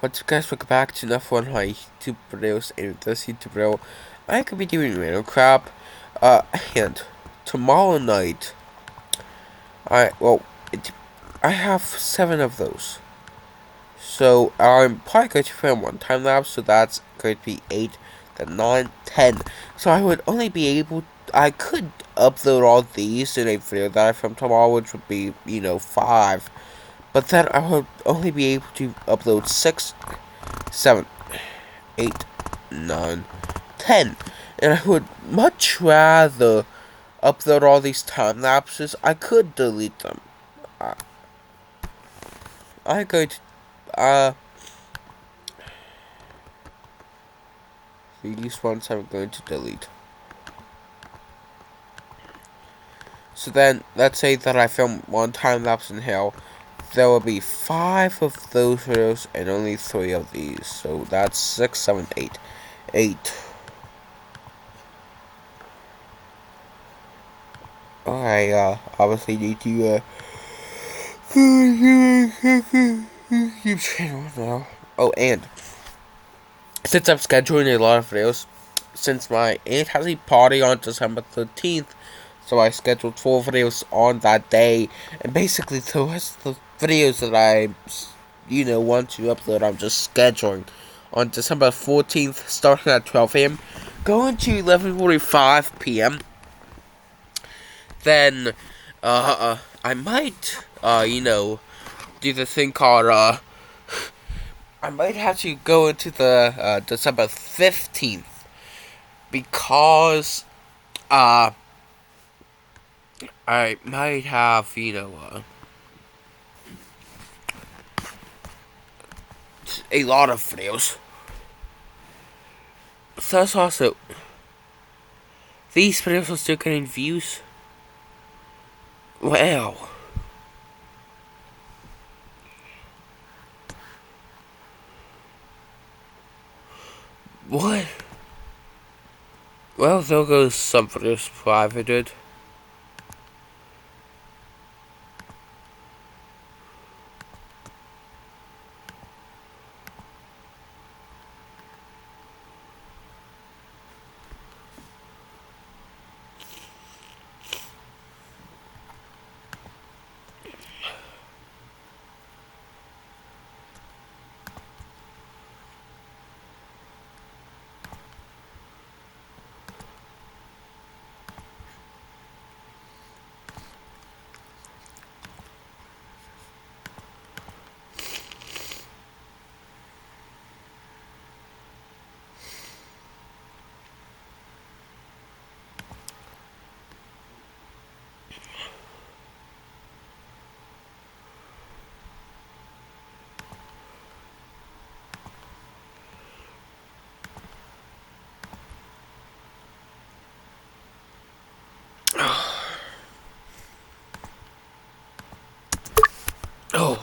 What's up guys, welcome back to another one of my YouTube videos, and this YouTube video, I could be doing random crap, and tomorrow night, I have 7 of those, so I'm probably going to film one time lapse, so that's going to be 8, then 9, 10, so I could upload all these in a video that I film tomorrow, which would be, 5, but then I would only be able to upload 6, 7, 8, 9, 10. And I would much rather upload all these time lapses. I could delete them. I'm going to, these ones I'm going to delete. So then, let's say that I film one time lapse in hell. There will be 5 of those videos and only 3 of these. So that's 6, 7, 8. 8. I obviously need to keep channel now. Oh, and since I'm scheduling a lot of videos, since my aunt has a party on December 13th, so I scheduled 4 videos on that day, and basically the rest of the videos that I, want to upload, I'm just scheduling on December 14th, starting at 12 a.m., going to 11:45 p.m., then, I might, do the thing called, I might have to go into the, December 15th, because, I might have, a lot of videos. Plus also, these videos are still getting views. Wow. What? Well, there goes some videos privated. Oh.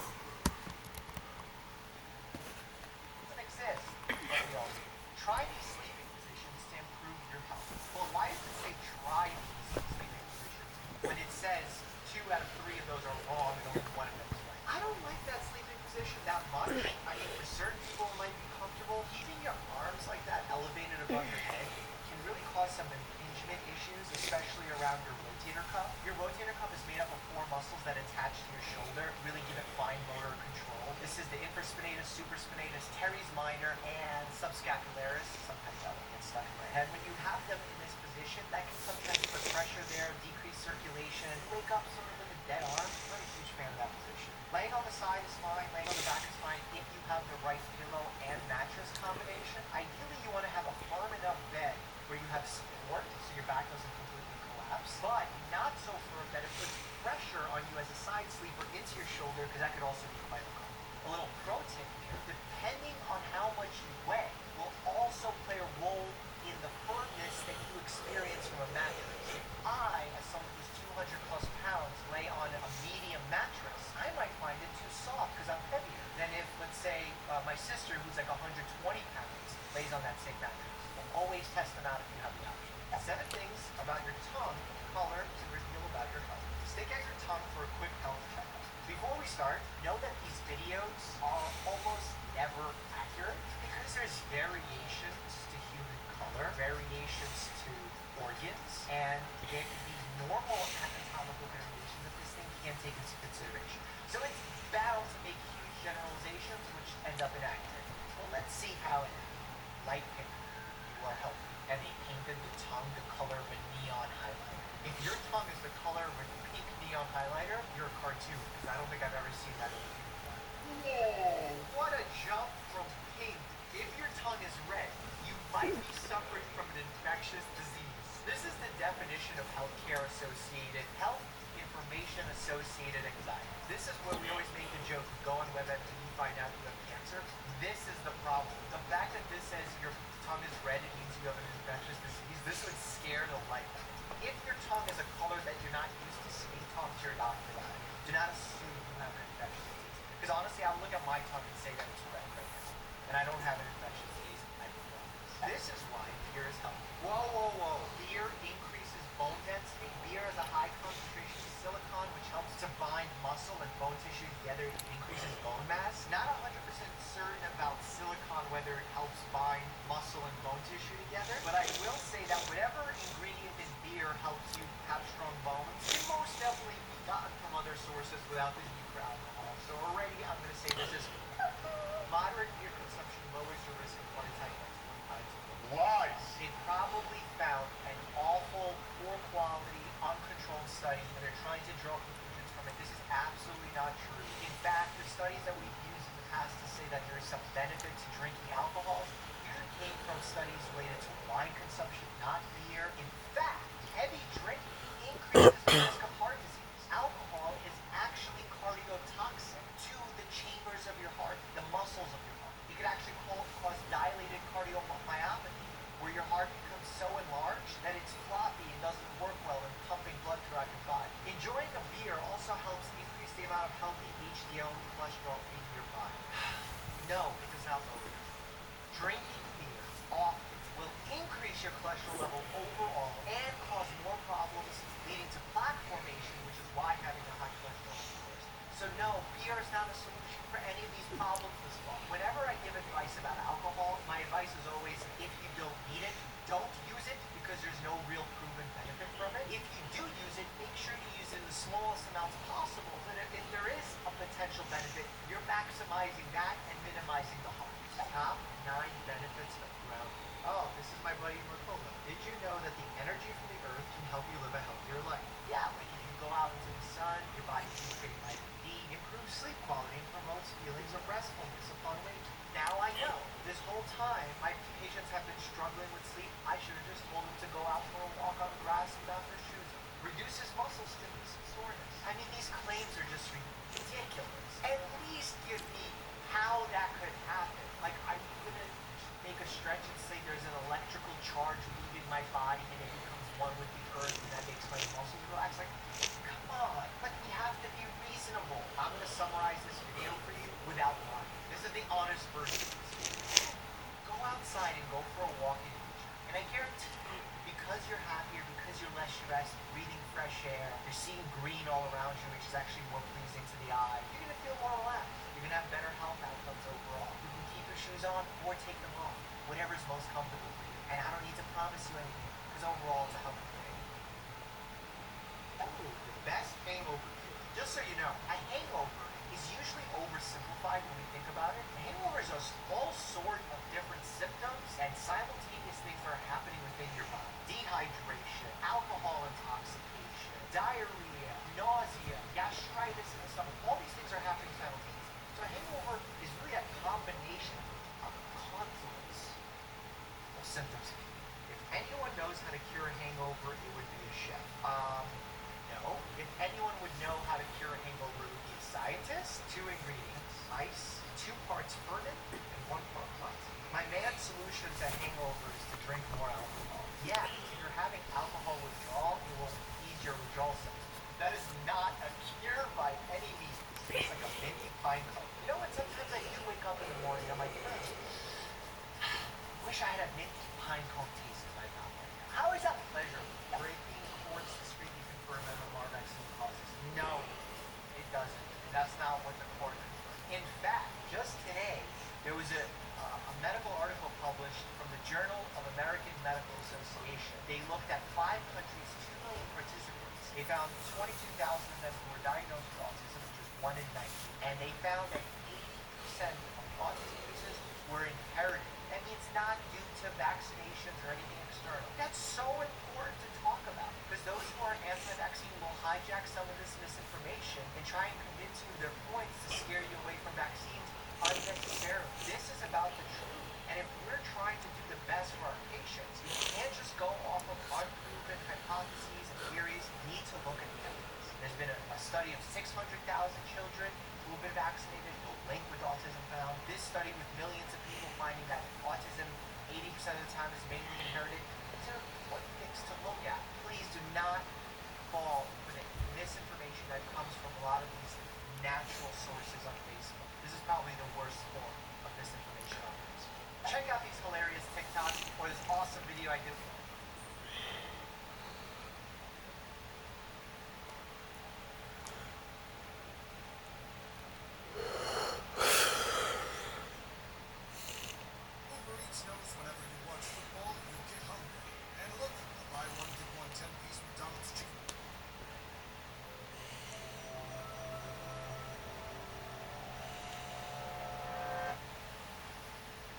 Try these sleeping positions to improve your health. Well, why does it say try these sleeping positions when it says 2 out of 3 of those are wrong and only 1 of them is right? I don't like that sleeping position that much. I mean, for certain people it might be comfortable. Keeping your arms like that elevated above your head can really cause some impingement issues, especially around your rotator cuff. Your rotator cuff is made up of 4 muscles that attach to your shoulder, really give it fine motor control. This is the infraspinatus, supraspinatus, teres minor, and subscapularis. Sometimes that one gets stuck in my head. When you have them in this position, that can sometimes put pressure there, decrease circulation, wake up sort of like a dead arm. I'm not a huge fan of that position. Laying on the side is fine, laying on the back is fine if you have the right pillow and mattress combination. Ideally, you want to have a firm enough bed where you have support so your back doesn't completely collapse, but not so firm that it puts pressure on you as a side sleeper into your shoulder, because that could also be quite uncomfortable. A little pro tip here, depending on how much you weigh, will also play a role in the firmness that you experience from a mattress. If I, as someone who's 200 plus pounds, lay on a medium mattress, I might find it too soft because I'm heavier than if, let's say, my sister, who's like 120 pounds, lays on that same mattress. But always test them out if you have the option. 7 things about your tongue, color, to reveal about your health. Stick out your tongue for a quick health checkup. Before we start, know that these videos are almost never See how it happened. Light pink, you are healthy. And they painted the tongue the color of a neon highlighter. If your tongue is the color of a pink neon highlighter, you're a cartoon, because I don't think I've ever seen that in a human body. Whoa! What a jump from pink. If your tongue is red, you might be suffering from an infectious disease. This is the definition of healthcare-associated health information associated anxiety. This is where we always make the joke, go on WebMD, find out you have cancer. This is the problem. The fact that this says your tongue is red, it means you have an infectious disease. This would scare the life out of you. If your tongue is a color that you're not used to seeing, talk to your doctor about it. Do not assume you have an infectious disease. Because honestly, I'll look at my tongue and say that it's red right now. And I don't have an infectious disease. I promise. This is why beer is healthy. Whoa, whoa, whoa. Beer increases bone density. Beer has a high concentration of silicon, which helps to bind muscle and bone tissue together. It increases bone mass. Not 100% certain about silicon, whether it helps bind muscle and bone tissue together. But I will say that whatever ingredient in beer helps you have strong bones, can most definitely be gotten from other sources without the need for alcohol. So already I'm going to say this is moderate beer consumption lowers your risk of heart attack by 1 to 1. Lies! It probably found an awful, poor quality, uncontrolled study, and they're trying to draw conclusions from it. This is absolutely not true. In fact, the studies that we've used in the past to say that there is some benefit to drinking alcohol usually came from studies related to wine consumption, not beer. In fact, heavy drinking increases the risk of heart disease. Alcohol is actually cardiotoxic to the chambers of your heart, the muscles of your heart. It could actually cause dilated cardiomyopathy, where your heart becomes so enlarged that it's floppy and doesn't work well in pumping blood throughout your body. Enjoying a beer also helps increase the amount of healthy HDL cholesterol in your body. No, it does not lower it. Drinking beer often will increase your cholesterol level overall and cause more problems, leading to plaque formation, which is why having a high cholesterol is worse. So no, beer is not a solution for any of these problems this fall. Whenever I give advice about alcohol, my advice is always, if you don't need it, don't use it, because there's no real proven benefit from it. If you do use it, make sure you use it in the smallest amounts possible. But if there is a potential benefit, you're maximizing that and minimizing the harm. Top 9 benefits of grounding. Oh, this is my buddy Mercola. Did you know that the energy from the earth can help you live a healthier life? Yeah, like if you go out into the sun, your body can create vitamin D, improves sleep quality, and promotes feelings of restfulness upon waking. Now I know. This whole time, my patients have been struggling with sleep. I should have just told them to go out for a walk on the grass without their shoes on. Reduces muscle stiffness and soreness. I mean, these claims are just ridiculous. At least give me how that could happen. Like, are you going to make a stretch and say there's an electrical charge leaving my body and it becomes one with the earth and that makes my muscles relax? Like, come on. Like, we have to be reasonable. I'm going to summarize this video for you without lying. This is the honest version. Go outside and go for a walk in nature. And I guarantee you, because you're happier, because you're less stressed, breathing fresh air, you're seeing green all around you, which is actually more pleasing to the eye, you're going to feel more relaxed. You're going to have better health outcomes overall. You can keep your shoes on or take them off, whatever's most comfortable for you. And I don't need to promise you anything, because overall it's a healthy thing. Oh, the best hangover cure. Just so you know, a hangover is usually oversimplified when we think about it. Hangovers are all sorts of different symptoms and simultaneous things that are happening within your body. Dehydration, alcohol intoxication, diarrhea, nausea, gastritis, and stuff. All these things are happening simultaneously. So a hangover is really a combination of a confluence of symptoms. If anyone knows how to cure a hangover, it would be a chef. No. If anyone would know how to cure a hangover, it would be a scientist. 2 ingredients: ice, 2 parts ferment, and 1 part cleansing. My man's solution to hangover is to drink more alcohol. Yeah, if you're having alcohol withdrawal, it will ease your withdrawal symptoms. That is not a cure by any means. It's like a minty pine cone. You know what? Sometimes I do wake up in the morning, I'm like, wish I had a minty pine cone taste in my mouth right now. How is that pleasurable? Breaking quartz discreetly confirmed MMR vaccine causes. No, it doesn't. And that's not what the court confirmed. In fact, just today, there was a medical article published from the Journal of American Medical Association. They looked at 5 countries, 2 million participants. They found 22,000 of them who were diagnosed with autism, which was 1 in 90. And they found that 80% of autism cases were inherited so important to talk about because those who are anti-vaccine will hijack some of this misinformation and try and convince you of their points to scare you away from vaccines unnecessarily. This is about the truth. And if we're trying to do the best for our patients, you can't just go off of unproven hypotheses and theories. You need to look at the evidence. There's been a study of 600,000 children who have been vaccinated, no link with autism found. This study with millions of people finding that autism 80% of the time is mainly inherited. These are important things to look at. Please do not fall for the misinformation that comes from a lot of these natural sources on Facebook. This is probably the worst form of misinformation on Facebook. Check out these hilarious TikToks or this awesome video I did. Uber Eats knows whenever you watch football, you get hungry. And look, the buy one, get one 10-piece McDonald's chicken.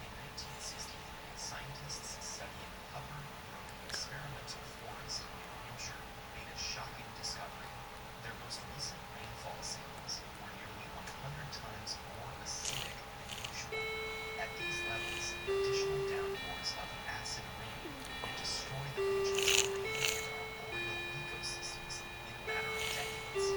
In 1963, scientists studying covered, broken experimental forest in New Hampshire made a shocking discovery. Their most recent rainfall samples were nearly 100 times more acidic than usual. At these levels, additional downpours of acid rain would destroy the region's marine and arboreal ecosystems in a matter of decades.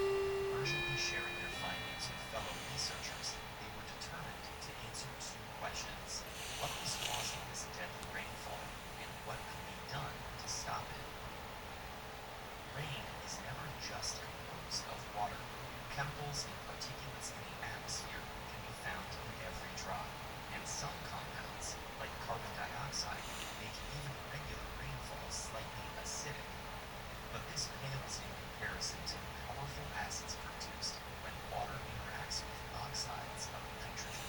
Urgently sharing their findings with fellow researchers, they were determined to answer two questions. What was causing this deadly rainfall, and what could be done to stop it? Rain is never just composed of water. Chemicals and particulates in the atmosphere can be found in every drop, and some compounds, like carbon dioxide, make even regular rainfall slightly acidic. But this pales in comparison to the powerful acids produced when water interacts with oxides of nitrogen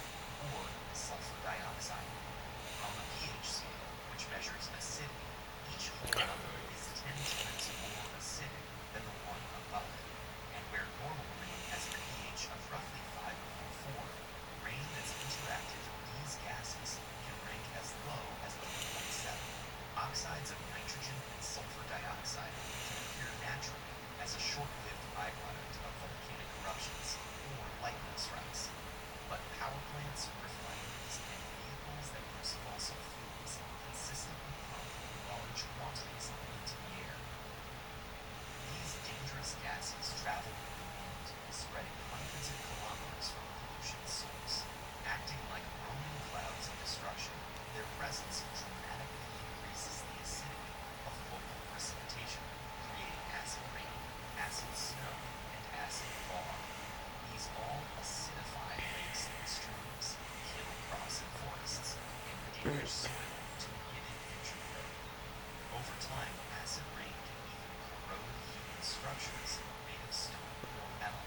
or sulfur dioxide. On the pH scale, which measures acidity, each whole number is 10 times more acidic than the one above it. And where normal rain has a pH of roughly 5.4, rain that's interacted with these gases can rank as low as 1.7. Oxides of nitrogen and sulfur dioxide can appear naturally as a short-lived byproduct of volcanic eruptions or lightning strikes. But power plants, refineries, and vehicles that use fossil fuels consistently pump large quantities into the air. These dangerous gases travel with the wind, spreading hundreds of kilometers from the pollution source. Acting like roaming clouds of destruction, their presence dramatically increases the acidity of local precipitation, creating acid rain, acid snow, and acid fog. These all acidify lakes and streams, kill crops and forests, and damage soil to a hidden future growth. Over time, acid rain can even corrode human structures made of stone or metal.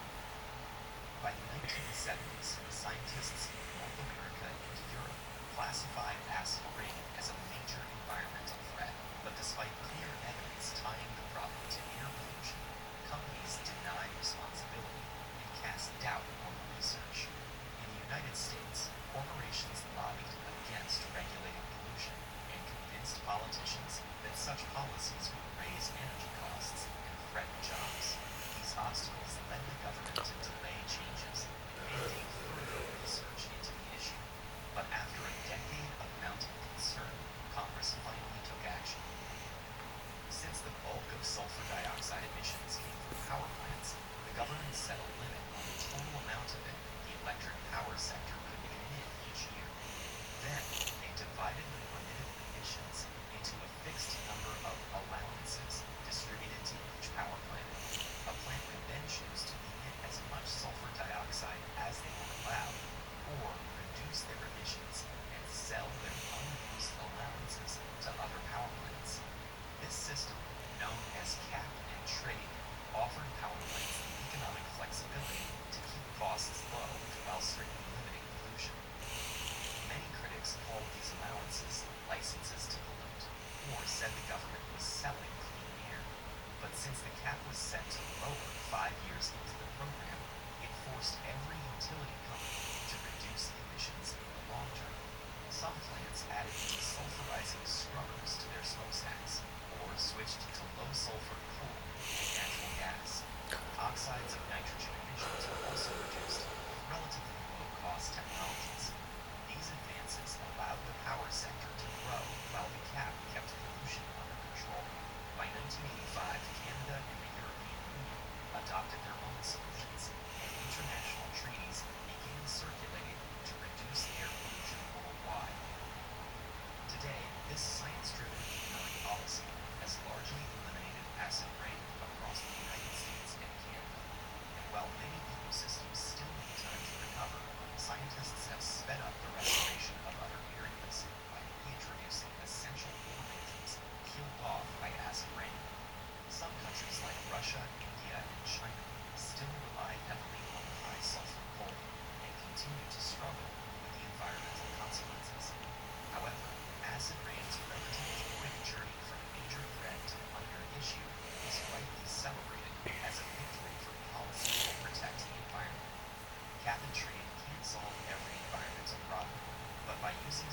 By the 1970s, scientists in North America and Europe classified acid rain as a major environmental threat. But despite clear evidence tying the problem to air pollution, companies deny responsibility and cast doubt on the research. In the United States, corporations lobbied against regulating pollution and convinced politicians that such policies would raise energy costs and threaten jobs. These obstacles led the government to delay changes and mandate further research into the issue. But after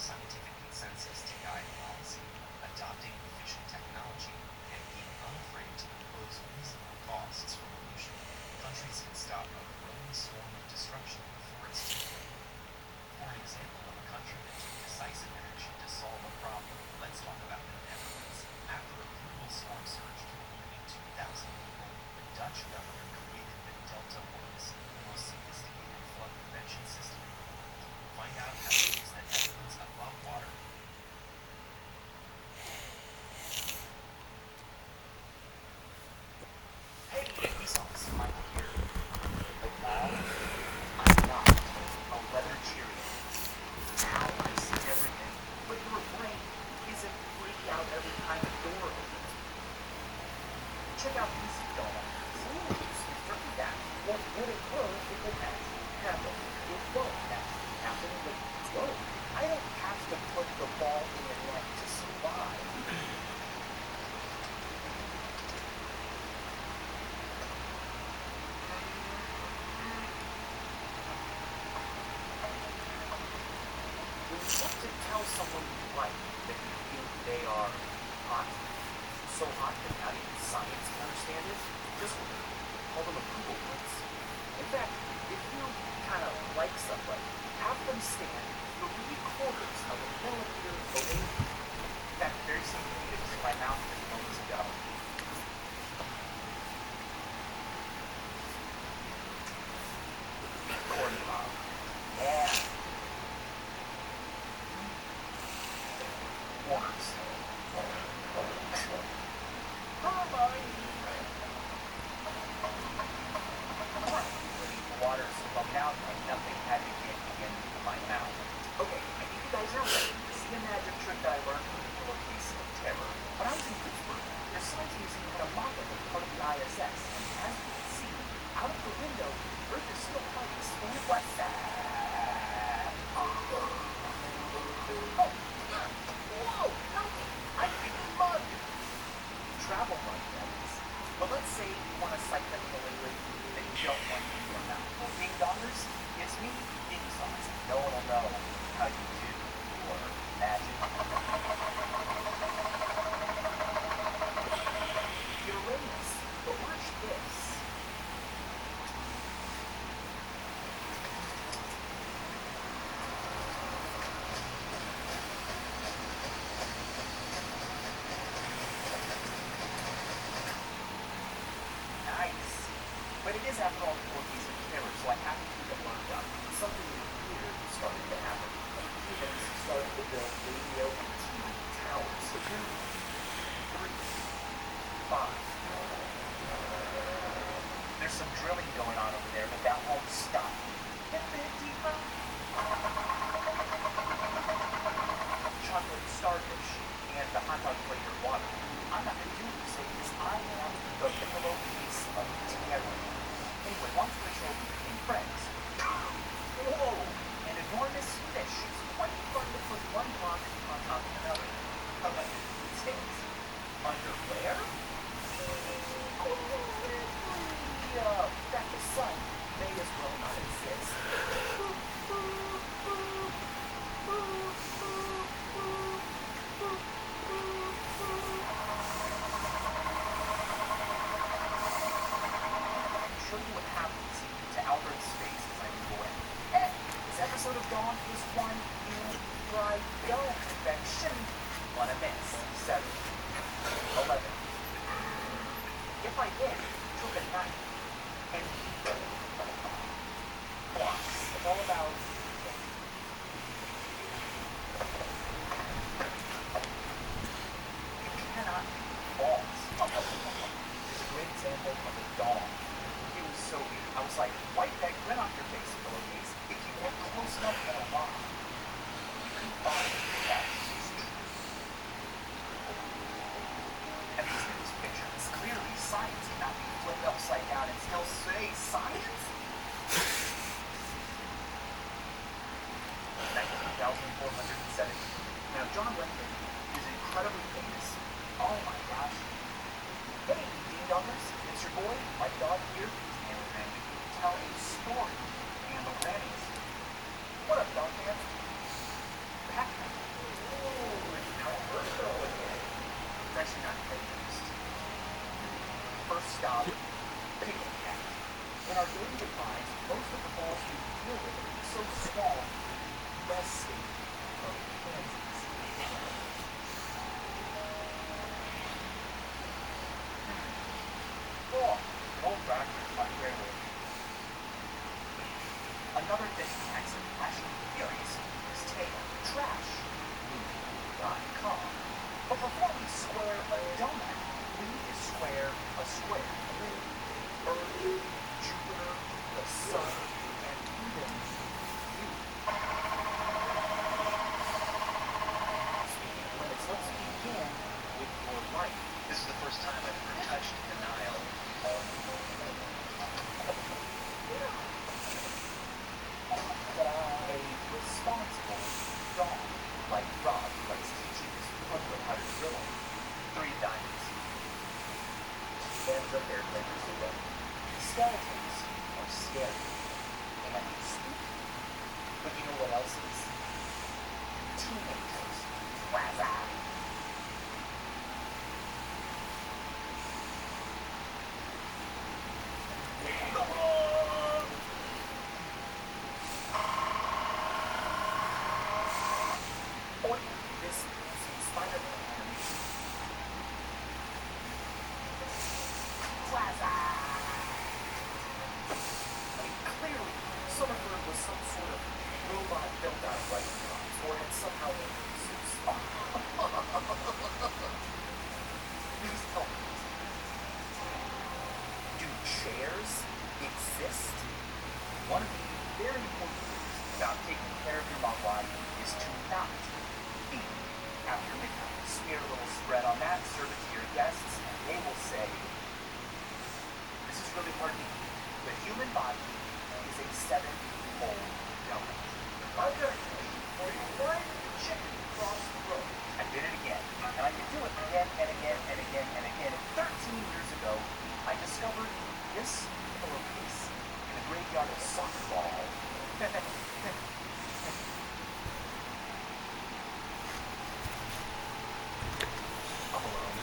scientific consensus to guide policy, adopting efficient technology, and being unafraid to impose reasonable costs for pollution, countries can stop a growing storm of destruction before it's too late. For an example of a country that took decisive action to solve a problem, let's talk about the Netherlands. After a brutal storm surge killing nearly 2,000 people, the Dutch government created the Delta Works, the most sophisticated flood prevention system in the world. Find out how to use the Netherlands above water. Hey, police officer Michael here. But now, I'm not a leather Cheerio. Now I see everything, but your brain isn't freak out every time a door opens. Check out these donuts. Ooh, turkey that. What would occur if it actually happened? It won't actually happen, but whoa, I don't have to put the ball in the net to survive. When you want to tell someone you like that you feel they are hot, so hot that not even science can understand it, just call them approval points. In fact, if you kind of like somebody, have them stand 3/4 of a millimeter away. In fact, the very same thing that was in my mouth just moments ago. Corn pop. Yeah. Corners. Water spilled out and nothing had to get into my mouth. Okay, I think you guys are ready to see a magic trick that I learned from the pillowcase of terror. When I was in Pittsburgh, their science museum had a mock-up of part of the ISS, and as you can see, out of the window, Earth is still quite expanded like that. Oh, whoa, help me! I'm thinking mud! Travel mud, that is. But let's say you want to cite them in a liquid that you don't want in your mouth. Well, ding dongers, it's me, Ding Sauce. No one will know how you do your magic. Uranus, but watch this. Nice. But it is, after all, the Pillowcase of terror, so I have to keep it locked up. Something weird started to happen. Humans started to build radio and TV towers. 3, 5. There's some drilling going on over there, but that won't stop. Get a bit deeper. Chocolate starfish and the hot dog flavored water. I'm not going to do what you say because I am the pillowcase of terror. Anyway, long story short, we became friends. Whoa! An enormous fish. It's quite fun to put one rock on top of another. How about sticks? Underwear? That the sun may as well not exist. Show you what happens to Albert's face as I move away. Hey, this episode of Dawn is one in dry gum infection. Wanna miss? 7, 11. If I then took a knife and blocks, it's all about you cannot balls. There's a great example of a dog. It was so weird. I was like, wipe that grin off your face, pillowcase. If you weren't close enough on a rock, you can find that. stop picking at. In our daily lives, most of the balls we deal with are so small, less state of Kansas. Oh, old backwards by railway. Another thing that's actually furious is tail. Trash. Movie.com. But before we square a donut, we need to square a square. Earth, Jupiter, the sun, and even you. Speaking of limits, let's begin with your life. This is the first time I've ever touched the Nile. A responsible dog, like Rob, who likes teaching his puppet how to drill. 3 diamonds. Ends up there, players do that. Skeletons are scary. And spooky. But you know what else is? Teenagers. Waza. This is Spider-Man animation. Plaza! I mean, clearly, Summerford was some sort of robot built out of writing props, or had somehow invented Zeus. Please tell me. Do chairs exist? One of the very important things about taking care of your mom body is to not eat after midnight. Smear a little spread on that, serve it to your guests, and they will say, this is really hard to eat. The human body is a 7-fold donut. I've got a question for you. Why did the chicken cross the road? I did it again. And I could do it again and again and again and again. And 13 years ago, I discovered this pillowcase in a graveyard of soccer ball. I'm alone.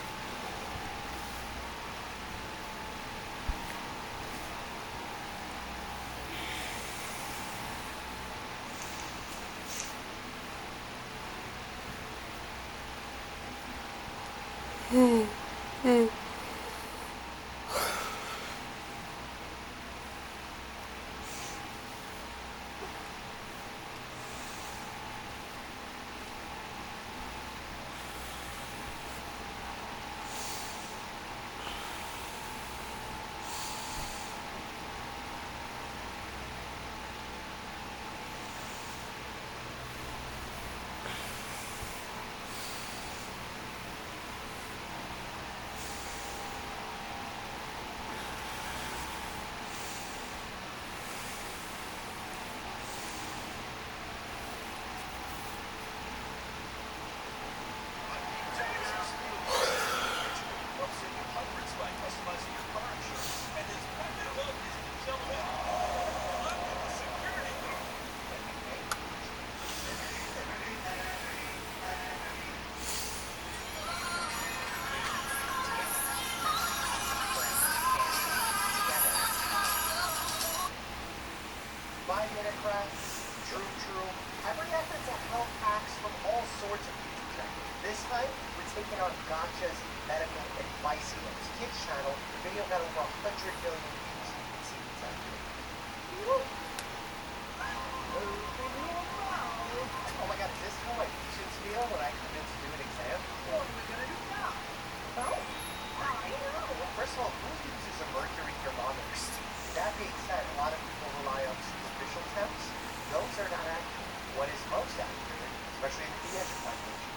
True. Every effort to help acts from all sorts of future channels. This time, we're taking on Gotcha's medical advice heroes. Kids channel, the video got over 100 million views. You can see what's happening. Oh my god, is this how my patients feel when I come in to do an exam? What are we gonna do now? Well, I know. First of all, who uses a mercury thermometer? That being said, a lot of people rely on superficial temps. Those are not accurate. What is most accurate, especially in the pediatric population?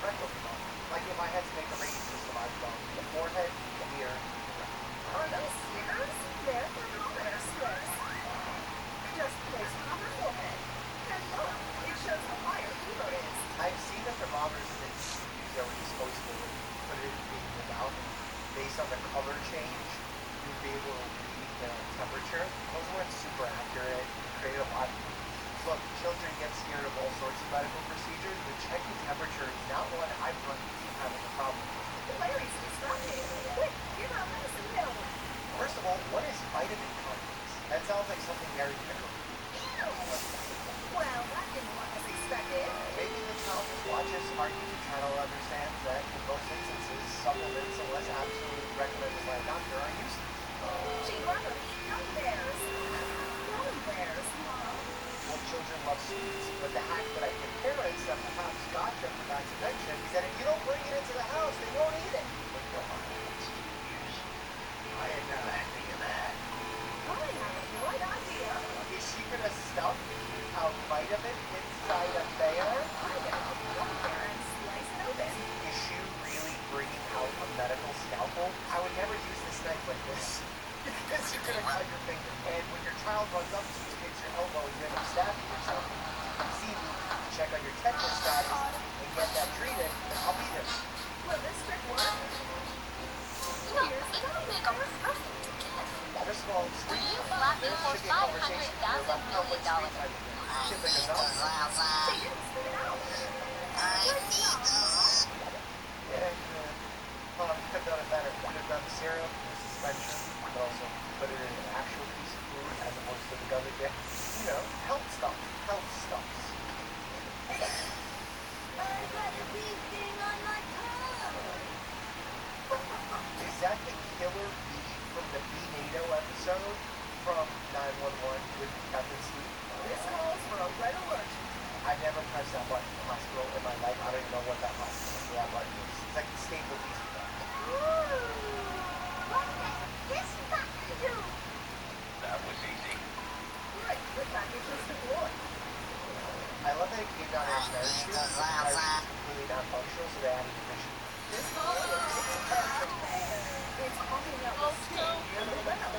Rectal thermometer. Like if I had to make a rating system, I'd go the forehead, the ear, the rectum. Are those stickers? They're thermometer strips. Just place them on the forehead. And look, it shows how high your fever is. I've seen the thermometers that use their disposable and put it in the mouth. Based on the color change, you'd be able to read the temperature. Those weren't super accurate. They created a lot of... Look, children get scared of all sorts of medical procedures, but checking temperature is not one I've run into having a problem with. Larry's distracted. Quick, give her a medicine pill. our YouTube channel understands that in most instances, supplements, unless absolutely recommended by a doctor, are useless. She'd rather eat gummy bears. Gummy bears, Mom. Well, children love sweets, but the hack that I give parents that perhaps got them forgot to mention is that if you don't bring it into the house, they won't eat it. But come on, it's 2 years. I had never had any of that. I have a bright idea. Is she gonna stuff a vitamin inside a bear? I'm gonna take a gummy bear and slice it open. Is she really bringing out a medical scalpel? I would never use this knife like this. Because you're gonna cut your finger. And when your child runs up to you and hits your elbow, you end up stabbing yourself. If you see me, check on your tetanus status and get that treated, I'll be there. Will this trick work? Here's the gummy bear. That is called screen You time. slapped me There for should be a conversation here about how much $500,000 screen time you get. Should think enough. She didn't spit it out. Good job. Yeah, could have done it better. Could have done the cereal, the suspension, but also put it in an actual piece of food as opposed to the gummy bear. You know, health stuff. Health stuffs. I got a bee thing on my tongue. Is that the killer bee from the Bee NATO episode from 911 with Captain Steve? This calls for a red alert. I've never pressed that button in a hospital in my life. I don't even know what that hospital for that button is. It's like the staple piece of that. What does this got to do? That was easy. Great, the package is deployed. I love that it came down to a parachute. The parachute is completely non-functional, so they added a mission. This call for a perfect bear. It's pumping out the steam and the venom.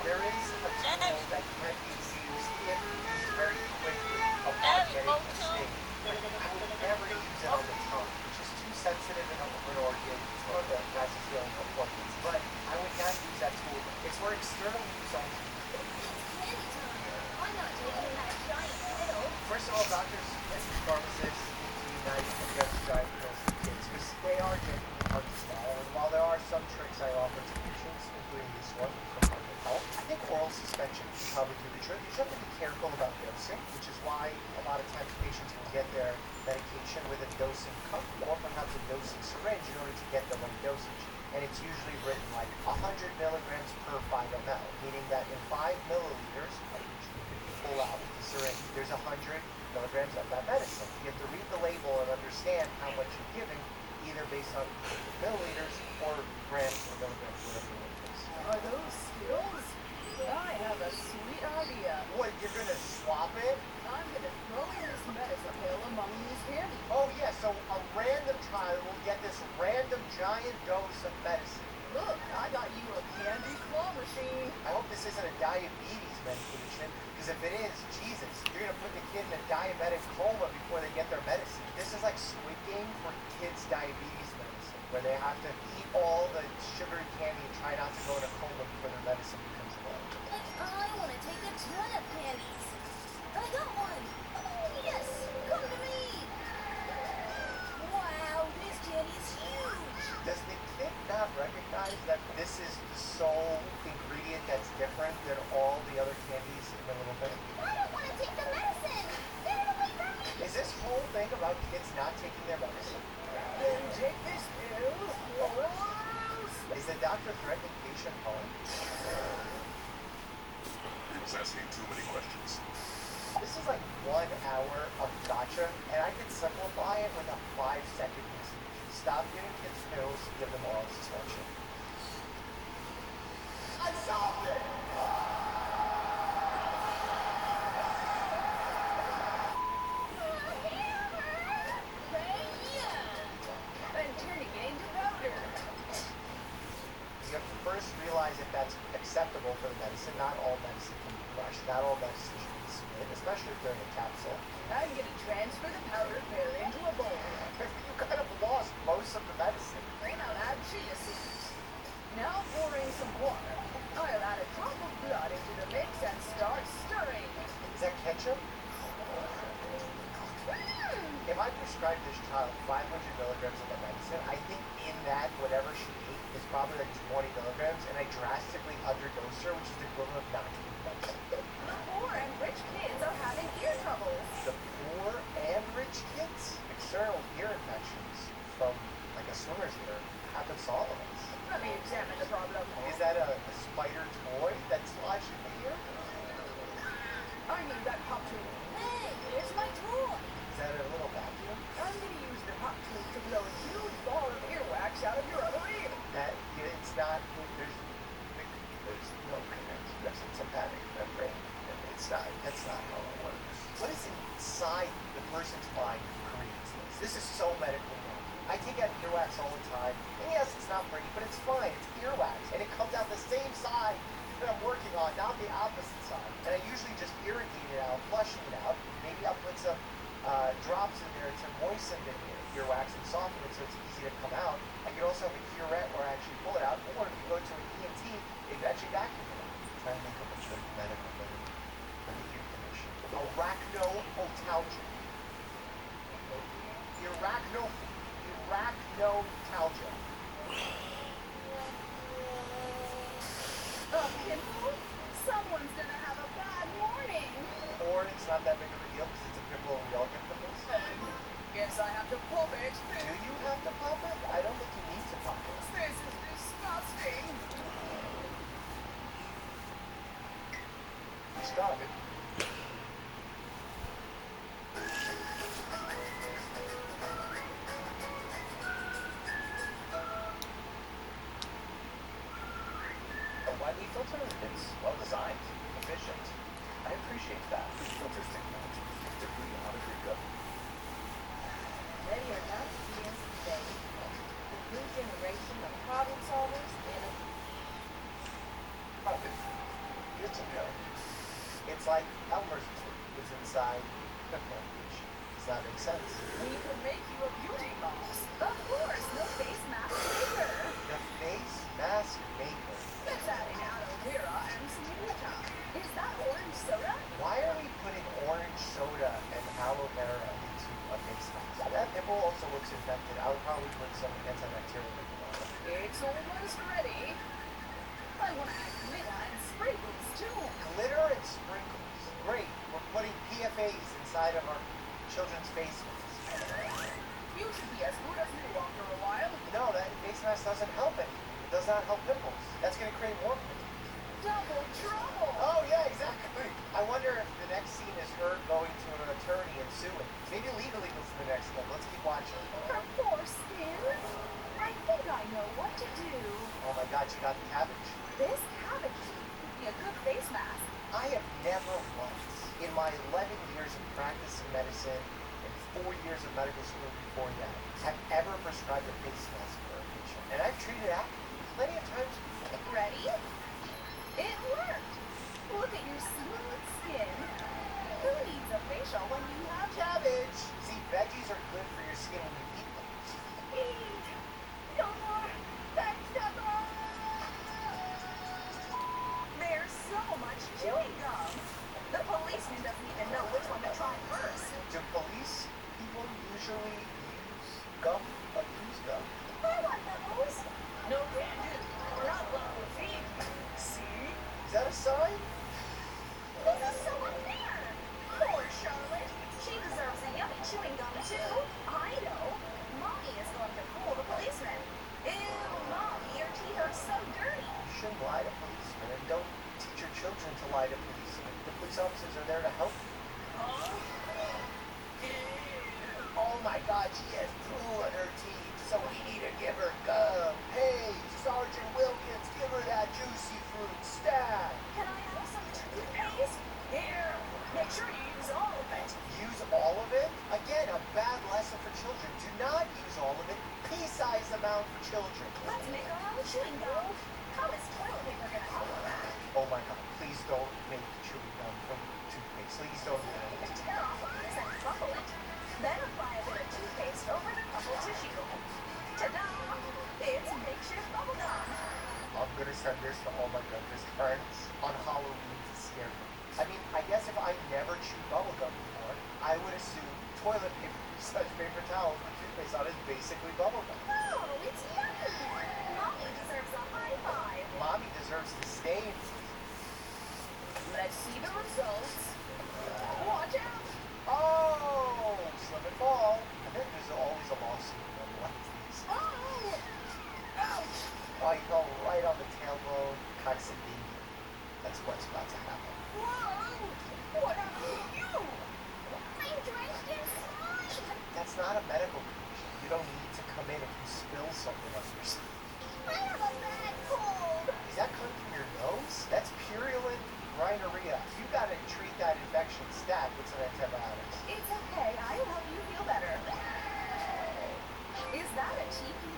There is a tool that can be used if used very quickly upon getting a sting. I would never use it on the tongue, which is too sensitive and an organ. It's one of the fastest healing organs. But I would not use that tool. It's for external use only. Candy time. I'm not taking that giant pill. First of all, doctors and pharmacists need to unite against giant pills for kids because they are genuinely hard to swallow. And while there are some tricks I offer to patients, including this one from Harvard Health, I think oral suspension can probably do the trick. You just have to be careful about dosing, which is why a lot of times patients will get their medication with a dosing cup or perhaps a dosing syringe in order to get the right dosage. And it's usually written like 100 milligrams per 5 ml, meaning that in 5 milliliters, which you can pull out with the syringe, there's 100 milligrams of that medicine. You have to read the label and understand how much you're giving, either based on milliliters or grams or milligrams, whatever you want to use. Are those Skittles? I have a sweet idea. What, you're gonna swap it? I'm gonna throw in this medicine pill among these candies. Oh yeah, so a random child will get this random giant dose of medicine. Look, I got you a candy claw machine. I hope this isn't a diabetes medication, because if it is, Jesus, you're gonna put the kid in a diabetic coma before they get their medicine. This is like Squid Game for kids' diabetes medicine, where they have to eat all the sugary candy and try not to go in a coma before their medicine becomes low. And I want to take a ton of candies. I got one. Oh, yes. Come to me. Wow, this candy's huge. Does the kid not recognize that this is the sole ingredient that's different than all the other candies in the little thing? I don't want to take the medicine. Get it away from me. Is this whole thing about kids not taking their medicine? Then take this pill or else. Is the doctor threatening patient harm? He was asking too many questions. This is like 1 hour of gotcha, and I could simplify it with a 5-second message. Stop giving kids pills, give them oral suspension. I solved it! Then turn it into powder. You have to first realize if that's acceptable for the medicine. Not all medicine can be crushed. Not all medicine should be submitted, especially if they're in a capsule. I'm gonna transfer the powder pill into a bowl. You kind of lost most of the medicine. Then I'll add chia seeds. Now pour in some water. I'll add a drop of blood into the mix and start stirring. Is that ketchup? If I prescribe this child 500 milligrams of the medicine, I think in that, whatever she ate is probably like 20 milligrams, and I drastically underdose her, which is the equivalent of not taking medicine. The poor and rich kids are having ear troubles. The poor and rich kids? External earwax all the time. And yes, it's not pretty, but it's fine. It's earwax. And it comes out the same side that I'm working on, not the opposite side. And I usually just irrigate it out, flushing it out. Maybe I'll put some drops in there to moisten the earwax and soften it so it's easy to come out. I could also have a curette where I actually pull it out, or if you go to an ENT, they actually vacuum it out. Try and think of a good medical name for the ear condition. Arachnotalgia. Arachnotalgia. Pimple? Someone's gonna have a bad morning. Or it's not that big of a deal because it's a pimple and we all get pimples. Guess I have to pop it. Do you have to pop it? I don't think you need to pop it. This is disgusting. Stop it. A widely filter, it's well designed, efficient. I appreciate that. Filters technology is degree out of your gut. Ready or not, begins today. The new generation of problem solvers in a Profit. Good to know. It's like Elmer's glue is inside pimple bleach. Does that make sense? We could make you a beauty mask. Of course, no face mask maker. The face mask maker. Let's add in aloe vera and some water. Is that orange soda? Why are we putting orange soda and aloe vera into a face mask? That pimple also looks infected. I would probably put some antibacterial liquid on it. It's almost ready. I want to add glitter and sprinkles too. Glitter and sprinkles. Great. We're putting PFAs inside of our children's face masks. You should be as good as new after a while. No, that face mask doesn't help anything. It does not help pimples. That's going to create more pimples. Double trouble. Oh, yeah, exactly. I wonder if the next scene is her going to an attorney and suing. Maybe legally this is the next one. Let's keep watching. Her poor skin. I think I know what to do. Oh my God, she got the cabbage. This cabbage would be a good face mask. I have never once, in my 11 years of practicing medicine and 4 years of medical school before that, have ever prescribed a face mask for a patient. And I've treated acne plenty of times before. Ready? It worked. Look at your smooth skin. Who needs a facial when you have Cabbage! See, veggies are good for your skin when you eat them. eat? No more vegetables. There's so much chewing gum. The policeman doesn't even know which one to try first. Do police people usually use gum? Like use gum? I want those. No can do. Not love with feet. See? Is that a sign? This is so unfair. Poor Charlotte. She deserves a yummy chewing gum too. I know. Mommy is going to fool the policeman. Ew, Mommy, your teeth are so dirty. You shouldn't lie to policemen and don't teach your children to lie to policemen. The police officers are there to help you. Oh my God, she has glue on her teeth, so we need to give her gum. Hey, Sergeant Wilkins, give her that juicy fruit stat. Can I have some toothpaste? Here. Make sure you use all of it. Use all of it? Again, a bad lesson for children. Do not use all of it. Pea-sized amount for children. Let's make our own chewing gum. How is toilet paper gonna help with that? Oh my God, please don't make chewing gum from toothpaste. Please don't do that. Tear off a piece and bubble it. Then apply a bit of toothpaste over the bubble tissue. Ta-da! It's makeshift bubble gum. I'm gonna send this to all my dentist friends on Halloween to scare them. I mean, I guess if I never chewed bubblegum before, I would assume toilet paper, such paper towels with toothpaste on is basically bubblegum. Oh, it's yummy. Mommy deserves a high five. Mommy deserves to stay in. Let's see the results. Watch out. Oh, slip and fall. I think there's always a lawsuit on one of these. Oh! Ouch! Oh, you fell right on the tailbone, coccygeal. That's what's about to happen. Whoa! What happened to you? I'm drenched in slime. That's not a medical condition. You don't need to come in if you spill something on yourself. I have a bad cold. Is that coming from your nose? That's purulent rhinorrhea. You gotta treat that infection stat with some antibiotics. It's okay. I'll help you feel better. Is that a TP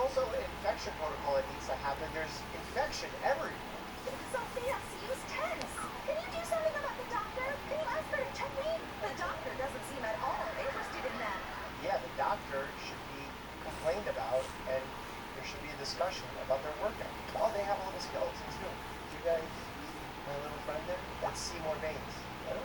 also an infection protocol that needs to happen. There's infection everywhere. Sophia, use tense. Can you do something about the doctor? Can you ask her to check me? The doctor doesn't seem at all interested in that. Yeah, the doctor should be complained about, and there should be a discussion about their workout. Oh, they have all the skeletons too. Do you guys see my little friend there? That's Seymour Baines. Oh,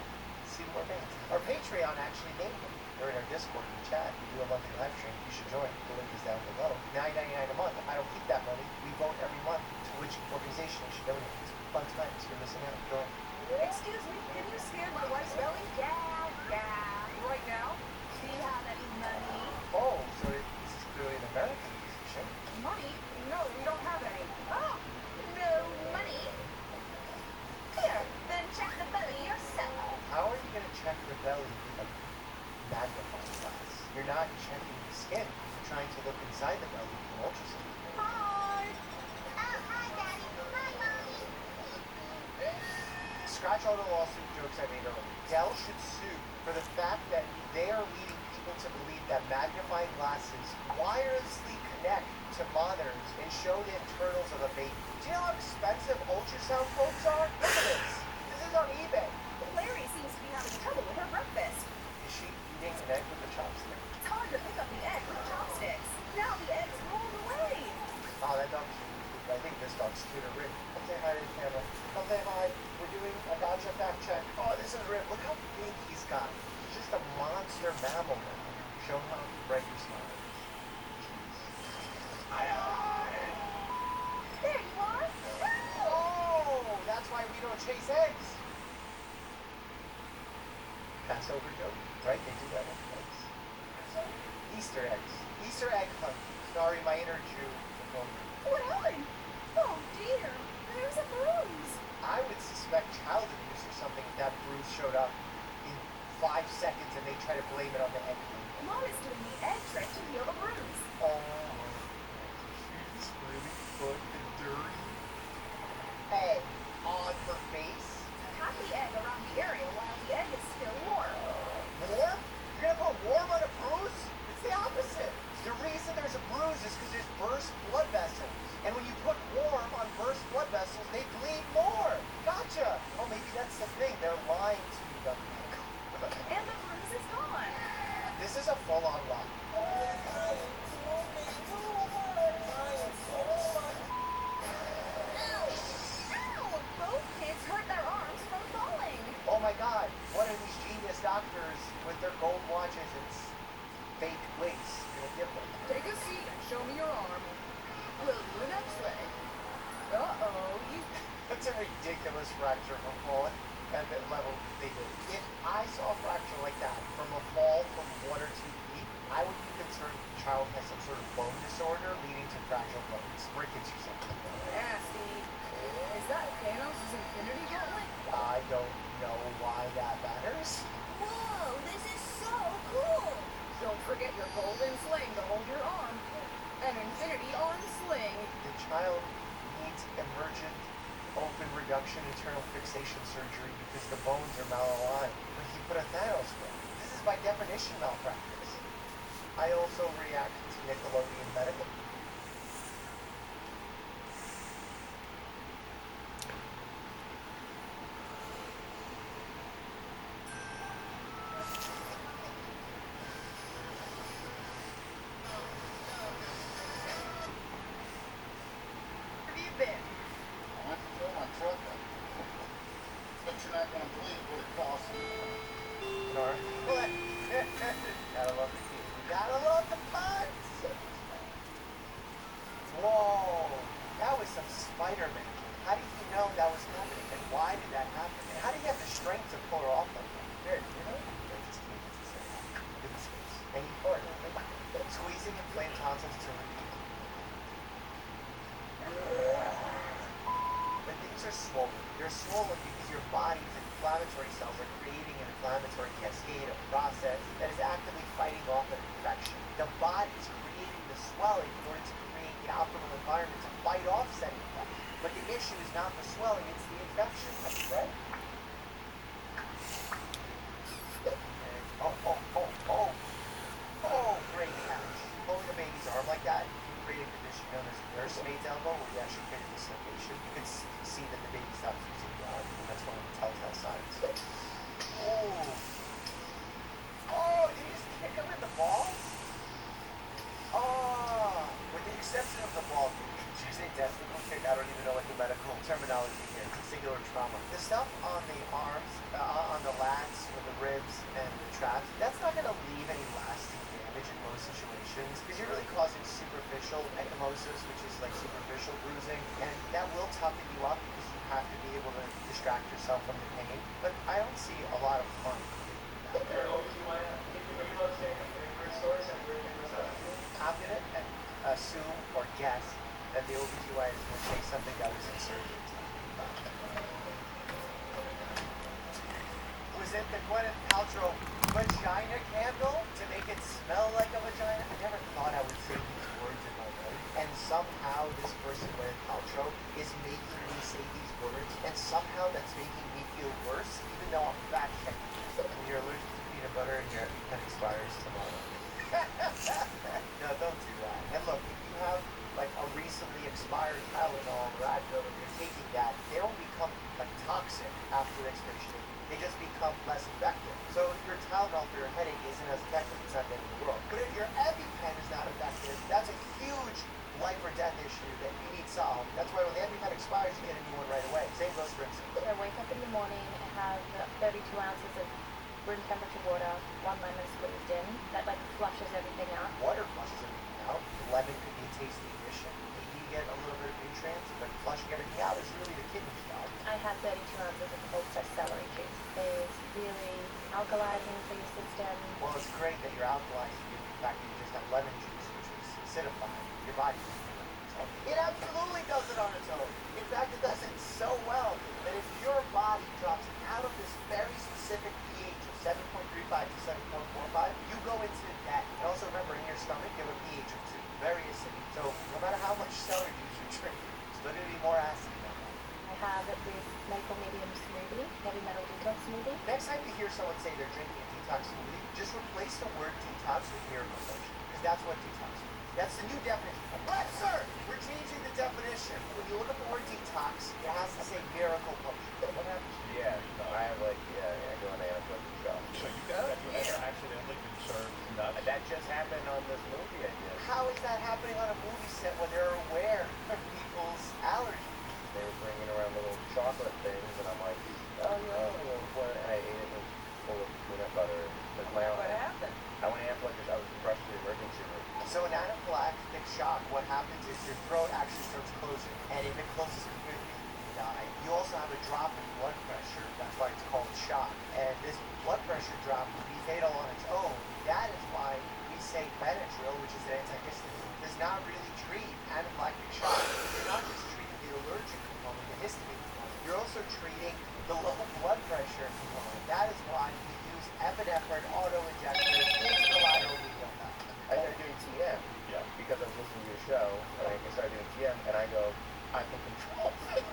Seymour Baines. Our Patreon actually named him. They're in our Discord and chat. We do a monthly live stream. You should join. The link is down below. $9.99 a month. I don't keep that money. We vote every month to which organization you should donate. It's fun times. You're missing out. Join. Excuse me, can you scan my wife's belly? Yeah. Right now? Do you have any money? Oh, so this is clearly an American musician. Money? No, we don't have any. Oh, no money? Here, then check the belly yourself. How are you going to check the belly with a magnifying glass? You're not checking the skin. You're trying to look inside the belly with an ultrasound. Hi. Hi, Daddy. Hi, Mommy. Scratch all the lawsuit jokes I made earlier. Dell should sue for the fact that they are leading people to believe that magnifying glasses wirelessly connect to monitors and show the internals of a baby. Do you know how expensive ultrasound probes are? Look at this. This is on eBay. Larry seems to be having trouble with her breakfast. Is she eating an egg with a chopstick? It's hard to pick up the egg with chopsticks. Now the egg's rolled away. Oh, that dog's I think this dog's cute or Rip. Come say hi to the camera. Come say hi. We're doing a gotcha fact check. Oh, this is Rip. Look how big he's got. He's just a monster mammal now. Show him how bright your smile is. There you are. Oh, that's why we don't chase eggs. Passover joke, right? They do that with eggs. Easter eggs. Easter egg hunt. Sorry, my inner Jew. What happened? Oh dear, there's a bruise. I would suspect child abuse or something if that bruise showed up in 5 seconds and they try to blame it on the egg. Mom is doing the egg trick to heal the bruise. Oh, she's really fucking dirty. Egg on her face. Pat the egg around the area while the egg is still warm. Warm? You're gonna put warm on a bruise? It's the opposite. The reason there's a bruise is because there's burst blood vessels. And when you put warm on burst blood vessels, they bleed more. Gotcha. Oh, maybe that's the thing. They're lying to you. And the bruise is gone. This is a full-on lie. Ow! Both kids hurt their arms from falling. Oh my god, what are these genius doctors with their gold watches and fake wigs gonna give them? Take a seat and show me your arm. We'll do an X-ray. Uh-oh, you... That's a ridiculous fracture from falling at the level they did. If I saw a fracture like that from a fall from 1 or 2 feet, I would be concerned the child has some sort of bone disorder leading to fragile bones, rickets or something. Nasty. Is that Thanos' Infinity Gauntlet? I don't know why that matters. Whoa, this is so cool. Don't forget your golden sling to hold your arm. An Infinity Arm Sling. The child needs emergent open reduction internal fixation surgery because the bones are malaligned. But he put a Thanos one. This is by definition malpractice. I also react to Nickelodeon Medical. Where have you been? I have to fill my truck up. But you're not going to believe what it costs me. Nora. What? Gotta love the game. Gotta love the puns. Whoa. That was some Spider-Man. How did he know that was happening? And why did that happen? And how did he have the strength to pull her off like that? There, you know? Look at his face. Look at his face. And he poured it. Squeezing inflamed tonsils to repeat. When things are swollen, they're swollen because your body's inflammatory cells are creating an inflammatory cascade, a process that is actively fighting off an infection. The body's creating the swelling in order to create the optimal environment to fight off said infection. But the issue is not the swelling, it's the infection. Right? Oh, great catch. Pulling a baby's arm like that, great condition. situations because you're really causing superficial ecchymosis, which is like superficial bruising, and that will toughen you up because you have to be able to distract yourself from the pain. But I don't see a lot of fun. I'm gonna assume or guess that the OBGYN is gonna say something that was inserted. Was it the Gwyneth Paltrow vagina candle to make it smell like a vagina? I never thought I would say these words in my life. And somehow this person, Gwyneth Paltrow, is making me say these words, and somehow that's making me feel worse, even though I'm fact checking. When you're allergic to peanut butter and your EpiPen expires tomorrow. No, don't do that. And look, if you have like a recently expired Tylenol or Advil and you're taking that, they don't become like toxic after the expiration date. They just become less effective. So if your Tylenol for your headache isn't as effective, it's not the end of the world. But if your EpiPen is not effective, that's a huge life or death issue that you need solved. That's why when the EpiPen expires, you get a new one right away. Same goes for insulin. I wake up in the morning and have 32 ounces of room temperature water, 1 lemon squeezed in. That like flushes everything out. Water flushes everything out. Lemon could be a tasty addition. Maybe you get a little bit of nutrients, but flushing everything out is really the kidney's job. I have 32 ounces of processed celery juice. It's really alkalizing for your system. Well, it's great that you're alkalizing it. In fact, you just have lemon juice, which is acidifying your body. It absolutely does it on its own. In fact, it does it so well that if your body drops out of this very specific pH of 7.35 to 7.45, you go into that. And also remember, in your stomach, you have a pH of 2, very acidic. So no matter how much celery juice you drink, it's going to be more acid than that. I have it with maple medium smoothie, heavy metal detox smoothie. Next time you hear someone say they're drinking a detox smoothie, just replace the word detox with miracle potion, because that's what detox means. That's the new definition. What, sir? We're changing the definition. When you look up the word detox, it has to say miracle potion. What happens? Yeah, no, I have like, I go on anaphylactic shock. So you guys accidentally been served nuts? That just happened on this movie I did. How is that happening on a movie set when they're aware of people's allergies? They were bringing around little chocolate things, and I'm like, oh no, and I ate it, and it was full of peanut butter. What happened? I went anaphylactic, I was rushed to the emergency room. So in anaphylactic shock, what happens is your throat actually starts closing, and if it closes completely, you die. You also have a drop in blood pressure. That's why it's called shock. And this blood pressure drop would be fatal on its own. That is why we say Benadryl, which is an antihistamine, does not really treat anaphylactic shock. You're not just treating the allergic component, the histamine component. You're also treating the low blood pressure component. That is why we use epinephrine auto-injectors into the lateral medial neck. I started doing TM, because I was listening to your show, and I started doing TM, and I go, I can control things.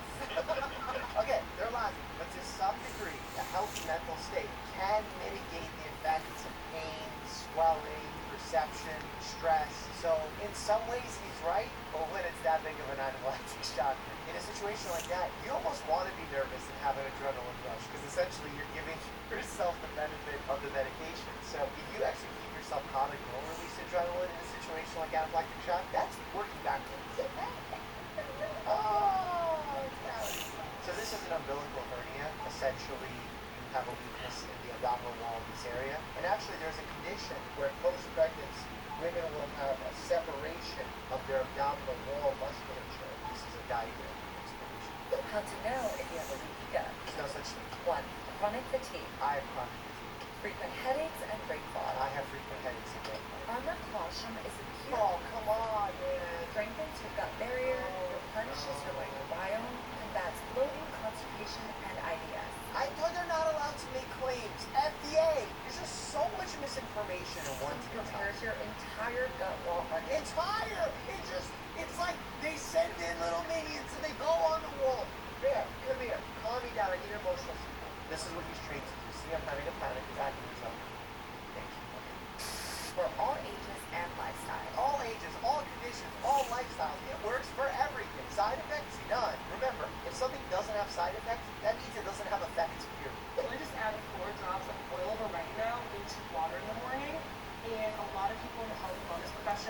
Okay, they're logic, but to some degree, a healthy mental state can mitigate the effects of pain, swelling, perception, stress. So in some ways he's right, but when it's that big of an anaphylactic shock, in a situation like that, you almost want to be nervous and have an adrenaline rush, because essentially you're giving yourself the benefit of the medication. So if you actually keep yourself calm and don't release adrenaline in a situation like anaphylactic shock, that's working backwards. So this is an umbilical hernia. Essentially, you have a weakness in the abdominal wall of this area. And actually, there's a condition where post-pregnancy, women will have a separation of their abdominal wall musculature. This is a diagram explanation. How to know if you have a leaky gut. There's no such thing. 1. Chronic fatigue, I have chronic fatigue. frequent headaches and brain fog. I have frequent headaches and brain fog. Armor colostrum is a cure. Oh, come on, man. Strengthens your gut barrier, replenishes your microbiome, combats bloating, constipation, and IBS. I thought they're not allowed to make claims. FDA. There's just so much misinformation in one Repairs your entire gut wall on your Entire! It's like they send in little minions and they go on the wall. Bear, come here. Calm me down. I need emotional support. This is what he's trained to do. See, I'm having a panic attack in his own. Thank you. for all ages and lifestyles. All ages, all conditions, all lifestyles. It works for everything. Side effects? None. Remember, if something doesn't have side effects, that means it doesn't have effects, period. I just added 4 drops of oil of oregano into water in the morning, and a lot of people in the health and wellness profession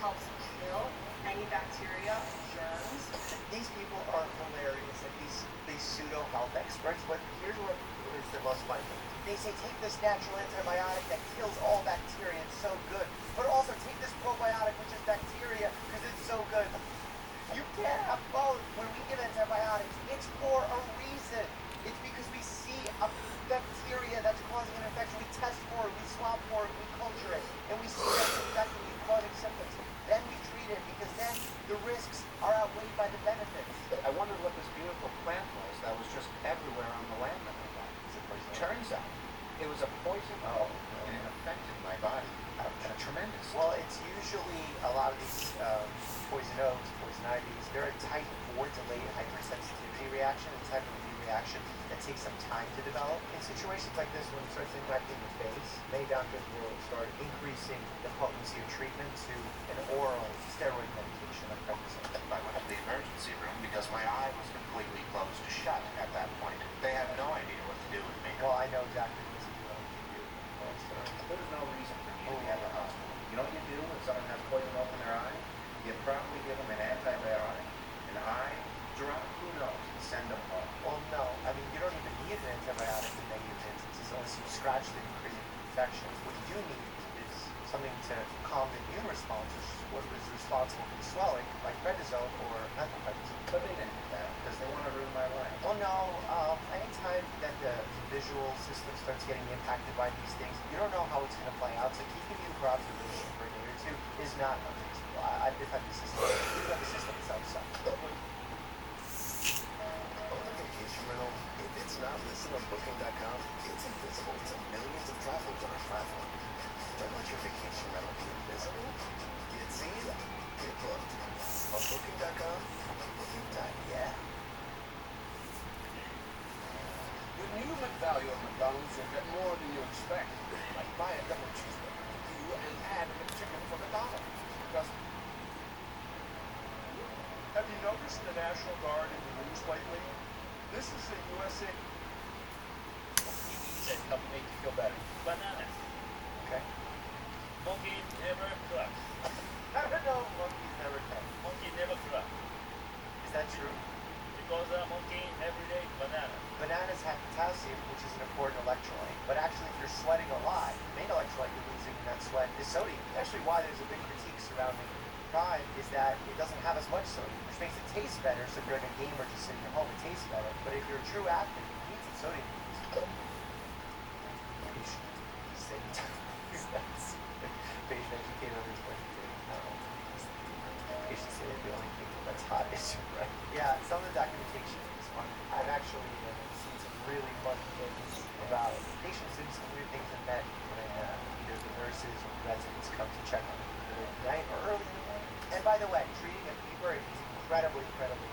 helps kill any bacteria, germs. These people are hilarious, like these pseudo health experts, but here's what is the most funny thing. They say take this natural antibiotic that kills all bacteria, it's so good. But also take this probiotic, which is bacteria, because it's so good. You can't have both. When we give antibiotics, it's for a reason. It's because we see a bacteria that's causing an infection. We test for it, we swab for it, we culture it, and we see that it's infecting, causing symptoms. Then we treat it because then the risks are outweighed by the benefits. I wondered what this beautiful plant was that was just everywhere on the land that I got. Turns out it was a poison oak and it affected my body tremendous. Well, it's usually a lot of these poison oaks, poison ivies, they're a type 4 delayed hypersensitivity reaction, a type of immune reaction that takes some time to develop. In situations like this, when it starts impacting the face, many doctors will start increasing the potency of treatment to an oral steroid medication like prednisone. I went to the emergency room because my eye was completely closed shut at that point. They had no idea what to do with me. Well, I know exactly what to do. There was no reason for me to be at the hospital. You know what you do when someone has poison oak in their eye? You probably give them an antibiotic, an eye drop, who knows, and send them home. Well, no. I mean, you don't even need an antibiotic in negative instances unless you scratch the increasing infection. What you do need is something to calm the immune response, which is what is responsible for the swelling, like prednisone or methylprednisone. But they didn't do that because they want to ruin my life. Well, no. Anytime that the visual system starts getting impacted by these things, you don't know how it's going to play out. So keeping you for observation for a day or two is not unreasonable. I've defended the system. Even though the system itself sucks. Vacation rental, if it's not listed on Booking.com, it's invisible to millions of travelers on our platform. Don't let your vacation rental be invisible. Get seen, get booked. On Booking.com, Booking.yeah. With new McValue at McDonald's, you'll get more than you expect. Like buy a double cheeseburger for you and add a McChicken for the dollar. Just Have you noticed the National Guard in the news lately? This is the USA. Said help make you feel better. Banana. Okay. Monkey never crack. I don't know. Monkeys never can. Monkey never crack. Is that true? Because monkey every day banana. Bananas have potassium, which is an important electrolyte. But actually, if you're sweating a lot, the main electrolyte you're losing in that sweat is sodium. Actually, why there's a big critique surrounding Prime is that it doesn't have as much sodium, which makes it taste better. So if you're like a gamer just sitting at home, it tastes better. But if you're a true athlete, you need some sodium. Patient educated over his patients say the only thing that's hot is your breath. Yeah, some of the documentation is fun. I've actually seen some really funny things about patients doing some weird things in med when either the nurses or the residents come to check on them in the middle of the night or early in the morning. And by the way, treating a fever is incredibly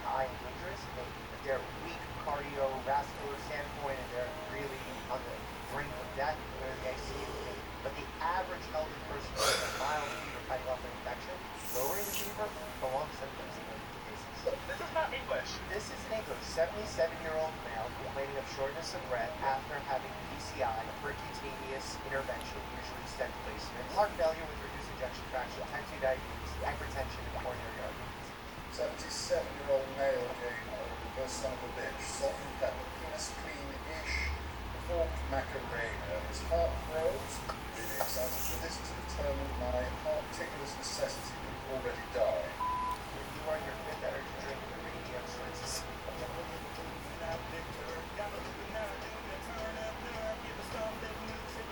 high and dangerous. If they're weak cardiovascular standpoint and they're really on the brink of death, they're in the ICU. But the average healthy person with a mild fever fighting off an infection, lowering the fever, prolonged symptoms in many cases. This is not English. This is an English 77-year-old male complaining of shortness of breath after having PCI, a percutaneous intervention, usually stent placement, heart failure with reduced ejection fraction, type 2 diabetes, hypertension, and coronary artery disease. 77-year-old male, Jane, the son of a bitch, salt and pepper, penis clean-ish, performed Macarena. His heart froze. Really excited for this to determine my particular necessity to already die. If you are in your fifth energy drink, the radio sources.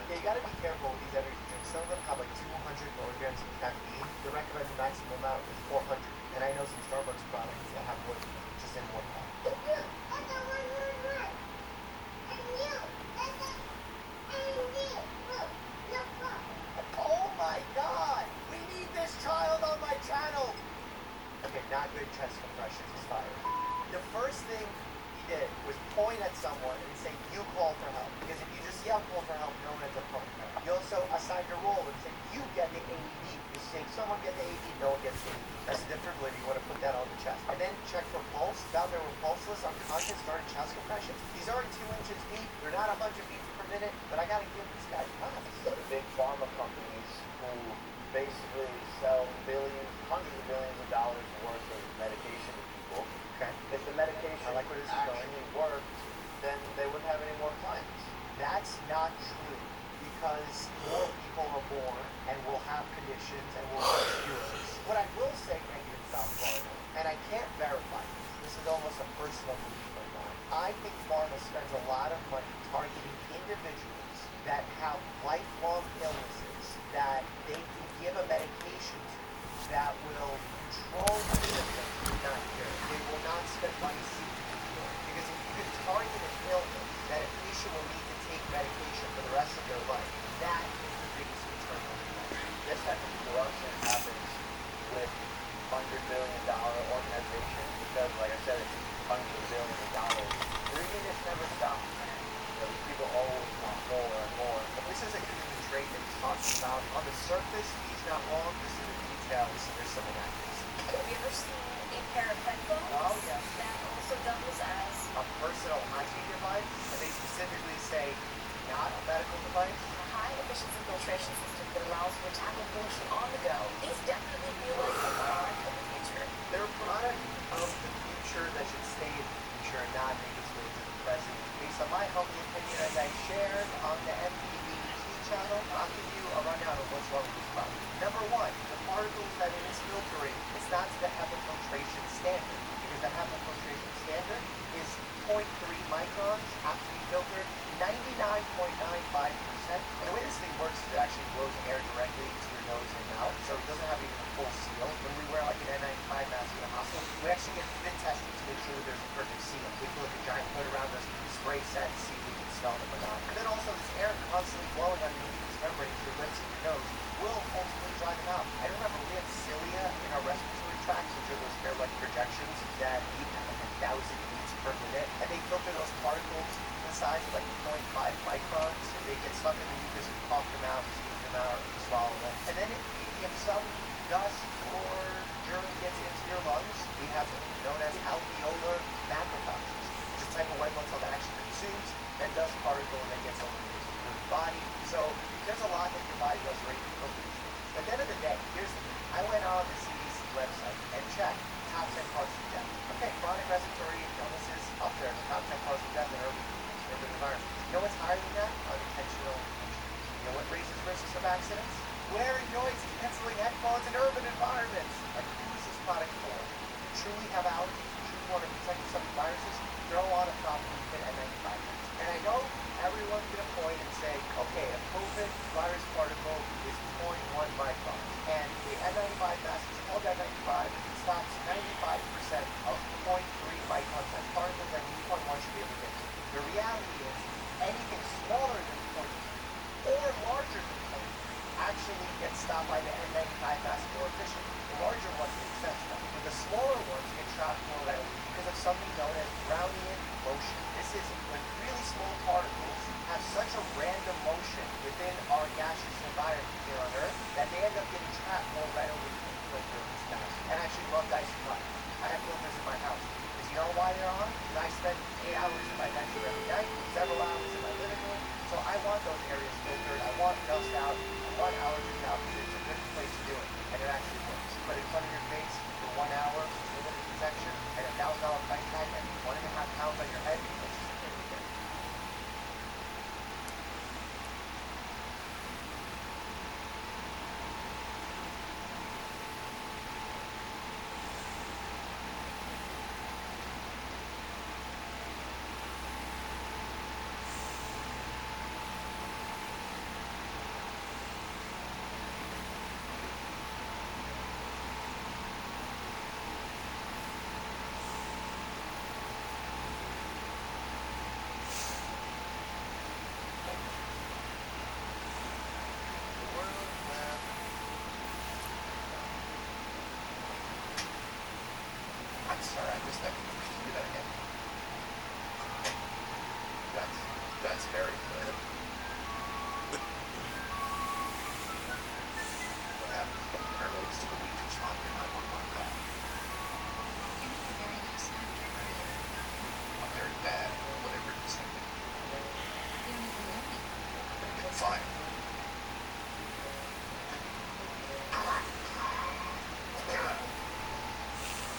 Yeah, you gotta be careful with these energy drinks. Some of them have like 200 milligrams of caffeine. The recommended maximum amount is 400. And I know some Starbucks products that have more just in one cup. Oh my god! We need this child on my channel! Okay, not good chest compressions, he's fired. The first thing he did was point at someone and say, you call for help. Because if you just yell call for help, no one ends up calling for help. You also assign your role and say, you get the AED. You say, someone get the AED, no one gets the AED. That's the defibrillator, you want to put that on the chest. And then check for pulse. Found there were pulseless, unconscious, started chest compressions. He's already 2 inches deep. They're not a bunch of beats per minute, but I gotta give this guy props. The big pharma companies who basically sell billions biomedical device? A high-efficiency filtration system that allows you to tackle pollution on the go. These definitely feel like a product of the future. They're a product of the future that should stay in the future and not make its way to the present. Based on my humble opinion, as I shared on the MPV channel, I'll give you a rundown of what's wrong with this product. Number one, the particles that it is filtering, it's not to the HEPA filtration standard, because the HEPA filtration standard is 0.3 microns have to be filtered 99.95%. And the way this thing works is it actually blows air directly into your nose and mouth, so it doesn't have even a full seal. When we wear like an N95 mask in the hospital, we actually get fit tested to make sure that there's a perfect seal. We put like a giant hood around us, spray set to see if we can smell them or not. And then also this air constantly blowing underneath these membranes, your lips and your nose, will ultimately dry them out. I remember we had cilia in our respiratory tracts, which are those air-like projections that beat at like 1,000 beats per minute, and they filter those particles the size of like 0.5 microns, and they get stuck in the mucus, and cough them out, squeeze them out, and swallow them. And then if some dust or germ gets into your lungs, we have something known as alveolar macrophages, which is a type of white blood cell that actually consumes that dust particle and then gets eliminated from the body. So there's a lot that your body does right to filter these things. At the end of the day, here's the thing. I went on the CDC website and checked top 10 causes of death. Okay, chronic respiratory illnesses up there, the top 10 causes of death in urban environments. You know what's higher than that? Unintentional injuries. You know what raises risks of accidents? Wearing noise-canceling headphones in urban environments. Like, who is this product for? If you truly have allergies, if you truly want to protect yourself from viruses, throw on a proper fit N95 mask. And I know everyone's going to point and say, okay, a COVID virus particle is 0.1 micron. And the N95 mask is called N95. It stops 95% of 0.3 micron size particles that 0.1 should be able to get to. The reality is, anything smaller than 0.3 or larger than 0.3 actually gets stopped by the N95 mask more efficiently. The larger ones make sense though, but the smaller ones get trapped more readily because of something known as Brownian motion. This is when really small particles have such a random motion within our gaseous environment here on Earth that they end up getting trapped more readily in the filter of this mask. And I actually love Dyson products. I have filters in my house. Because you know why they're on? Because I spend 8 hours in my bedroom every night, several hours in my living room. So I want those areas filtered. I want dust out. I want allergens out because it's a good place to do it. And it actually works. Put it in front of your face for 1 hour, a little bit of protection, and a $1,000 price tag and 1.5 pounds on your head. That's just a great thing. I'm sorry, I missed that. Can you do that again? That's very good. What happens when the paramedics to the week to respond to your 911 call? You make a very nice actor, are you? I'm very bad, whatever you say. You don't even know me. Fine.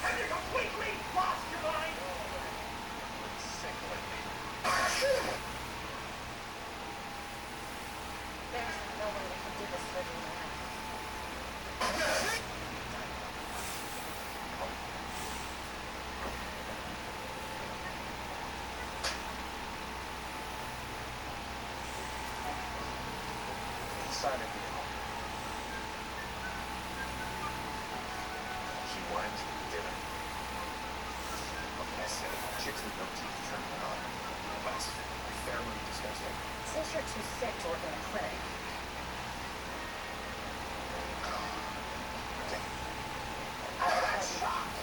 Have you completely lost your mind? Sick lately. There's no way we can do this surgery now. Sign it here. She went to dinner. What can I say? Chicks with no teeth turn me on. That's fairly disgusting. Since you're too sick to work in a clinic, Okay. I'm shocked.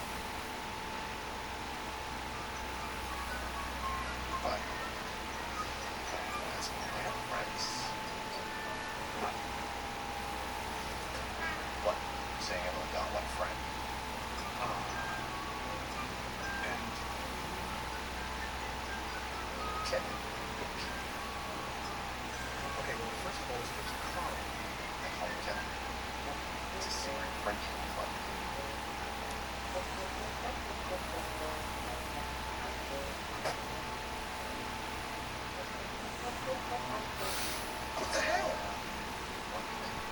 Fine. That's all I have friends. What? You're saying I've only got one friend? And Kevin. What the hell?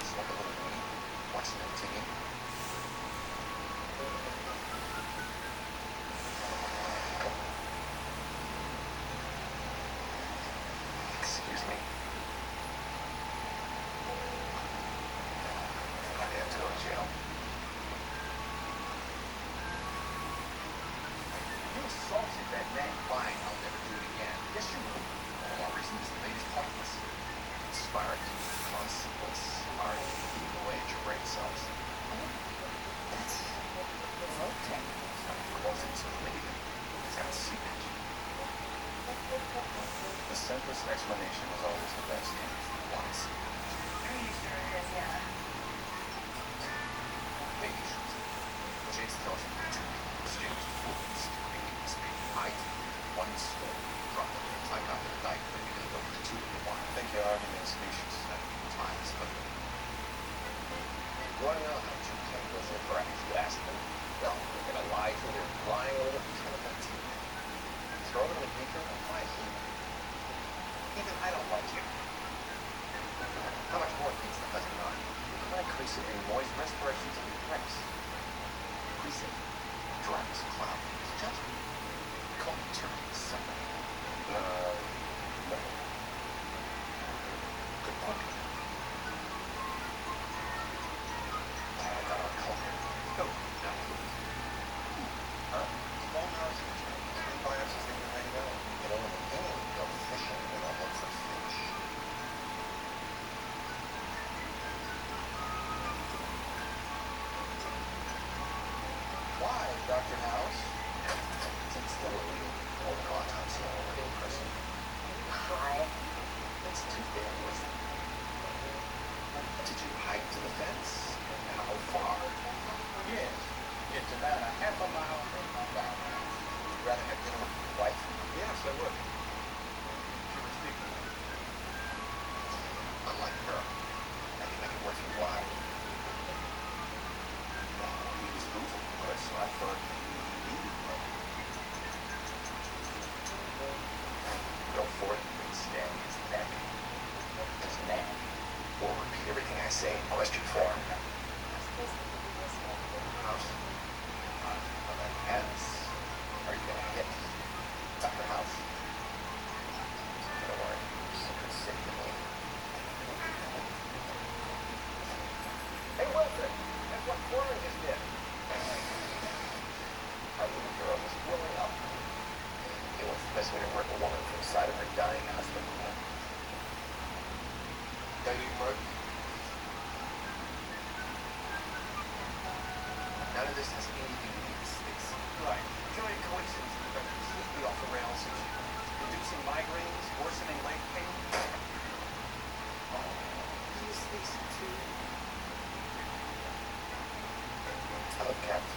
Smoke a little weed, watch some MTV. Excuse me. I have to go to jail. You assaulted that man. Fine, I'll never do it again. Yes, you will. All our reason is the made is pointless. Smart, constantly smart, eating away at your brain cells. That's revolting. It's not because it's illegal. It's got seepage. The simplest explanation is always the best. Once. Are you sure it is, yeah? Baby shoes. James tells you James Foods. Height, one stone. Drop it. It's like after the night, but you're going to go with the 2 to 1. I think your argument is specious at times, but you want to know how true chemicals are for you ask them? No, they're going to lie through their lying little chemical teeth. Throw them in the beaker and apply heat. Even I don't like you. How much more needs the husband on? Chronic creasing and moist respirations of the press. Creasing, dryness, cloud, judgment. Call me turning something. No. Good point. I got our culprit. No, not you. Huh? Small house in Chinese. Antibiotics they can hang out. Get on the game, go fishing, and I'll look for fish. Why, Dr. House? It's still illegal. Hold an autopsy on a living person. Hi. It's too dangerous. Did you hike to the fence? How far? Yes. It's about a half a mile from my house. Would you rather have dinner with your wife? Yes, I would. She was speaking. Unlike her. I can make it worth your while. He was moving good, so I thought he needed one. Go for it and stab his neck. His neck. Or repeat everything I say in question form. House? Well, then, Hence, are you going to hit Dr. House? Don't worry. Secret City to me. Hey, Wilfred! That's what Foreman just did. Our little girl is blowing up. It was the best way to rip a woman from the side of her dying husband. Dating murder? None of this has anything to do with space. Right. Purely a coincidence that they're completely off the rails. Reducing migraines, worsening leg pain. He's spacey too. I love cats.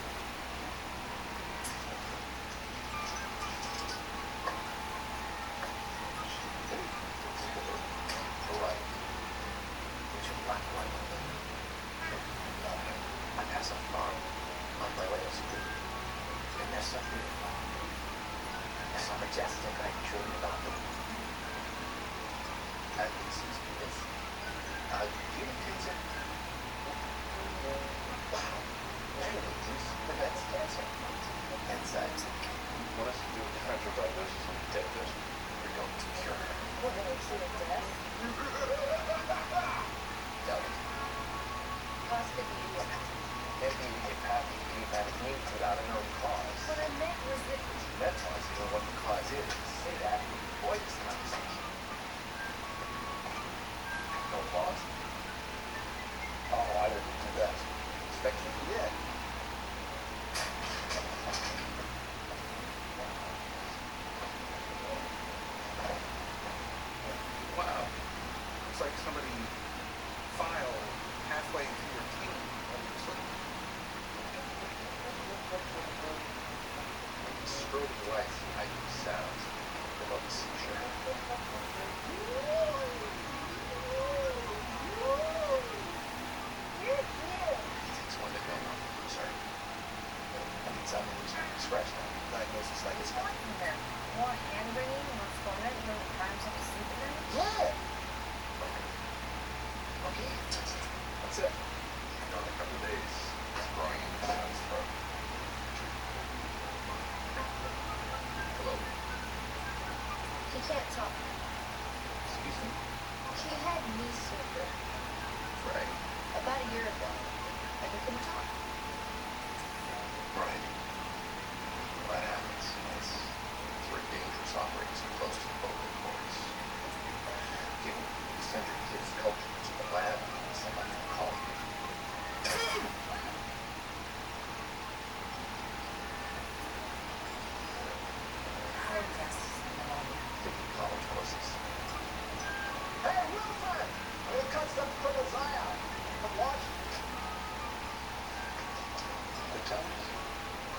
Right. Which is black and white. I pass a farm on my way to school. And they're so beautiful. They're so majestic, I dream about them. And excuse me, this. Do you have cancer? Wow. Anyway, juice prevents cancer. Enzymes. What has to do with differential diagnosis and death? You're going to cure her. We're going to see a death. Doubt it. Positive idiot. Maybe idiopathic needs without a known cause. What I meant was that That tells you what the cause is. Say that and avoid this conversation. No cause? Oh, I didn't do that. Expect you did. Wow. Looks like somebody filed halfway through your team while you were sleeping. Screw the lights and how you sounds. Promote the seizure. me super. Right. About a year ago. And we couldn't talk. Right. Well, that happens. It's very dangerous operating so close to the vocal cords. You send your kids' culture to the lab, somebody will call you. How fast is pneumonia? Taking college courses. Hey, Wilson! I'm gonna cut some triple Zion from Washington. The towns.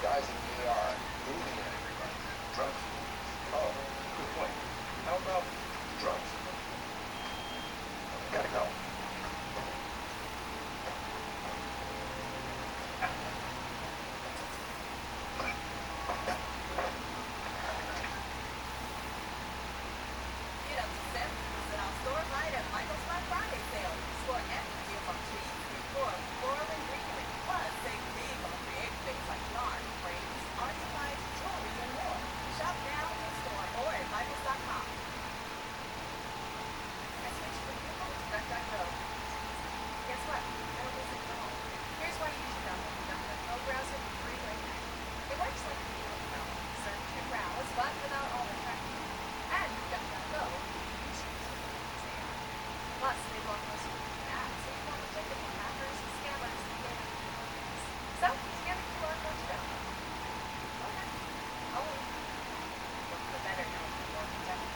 Guys in the ER, moving in everybody. Drugs. Oh, good point. How about drugs? Gotta go. Get up to 70% off store-wide at Michael's Black Friday sale. Score every deal on trees, reform, floral, and greenery. Plus, save big on creative things like yarn, frames, art supplies, jewelry, and more. Shop now in store or at Michaels.com. I switched from Google to DuckDuckGo. Guess what? I don't listen at all. Here's why you should download the DuckDuckGo browser for free right now. It works like a email. Search and browse, but without all the tracking. And with DuckDuckGo, you choose what things they are. Plus, they block most of the ads, so you won't protect it from hackers, scammers, and data. So, scan the QR code to download. Okay. I'll wait. Look for better knowing you're more protected.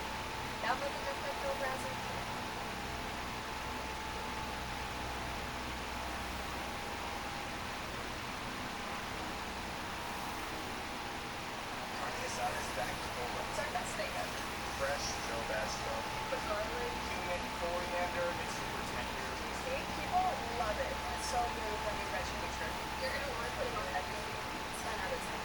Download the DuckDuckGo browser today. Carne asada is back to the Sorry about steak. fresh, no bad stuff. The garlic, cumin, coriander, and super tender. See, people love it. It's so good when you veg picture. You're gonna want to put it on that movie. It's 10 out of 10.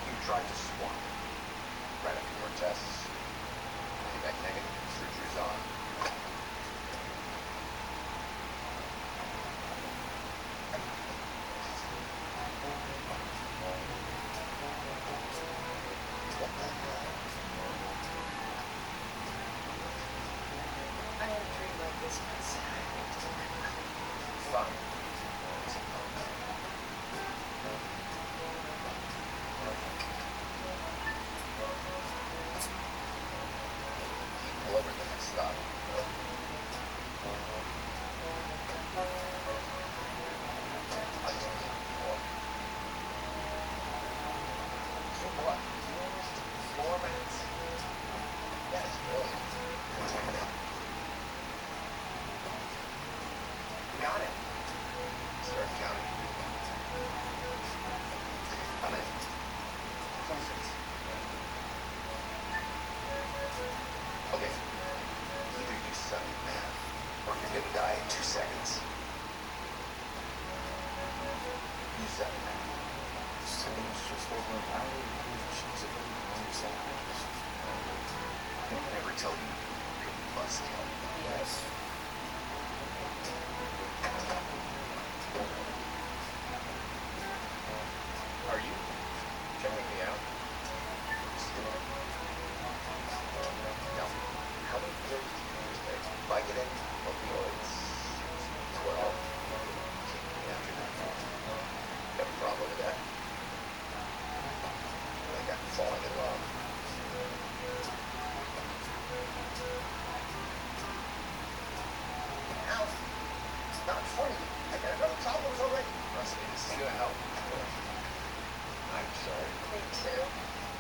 You tried to swap. Right after your tests. Came back negative. Surgery's on. I had a dream like this once. Fine. Pull over the next stop. I just need more. So what? Floor mats? That's brilliant. Got it. Start counting. I'm in. 26. Okay. Either you suck at math, or you're gonna die in 2 seconds. You suck at math. Seconds just over an hour. She's a little on your side. I don't ever tell you you're a buzzkill. Yes. Are you checking me out? No. How many pills do you use there? Vicodin, opioids, 12. Keep me after that. You have a problem with that? Like I'm falling in love. Ow! It's not funny. I got another problems already. Trust me, this is gonna help. I'm sorry. Me too.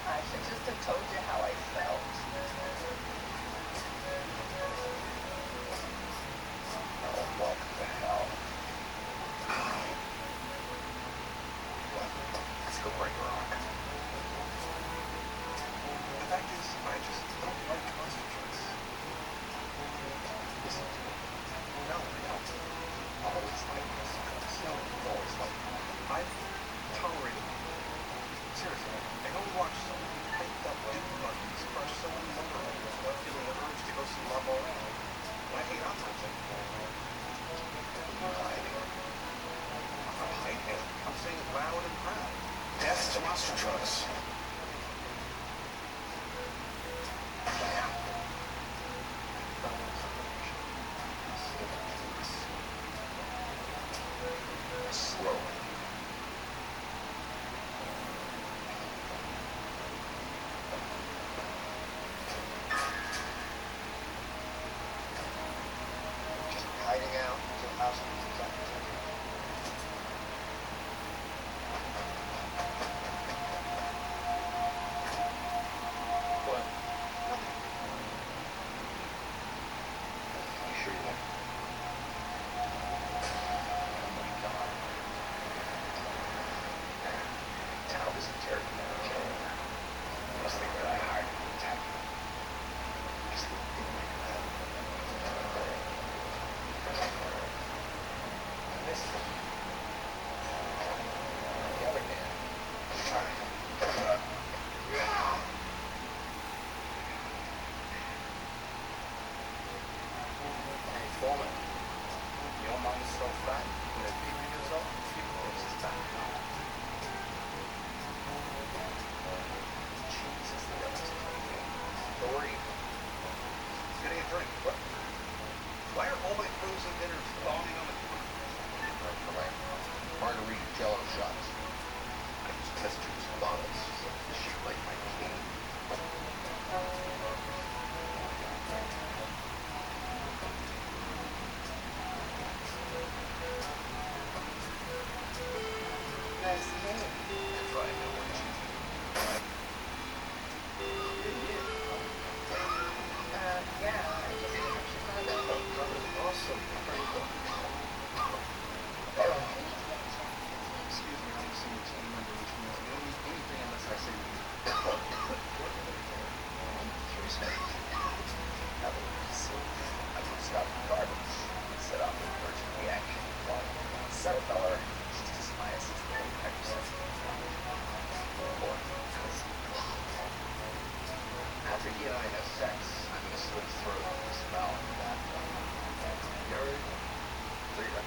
I should just have told you how I felt. Oh, what the hell? What? Let's go break a rock. The fact is, I just don't like concentrates. Listen to me. No, I don't. Always like this. Always like. I've tolerated. Seriously, I don't to monster trucks. Slowly. Just hiding out until house is after 10. What? Nothing. You sure you won't? Oh my God. Tao is a terrible killer. Must think that I hired him to attack me. Just a little thing like that. This is the other man. Alright. Hey, Foreman. You don't mind yourself fat? When they're 50 years old, people think it's time to go. Jesus, the devil's coming. Don't worry. Getting a drink. What? Why are all my frozen dinners falling on the floor? Margarita Jello shots. I use test tubes and bottles, so it's shaped like my cane. Nice name. That's right, no one cheating. Yeah, I just came from Chicago. That was awesome. Very cool. Excuse me, I'm a senior team member, which means you don't need anything unless I say you do. Curious man. Have a look. I put Scott Garbage set off an allergic reaction. Cerebellar, myositis, hypersensitive. Or cousin. After he and I have sex, I'm gonna slit his throat with this valve in the bathroom. You already? There you go.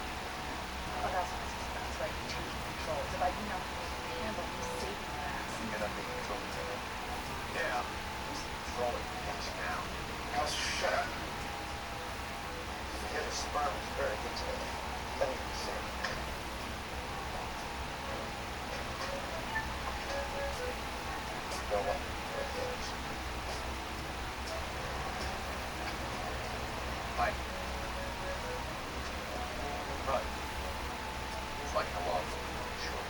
Oh, that's nice. That's right. You're taking control. It's about you not being able to handle me saving your ass. You're not taking control of it. Yeah. Who's the controlling bitch now? Alice, shut up. Yeah, the sperm is very good today. Let me see. Go on. Hi. Right. It's like a log. Sure.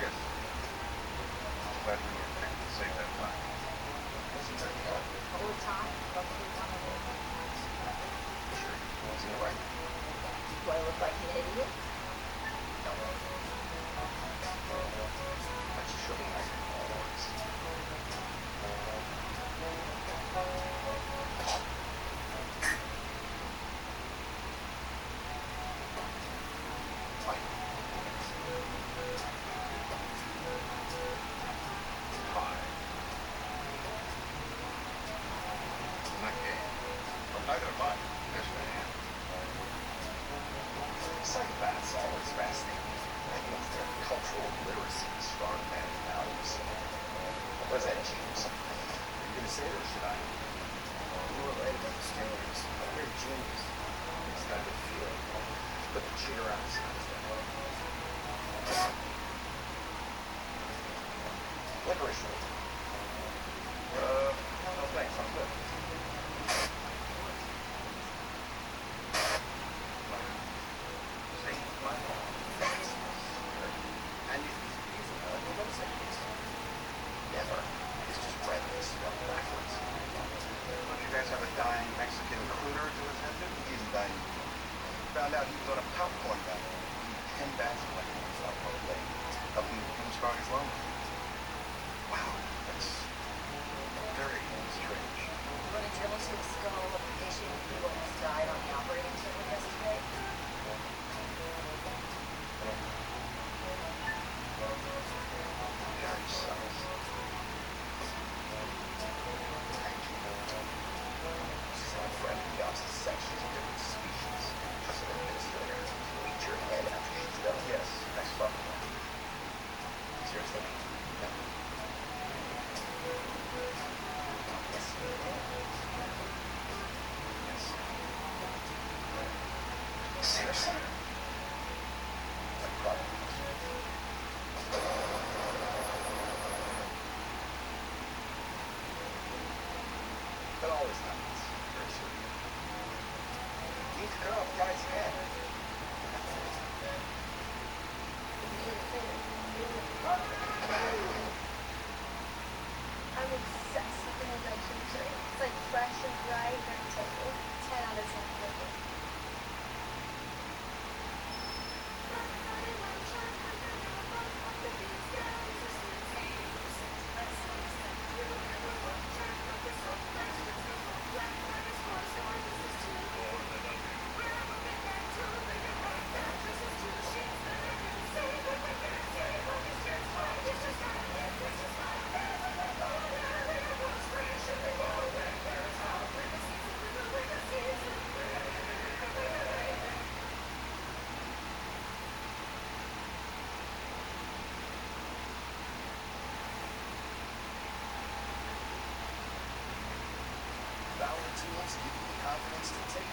Yes. Glad we were able to save that time. Listen to me, All the time. Probably one of them. Sure. Is he right? Do I look like an idiot? No. Why don't you show me how your ball works? Fine. Hi. I'm not gay. I'm not gonna buy. Yes, I am. Psychopaths are always fascinating. That means their cultural literacy is strong family values. What does that change? Are you gonna say it or should I? You were right about the steroids. You're a genius. It's kind of a feeling. But the cheat around is not that. Licorice root. No thanks, I'm good. See, my fault. Thanks. And he's a website case. Never. It's just bread spelled backwards.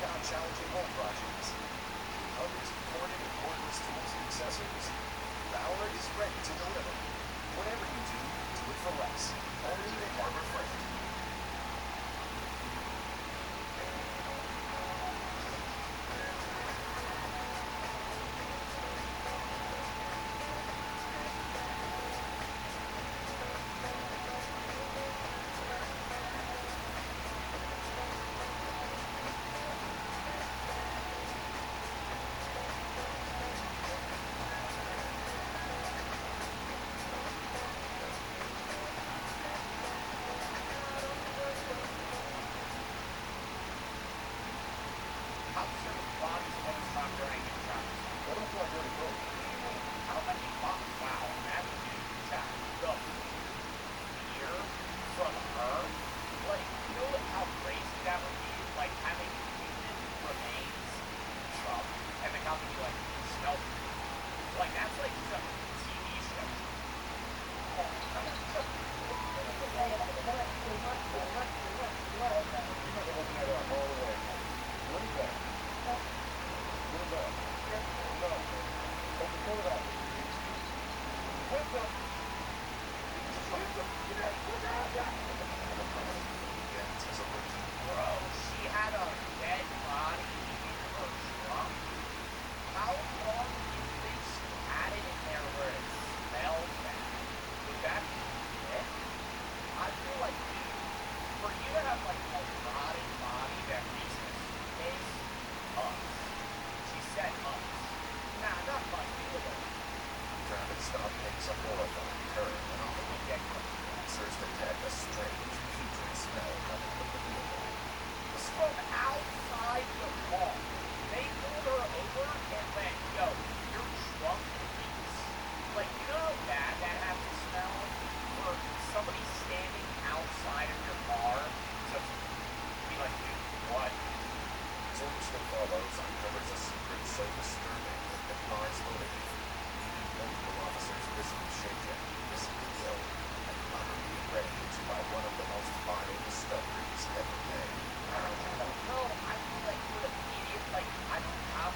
on challenging home projects. Others corded and cordless tools and accessories. Bauer is ready to deliver. Whatever you do it for less. Only at Harbor Freight. How certain bodies of other stock during each chapter? What do I dirty clothes? How many bucks? Wow, that is a chat. The fear from her? Like, you know how crazy that would be? Like, having human remains from, and the company, like, smell. Like, that's like some TV show. You might open that up all the way. What is that? What is that? No. Open, pull it out. What's up? Bro, she had a dead body in her trunk. How long do you think she had it in there where it smelled bad? Would that be it? I feel like, dude, for you to have like a rotting body that reeks of space, us. She said us. Nah, not much. Traffic stop takes a horrifying turn when officers detect a strange, putrid smell coming from the vehicle. From outside the car. They pulled her over and went, yo, your trunk reeks. Like, you know how bad that has to smell for somebody standing outside of your car to be like, dude, what? Search that follows uncovers a secret so disturbing it defies belief. Leaving multiple officers visibly shaken, visibly ill, and utterly enraged by one of the most vile discoveries ever made. No, I feel like you would immediate, like, I don't have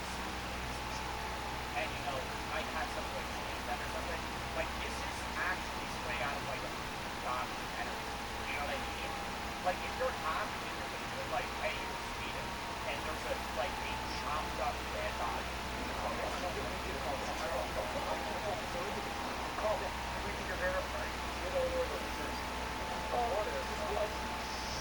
and you know, might have something like change that or something. Like, this is actually straight out of like a documentary. You know what I mean? Like, if you're talking and you're gonna do it like, hey, you're speeding, and there's a like a chopped up dead body.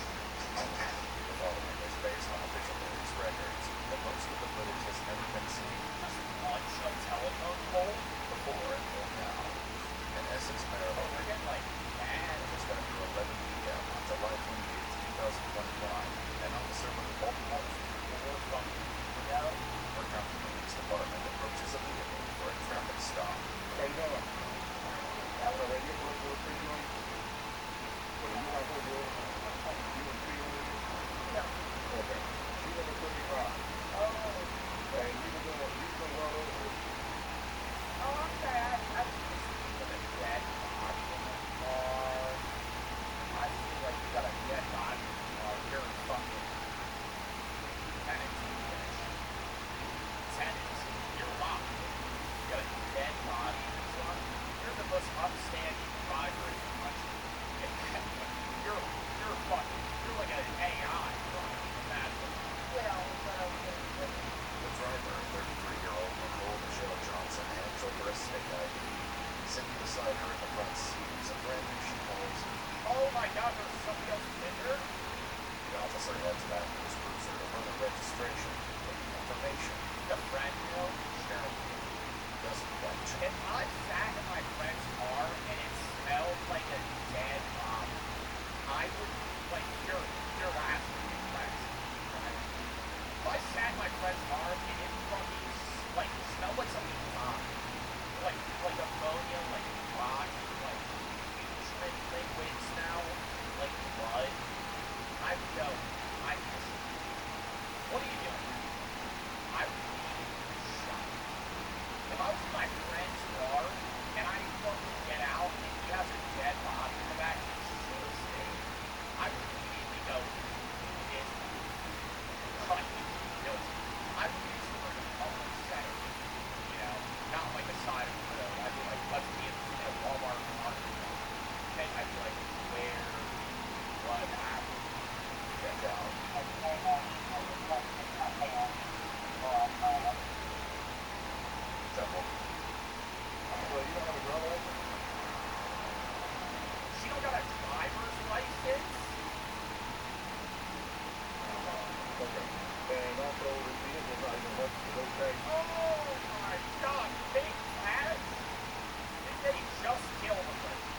The following is based on official police records, but most of the footage has never been seen Just punch a telephone pole. before until now. In Essex, Maryland, We're getting like mad. just after 11 p.m. on July 28, 2021, an officer with the Baltimore County Police Department approaches a vehicle for a traffic stop. How you doing? I'm the radio for the pretty one. What are you like over there? You and three over there? No. Okay. You number 35. Oh. And you were going run over it. Oh, I'm sorry. I was just with a dead body in the car. I feel like you got a dead body in the car. You're fucking tenant. You're locked. You got a dead body in the trunk. You're the most upstanding driver in the country. You're fucking. You're like an AI. Imagine. Well, The driver, 33-year-old Nicole Michelle Johnson, hands over a state ID. Sitting beside her in the front seat is a brand new she calls. oh my God, there's somebody else in there. The officer heads back to his cruiser to run a registration, looking information. The friend, you know, Cheryl. Doesn't quite check. If I sat in my friend's car and it smelled like a dead body, I would, like, you're laughing, friends. If I sat in my friend's car and it fucking, like, smelled like something died, like ammonia, like rock, like nutrient liquid smell, like blood, I would go, I'm missing. What are you doing? I would be shocked. If I was in my friend's car much, it's okay. Oh my god, big tags? Did they just kill the person?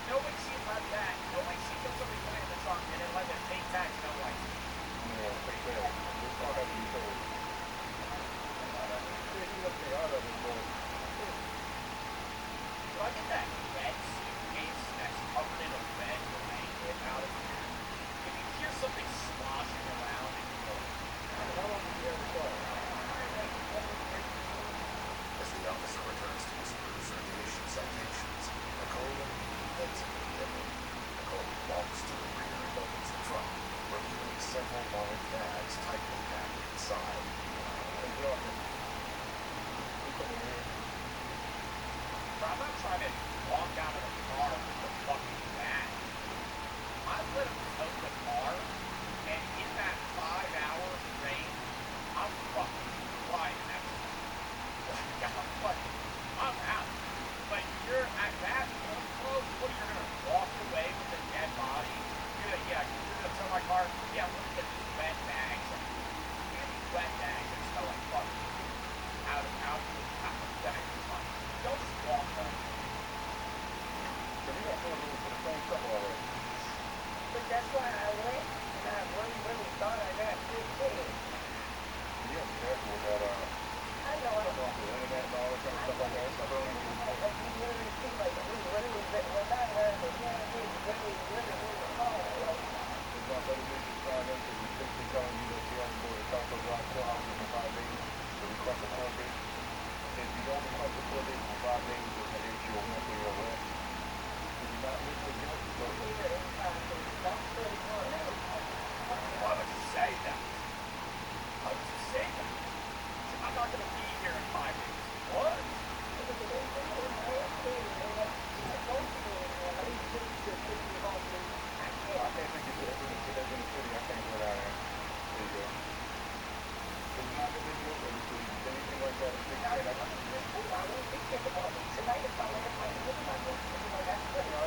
Nobody seems like that. Nobody seems like somebody put it in the trunk and then let the big tags no license. Yeah, take that. This car has to be sold. Yeah, you look out of it, but Do I get that red suitcase that's covered in a red blanket out of here? If you hear something sloshing around and you go, how long did you have the car? As the officer returns to his cruiser to issue citations, Nicole heads into the vehicle. Nicole walks to the rear and opens the trunk, revealing several large bags tightly packed inside. Hey, Jordan. You come in here. I'm not trying to walk out of the car with the fucking bag. I let him tow the car, and in that 5 hours range, I'm fucking flying that shit. I'm out. But you're at that point, close, what are you gonna walk away with a dead body? You're gonna tow my car? Yeah, look at these wet bags. Look at these wet bags that smell like fucking out of that. Don't just walk home. So we got 4 minutes for the same trouble already. But that's why I went, and I really thought I got 15. You have to be careful with that, I know I stuff off the internet and all that kind of stuff like that. It's not really good. you really seem like it was really, when I heard the candidate really hard. It's not better than just trying to because we think they're telling you that you have to go to Taco Drive courthouse for 5 days to request a court date. If you don't request a court date for 5 days, it's going to issue a monthly arrest. If you're not legally guilty, so Leave it in 5 days. That's 31. Why would you say that? Why would you say that? I'm not gonna be here in 5 days. What? I can't think if it's in the city. I can't go down there. There you go. If it's not illegal, or if it's anything like that, it's I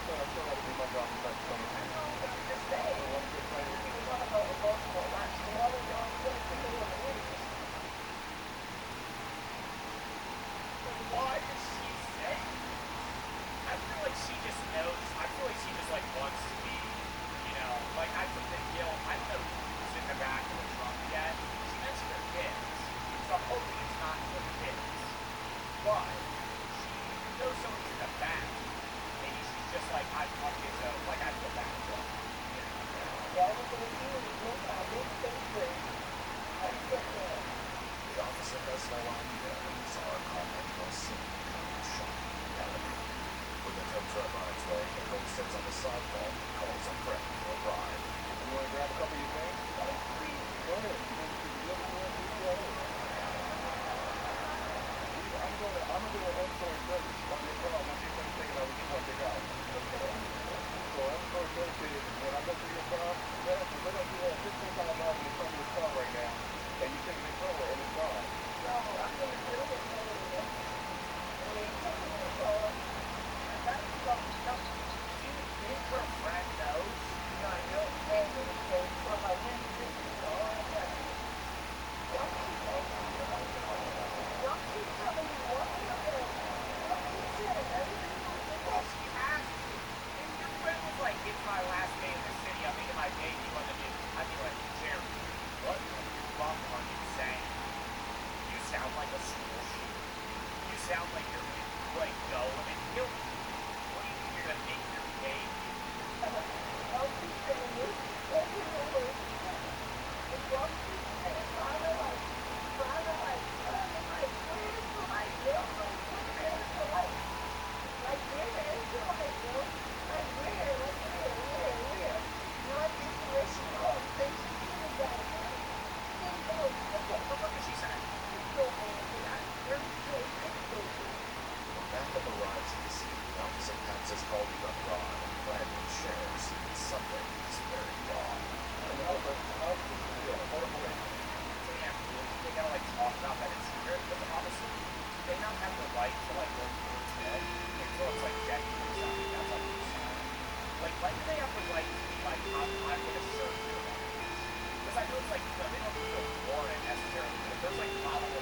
thought I still had to do my job in touch with Why does she say? I feel like she just knows. I feel like she just like wants to be, like I think I don't know who's in the back of the trunk yet. She mentioned her kids, so I'm hoping it's not her kids. But she knows someone's in the back. Maybe she's just like I okay, so like I feel bad for her. The officer has no idea that Czar comment will soon become a shocking reality. With the tow truck on its way, Nicole sits on the sidewalk and calls a friend for a ride. You want to grab a couple of your things? Go ahead. I'm going to do an escort service on your car once you finish taking out what you want to take out. So escort service is when I go through your car, let us do that 15 miles in front of your car right now, and you take it somewhere and it's gone. No, I'm going to do it. Her friend knows. Well, she has to. If your friend was like, it's my last day in the city, I'm making my debut on the news, I'd be like, Jerry, what the fuck are you saying? You sound like a school shooter. You sound like you're like going and killing people. What do you think you're gonna make your debut? What did she say? When backup arrives at the scene, the officer pats his colleague on the arm and gladly shares that something is very wrong. So yeah, they gotta like talk about that it's secret, but honestly, do they not have the right to like go towards it until it's like genuine something that's like like when do they have the right to be like I'm gonna serve you? Because I know it's like they don't need a warrant necessarily, but if there's like probable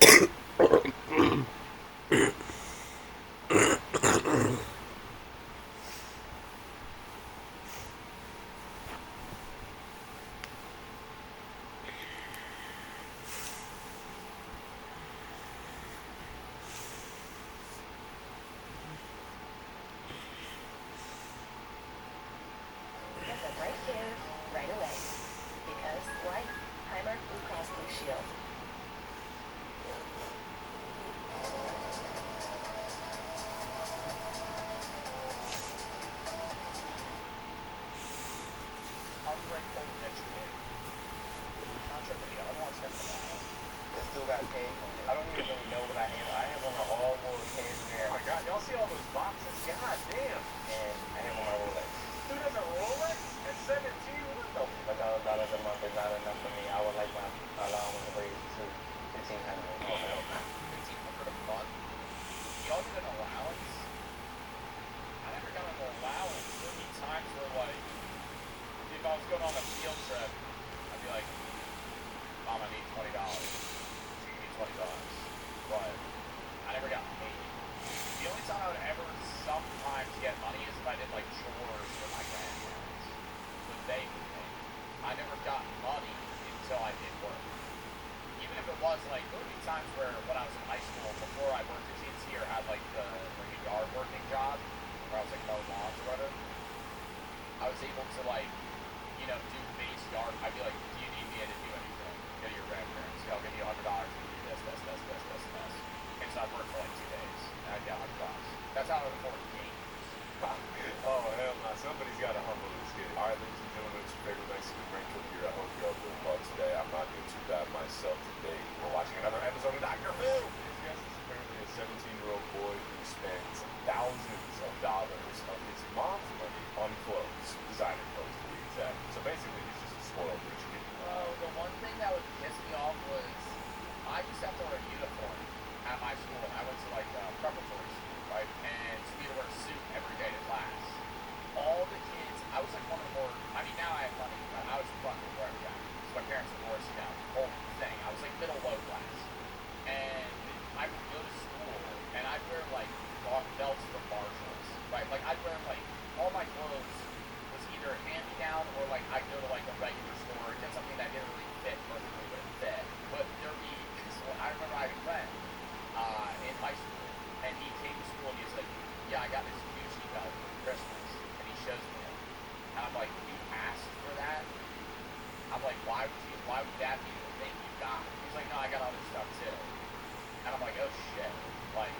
Get them right here, right away. Because life, Highmark Blue Cross Blue Shield. I'll be right home next year. Contract with the other ones got the line. They still got paid. I don't even really know what I have. I have one of all those hands in there. Oh my god, y'all see all those boxes? God damn. And I have one of my Rolex. Dude has a Rolex at 17? What the $1,000 a month is not enough for me. I would like my allowance raised to $1,500. Oh, hell no. 1,500 a month? Y'all get an allowance? I never got an allowance. There'd be times where, like, if I was going on a field trip, I'd be like, Mom, I need $20. She give me $20. But I never got paid. The only time I would ever sometimes get money is if I did, like, chores for my grandparents. But they would pay. I never got money until I did work. Even if it was, like, there would be times where when I was in high school, before I worked at GNC or had, like a yard working job, where I was, like, mowing lawns or whatever, I was able to, like, you know, do base yard. I'd be like, do you need me to do anything? Go to your grandparents. I'll give you $100 to do this. And so I'd work for, like, 2 days. And I'd get $100. That's how I would afford games. Oh, hell no. Somebody's got to humble this kid. All right, ladies and gentlemen, it's your favorite Mexican Ranger here. I hope you're all doing well today. I'm not doing too bad myself today. We're watching another episode of Dr. Who. Yes, this is apparently a 17-year-old boy who spends thousands of dollars of his mom's money on clothes, designer clothes to be exact. So basically, he's just a spoiled rich kid. The one thing that would piss me off was I used to have to wear a uniform at my school. I went to, like, preparatory school, right? And to me to wear a suit every day to class. All the kids, I was like one of the more, I mean, now I have money, but I was fucking wherever that. So my parents divorced, you know, whole thing. I was like middle low class. And I would go to school and I'd wear like belts from Marshalls, right? Like I'd wear like all my clothes was either hand me down or like I'd go to like a regular store and get something that didn't really fit perfectly, but it fit. But there'd be, I remember I had a friend in high school and he came to school and he was like, yeah, I got this Gucci belt for Christmas. And he shows me it. And I'm like, you asked for that? I'm like, why would that be the thing you got? He's like, no, I got other stuff too. And I'm like, oh shit. Like,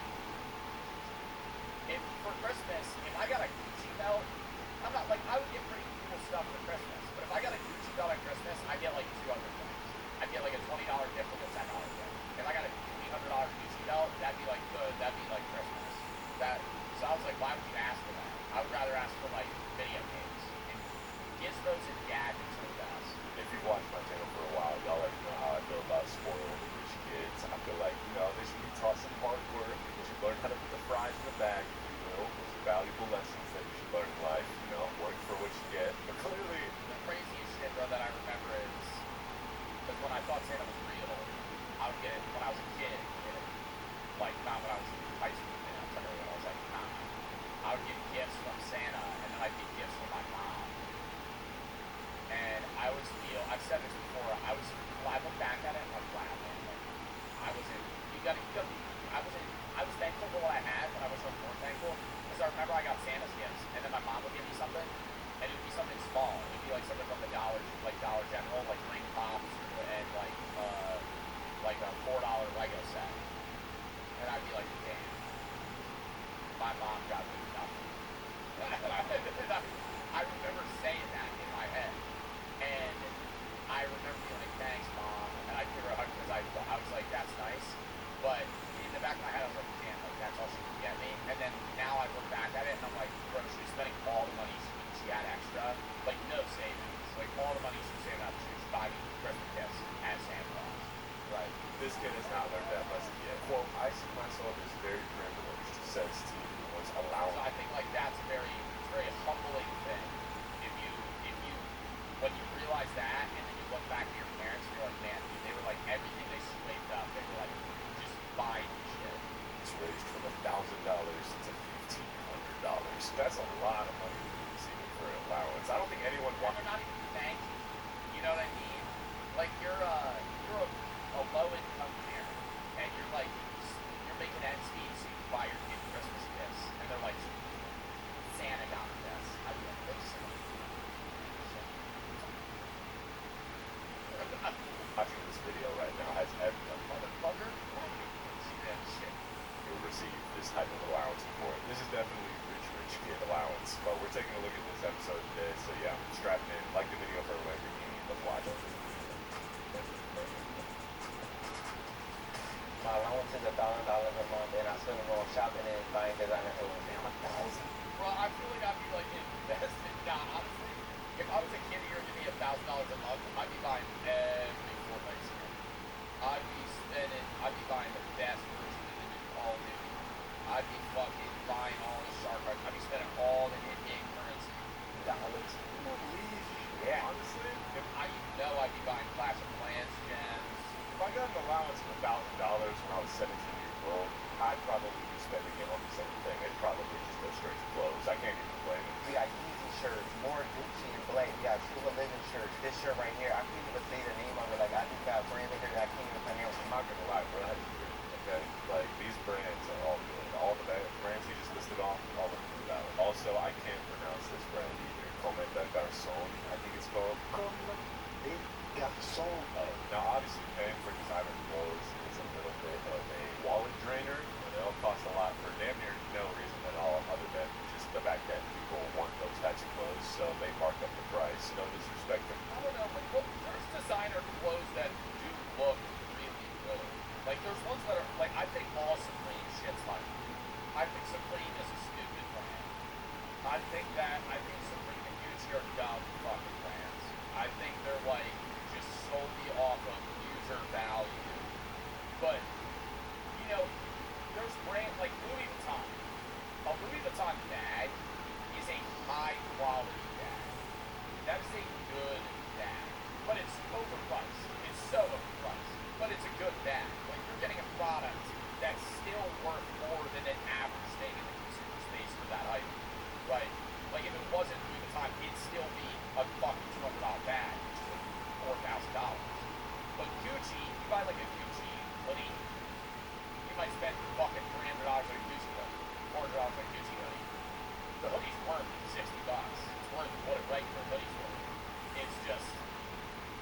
if for Christmas, if I got a Gucci belt, I'm not like, I would get pretty cool stuff for Christmas. But if I got a Gucci belt at Christmas, I'd get like 2 other things. I'd get like a $20 gift with a $10 gift. If I got a $1,500 Gucci belt, that'd be like good. That'd be like Christmas. So I was like, why would you ask for that? I would rather ask for like video games. And gizmos and gadgets are the best. If you've watched my channel for a while, y'all already know how I feel about spoiled rich kids. I feel like, you know, they should be taught some hard work. They should learn how to put the fries in the bag, if you will. Those are valuable lessons that you should learn in life. You know, work for what you get. But clearly, The craziest shit, bro, that I remember is, because when I thought Santa was real, I would get it when I was a kid. Like, not when I was in high school, man. I'm talking about when I was like 9. I would get gifts from Santa, and then I'd get gifts from my mom. And I always feel, I've said this before, I look back at it and I'm like, wow, man, like, I was thankful for what I had, but I was like more thankful, because I remember I got Santa's gifts, and then my mom would give me something, and it would be something small. It would be like something from the Dollar General, like ring pops, and like a $4 Lego set. And I'd be like, damn, my mom got me nothing. I remember saying that in my head. And I remember being like, thanks, Mom. And I'd give her a hug because I was like, that's nice. But in the back of my head, I was like, damn, like, that's all she could get me. And then now I look back at it and I'm like, bro, she was spending all the money she had extra. Like, no savings. Like, all the money she was saving up, she was buying me Christmas gifts as Santa Claus. right, this kid has not learned that lesson yet. Quote, I see myself as very privileged, says Steve, who was So allowed. I think like that's a very humbling thing. If you when you realize that and then you look back at your parents and you're like, man, dude, they were like everything they slaved up, they were like $1,000 a month, I'd be buying every Fortnite skin. I'd be buying the best version of the new Call of Duty. I'd be fucking buying all the shark cards. I'd be spending all the in-game currency. Dollars. Yeah. Honestly, if I'd be buying Clash of Clans gems. I got an allowance of $1,000 when I was 17 years old, I'd probably be spending it on the same thing. It'd probably just go straight to clothes. I can't even blame it. We got Yeezy shirts, more Gucci and Blake. We got True Religion shirts. This shirt right here, I can't even say the name of it. Like, I just got brands in here that I can't even pronounce. I'm not gonna lie, bro. I didn't hear it, okay? Like, these brands are all good. All the brands you just listed off, all of them are valid. Also, I can't pronounce this brand either. Comme des Garçons, I think it's called. They got the song. Now, obviously, paying for designer clothes is a little bit of a wallet drainer, and it'll cost a lot for damn near no reason at all other than just the fact that people want those types of clothes, so they mark up the price. No disrespect to I don't know, like, well, there's designer clothes that do look really good. Like, there's ones that are, like, I think all Supreme shit's like, I think Supreme is a stupid brand. I think Supreme and Gucci are dumb fucking brands. I think they're, like, just solely off of user value. But, you know, there's brands like Louis Vuitton. A Louis Vuitton bag is a high quality bag. That is a good bag. But it's overpriced. It's so overpriced. But it's a good bag. Like, you're getting a product that's still worth more than an average thing in the consumer space for that item. Right? Like, if it wasn't Louis Vuitton, it'd still be a fucking $200 bag, which is $4,000. But Gucci, you buy like a Gucci hoodie, you might spend fucking $300 on a Gucci hoodie, $400 on a Gucci hoodie. The hoodie's worth $60. It's worth what a regular hoodie's worth. It's just,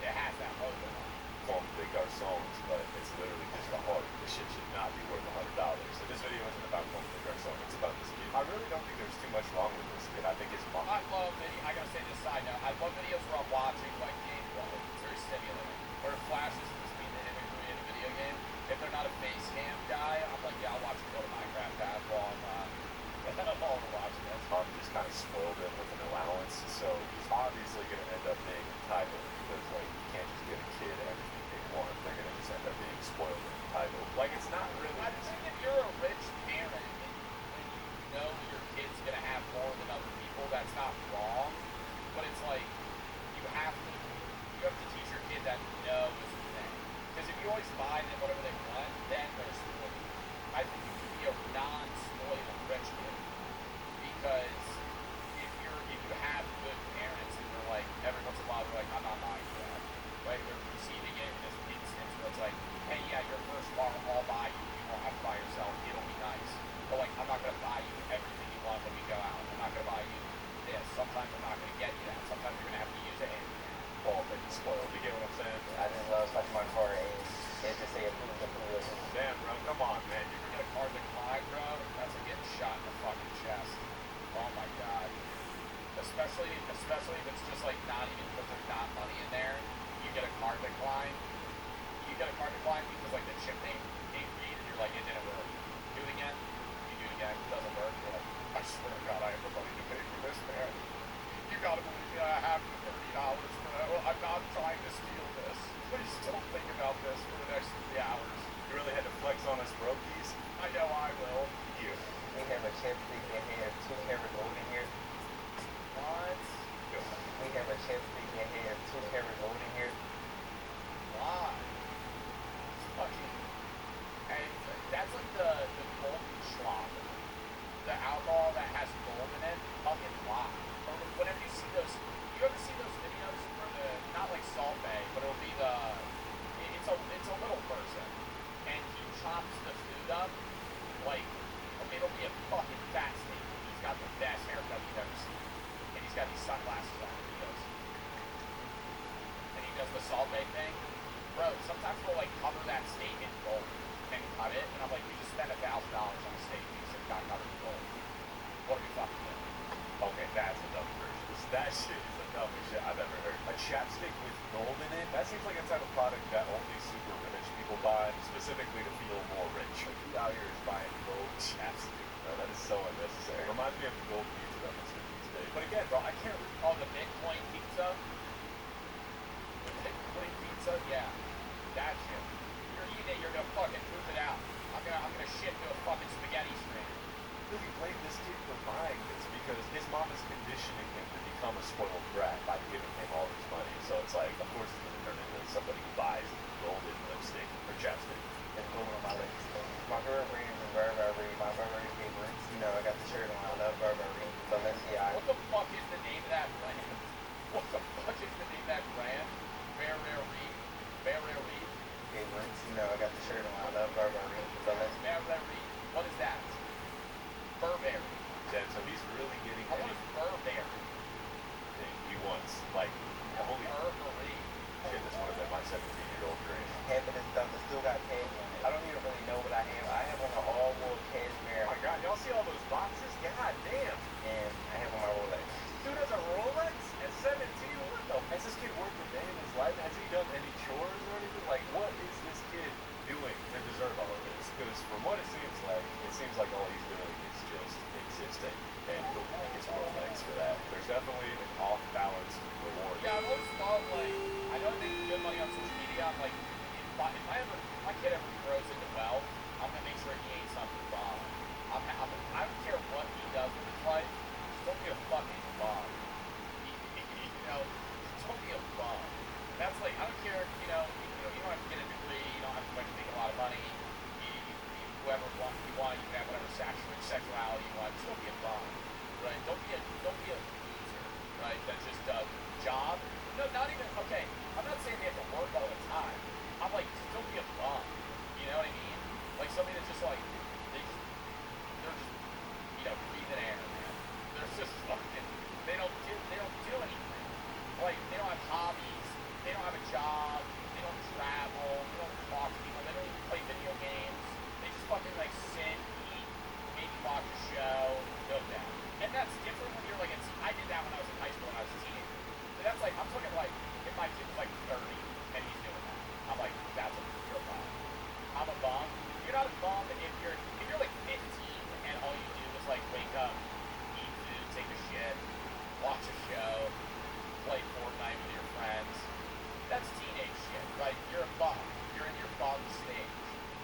it has that logo on it. Comme des Garçons, but it's literally just a heart. This shit should not be worth $100. So this video isn't about Comme des Garçons, it's about this kid. I really don't think there's too much wrong with this kid. I think his mom. I love video. I gotta say this side note. I love videos where I'm watching like gameplay. It's very stimulating. Where it flashes between the imagery and a video game. If they're not a face cam guy, I'm like, yeah, I'll watch him go to Minecraft path while I'm watching this. Just kind of spoiled him with an allowance, so he's obviously going to end up being entitled because, like, you can't just give a kid everything they want. They're going to just end up being spoiled and entitled. Like, it's not really. I think if you're a rich parent and you know your kid's going to have more than other people, that's not wrong. But it's like, you have to teach your kid that no is the thing. Because if you always buy them whatever they want, then they're spoiled. I think you should be a non-spoiled rich kid. Because if you have good parents and they're like, every once in a while they're like, I'm not buying that. Right? They're receiving it in this instance where it's like, hey, yeah, your first car, I'll buy you. You won't have to buy yourself. It'll be nice. But like, I'm not going to buy you everything you want when we go out. I'm not going to buy you this. Sometimes I'm not going to get you that. Sometimes you're going to have to use it and all things spoiled. You get what I'm saying? I just love touching my car and it just say approve. Damn, bro, come on, man. you ever get a car decline, bro? That's like getting shot in the fucking chest. Oh my god. Especially if it's just like not even because there's not money in there. You get a car decline. You get a car decline because like the chip ain't read and you're like, it didn't work. Do it again. You do it again. It doesn't work. You're like, I swear to God, I have the money to pay for this, man. You gotta believe me, I have $30, bro. I'm not trying to steal this. Please don't think about this for the next 3 hours. You really had to flex on us brokies? I know I will. You. We have a chapstick that has 2 karat gold in here. What? We have a chapstick that has 2 karat gold in here. Why? It's fucking. And that's like the golden schlock. The alcohol that has gold in it. Fucking why? Or whenever you see those, you ever see those videos for the, not like Salt Bay, but it'll be the, it's a little person, and he chops the food up, like, it'll be a fucking fat steak. He's got the best haircut you've ever seen. And he's got these sunglasses on. He does the Salt Bay thing. Bro, sometimes we'll like cover that steak in gold and cut it, and I'm like, we just spent $1,000 on a steak because it got covered in gold. What are we fucking doing? Okay, that's a dumb version. That shit is the dumbest shit I've ever heard. A chapstick with gold in it? That seems like a type of product that only super rich people buy, specifically to feel more rich. Like, who out here is buying gold chapstick? Bro, that is so unnecessary. It reminds me of the gold pizza that was these days. But again, bro, I can't. Oh, the Bitcoin pizza? Yeah, that shit. You're eating it, you're gonna fucking poop it out. I'm gonna shit into a fucking spaghetti stream. Really blame this kid for buying this because his mom is conditioning him to become a spoiled brat by giving him all this money. So it's like, of course he's gonna turn into somebody who buys golden lipstick or chapstick. And going on my legs. My favorite brand is Burberry. My Burberry favorites. You know, I got the shirt on. I love Burberry. Balenciaga. What the fuck is the name of that brand? What the fuck is the name of that brand? Burberry. Burberry. Favorites. You know, I got the shirt on. I love Burberry. Balenciaga. Burberry. What is that? Burberry. Yeah, so he's really getting What is Burberry? anything he wants. Like, the only Burberry. shit that's one of them, my 17-year-old dream. Having this stuff that still got tags on it. I don't even really know what I have. I have on an all-wool cashmere. Oh my god, y'all see all those boxes? God damn. And I have on my Rolex. Dude has a Rolex at 17? What the? Has this kid worked a day in his life? Has he done any chores or anything? Like, what is this kid doing to deserve all of this? Because from what it seems like all he's doing is just existing. And he gets a Rolex for that. There's definitely an off-balance reward. Yeah, I've always thought, like, I know they make good money on social media. I'm like, if my kid ever grows into wealth, I'm gonna make sure he ain't something wrong. I don't care what he does with his life. Just don't be a fucking bum. You know, just don't be a bum. That's like, I don't care. You know, you don't have to get a degree. You don't have to make a lot of money. Whoever you want, you can have whatever sexuality you want. Just don't be a bum, right? Don't be a loser, right? That just does job. No, not even okay. I'm not saying they have to work all the time. I'm like, just don't be a bum. You know what I mean? Like somebody that's just like they're just breathing air, man. They're just fucking. They don't do anything. Like they don't have hobbies. They don't have a job. They don't travel. They don't talk to people. They don't even play video games. They just fucking like sit, eat, maybe watch a show, go to bed. And that's different when you're like, I did that when I was in high school when I was a teenager. But that's like, I'm talking like, if my kid was like 30 and he's doing that. I'm like, you're a bum. I'm a bum. You're not a bum if you're like 15 and all you do is like wake up, eat food, take a shit, watch a show, play Fortnite with your friends. That's teenage shit, right? You're a bum. You're in your bum stage,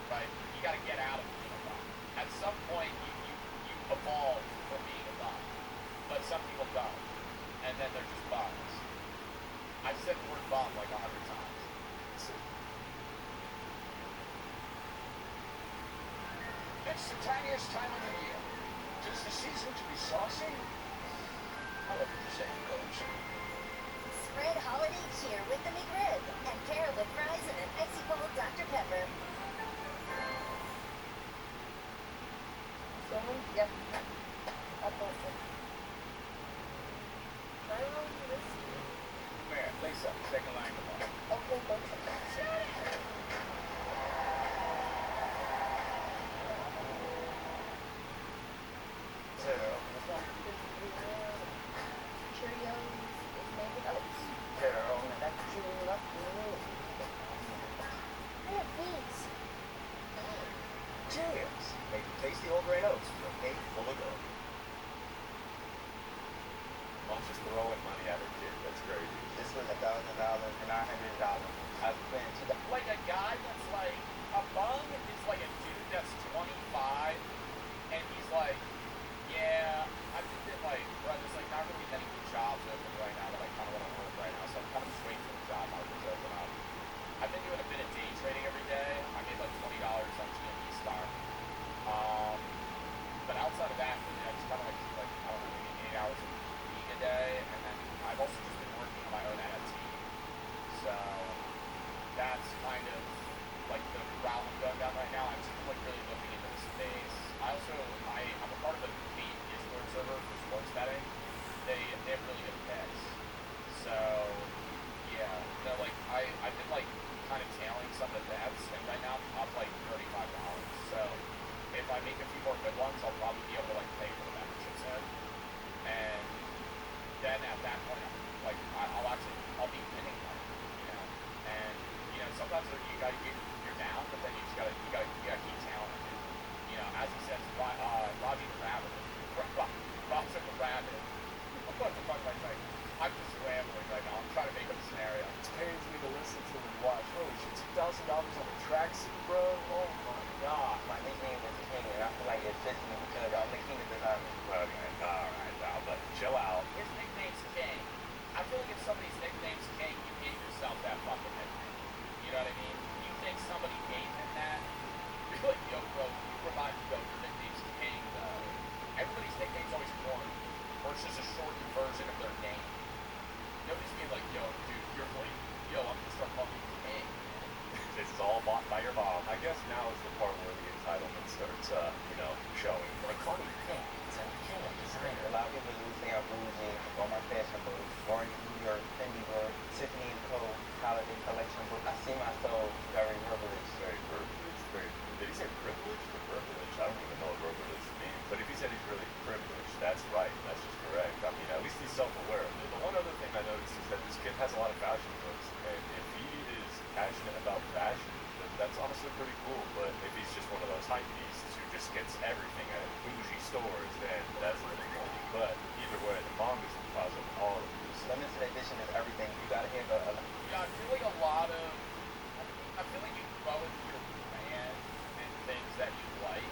right? You gotta get out of being a bum. At some point, you evolve from being a bum. But some people don't. And then they're just bums. I've said the word bum like 100 times. It's the tiniest time of the year. Tis the season to be saucy. However the saying goes. Spread holiday cheer with the McRib and pair it with fries and an icy cold Dr. Pepper. Someone? Yep. That's awesome. Tyrone whiskey. Man, Lisa, second line tomorrow. Okay, folks. Cheerios is made with oats. Carol. That's true. I have these. Cheers! Make tasty whole grain oats from a cake full of gold. Mom's just throwing money at her kid. That's crazy. This was $1,000 and $900. I spent $2. Like a guy that's like, a bum is like a dude that's 25 and he's like, yeah, I've just been like, bro, there's like not really many good jobs open right now that I kind of want to work right now, so I'm kind of just waiting for the job market to open up. I've been doing a bit of day trading every day. I made like $20 on GME stock. But outside of that, I just kind of like I don't know, maybe 8 hours a week a day, and then I've also just been working on my own NFT. So that's kind of like the route I'm going down right now. I'm just like really looking into the space. I'm a part of the main Discord server for sports betting. They have really good picks. So yeah, I've been like kind of tailing some of the bets, and right now I'm up like $35. So if I make a few more good ones, I'll probably be able to like pay for the memberships in. And then at that point, I'll be winning money, you know. And you know, sometimes you're down, but then you gotta keep tailing it. You know, as he says, Roger the Rabbit. Roger the Rabbit. What the fuck am I saying? I'm just rambling right now. I'm trying to make fashion post. And if he is passionate about fashion, then that's honestly pretty cool. But if he's just one of those hype beasts who just gets everything at bougie stores, then that's a little corny. But either way, the manga's the cause of all of this. Limited edition is everything. You gotta handle Yeah, I feel like a lot of, I feel like you grow into your brand and things that you like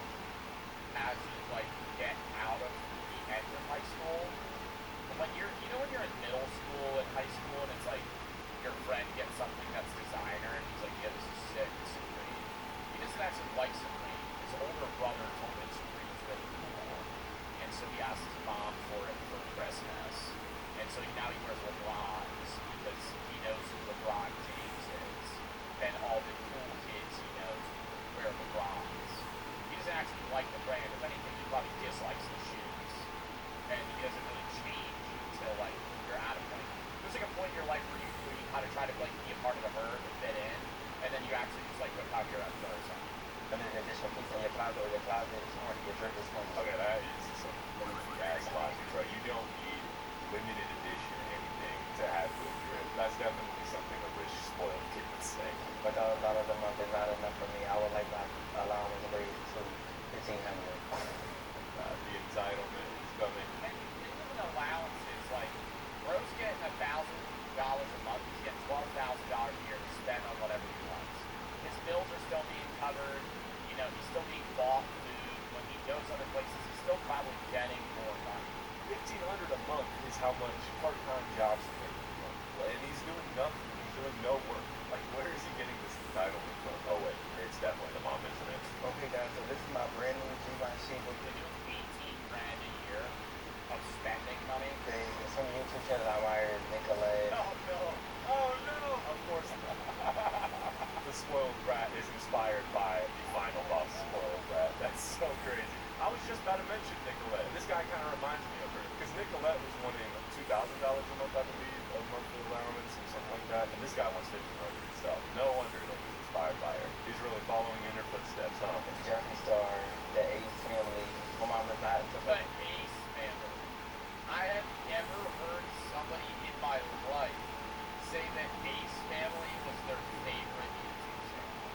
as you like get out of the end of high school. And when you're, you know, when you're in middle school and high school and it's like your friend gets something that's designer and he's like, yeah, this is sick, it's Supreme. He doesn't actually like Supreme. His older brother told him Supreme was really cool. And so he asked his mom for it for Christmas. And so now he wears LeBrons because he knows who LeBron James is. And all the cool kids he knows wear LeBrons. He doesn't actually like the brand. If anything, he probably dislikes the shoes. And he doesn't really change until like you're out of like, there's like a point in your life where you kind of try to like be a part of the herd and fit in. And then you actually just like look out your own person. And then an additional piece in your closet or your closet is horny, your drip is horny. Okay, that is some goofy ass logic, bro. You don't need limited edition anything to have good drip. That's definitely something a rich, spoiled kid would say. But $1 a month is not enough for me. I would like my allowance raised to $1,500. The entitlement is coming. And even an allowance is like, bro's getting $1,000 a month. He's getting $12,000 a year to spend on whatever he wants. His bills are still being covered. You know, he's still being bought food. When he goes other places, he's still probably getting more money. $1,500 a month is how much part-time jobs are making a month. And he's doing nothing. He's doing no work. Like, where is he getting this entitlement from? Oh, wait. It's definitely the mom, isn't it? Okay, guys, so this is my brand new Givenchy book. They do $18,000 a year of spending money. There's some YouTube channel I wired, Nicolette. Oh no! Oh no! Of course not. The spoiled brat is inspired by the final boss spoiled brat. That's so crazy. I was just about to mention Nicolette. This guy kind of reminds me of her. Because Nicolette was wanting $2,000 a month, I believe, of monthly allowance or something like that. And this guy wants $1,500 himself. No wonder that he's inspired by her. He's really following in her footsteps, huh? Jeffree Star, the Ace family. My mom is not into The Ace family. I have never heard somebody in my life say that Ace family was their favorite YouTube channel.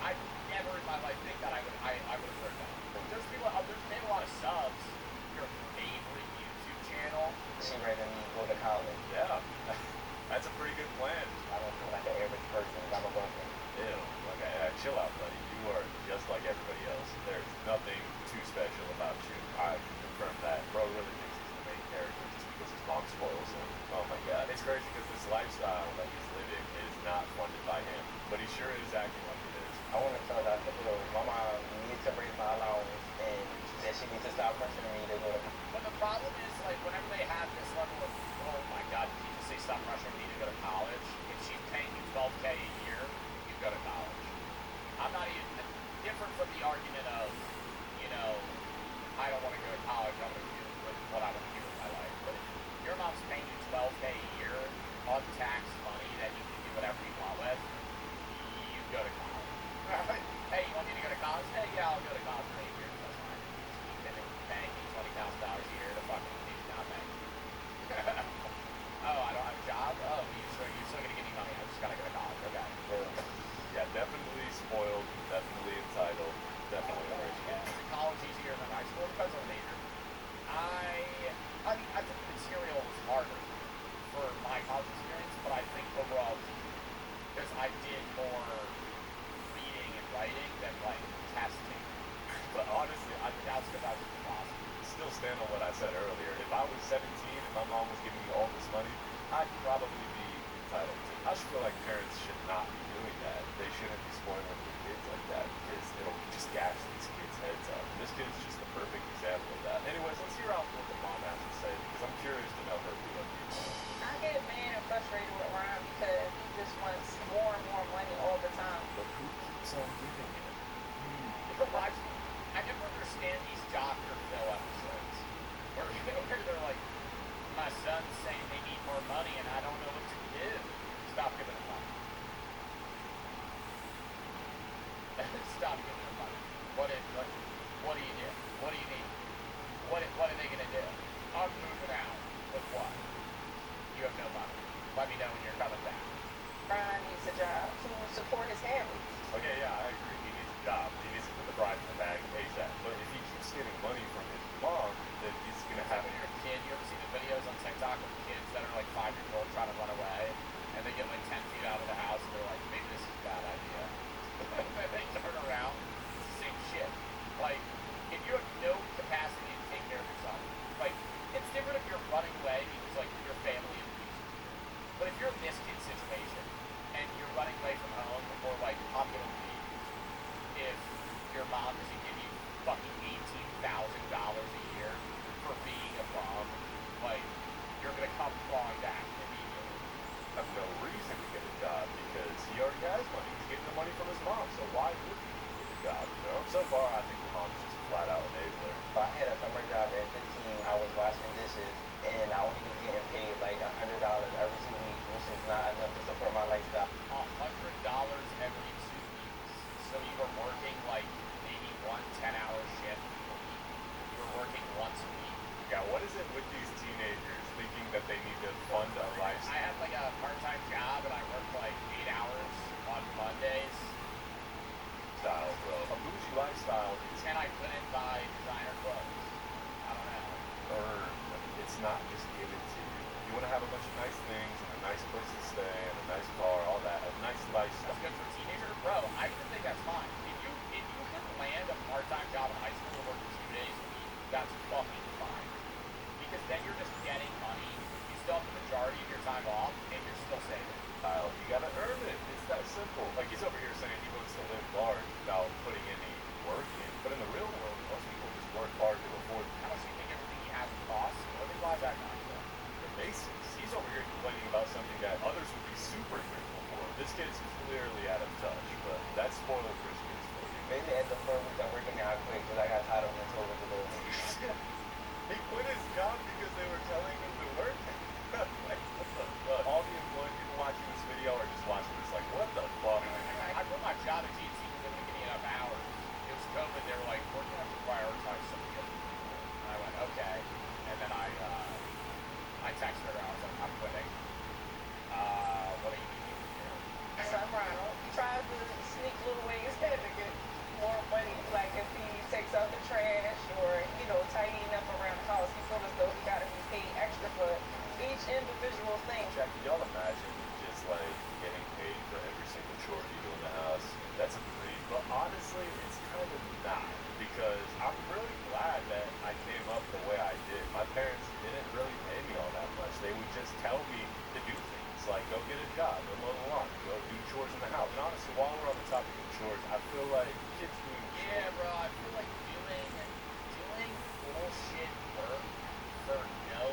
I've never in my life think that I would have heard that. There's people, there's been a lot of subs. Your favorite YouTube channel. She ready me to go to college. Yeah. That's a pretty good plan. I don't feel like an average person. I'm a boyfriend. Ew. Okay, chill out, buddy. You are just like everybody else. There's nothing too special about you. I can confirm that. Bro really thinks he's the main character just because his mom spoils him. Oh my god. It's crazy because this lifestyle that he's living is not funded by him. But he sure is acting like it is. I want to tell that my mom needs to raise my allowance and that she needs to stop pressuring me to go to college. But the problem is, like, whenever they have this level of, oh my god, did you just say stop pressuring me to go to college? If she's paying you $12K a year, you go to college. I'm not even different from the argument of, you know, I don't want to go to college, I want to do what I want to do with my life. But if your mom's paying you $12K a year, untaxed money that you can do whatever you want with, you go to college. Hey, you want me to go to college? Hey, yeah, I'll go to college for 8 years. That's fine. You've been paying me $20,000 a year to fucking do nothing. Oh, I don't have a job? Oh, you're still gonna give me money. I just gotta go to college. Okay. Yeah, definitely spoiled, definitely entitled, definitely a rich kid. Is college easier than high school? Depends on the major. I mean, I think material was harder for my college experience, but I think overall it was easier. Because I did more reading and writing than like testing. But honestly, That's because I was in Boston. still stand on what I said earlier. If I was 17 and my mom was giving me all this money, I'd probably be entitled to. I just feel like parents should not be doing that. They shouldn't be spoiling their kids like that because it'll just gas these kids' heads up. And this kid's just the perfect example of that. Anyways, let's hear out what the mom has to say because I'm curious to know her POV. I get mad and frustrated with Ryan because he just wants more and more money all the time. But who keeps on giving it? I never understand these Dr. Phil episodes where they're like, my son's saying they need more money and I don't know what to do. Stop giving them money. Stop giving them money. What do you do? What do you need? What are they gonna do? I'm moving out. support his family. Okay, yeah, I agree. He needs a job. He needs to put the bride in the bag ASAP. But if he keeps getting money from his mom, then he's gonna have When you're a kid, you ever see the videos on TikTok of kids that are like 5 years old trying to run away, and they get like 10 feet out of the house, and they're like, maybe this is a bad idea. And they turn around, it's the same shit. Like, if you have no capacity to take care of yourself, like, it's different if you're running away because like your family abuses you. But if you're in this kid's situation, and you're running away from home, or like, I'm gonna leave if your mom doesn't give you fucking $18,000 a year for being a bum, like, you're gonna come crawling back immediately. have no reason to get a job because he already has money. He's getting the money from his mom, so why would he get a job, you know? So far, I think the mom's just a flat out enabler. I had a summer job at 15. I was washing dishes, and I only was getting paid like $100 every 2 weeks, which is not enough to support my lifestyle. $100 every 2 weeks. So you were working like maybe 1 10-hour shift a week. You were working once a week. Yeah, what is it with these teenagers thinking that they need to fund a I lifestyle? had like a part-time job and I worked like 8 hours on Mondays, Bro. A bougie lifestyle is and I couldn't buy designer clothes. I don't know. earned. It's not just given to you. You want to have a bunch of nice things and a nice place to stay and a nice car, all that, a nice lifestyle. That's good for a teenager, bro. I even think that's fine. If you can land a part-time job in high school and work 2 days a week, that's fucking fine. Because then you're just getting money. You still have the majority of your time off, and you're still saving. Kyle, you gotta earn it. It's that simple. Like he's over here saying he wants to live large without putting any work in. But in the real world, most people just work hard to afford How much do you think everything he has costs? What do why is that not good? the basics. He's over here complaining about something that others would be super grateful for. This kid's clearly out of touch, but that's spoiled rich kids for you. Maybe at the 4 weeks I'm working out quick because I got tired of being told what to do. He quit his job because they were telling him to work. Like, what the fuck? All the employed people watching this video are just watching this like, what the fuck? I quit my job at GT because they wouldn't give me enough hours. It was COVID. They were like, we're going to have to prioritize some of the other people. And I went, okay. And then I texted her. I was like, I'm quitting. What do you need me to do? Son Ronald tries to sneak little ways in to get more money, like if he takes out the trash or, tidying up around the house. He feels as though he got to be paid extra for each individual thing. Jack, can y'all imagine just like getting paid for every single chore you do in the house? That's a dream. But honestly, it's kind of not. Because I'm really glad that I came up the way I did. My parents didn't really pay me all that much. They would just tell me to do things like go get a job, go mow the lawn, go do chores in the house. And honestly, while we're on the topic of chores, I feel like kids doing Yeah, chores. bro. I feel like doing bullshit work for no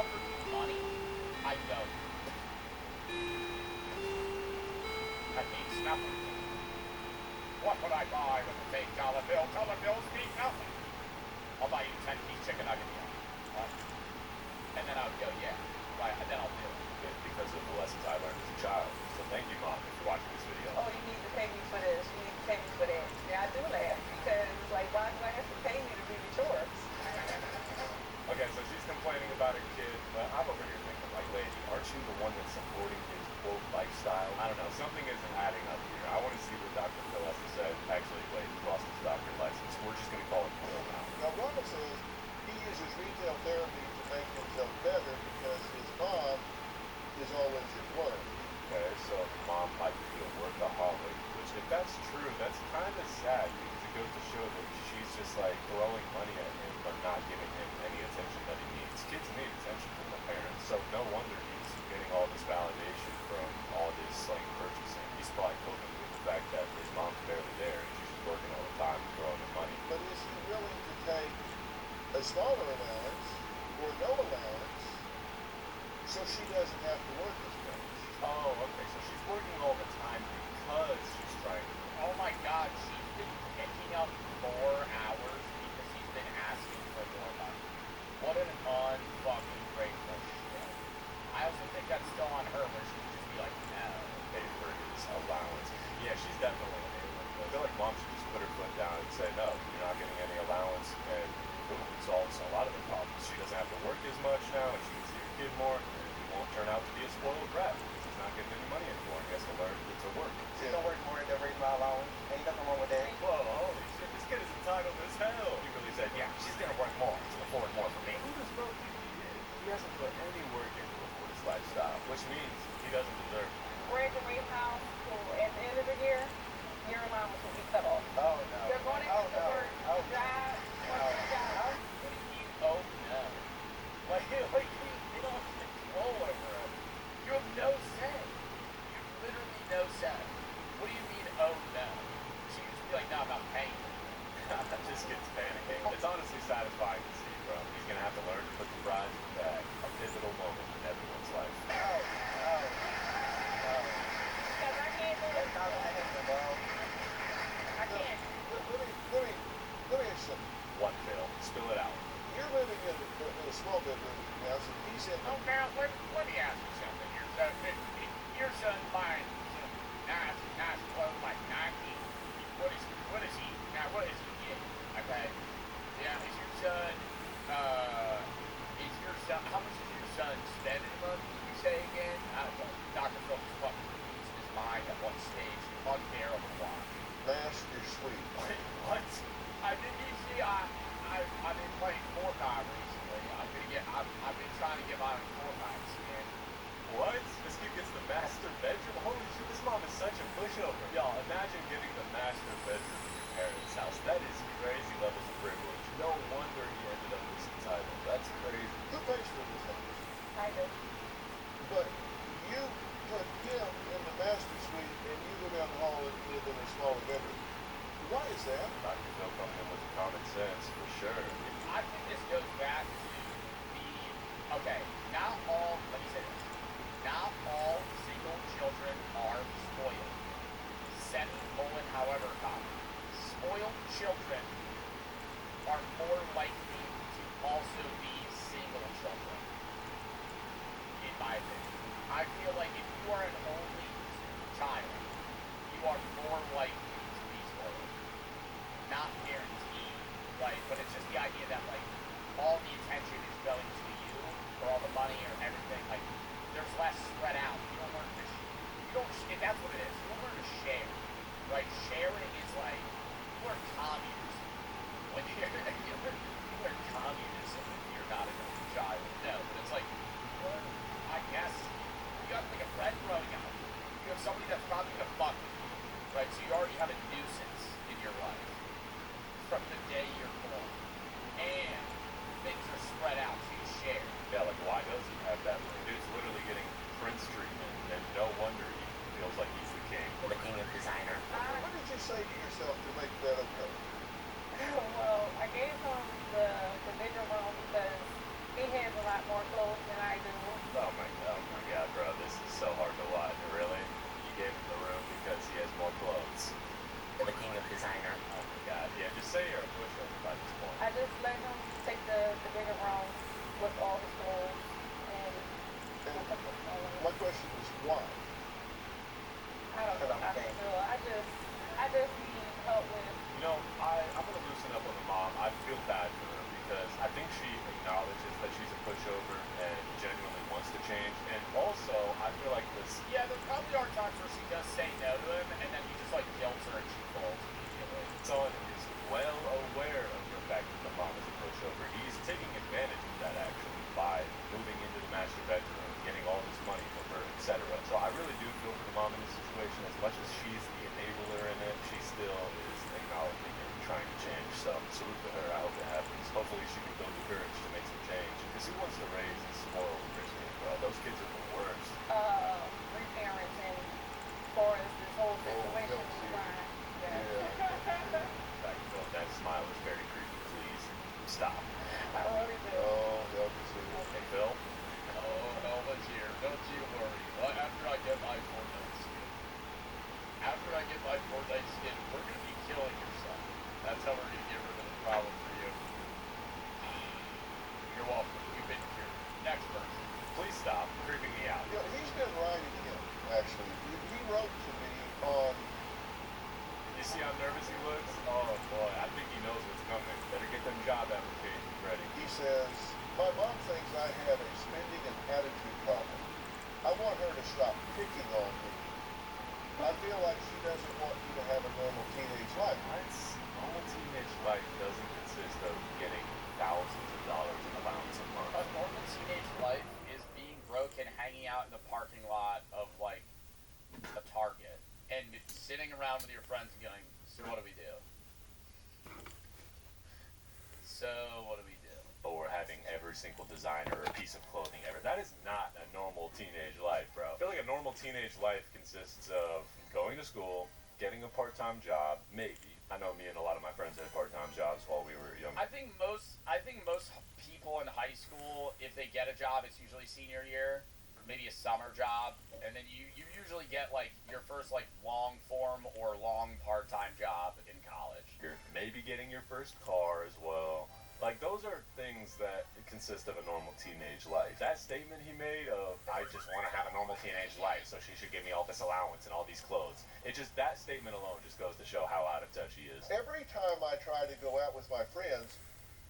offered me money, I'd go. That means nothing. What would I buy with a fake dollar bill? Dollar bills mean nothing. I'll buy you 10-piece chicken nugget meal. What? And then I would go, yeah. Right, and then I'll do it. Because of the lessons I learned as a child. So thank you, Mom, if you're watching this video. Oh, you need to pay me for this. You need to pay me for that. Yeah, I do laugh because it's like, why do I have to pay me to do the chores? Okay, so she's complaining about her kid, but I'm over here thinking, like, lady, aren't you the one that's supporting his quote lifestyle? I don't know, something isn't adding up here. I want to see what Dr. Phil has to say. Actually, wait, he lost his doctor license. We're just going to call it Phil now. Now, Ronald says he uses retail therapy to make himself better because his mom is always at work. Okay, so mom might be a workaholic, which if that's true, that's kind of sad because it goes to show that she's just like throwing money at him but not giving him any attention that he needs. Kids need attention from their parents, so no wonder he's getting all this validation from all this like purchasing. He's probably coping with the fact that his mom's barely there and she's just working all the time and throwing him money. But is he willing to take a smaller allowance or no allowance so she doesn't have to work as much? Oh, okay, so she's working all the time because she's trying to. Oh my God, she's been picking up more hours because he's been asking for more money. What an unfucking grateful shit. I also think that's still on her where she would just be like, no. Pay for his allowance. Yeah, she's definitely enabling. I feel like mom should just put her foot down and say, no, you're not getting any allowance, and boom, it solves a lot of the problems. She doesn't have to work as much now, and she can see her kid more, and he won't turn out to be a spoiled brat because he's not getting any money anymore. He has to learn to work. She's gonna work more to raise my allowance. Ain't nothing wrong with that. Whoa, holy shit, this kid is entitled as hell. He really said, yeah, she's gonna work more to afford more for me. Who does Bro think he is? He hasn't put any work into afford his lifestyle, which means he doesn't deserve it. Graduate high school at the end of the year, your allowance will be cut off. Oh no. You're going to have to work, drive, work a job. What do you mean, oh no? Like you don't have control over him. You have no say. You have literally no say. What do you mean, oh no? She used to be like, no, I'm not paying you. That just gets panicking. It's honestly satisfying to see, bro. He's gonna have to learn to put the bride in the bag. A pivotal moment in everyone's life. Because I can't do this. I can't. Let me ask you something. What, Phil? Spill it out. You're living in a small bedroom house, and he's in. Oh, now, let me ask you something. Your son buying some nice clothes like Nike. What is he? Now, what is he getting? Okay. Yeah, is your son? How much is your son spending a month? Did you say again? Dr. Phil is fucking losing his mind at one stage. Unbearable watch. Master Suite. What? I've been playing Fortnite recently. I've been trying to get my Fortnite skin. What? This kid gets the master bedroom? Holy shit, this mom is such a pushover. Y'all, imagine getting the master bedroom in your parents' house. That is crazy levels of privilege. No wonder he ended up this entitled. That's crazy. Who pays for this house? I do. But you put him in the master suite, and you go down the hall and live in a smaller bedroom. Why is that? Dr. Phil coming in with the common sense, for sure. I think this goes back to okay, not all, let me say this, not all single children are spoiled. Semicolon, however, spoiled children are more likely to also be single children, in my opinion. I feel like if you are an only child, you are more likely to be spoiled. Not guaranteed, right? But it's just the idea that, like, all the attention is going to you, or all the money or everything. Like, there's less spread out. You don't learn to, that's what it is. You don't learn to share, right? Sharing is like, you learn communism when you learn communism if you're not an only child. pushover and genuinely wants to change. And also, I feel like this. Yeah, there probably are times where she does say no to him, and then he just like guilts her and she falls immediately. Son is well aware of the fact that the mom is a pushover. He's taking advantage of that actually by moving into the master bedroom, getting all this money from her, etc. So I really do feel for the mom in this situation. As much as she's the enabler in it, she still is acknowledging and trying to change. So salute to her. I hope it happens. Hopefully she can build the courage to make some change. Because who wants to raise and spoil rich kids, bro? Those kids are the worst. Reparenting for this whole situation is fine. Back to that smile is very creepy. Please stop. I really do. Oh, help me too. Hey, Phil. Oh, Elva's here. Don't you worry. Well, after I get my Fortnite skin, we're going to be killing your son. That's how we're going to get rid of the problem for you. You're welcome. You've been cured. Next person. Please stop creeping me out. You know, he's been writing him, actually. He wrote to me on... You see how nervous he looks? Oh boy, I think he knows what's coming. Better get them job applications ready. He says, my mom thinks I have a spending and attitude problem. I want her to stop picking on me. I feel like she doesn't want me to have a normal teenage life. Normal teenage life doesn't consist of getting thousands of dollars in allowance a month. A normal teenage life is being broke and hanging out in the parking lot of like a Target and sitting around with your friends and going, so what do we do? Or having every single designer or piece of clothing ever. That is not a normal teenage life, bro. I feel like a normal teenage life consists of going to school, getting a part-time job, maybe. I know me and a lot of my friends had part-time jobs while we were young. I think most people in high school, if they get a job, it's usually senior year, maybe a summer job, and then you usually get like your first like long form or long part-time job in college. You're maybe getting your first car as well. Like, those are things that consist of a normal teenage life. That statement he made of, I just want to have a normal teenage life, so she should give me all this allowance and all these clothes. That statement alone just goes to show how out of touch he is. Every time I try to go out with my friends,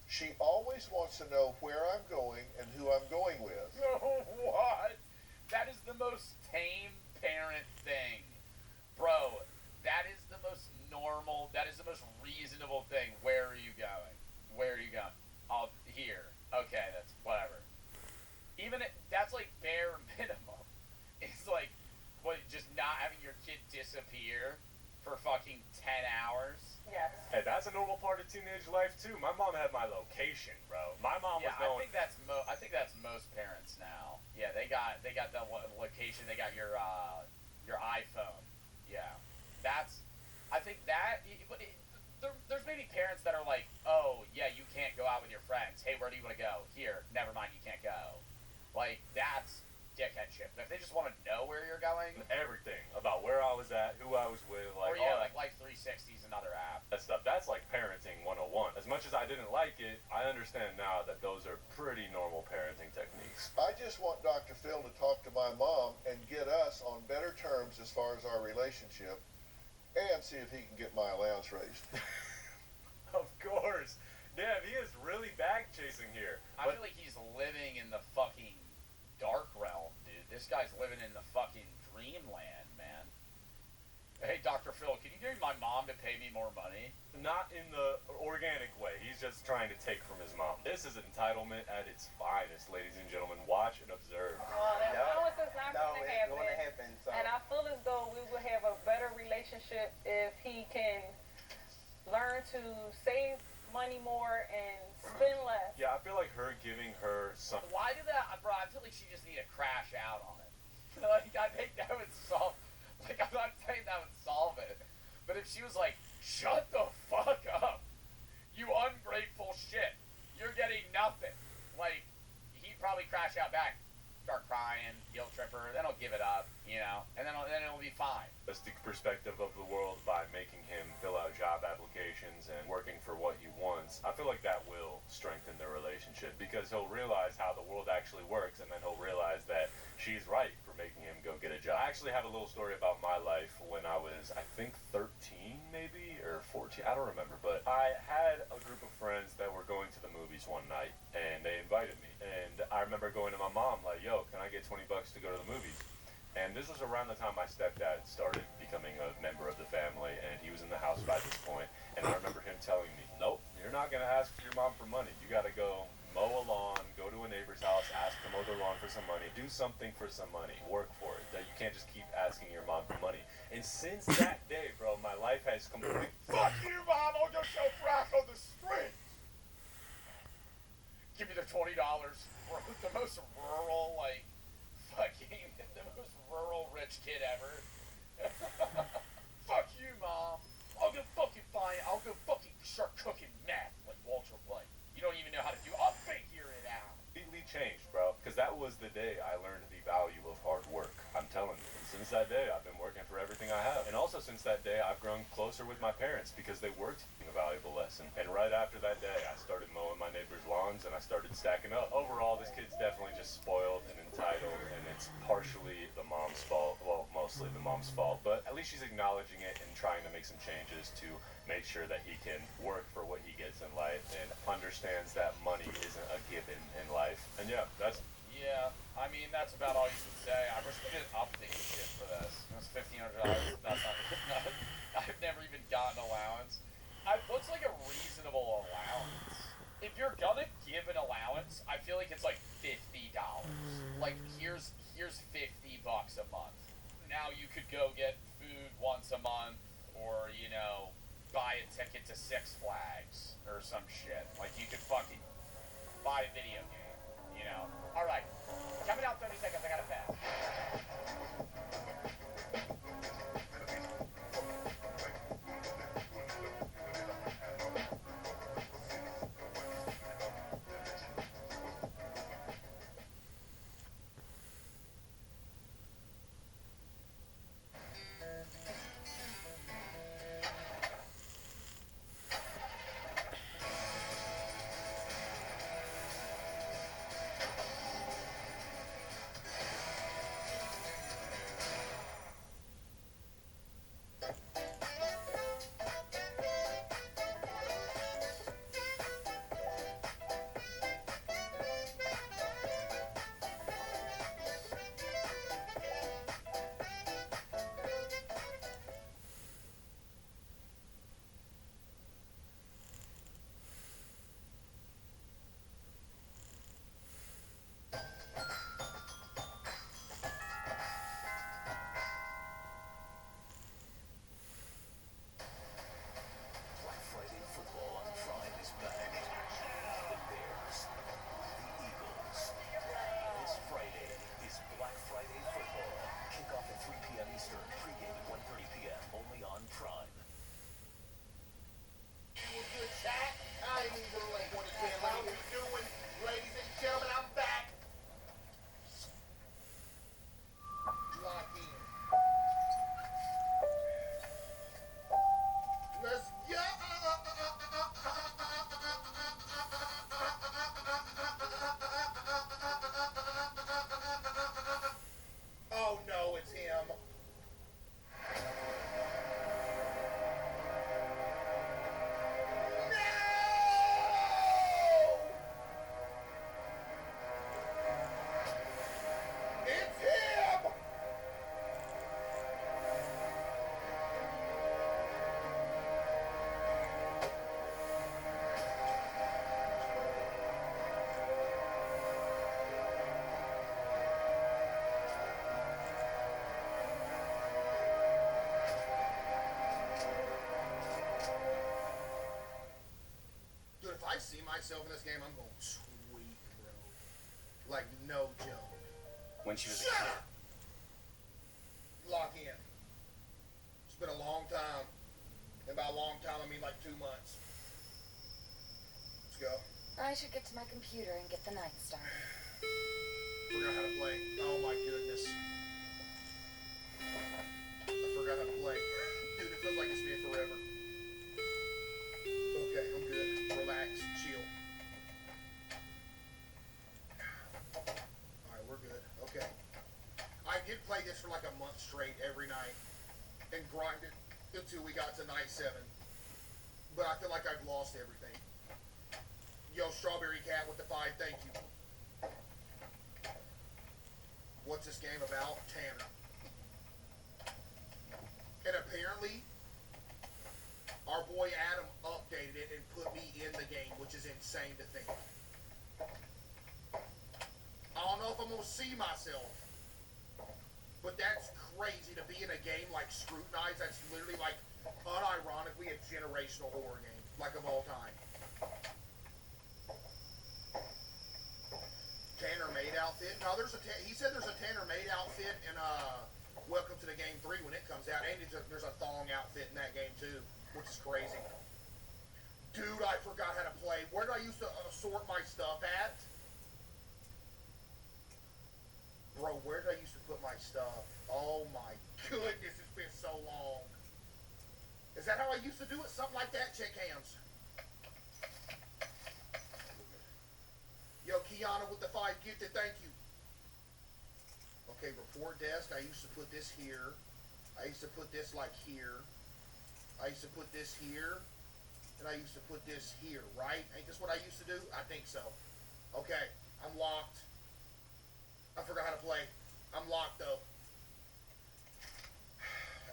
she always wants to know where I'm going and who I'm going with. What? That is the most tame parent thing. Bro, that is the most normal, that is the most reasonable thing. Where are you going? Where are you going? Oh, here. Okay, that's whatever. That's like bare minimum. It's like, what, just not having your kid disappear for fucking 10 hours? Yes. Hey, that's a normal part of teenage life too. My mom had my location, bro. My mom was going. I think that's most parents now. Yeah, they got the location. They got your iPhone. Yeah, I think that. There's maybe parents that are like, oh yeah, you can't go out with your friends. Hey, where do you want to go? Here, never mind, you can't go. Like, that's dickhead shit. But if they just want to know where you're going, Everything about where I was at, who I was with, like, or yeah, all like Life 360 is another app. that stuff. That's like parenting 101. As much as I didn't like it, I understand now that those are pretty normal parenting techniques. I just want Dr. Phil to talk to my mom and get us on better terms as far as our relationship, and see if he can get my allowance raised. Of course. Damn, he is really bag chasing here. I feel like he's living in the fucking dark realm, dude. This guy's living in the fucking dreamland, man. Hey, Dr. Phil, can you get my mom to pay me more money? Not in the organic way. He's just trying to take from his mom. This is entitlement at its finest, ladies and gentlemen. Watch and observe. Well, that allowance is not going to happen. going to happen. So. And I feel as though we will have a better relationship if he can learn to save money more and spend less. Yeah, I feel like her giving her some. Why did that, bro? I feel like she just need to crash out on it. Like, I think that would solve. Like, I'm not saying that would solve it, but if she was like, "Shut the fuck up, you ungrateful shit, you're getting nothing," like, he'd probably crash out back, start crying, guilt trip her, then he'll give it up, you know, and then it'll be fine. Realistic perspective of the world by making him fill out job applications and working for what he wants. I feel like that will strengthen their relationship because he'll realize how the world actually works, and then he'll realize that she's right for making him go get a job. I actually have a little story about my life when I was, I think, 13 maybe, or 14, I don't remember, but I had a group of friends that were going to the movies one night, and they invited me, and remember going to my mom like, yo, can I get 20 bucks to go to the movies? And this was around the time my stepdad started becoming a member of the family, and he was in the house by this point. And I remember him telling me, nope, you're not going to ask your mom for money. You got to go mow a lawn, go to a neighbor's house, ask to mow their lawn for some money, do something for some money, work for it. That you can't just keep asking your mom for money. And since that day, bro, my life has completely... Fuck you, mom, I'll go show crack on the street! Give me the $20 for the most rural, like, fucking, the most rural rich kid ever. Fuck you, Mom. I'll go fucking find, I'll go fucking start cooking meth like Walter White. You don't even know how to do, I'll figure it out. Completely changed, bro, because that was the day I learned the value of hard work. I'm telling you. And since that day, I've been working for everything I have. And also since that day, I've grown closer with my parents because they were teaching a valuable lesson. And right after that day, I started mowing my neighbors' lawns and I started stacking up. Overall, this kid's definitely just spoiled and entitled, and it's partially the mom's fault. Well, mostly the mom's fault, but at least she's acknowledging it and trying to make some changes to make sure that he can work for what he gets in life and understands that money isn't a given in life. And yeah, that's... Yeah, I mean, that's about all you can say. I wish we didn't update shit for this. It was $1,500. That's not, I've never even gotten allowance. What's like a reasonable allowance? If you're gonna give an allowance, I feel like it's like $50. Like, here's $50 a month. Now you could go get food once a month, or, you know, buy a ticket to Six Flags or some shit. Like, you could fucking buy a video game, you know? Alright, coming out 30 seconds, I gotta pass. Black Friday football on Prime is back. The Bears, the Eagles. This Friday is Black Friday football. Kickoff at 3 p.m. Eastern, pregame at 1:30 p.m. only on Prime. Good chat. I ain't even like what how we doing, ladies and gentlemen. I'm back. Lock in. Let's go. Oh no, it's him. It's him! Dude, if I see myself in this game, I'm going sweet, bro. Like, no joke. When she was a Shut kid. up! Lock in. It's been a long time. And by a long time, I mean like 2 months. Let's go. I should get to my computer and get the night started. Forgot how to play. Oh my goodness. I forgot how to play. Dude, it feels like it's been forever. Okay, I'm good. Relax, chill. Alright, we're good. Okay. I did play this for like a month straight every night and grinded until we got to night 7. But I feel like I've lost everything. Yo, Strawberry Cat with the 5, thank you. what's this game about? Tanner. And apparently, our boy Adam updated it and put me in the game, which is insane to think. I don't know if I'm going to see myself, but that's crazy to be in a game like Scrutinized. That's literally like, unironically, a generational horror game, like of all time. Tanner Maid outfit. No, he said there's a Tanner Maid outfit in Welcome to the Game 3 when it comes out, and there's a thong outfit in that game too, which is crazy. Dude, I forgot how to play. Where did I used to sort my stuff at? Bro, where did I used to put my stuff? Oh my goodness, it's been so long. Is that how I used to do it? Something like that? Check hands. Yo, Kiana with the 5 gifted, thank you. Okay, report desk. I used to put this here. I used to put this like here. I used to put this here. And I used to put this here, right? Ain't this what I used to do? I think so. Okay, I'm locked. I forgot how to play. I'm locked though.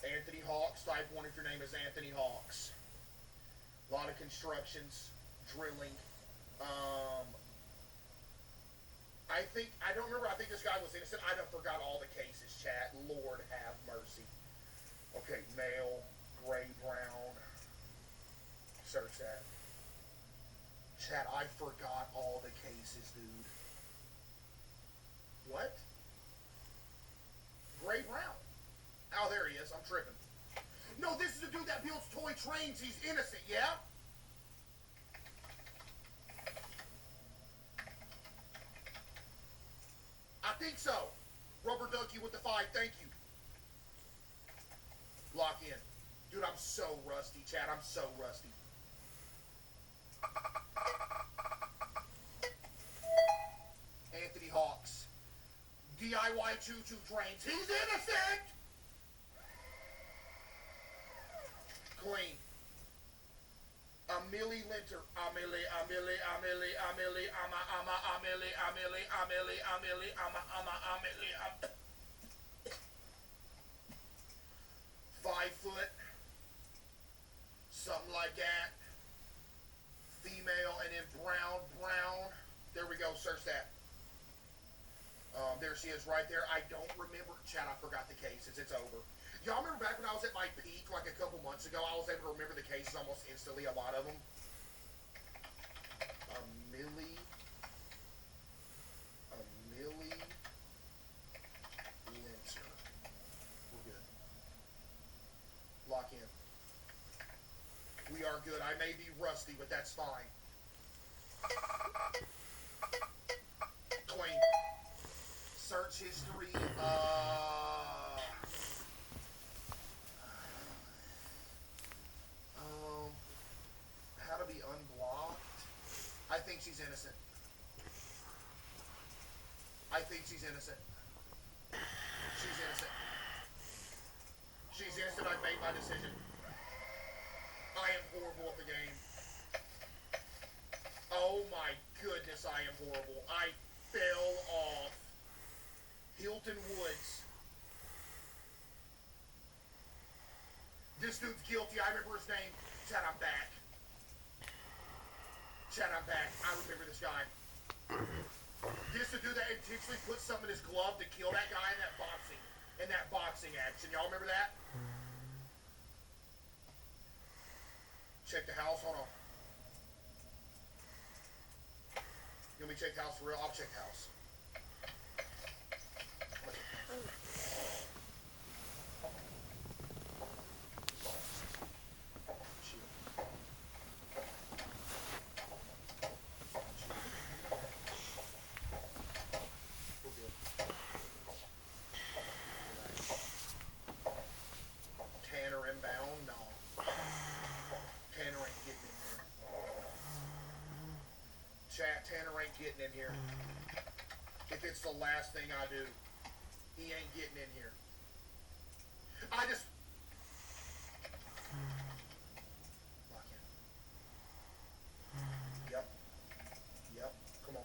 Anthony Hawks. Type 1 if your name is Anthony Hawks. A lot of constructions, drilling. I don't remember. I think this guy was innocent. I done forgot all the cases, chat. Lord have mercy. Okay, male, gray, brown. Search that. Chat, I forgot all the cases, dude. What? Gray, brown. Oh, there he is. I'm tripping. No, this is the dude that builds toy trains. He's innocent, yeah? I think so. Rubber Ducky with the 5, thank you. Lock in. Dude, I'm so rusty, chat. I'm so rusty. Anthony Hawks. DIY choo-choo trains. He's innocent! Clean. Amelie Linter. Amelie. Amelie. 5 foot. Something like that. Female, and then brown. There we go, search that. There she is right there. I don't remember. Chat, I forgot the cases. It's over. Y'all remember back when I was at my peak, like a couple months ago, I was able to remember the cases almost instantly, a lot of them. Millie Linter. We're good. Lock in. We are good. I may be rusty, but that's fine. Clean. Search history. How to be unblocked. I think she's innocent. She's innocent. She's innocent. I've made my decision. I am horrible at the game. Oh my goodness, I am horrible. I fell off. Hilton Woods. This dude's guilty. I remember his name. Chat, I'm back. I remember this guy. This the dude that intentionally put something in his glove to kill that guy in that boxing action. Y'all remember that? Check the house. Hold on. You want me to check the house for real? I'll check the house. Tanner inbound? No. Tanner ain't getting in here. Chat, Tanner ain't getting in here. If it's the last thing I do, he ain't getting in here. I just... Lock in. Yep. Come on.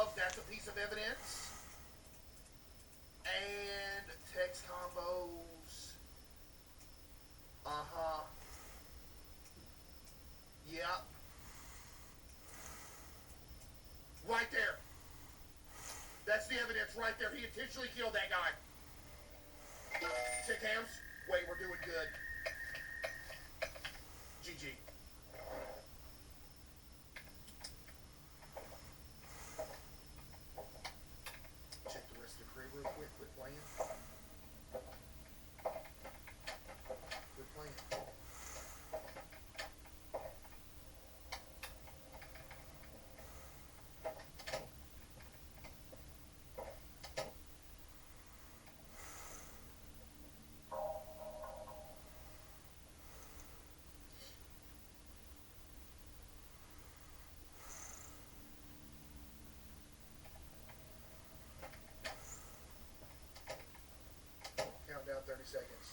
gloves, that's a piece of evidence. And text combos. Uh-huh. Yep. Right there. That's the evidence right there. He intentionally killed that guy. Check hands. Wait, we're doing good. GG. Check the rest of the crib real quick. Quit playing. Quit playing. Countdown 30 seconds.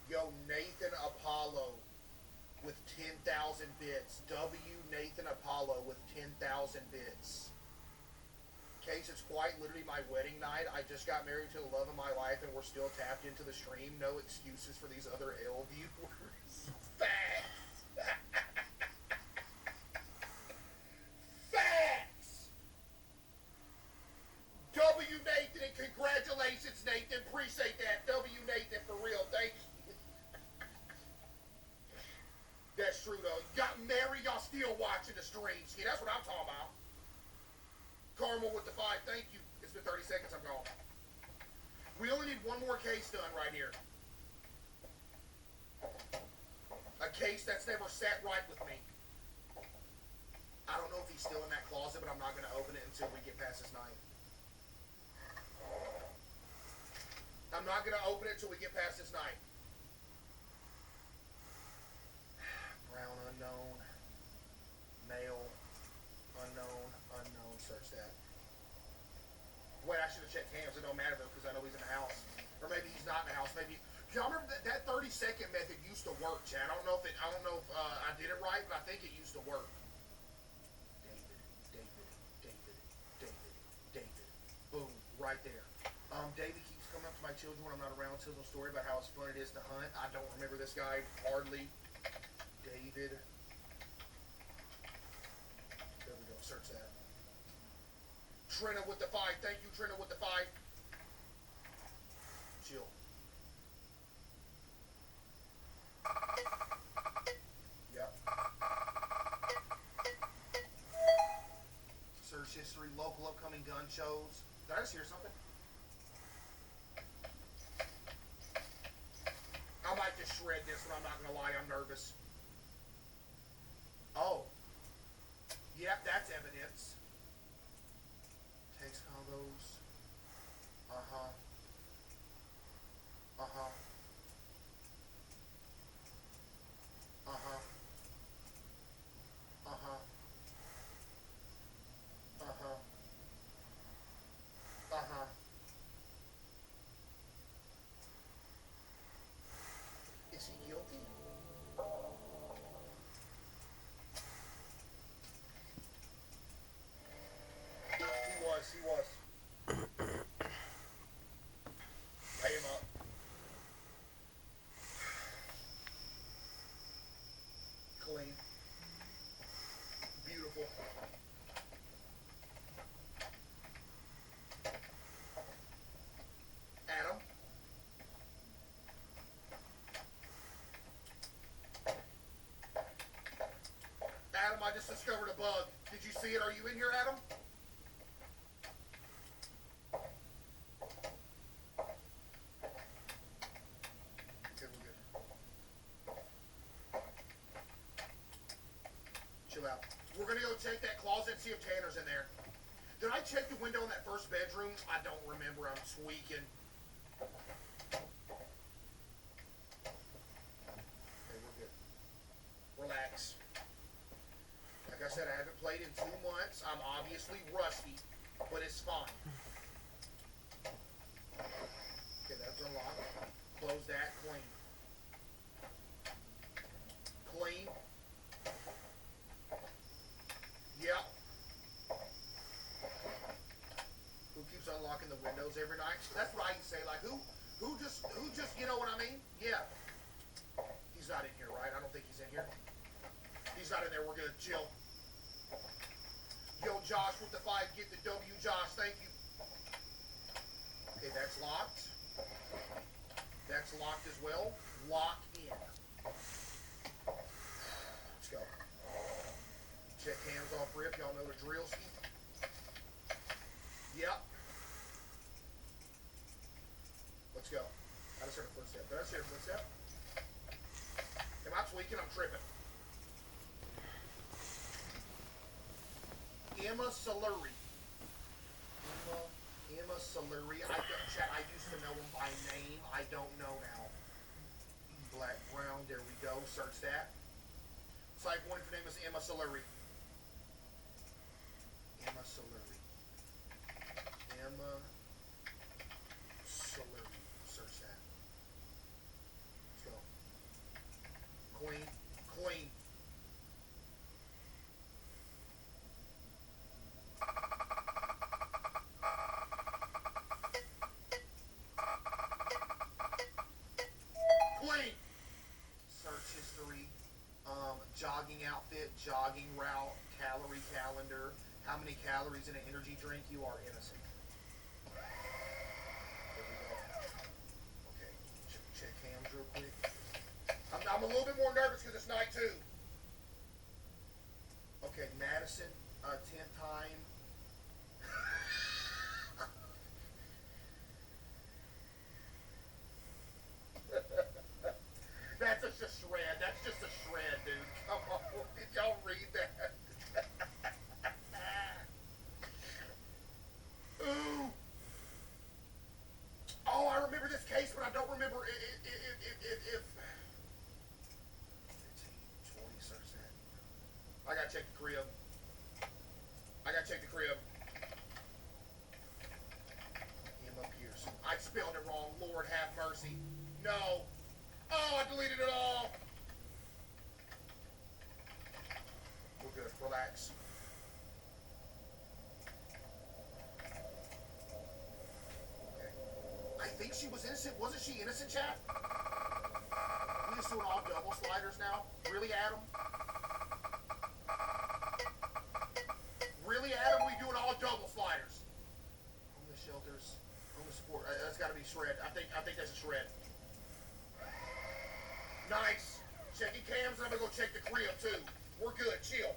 Yo, Nathan Apollo with 10,000 bits. W. Nathan Apollo with 10,000 bits. Case, it's quite literally my wedding night. I just got married to the love of my life and we're still tapped into the stream. No excuses for these other L viewers. Facts! Facts! W. Nathan, and congratulations, Nathan. Appreciate that. W. Nathan, for real. Thank you. That's true, though. You got married, y'all still watching the stream. See, that's what I'm talking about. Carmel with the 5, thank you. It's been 30 seconds, I'm gone. We only need one more case done right here. A case that's never sat right with me. I don't know if he's still in that closet, but I'm not going to open it until we get past this night. I'm not going to open it until we get past this night. Brown unknown. Male. Unknown. Search that. Wait, I should have checked cams. It don't matter though, because I know he's in the house. Or maybe he's not in the house. Maybe. Y'all remember that 30-second method used to work, Chad? I don't know if I did it right, but I think it used to work. David. Boom, right there. David keeps coming up to my children when I'm not around, tells them a story about how it's fun it is to hunt. I don't remember this guy hardly. David. There we go. Search that. Trina with the 5. Thank you, Trina with the 5. Chill. Yep. Search history, local upcoming gun shows. Did I just hear something? I might just shred this one, I'm not going to lie, I'm nervous. Oh. Yep, that's evidence. Text combos. Uh-huh. Uh-huh. Uh-huh. Uh-huh. Uh-huh. Uh-huh. Is he guilty? He was. Pay him up. Clean. Beautiful. Adam. Adam, I just discovered a bug. Did you see it? Are you in here, Adam? Okay, we're good. Chill out. We're gonna go check that closet and see if Tanner's in there. Did I check the window in that first bedroom? I don't remember. I'm tweaking. Okay, we're good. Relax. Like I said, I haven't played in 2 months. I'm obviously rusty, but it's fine. Okay, that's unlocked. Close that, clean. just, you know what I mean? Yeah. He's not in here, right? I don't think he's in here. He's not in there. We're good. Chill. Yo, Josh with the 5. Get the W, Josh. Thank you. Okay, that's locked. That's locked as well. Lock in. Let's go. Check hands off rip. Y'all know the drill. Yep. Let's go. I just heard a footstep. Did I just hear a footstep? Am I tweaking? I'm tripping. Emma Soluri. Emma Soluri. Chat, I used to know him by name. I don't know now. Black, brown. There we go. Search that. Type 1 if your name is Emma Soluri. Emma Soluri. Emma Soluri. Search that. Let's go. Queen. Queen. Queen. Search history. Jogging outfit, jogging route, calorie calendar. How many calories in an energy drink? You are innocent. There we go. Okay. Check hams real quick. I'm a little bit more nervous because it's night 2. Okay, Madison, 10th time. That's just a shred. That's just a shred, dude. Come on. Did y'all read that? Ooh. Oh, I remember this case, but I don't remember if 15, 20, search that. I gotta check the crib. I gotta check the crib. Emma Pearson. I spelled it wrong. Lord have mercy. No. Oh, I deleted it all. We're good. Relax. Okay. I think she was innocent. Wasn't she innocent, chat? We just doing all double sliders now? Really, Adam? Really, Adam? We doing all double sliders? Homeless shelters. Homeless support. That's got to be shred. I think that's a shred. Nice. Checking cams, and I'm going to go check the crib, too. We're good. Chill.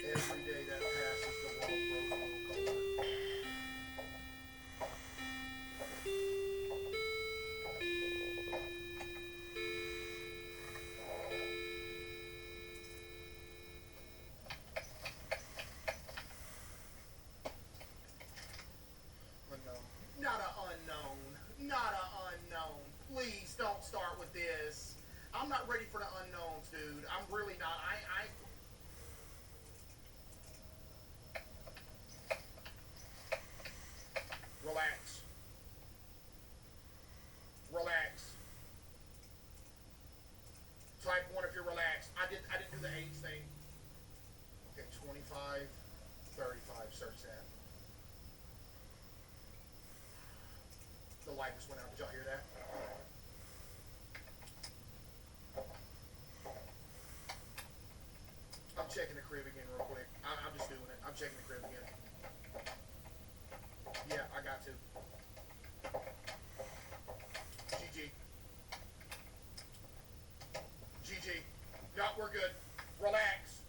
Every day that passes, the world grows a little colder. Unknown. Not a unknown. Not a unknown. Please don't start with this. I'm not ready for the unknowns, dude. I'm really not. I Relax. Relax. Type 1 if you're relaxed. I didn't do the age thing. Okay, 25, 35. Search that. just went out. Did y'all hear that? I'm checking the crib again real quick. I'm just doing it. I'm checking the crib again. Yeah, I got to. GG. GG. No, we're good. Relax.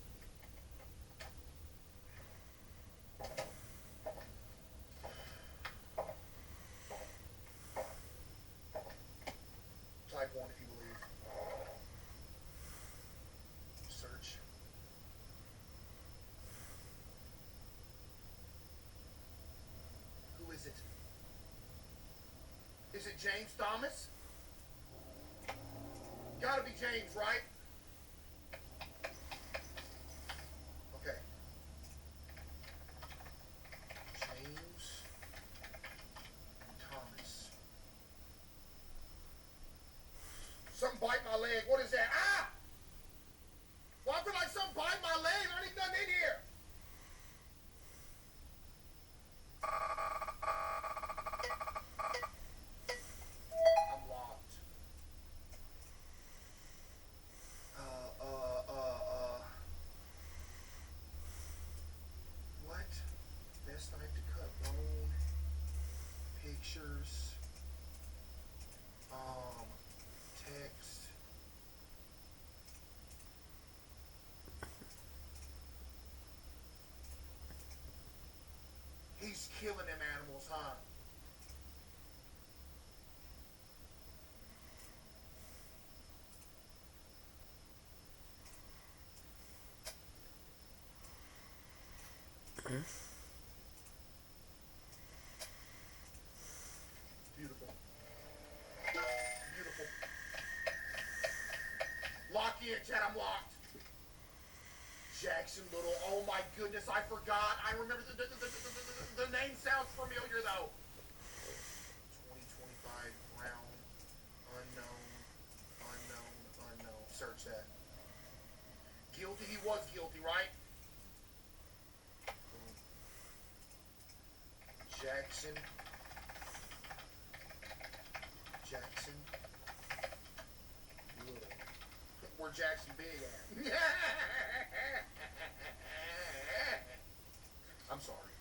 Type 1 if you believe. Search. Who is it? Is it James Thomas? Gotta be James, right? Okay. James Thomas. Something bite my leg. What is that? Ah! Well, I feel like something bite my leg. There ain't nothing in here. I'm locked. What? Best knife to cut bone. Pictures. Text. He's killing them animals, huh? Beautiful. Beautiful. Lock in, Chad. I'm locked. Jackson Little. Oh my goodness, I forgot. I remember the name sounds familiar though. 2025 Brown. Unknown. Search that. Guilty. He was guilty, right? Boom. Jackson. Little. Where Jackson Big at? I'm sorry.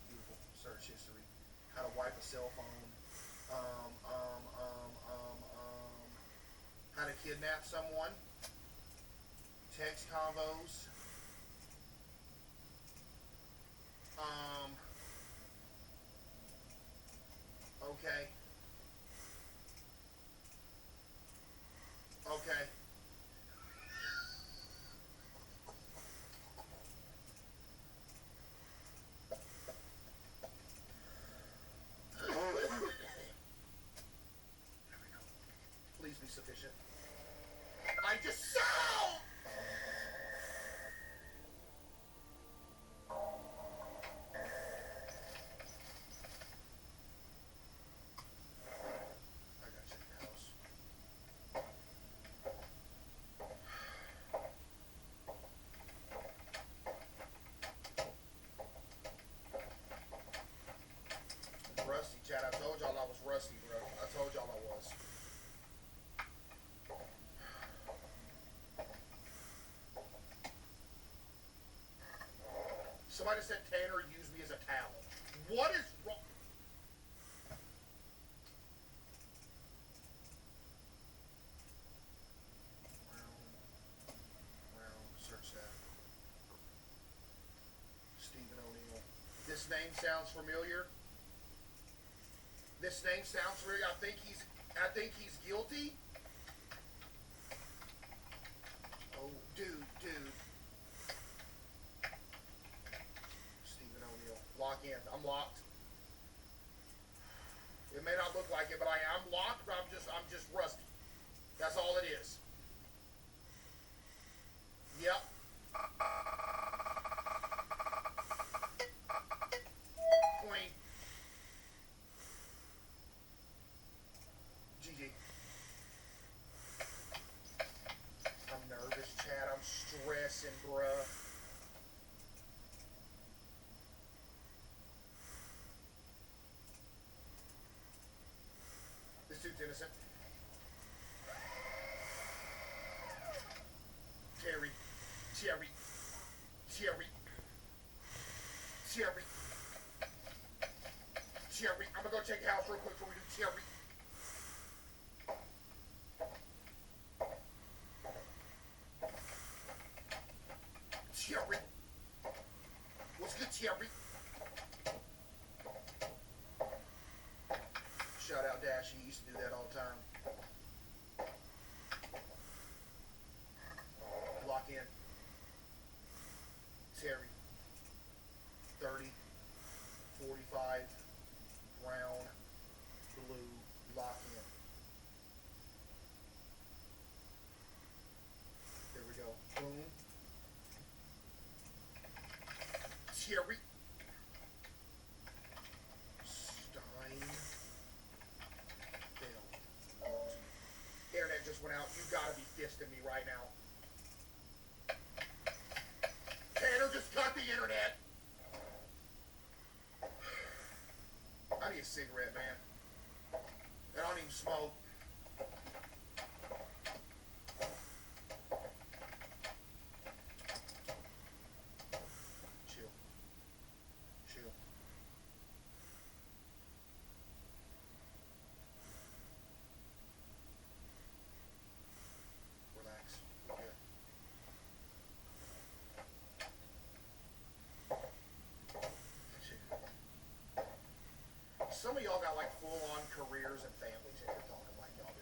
Beautiful. Search history. How to wipe a cell phone. How to kidnap someone. Text combos. Okay. Okay. Please be sufficient. I just saw! I gotta check the house. I'm rusty, Chad. I told y'all I was rusty, bro. I told y'all I was. Somebody said Tanner used me as a towel. What is wrong? Brown, search that. Stephen O'Neill. This name sounds familiar. This name sounds familiar. I think he's guilty. Oh, dude. Stephen O'Neill. Lock in. I'm locked. It may not look like it, but I'm locked, but I'm just rusty. That's all it is. Yep. Queen. GG. I'm nervous. Terry. Shout out Dash. He used to do that all the time. Lock in. Terry. 30, 45, brown, blue, lock in. There we go. Boom. Terry. Stein. Bell. Internet just went out. You gotta be fisting me right now. Tanner just cut the internet. I need a cigarette, man. I don't even smoke. Chill. Chill. Relax. We're good. Some of y'all got like full-on careers and families and you're talking like y'all do.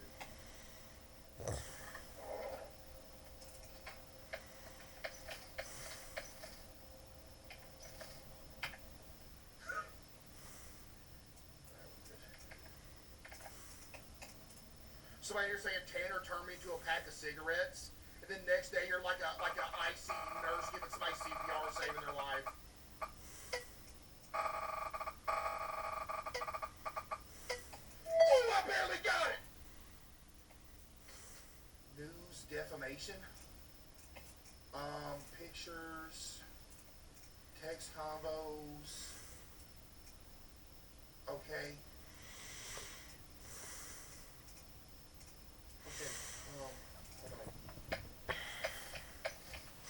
Somebody here saying Tanner turned me into a pack of cigarettes, and then next day you're like a ICU nurse giving somebody CPR, saving their life. Oh, I barely got it. News defamation. Pictures, text combos. Okay. Okay, hold on.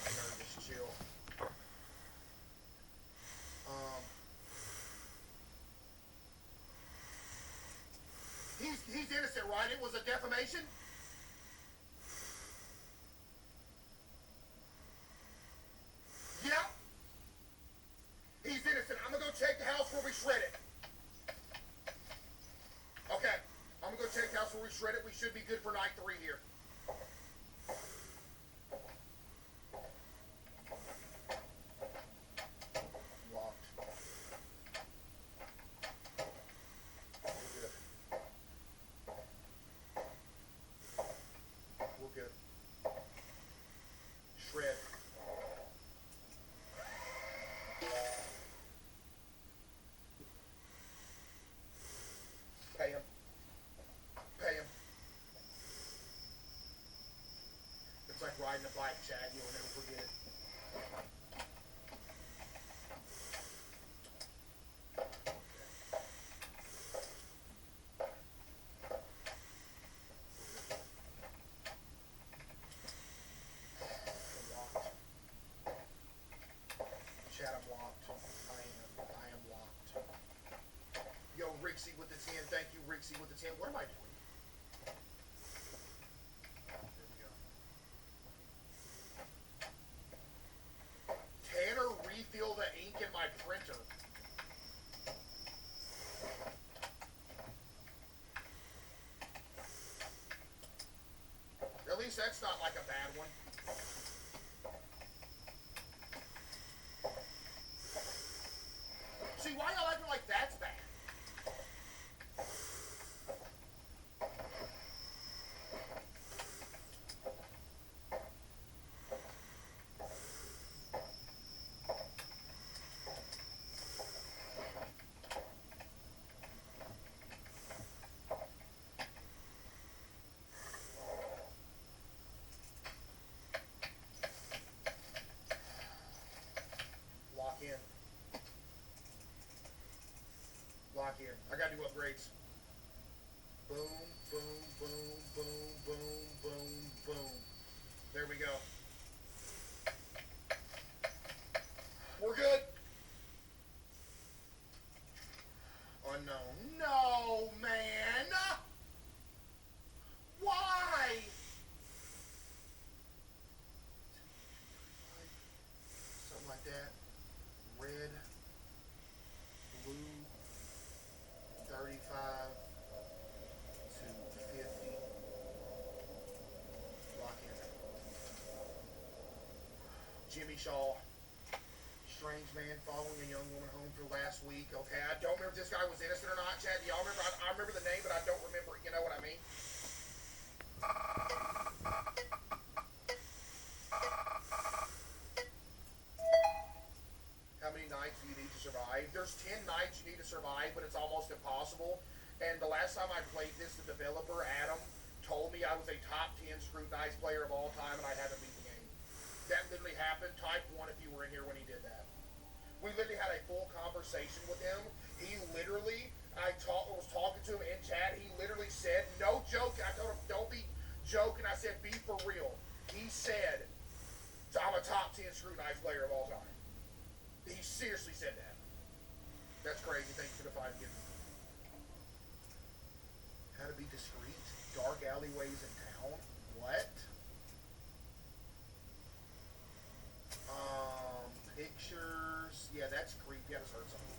I'm nervous, chill. He's innocent, right? It was a defamation? Yeah. He's innocent. I'm gonna go check the house where we shred it. Okay. I'm gonna go check the house where we shred it. We should be good for night 3 here. Locked. We're good. We're good. Shred. Pay him. Pay him. It's like riding a bike, Chad. You'll never forget it. I'm locked. Chad, I'm locked. I am locked. Yo, Rixie with the 10. Thank you, Rixie with the 10. What am I doing? There we go. Tanner, refill the ink in my printer. At least that's not like a bad one. See, why y'all acting like that's bad? Lock in. Lock in. I gotta do upgrades. Boom, boom, boom, boom, boom, boom, boom. There we go. We're good. Unknown. No, man. Why? Something like that. Red. Shaw. Strange man following a young woman home for last week. Okay, I don't remember if this guy was innocent or not, Chad. Do y'all remember? I remember the name, but I don't remember. You know what I mean? How many nights do you need to survive? There's 10 nights you need to survive, but it's almost impossible. And the last time I played this, the developer, Adam, told me I was a top 10 scrutinized player of all time, and I haven't beat the game. That literally happened. Type 1 if you were in here when he did that. We literally had a full conversation with him. He literally, was talking to him in chat. He literally said, no joke. I told him, don't be joking. I said, be for real. He said, I'm a top 10 scrutinized player of all time. He seriously said that. That's crazy. Thank you for the 5 gifts. How to be discreet. Dark alleyways in town. What? Pictures. Yeah, that's creepy. I just heard something.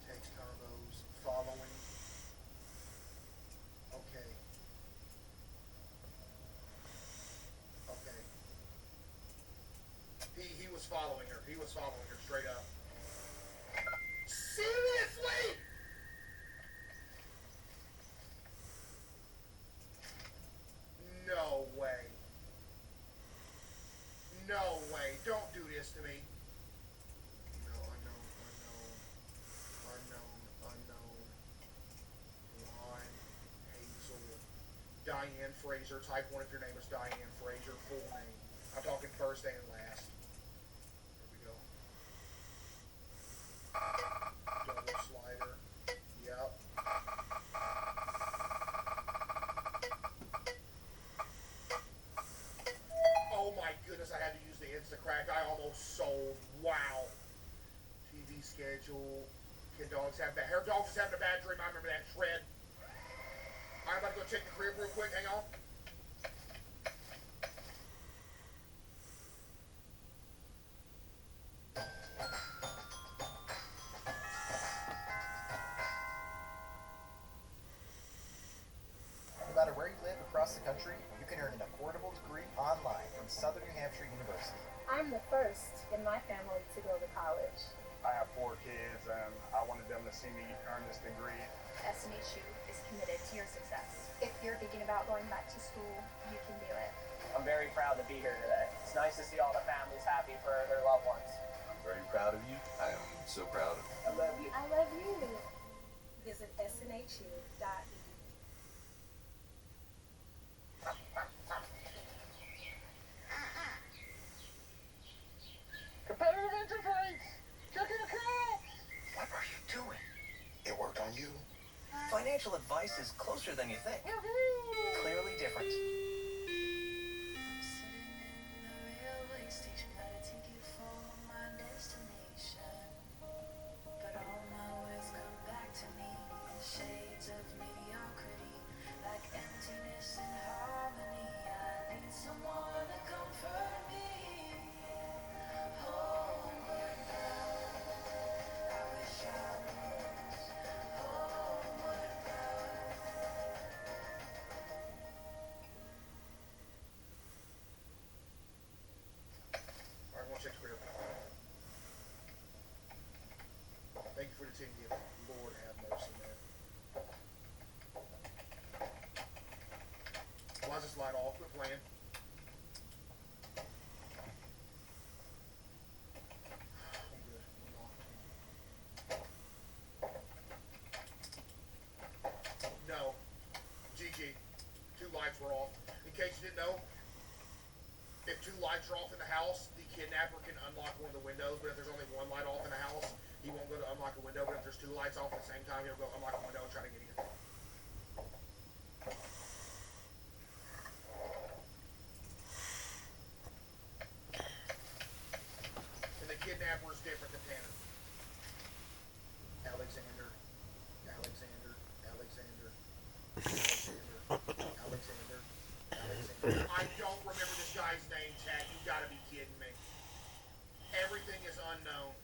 Text combos. Following. Okay. Okay. He was following her. He was following her straight up. Seriously? No way. No way. Don't do this to me. No, unknown. Ron, Hazel, Diane Fraser. Type 1 if your name is Diane Fraser. Full name. I'm talking first and last. There we go. Double slider. Yep. Oh my goodness, I had to use the Instacrack. I almost sold. Wow. TV schedule. Can dogs have bad? Her dog's just having a bad dream. I remember that. Shred. I'm about to go check the crib real quick. Hang on. No matter where you live across the country, you can earn an affordable degree online from Southern New Hampshire University. I'm the first in my family to go to college. I have 4 kids, and I wanted them to see me earn this degree. SNHU is committed to your success. If you're thinking about going back to school, you can do it. I'm very proud to be here today. It's nice to see all the families happy for their loved ones. I'm very proud of you. I am so proud of you. I love you. I love you. Visit snhu.edu. Competitive interface! Checking accounts! What are you doing? It worked on you. Financial advice is closer than you think. Clearly different. Thank you for the 10 gift. Lord have mercy, man. Why is this light off? Quit playing. I'm good. No. GG. 2 lights were off. In case you didn't know, if 2 lights are off in the house, the kidnapper can unlock one of the windows, but if there's only 1 light off in the house, he won't go to unlock a window, but if there's 2 lights off at the same time, he'll go unlock a window and try to get in. And the kidnapper is different than Tanner. Alexander. I don't remember this guy's name, Chad. You gotta be kidding me. Everything is unknown.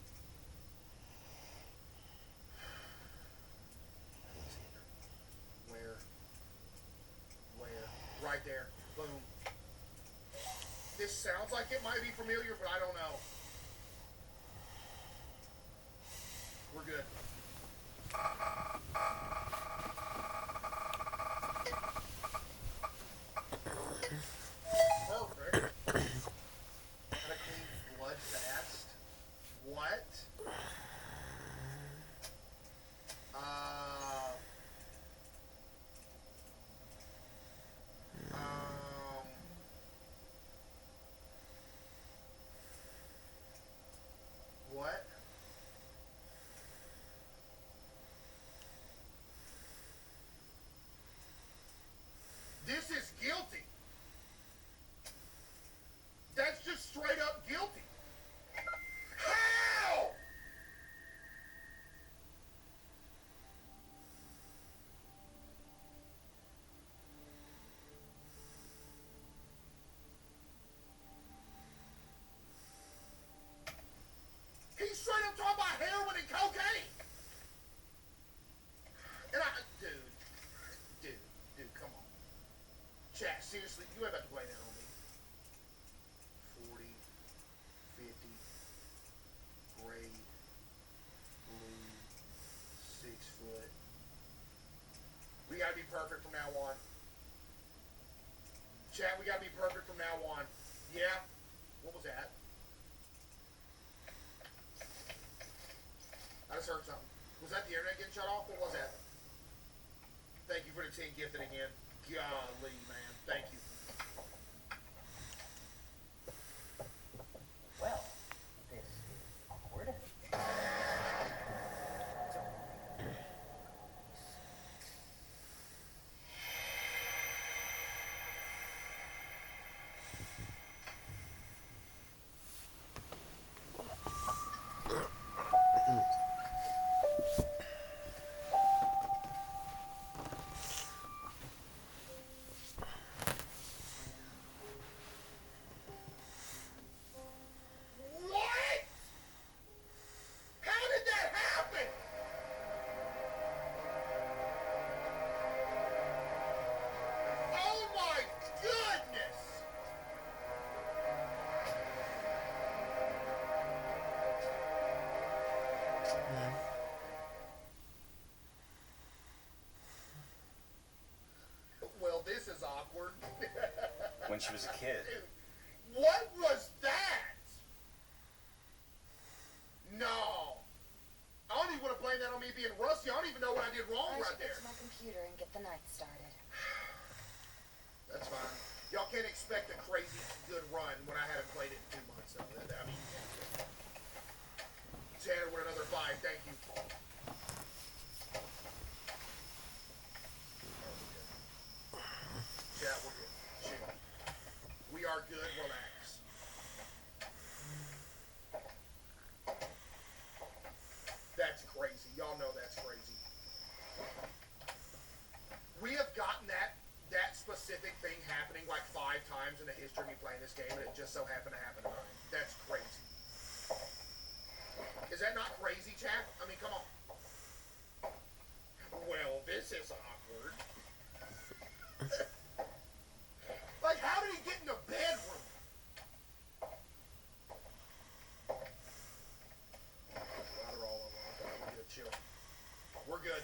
Where? Right there. Boom. This sounds like it might be familiar, but I don't know. We're good. Perfect. Gotta clean blood fast. What? What? This is guilty. That's just straight up guilty. How? He's straight up talking about heroin and cocaine. And dude, come on. Chat, seriously, you ain't about to blame that on me. 40, 50, grade, blue, 6 foot. We gotta be perfect from now on. Chat, we gotta be perfect from now on. Yeah? What was that? I just heard something. Was that the internet getting shut off? What was that? Thank you for the 10 gifted again. Golly, man. Thank you. Well, this is awkward. What? How did that happen? Oh my goodness! Well, this is awkward. When she was a kid. What was that? No. I don't even want to blame that on me being rusty. I don't even know what I did wrong right there. my computer and get the night started. That's fine. Y'all can't expect a crazy good run when I haven't played it in 2 months. So, I mean, Tanner with another 5. Thank you. Chat, we're good. Shoot. We are good. Relax. That's crazy. Y'all know that's crazy. We have gotten that specific thing happening like 5 times in the history of me playing this game, and it just so happened to happen tonight. That's crazy. Is that not crazy, chat? I mean, come on. Well, this is awkward. Like, how did he get in the bedroom? Adderall, we're good. Chill. We're good.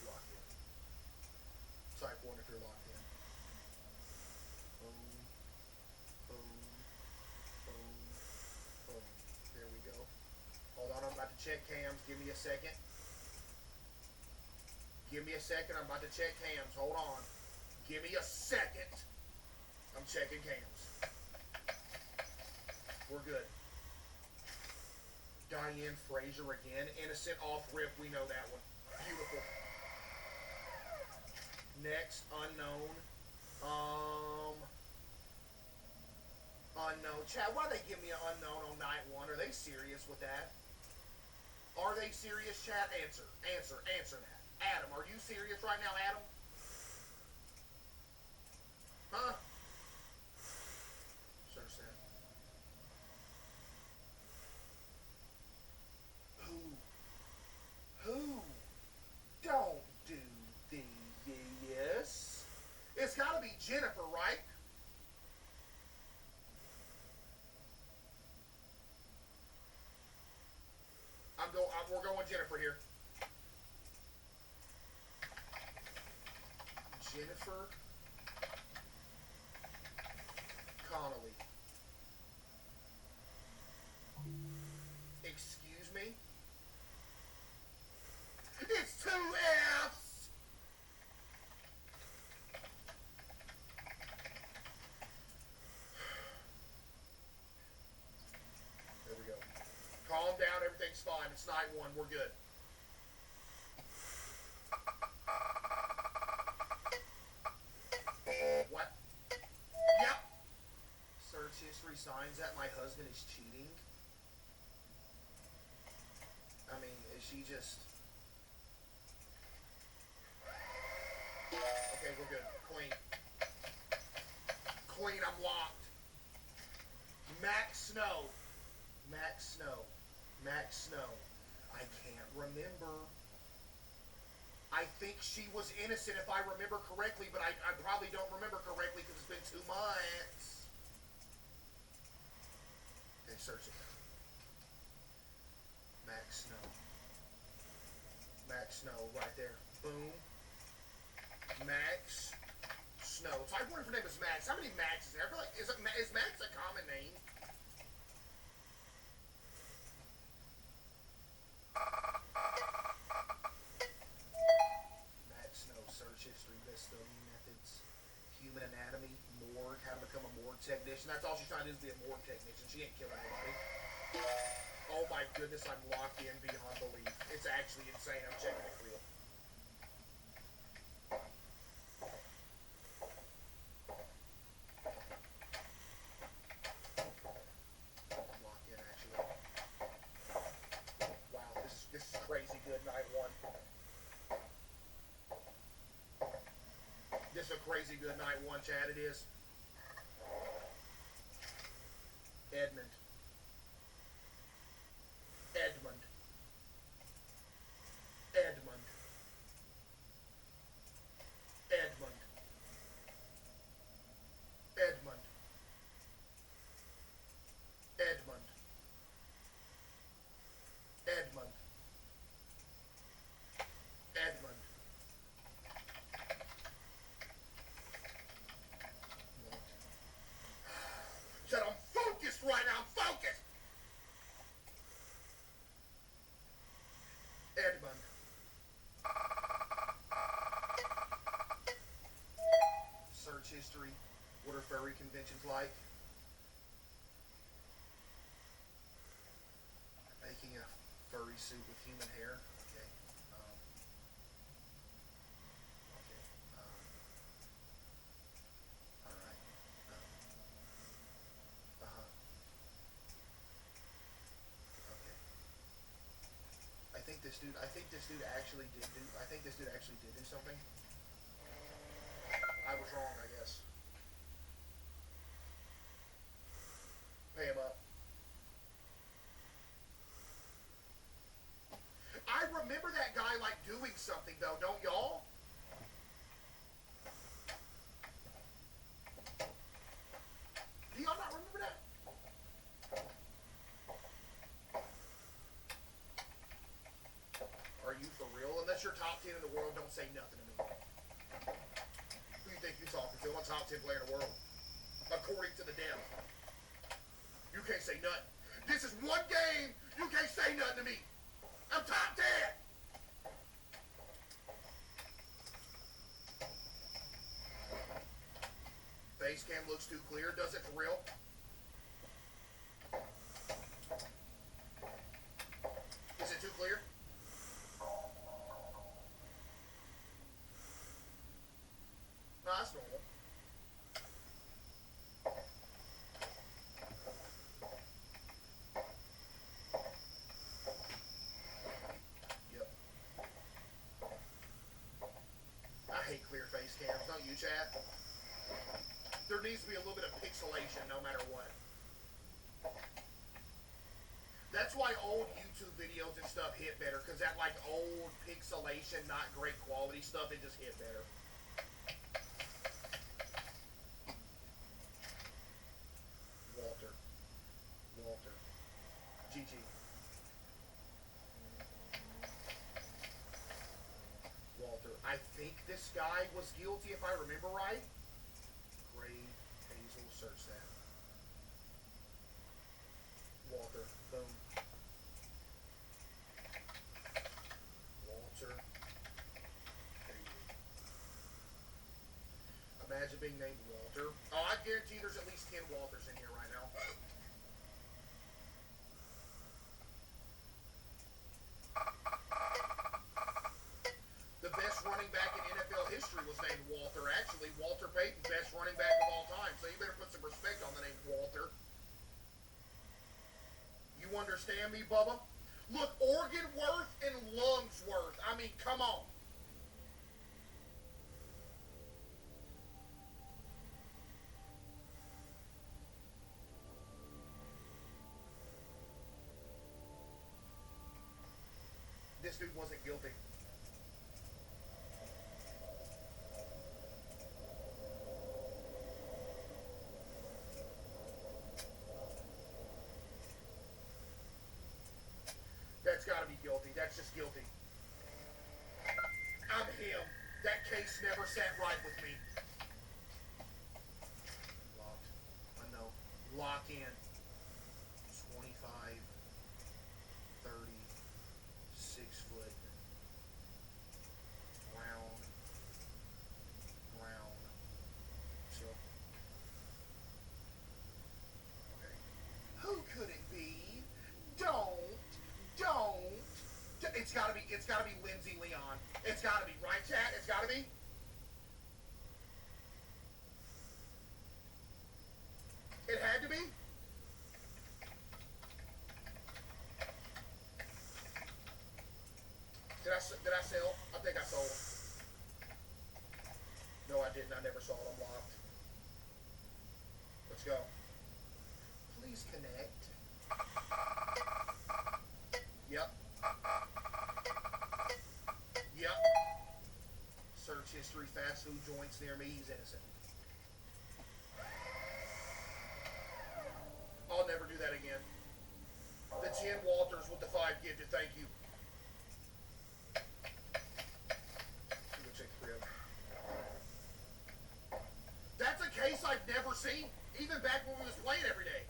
Lock in. Type 1 if you're locked in. Boom. Boom. Boom. Boom. There we go. Hold on, I'm about to check cams. Give me a second. Give me a second. I'm about to check cams. Hold on. Give me a second. I'm checking cams. We're good. Diane Fraser again. Innocent off rip. We know that one. Beautiful. Next, unknown. Unknown. Chad, why they give me an unknown on night 1? Are they serious with that? Are they serious, Chad? Answer that. Adam, are you serious right now, Adam? Huh? So sad. Who? Jennifer Connolly. Excuse me? It's 2 F's! There we go. Calm down, everything's fine. It's night 1, we're good. What? Yep. Search history signs that my husband is cheating. I mean, is she just... Okay, we're good. Clean. Clean, I'm locked. Max Snow. Max Snow. Max Snow. I can't remember. I think she was innocent if I remember correctly, but I probably don't remember correctly because it's been 2 months. Okay, search it. Max Snow. Max Snow, right there. Boom. Max Snow. So I wonder if her name is Max. How many Maxes there? I feel like, is Max a common name? Max Snow, search history, best studying methods, human anatomy, morgue, how to become a morgue technician. That's all she's trying to do is be a morgue technician. She ain't killing anybody. Oh my goodness, I'm locked in beyond belief. It's actually insane. I'm checking it real. Locked in, actually. Wow, this is crazy good, night 1. This is a crazy good night 1, Chad. It is. Edmund. Edmund. Edmund. Edmund. Edmund. Edmund. Edmund. Edmund. Said I'm focused right now. I'm focused. Edmund. Search history. What are furry conventions like? Making a furry suit with human hair. Okay. Okay. All right. Okay. I think this dude actually did do something. I was wrong, I guess. Pay him up. I remember that guy like doing something though, don't y'all? Do y'all not remember that? Are you for real? Unless you're top 10 in the world, don't say nothing to me. Who you think you're talking to? I'm a top 10 player in the world. According to the dev. You can't say nothing. This is one game. You can't say nothing to me. I'm top 10. Face cam looks too clear. Does it for real? Is it too clear? No, that's normal. Yep. I hate clear face cams, don't you, Chad? There needs to be a little bit of pixelation no matter what. That's why old YouTube videos and stuff hit better, because that like old pixelation, not great quality stuff, it just hit better. Walter. GG. Walter. I I think this guy was guilty if I remember right. Gray Hazel, search that. Walter, boom. Walter. Imagine being named Walter. Oh, I guarantee there's at least 10 Walters in here right now. The best running back in NFL history was named Walter. Actually, Walter Payton, best running back of all time. So you better put some respect on the name Walter. You understand me, Bubba? Look, organ worth and lungs worth. I mean, come on. This dude wasn't guilty. That's got to be guilty. That's just guilty. I'm him. That case never sat right with me. Locked. I know. Lock in. 25, 30, 6 foot. Round. Round. So. Okay. Who could it be? Don't. It's gotta be Lindsay Leon. It's gotta be, right, chat? It's gotta be? It had to be? Did I sell? I think I sold. No, I didn't. I never sold. I'm locked. Let's go. Please connect. Yep. Yep. Search history, fast food joints near me. He's innocent. I'll never do that again. The 10 Walters with the 5 gifted. Thank you. Let me check the crib. That's a case I've never seen, even back when we was playing every day.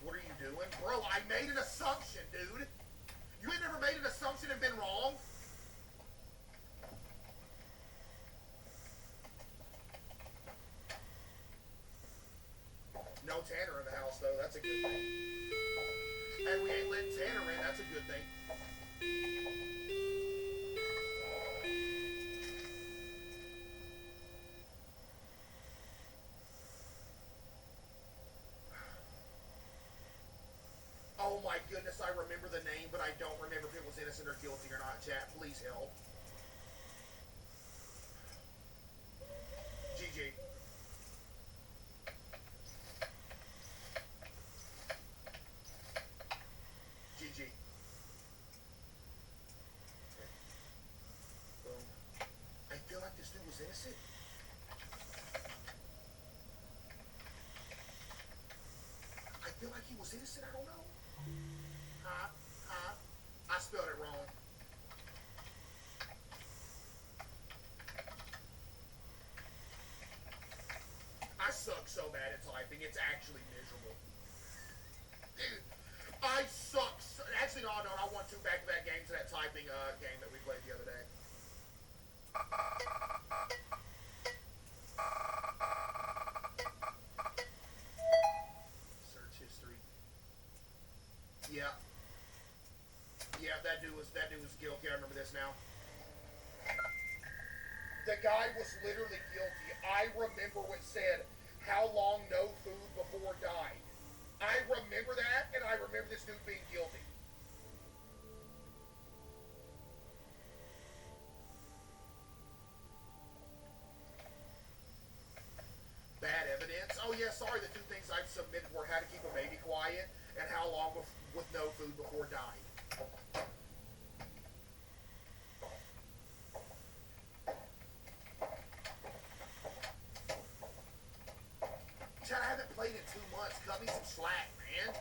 What are you doing? Bro, I made an assumption, dude. You ain't never made an assumption and been wrong? No Tanner in the house, though. That's a good thing. And we ain't letting Tanner in. That's a good thing. Oh my goodness, I remember the name, but I don't remember if it was innocent or guilty or not. Chat, please help. GG. GG. Okay. Boom. I feel like this dude was innocent. I feel like he was innocent. I don't know. I spelled it wrong. I suck so bad at typing. It's actually miserable. Dude, I suck. Actually, no, I won 2 back-to-back games of that typing game that we played the other day. Search history. Yeah. Yeah, that dude was guilty. I remember this now. The guy was literally guilty. I remember what said, how long no food before died. I remember that, and I remember this dude being guilty. Bad evidence. Oh yeah, sorry, the 2 things I've submitted were how to keep a baby quiet and how long with no food before dying. Chad, I haven't played in 2 months. Cut me some slack, man.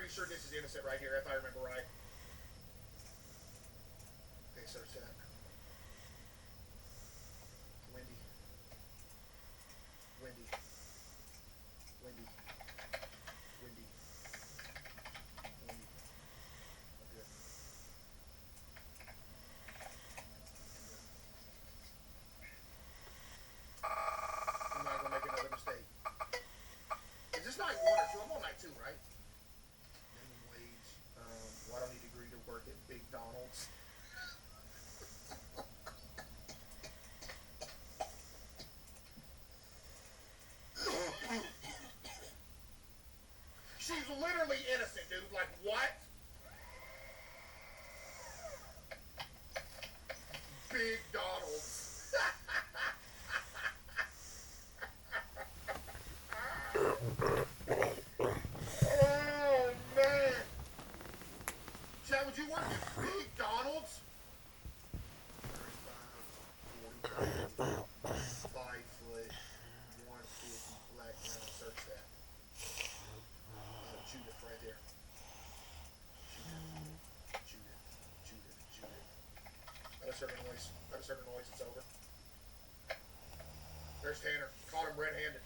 pretty sure this is innocent right here, if I remember right. Okay, search that. Wendy. Wendy. Wendy. Wendy. Wendy. I'm good. I'm not gonna make another mistake. Is this night 1 or 2? I'm on night 2, right? Minimum wage. Why don't need a degree to work at McDonald's? She's literally innocent, dude. Like, what? Big Donald's. Oh, man. Chad, would you work at Big Donald's? 35, 40, 5 foot, 150, black ground. Search that. Judith right there. Judith. At a certain noise. It's over. There's Tanner. Caught him red-handed.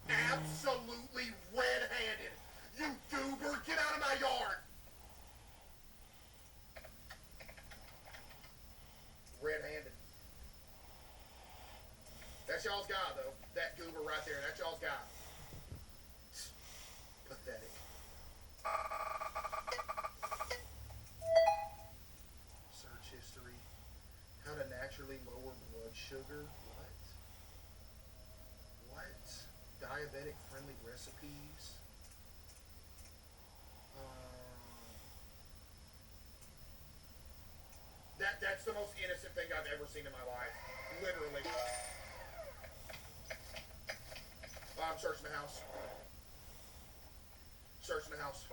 Absolutely red-handed. You goober, get out of my yard. Red-handed. That's y'all's guy, though. That goober right there. That's y'all's guy. Pathetic. Search history. How to naturally lower blood sugar. What? Diabetic friendly recipes. That's the most innocent thing I've ever seen in my life. Literally. I'm searching the house. Searching the house.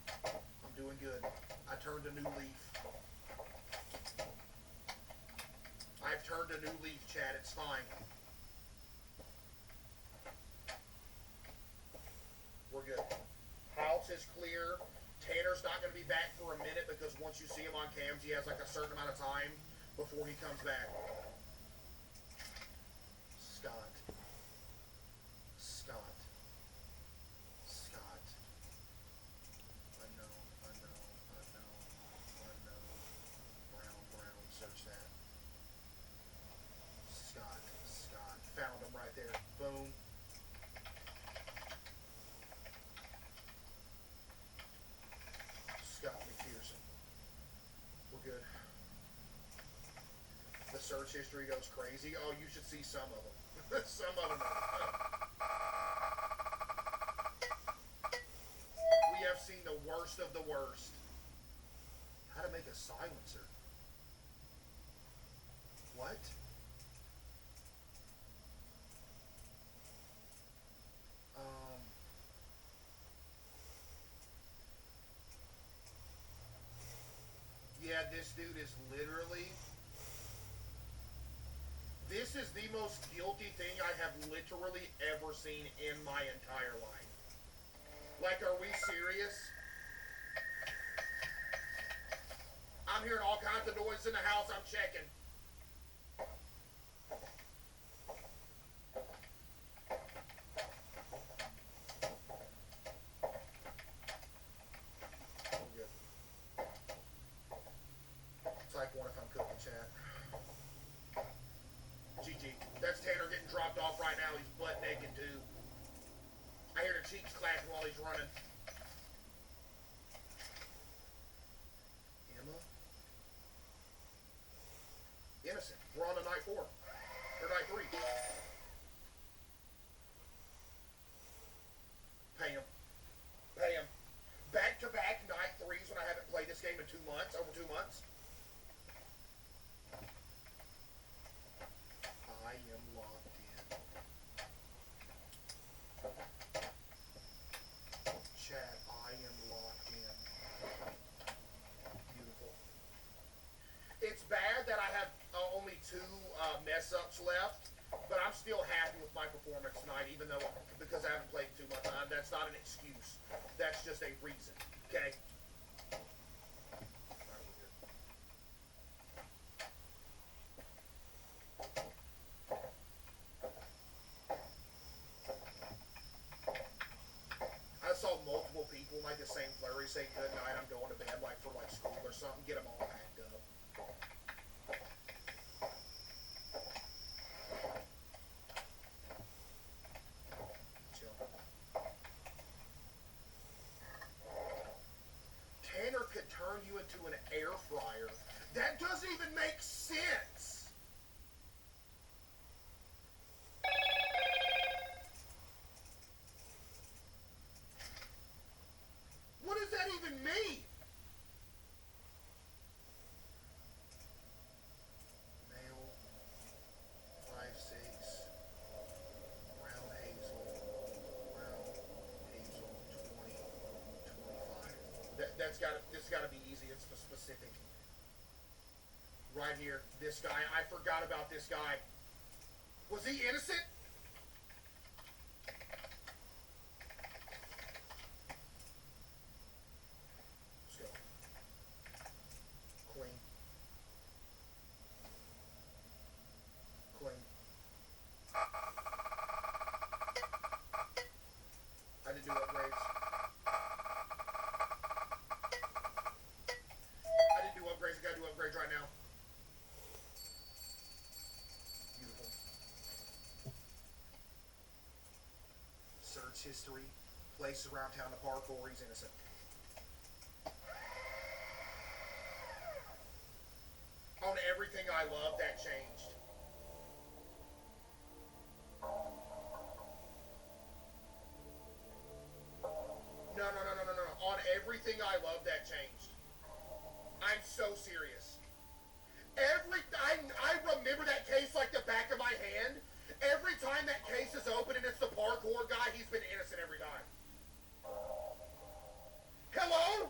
I'm doing good. I turned a new leaf. I've turned a new leaf, Chad. It's fine. We're good. House is clear. Tanner's not going to be back for a minute because once you see him on cams, he has like a certain amount of time before he comes back. Scott. Brown. Search that. Scott. Found him right there. Boom. Scott McPherson. We're good. The search history goes crazy. Oh, you should see some of them. Some of them. We have seen the worst of the worst. How to make a silencer. What? Yeah, this dude is literally... This is the most guilty thing I have literally ever seen in my entire life. Like, are we serious? I'm hearing all kinds of noise in the house. I'm checking. It's like one if I'm cooking, chat. GG. That's Tanner getting dropped off right now. He's butt naked, too. I hear the cheeks clapping while he's running. Emma? Innocent. We're on to night 4. Or night 3. Pay him. Back-to-back night 3s when I haven't played this game in 2 months. Over 2 months. I am locked in. my performance tonight, even though because I haven't played too much. That's not an excuse. That's just a reason. Okay. I saw multiple people make the same flurry, say good night, I'm going to bed, like for like school or something, get them all packed up. Chill. Tanner could turn you into an air fryer. That doesn't even make sense. What does that even mean? Male, 5'6", brown hazel, 20, 25. This gotta be easy. It's specific. Right here, this guy. I forgot about this guy. Was he innocent? Let's go. Queen. Queen. I didn't do upgrades. I didn't do upgrades. I gotta do upgrades right now. Beautiful. Search history. Place around town, the parkour, he's innocent. On everything I love, that changed. No. On everything I love, that changed. I'm so serious. I remember that case like the back of my hand. Every time that case is open and it's the parkour guy, he's been innocent every time. Hello?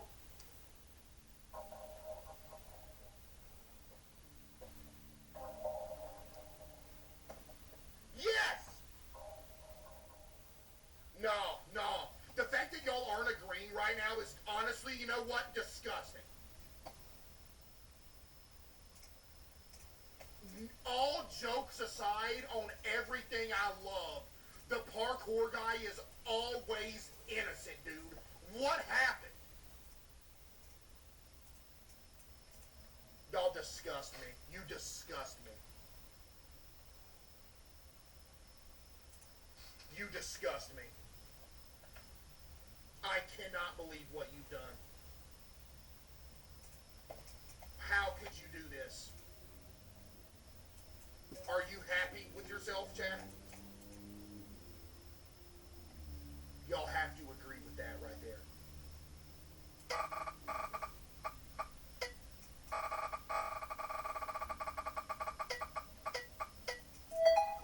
Yes! No. The fact that y'all aren't agreeing right now is honestly, you know what? Disgusting. All jokes aside, on everything I love, the parkour guy is always innocent, dude. What happened? Y'all disgust me. You disgust me. You disgust me. I cannot believe what you've done. How could you do this? Are you happy with yourself, chat? Y'all have to agree with that right there.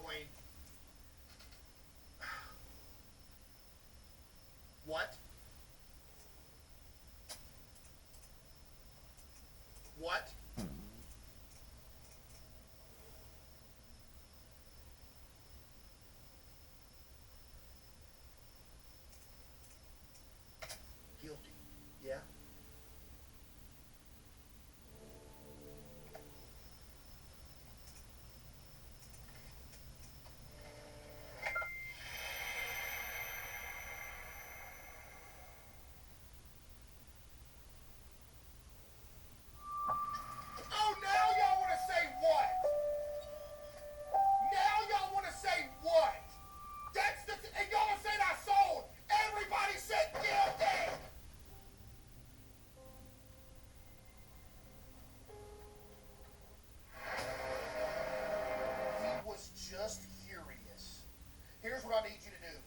Queen. What? What? Guilty. Yeah? Oh, now y'all want to say what? Now y'all want to say what? That's the and y'all said I sold. Everybody said guilty. He was just curious. Here's what I need you to do.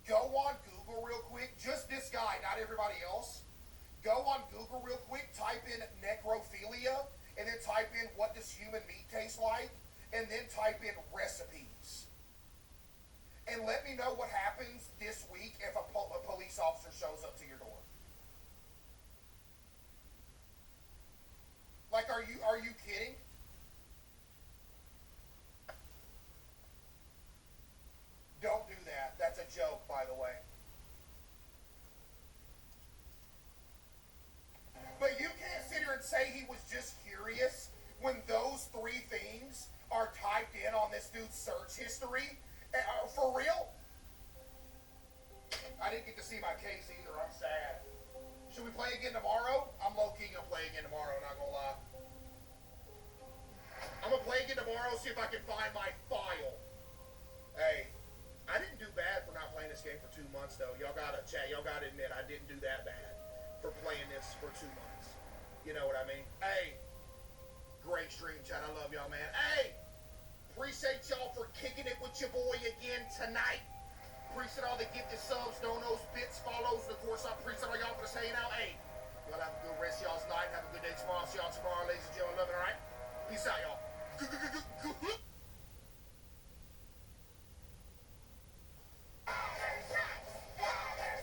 Go on Google real quick. Just this guy, not everybody else. Go on Google real quick, type in necrophilia, and then type in what does human meat taste like, and then type in recipes. And let me know what happens this week if a police officer shows up to your door. Like, are you kidding? say he was just curious when those three things are typed in on this dude's search history? For real? I didn't get to see my case either. I'm sad. Should we play again tomorrow? I'm low-key gonna play again tomorrow, not gonna lie. I'm gonna play again tomorrow, see if I can find my file. Hey, I didn't do bad for not playing this game for 2 months, though. Y'all gotta admit, I didn't do that bad for playing this for 2 months. You know what I mean? Hey, great stream, chat. I love y'all, man. Hey, appreciate y'all for kicking it with your boy again tonight. Appreciate all the gifted subs, donos, bits, follows, and of course I appreciate all y'all for staying out. Hey, y'all have a good rest of y'all's night. Have a good day tomorrow. See y'all tomorrow, ladies and gentlemen. Love it, alright? Peace out, y'all.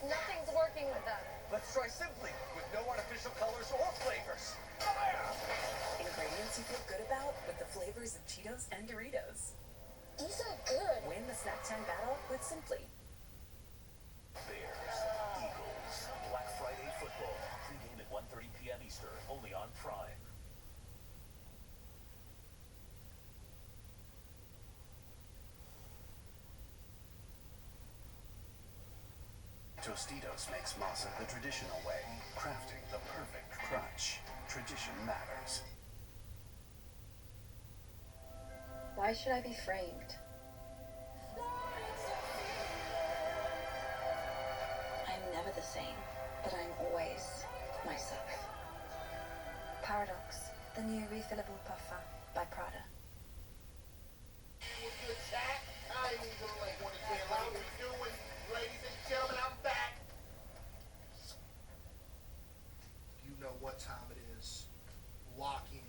Nothing's working with them. Let's try Simply, with no artificial colors or flavors. Ingredients you feel good about with the flavors of Cheetos and Doritos. These are good. Win the snack time battle with Simply. Bears, Eagles, Black Friday football. Pre-game at 1:30 p.m. Eastern, only on Prime. Tostitos makes masa the traditional way, crafting the perfect crunch. Tradition matters. Why should I be framed? I'm never the same, but I'm always myself. Paradox, the new refillable parfum by Prada. Good chat. I ain't even gonna like what we doing. Ladies and gentlemen, I'm back. You know what time it is. Lock in.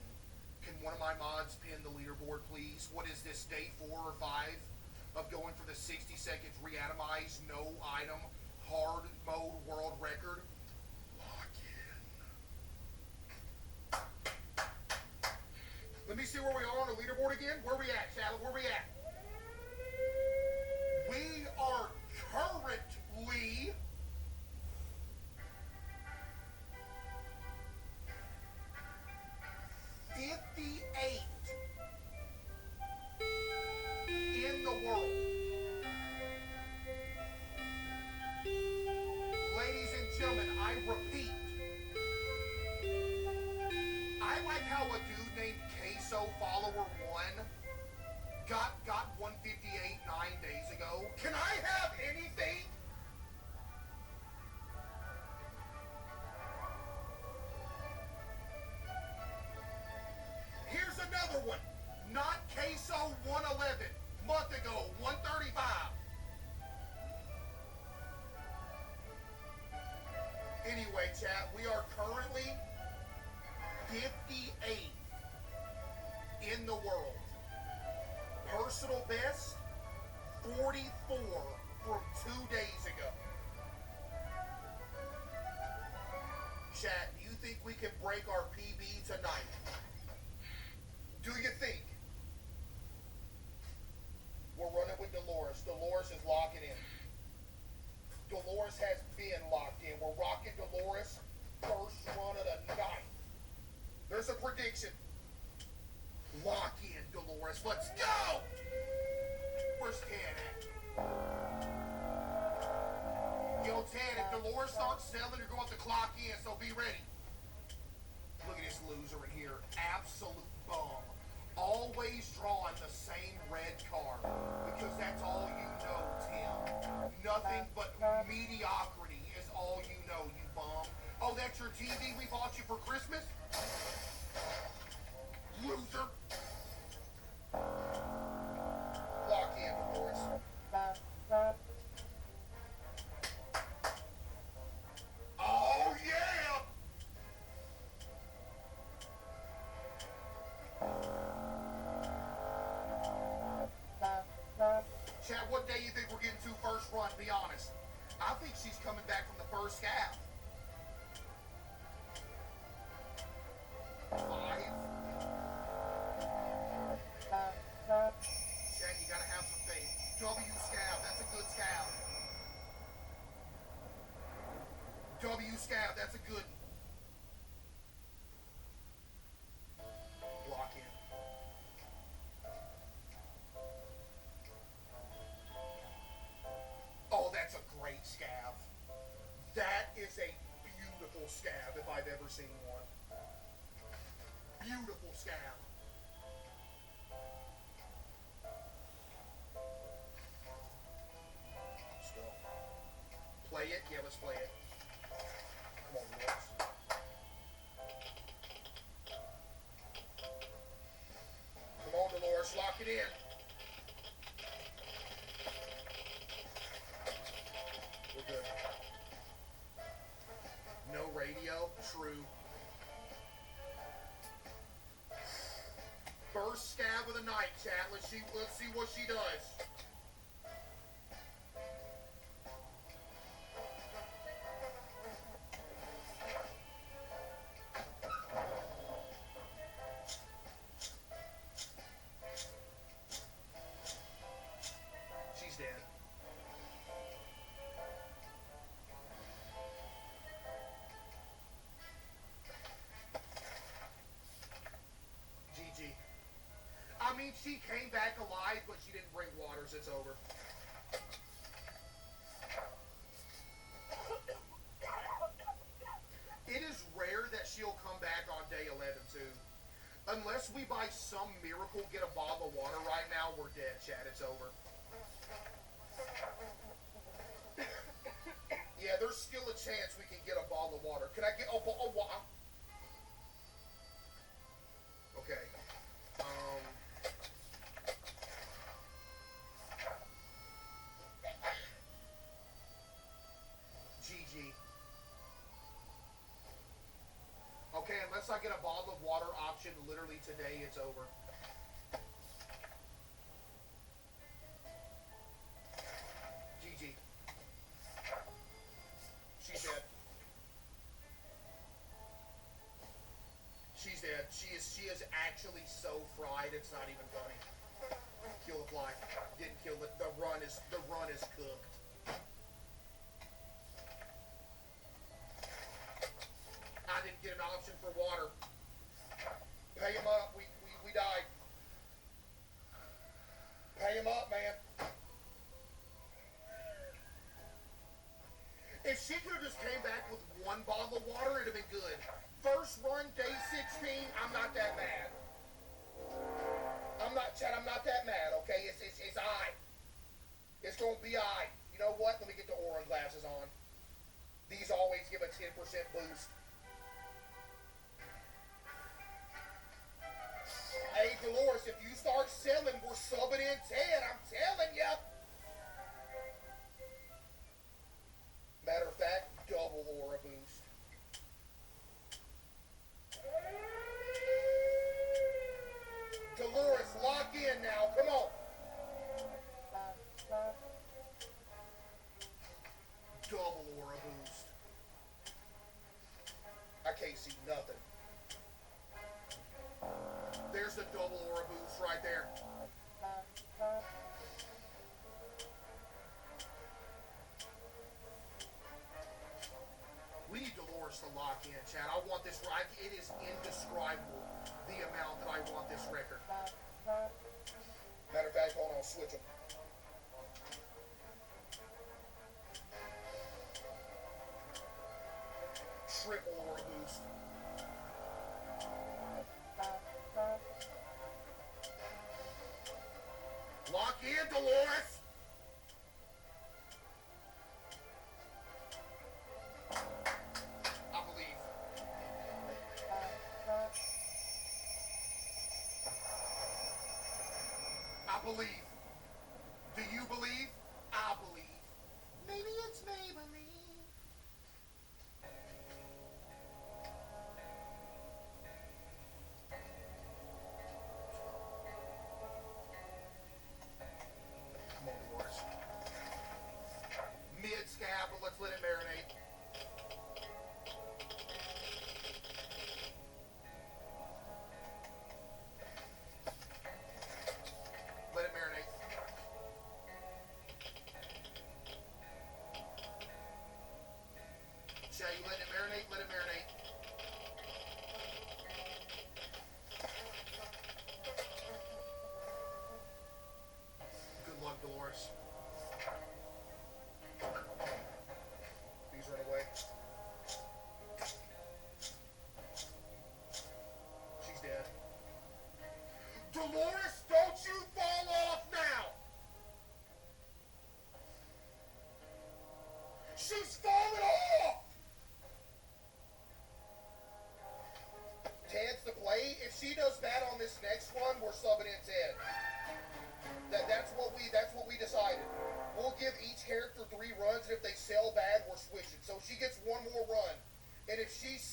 Can one of my mods pin the leaderboard, please? What is this, day 4 or 5 of going for the 60 seconds reatomize, no item, hard mode world record? Lock in. Let me see where we are on the leaderboard again. Where we at, Shallow? Where we at? We are currently #58 in the world. Ladies and gentlemen, I repeat, I like how a dude named Queso Follower 1 got 158 9 days ago. Can I have anything? Here's another one. Not Queso 111. Month ago, 135. Anyway, chat, we are currently 58th in the world. Personal best, 44 from 2 days ago. Chat, do you think we can break our PB tonight? Do you think? We're running with Dolores. Dolores is locking in. Dolores has been locked in. We're rocking Dolores first run of the night. There's a prediction. Lock in, Dolores. Let's go! Where's Tan at? Yo, Tan, if Dolores starts selling, you're going to have to clock in, so be ready. Look at this loser in here. Absolute bum. Always drawing the same red card. Because that's all you know, Tim. Nothing but mediocrity is all you know, you bum. Oh, that's your TV we bought you for Christmas? Loser. Lock in, Dolores. Oh, yeah! Chad, what day you think we're getting to first run? Be honest. I think she's coming back from the first half. 5. Chad, you gotta have some faith. W Scav, that's a good Scav. W Scav, that's a good. play it? Yeah, let's play it. Come on, Dolores. Come on, Dolores, lock it in. We're good. No radio, true. First stab of the night, chat. Let's see what she does. She's dead. GG. I mean, she came back alive, but she didn't bring waters. It's over. It is rare that she'll come back on day 11, too. Unless we, by some miracle, get a bottle of water right now, we're dead, Chad. It's over. Yeah, there's still a chance we can get a bottle of water. Can I get a bottle of water? Okay. GG. Okay, unless I get a bottle of water option literally today, it's over. GG. She's dead. She's dead. She is actually so fried it's not even funny. Kill the fly. Didn't kill it. The run is cooked. I didn't get an option for water. Pay him up. We died. Pay him up, man. If she could have just came back with one bottle of water, it'd have been good. First run, day 16, I'm not that mad. I'm not that mad, okay? It's I. It's gonna be I. You know what? Let me get the Aura glasses on. These always give a 10% boost. Hey, Dolores, if you start selling, we're subbing in 10. I'm telling ya. Matter of fact, double Aura boost. Dolores, lock in now. Come on. Double Aura boost. I can't see nothing. There's the double Aura boost right there. We need Dolores to lock in, Chad. I want this right. It is indescribable the amount that I want this record. Matter of fact, hold on, switch them. Triple Aura boost. Lock in, Dolores. I believe. I believe. Do you believe? I believe. Maybe it's Maybelline. Come on,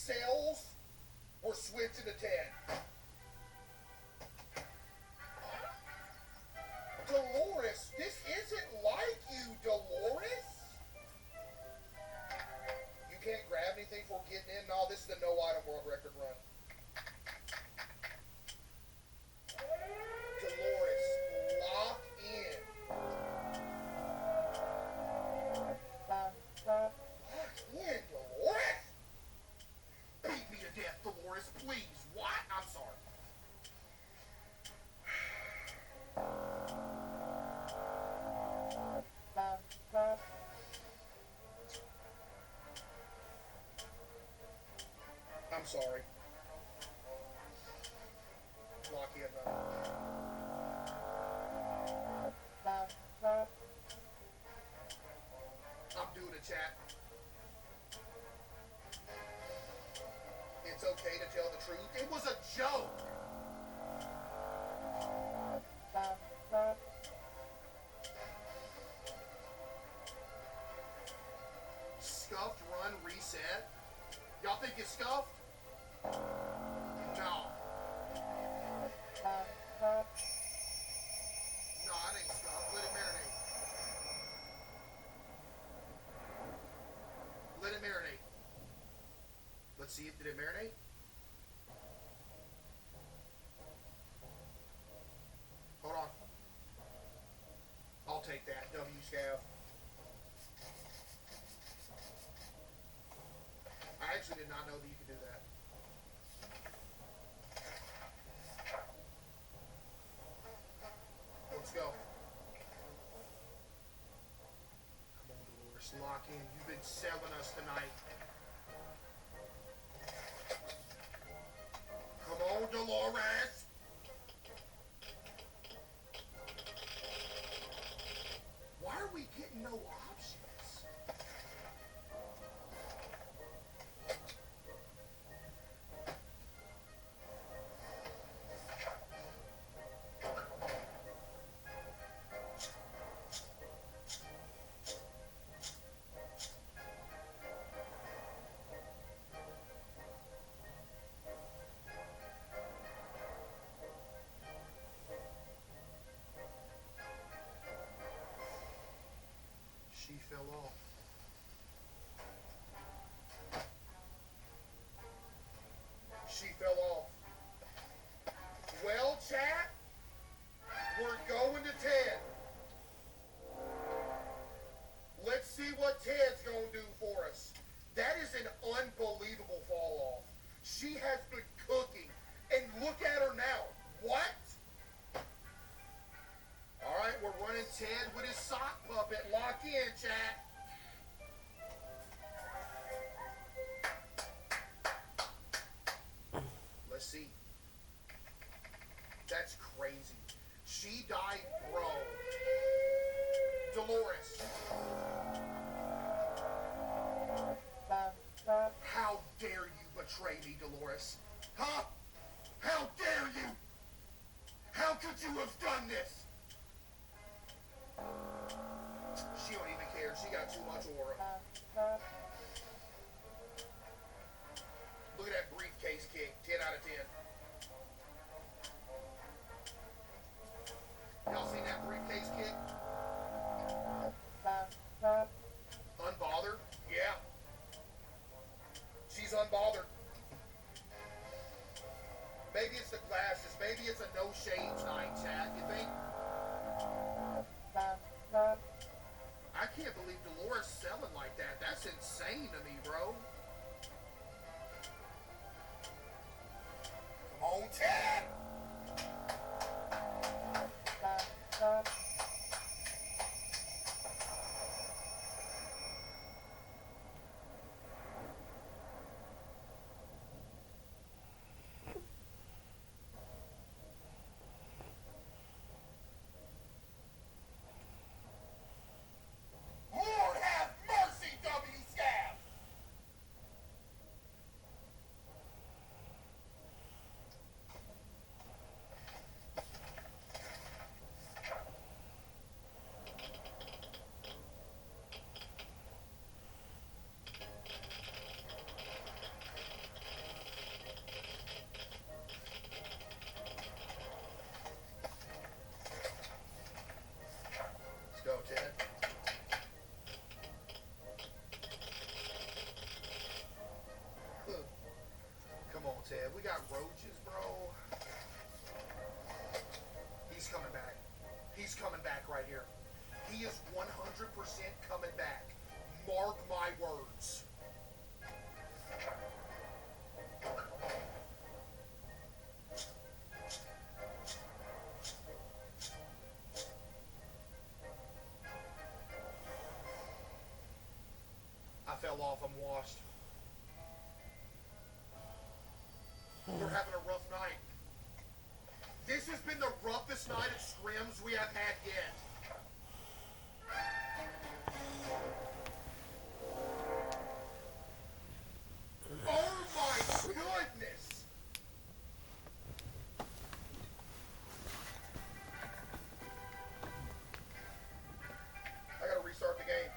cells, we're switching to 10. Dolores, this isn't like you, Dolores. You can't grab anything before getting in. No, this is the no item world record run. Dolores, lock in. Lock in, Dolores. Beat me to death, Dolores, please. What? I'm sorry. I'm sorry. Lock in. I'm doing a chat. It's okay to tell the truth. It was a joke. Scuffed run reset. Y'all think it's scuffed? No. No, it ain't scuffed. Let it marinate. Let it marinate. Let's see it. Did it marinate? Hold on. I'll take that. W scav. I actually did not know that you could do that. Let's go. Come on, Dolores. Lock in. You've been selling us tonight. Come on, Dolores. Why are we getting no options? She fell off. She fell off. Well, chat, we're going to 10. Let's see what Ted's going to do for us. That is an unbelievable fall off. She has been cooking. And look at her now. What? All right, we're running Ted with his sock puppet. Lock in, chat. Let's see. That's crazy. She died, bro. Dolores. How dare you betray me, Dolores? Huh? How dare you? How could you have done this? She don't even care. She got too much aura. Look at that briefcase kick. 10 out of 10. Y'all seen that briefcase kick? Unbothered? Yeah. She's unbothered. Maybe it's the glasses. Maybe it's a no shades night, chat. You think? I can't believe Dolores selling like that. That's insane to me, bro. Come on, Ted! coming back. Mark my words. I fell off. I'm washed. We're having a rough night. This has been the roughest night of scrims we have had yet. Oh my goodness! I gotta restart the game.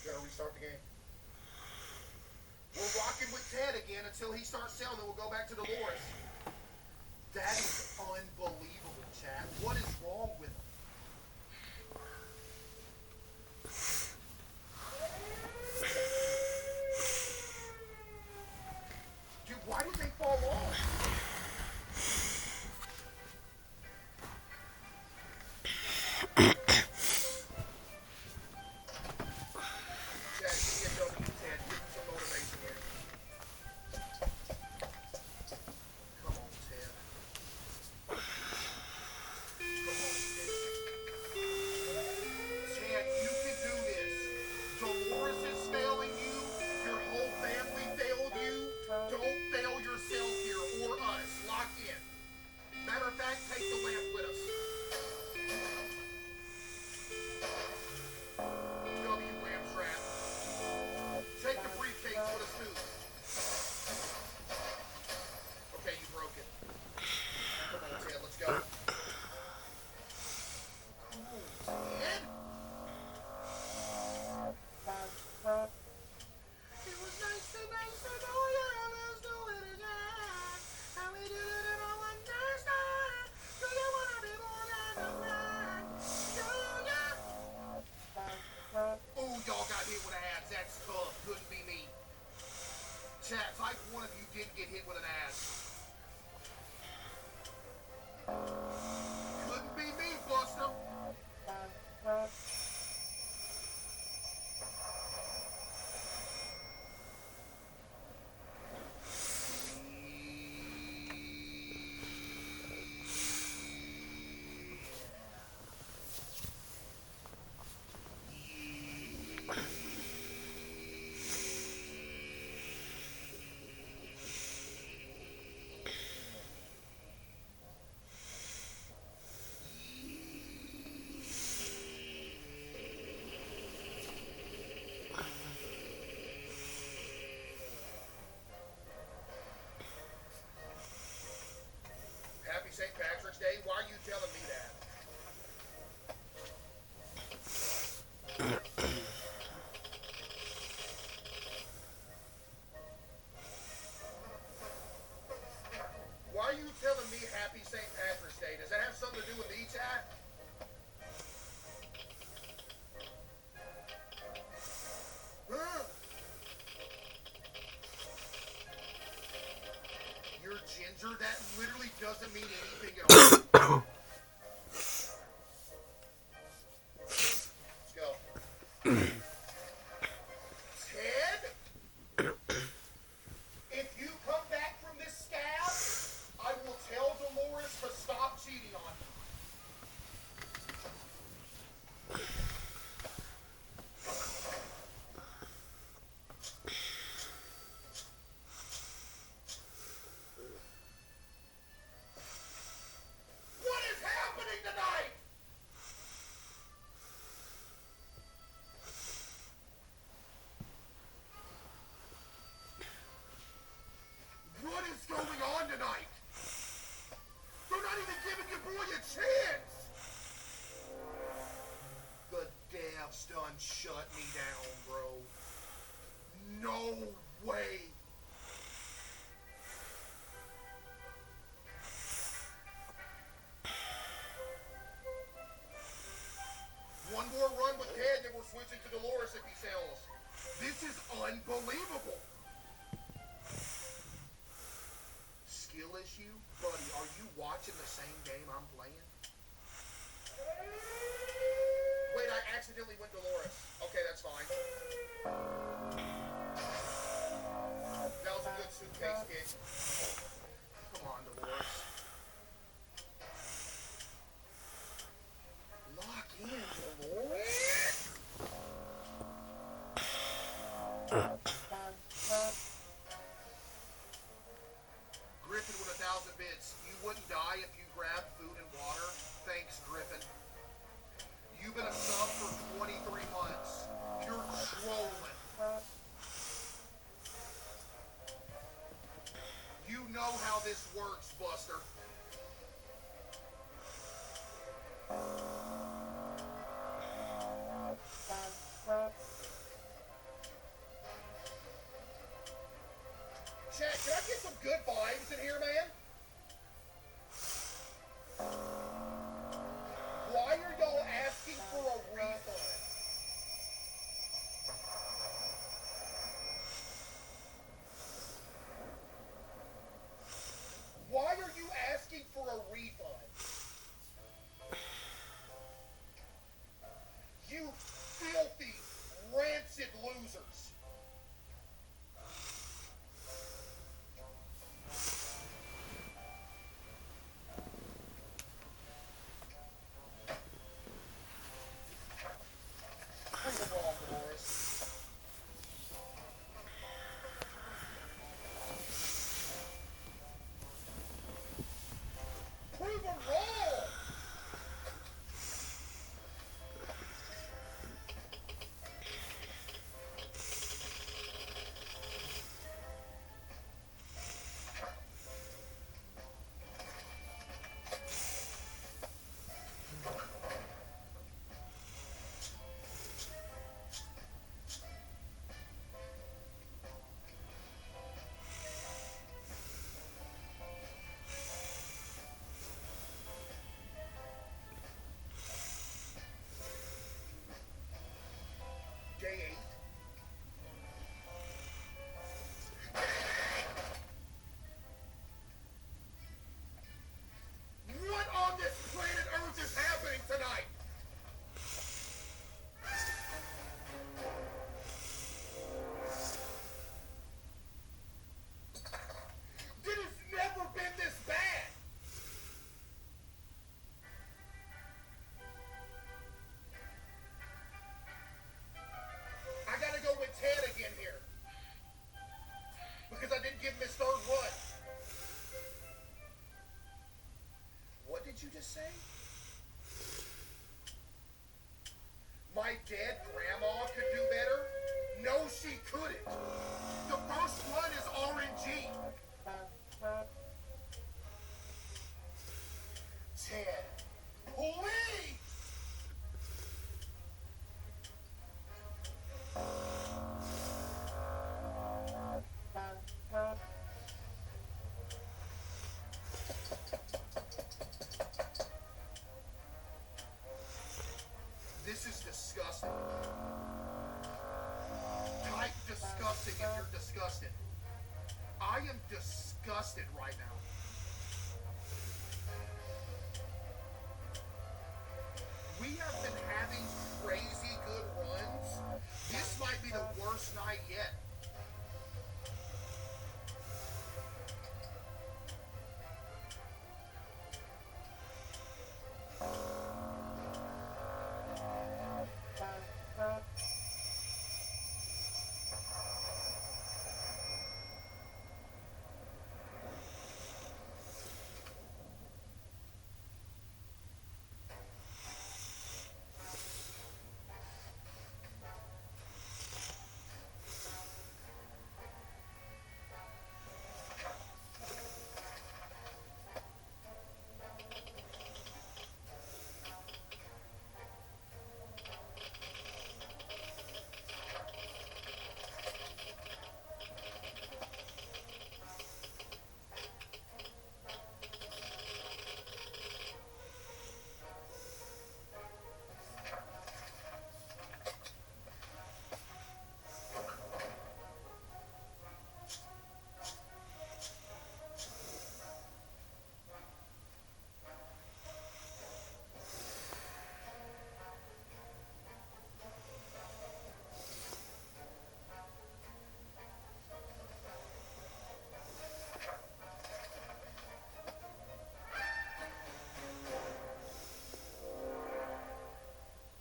Gotta restart the game. We're rocking with Ted again until he starts selling, then we'll go back to Dolores. That is unbelievable, chat. What is wrong with him? Dude, why did they fall off? Chad, give me a W, Ted. Give me some motivation here. Come on, Ted. Come on, Ted. Ted, you can do this. Dolores is failing you. Your whole family failed you. Don't fail yourself here or us. Lock in. Matter of fact, take the lamp with us. W, lamp strap. Take the briefcase with us too. Okay, you broke it. Come on, Ted, let's go. Come on, Ted. It was nice to know you. Let's do it again. And we did it in our one night stand. Do you wanna be more than a friend? Do ya? Ooh, y'all got hit with ads. That's tough. Couldn't be me. Chat, type one of you did get hit with an ad. Couldn't be me, Buster. Happy St. Patrick's Day. Why are you telling me that? Why are you telling me Happy St. Patrick's Day? Does that have something to do with me, chat? Huh? You're ginger? That literally doesn't mean anything at all. Let's go. Ted? If you come back from this scab, I will tell Dolores to stop cheating on me. What is happening tonight? What is going on tonight? They're not even giving your boy a chance. The devs done shut me down, bro. No way. One more run with Ted, then we're switching to Dolores if he sells. This is unbelievable. Skill issue? Buddy, are you watching the same game I'm playing? say? My dead grandma could do better? No, she couldn't. The first one is RNG. Ted, please! This is disgusting. Type disgusting if you're disgusted. I am disgusted right now. We have been having crazy good runs. This might be the worst night yet.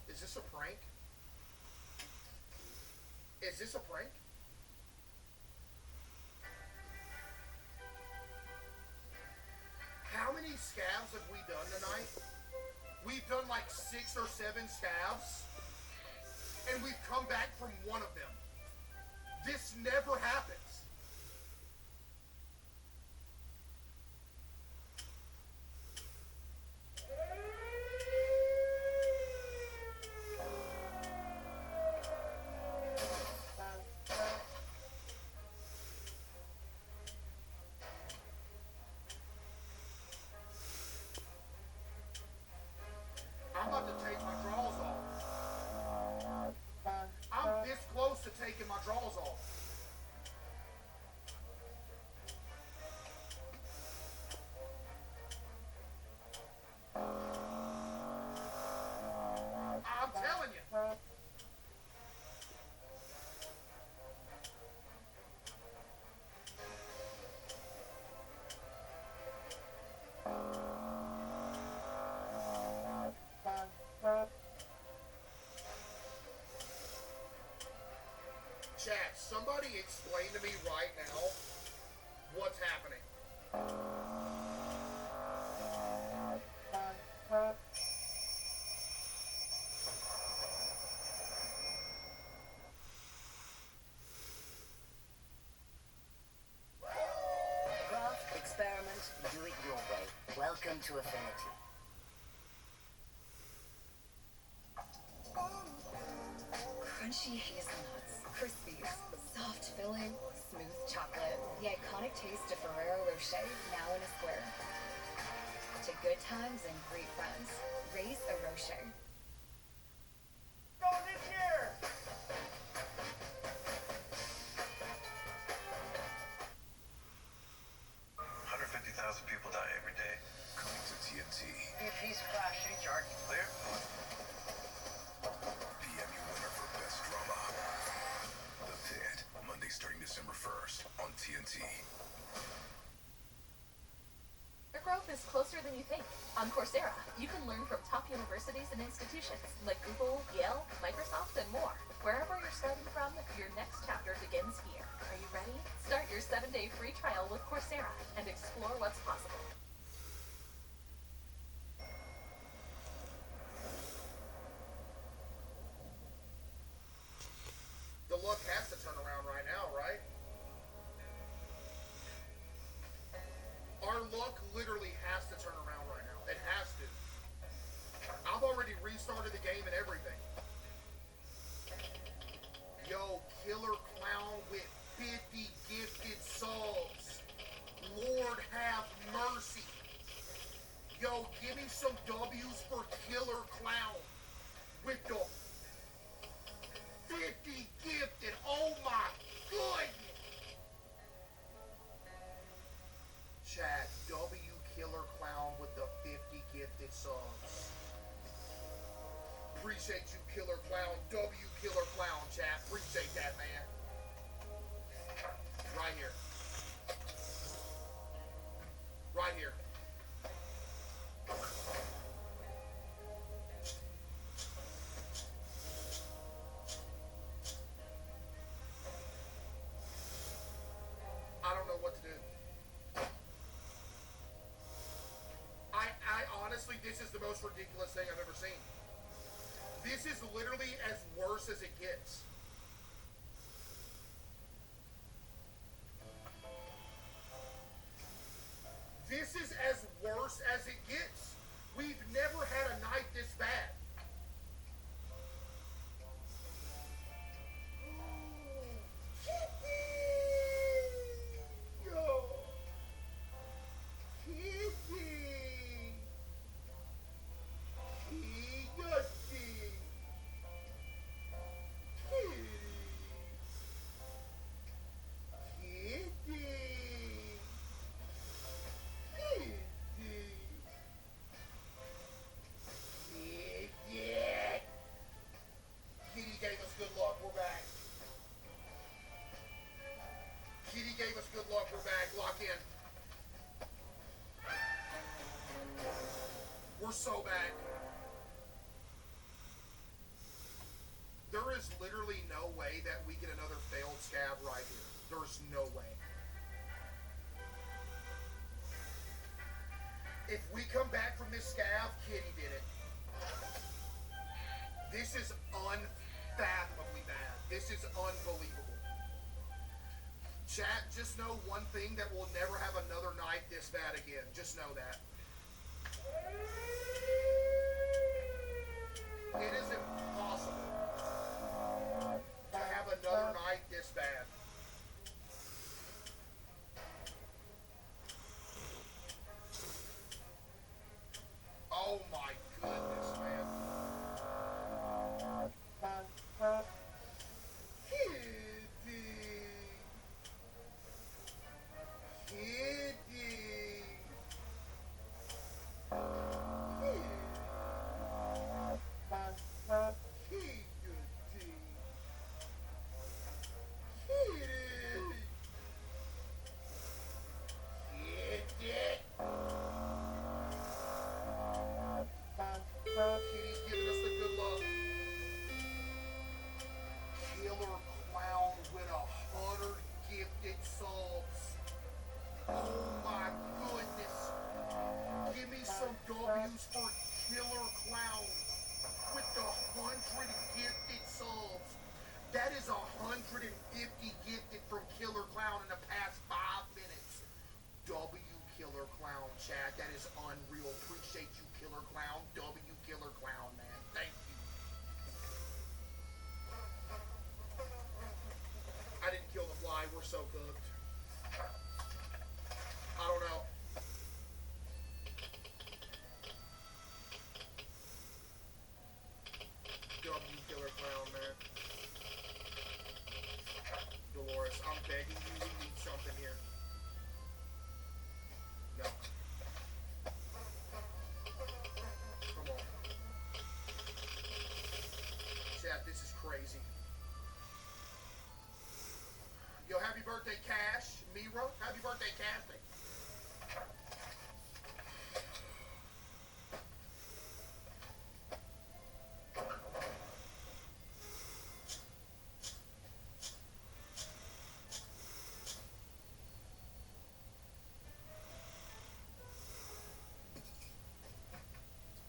Is this a prank? Is this a prank? How many scabs have we done tonight? We've done like 6 or 7 scabs, and we've come back from one of them. This never happens. I'm about to take my drawers off. I'm this close to taking my drawers off. I'm telling you. Chat, somebody explain to me right now what's happening. Craft, experiment, do it your way. Welcome to Affinity. Crunchy hazelnuts, crispy, soft filling, smooth chocolate. The iconic taste of Ferrero Rocher, now in a square. To good times and great friends, raise a Rocher. Go this year! People die every day. Coming to TNT. If he's flashing, Jark, clear? The Emmy winner for Best Drama. The Pit. Monday starting December 1st on TNT. Your growth is closer than you think. On Coursera, you can learn from top universities and institutions like Google, Yale, Microsoft, and more. Wherever you're starting from, your next chapter begins here. Are you ready? Start your 7-day free trial with Coursera and explore what's possible. and everything. Yo, Killer Clown with 50 gifted subs. Lord have mercy. Yo, give me some W's for Killer Clown with the 50 gifted. Oh my goodness. Chat, W Killer Clown with the 50 gifted subs. Appreciate you, Killer Clown. W Killer Clown, chat. Appreciate that, man. Right here. Right here. I don't know what to do. I honestly, this is the most ridiculous thing I've ever seen. This is literally as worse as it gets. This is as worse as it gets. We've never had a night this bad. Yo. Kitty. Kitty gave us good luck, we're back. Kitty gave us good luck, we're back. Lock in. We're so back. There is literally no way that we get another failed scab right here. There's no way. If we come back from this scab, Kitty did it. This is unfathomably bad. This is unbelievable. Chat, just know one thing, that we'll never have another night this bad again. Just know that. It is impossible to have another night this bad. Oh my goodness, man. Kitty's giving us the good luck. Killer Clown with 100 gifted subs. Oh my goodness. Give me some W's for Killer Clown with the 100 gifted subs. That is 150 gifted from Killer Clown in the past 5 minutes. W Killer Clown, chat. That is unreal. Appreciate you, Killer Clown. W Killer Clown, man. Thank you. I didn't kill the fly. We're so cooked. I don't know. W Killer Clown, man. Dolores, I'm begging you, we need something here. No. Come on. Chat, this is crazy. Yo, happy birthday, Cash. Miro, happy birthday, Cash.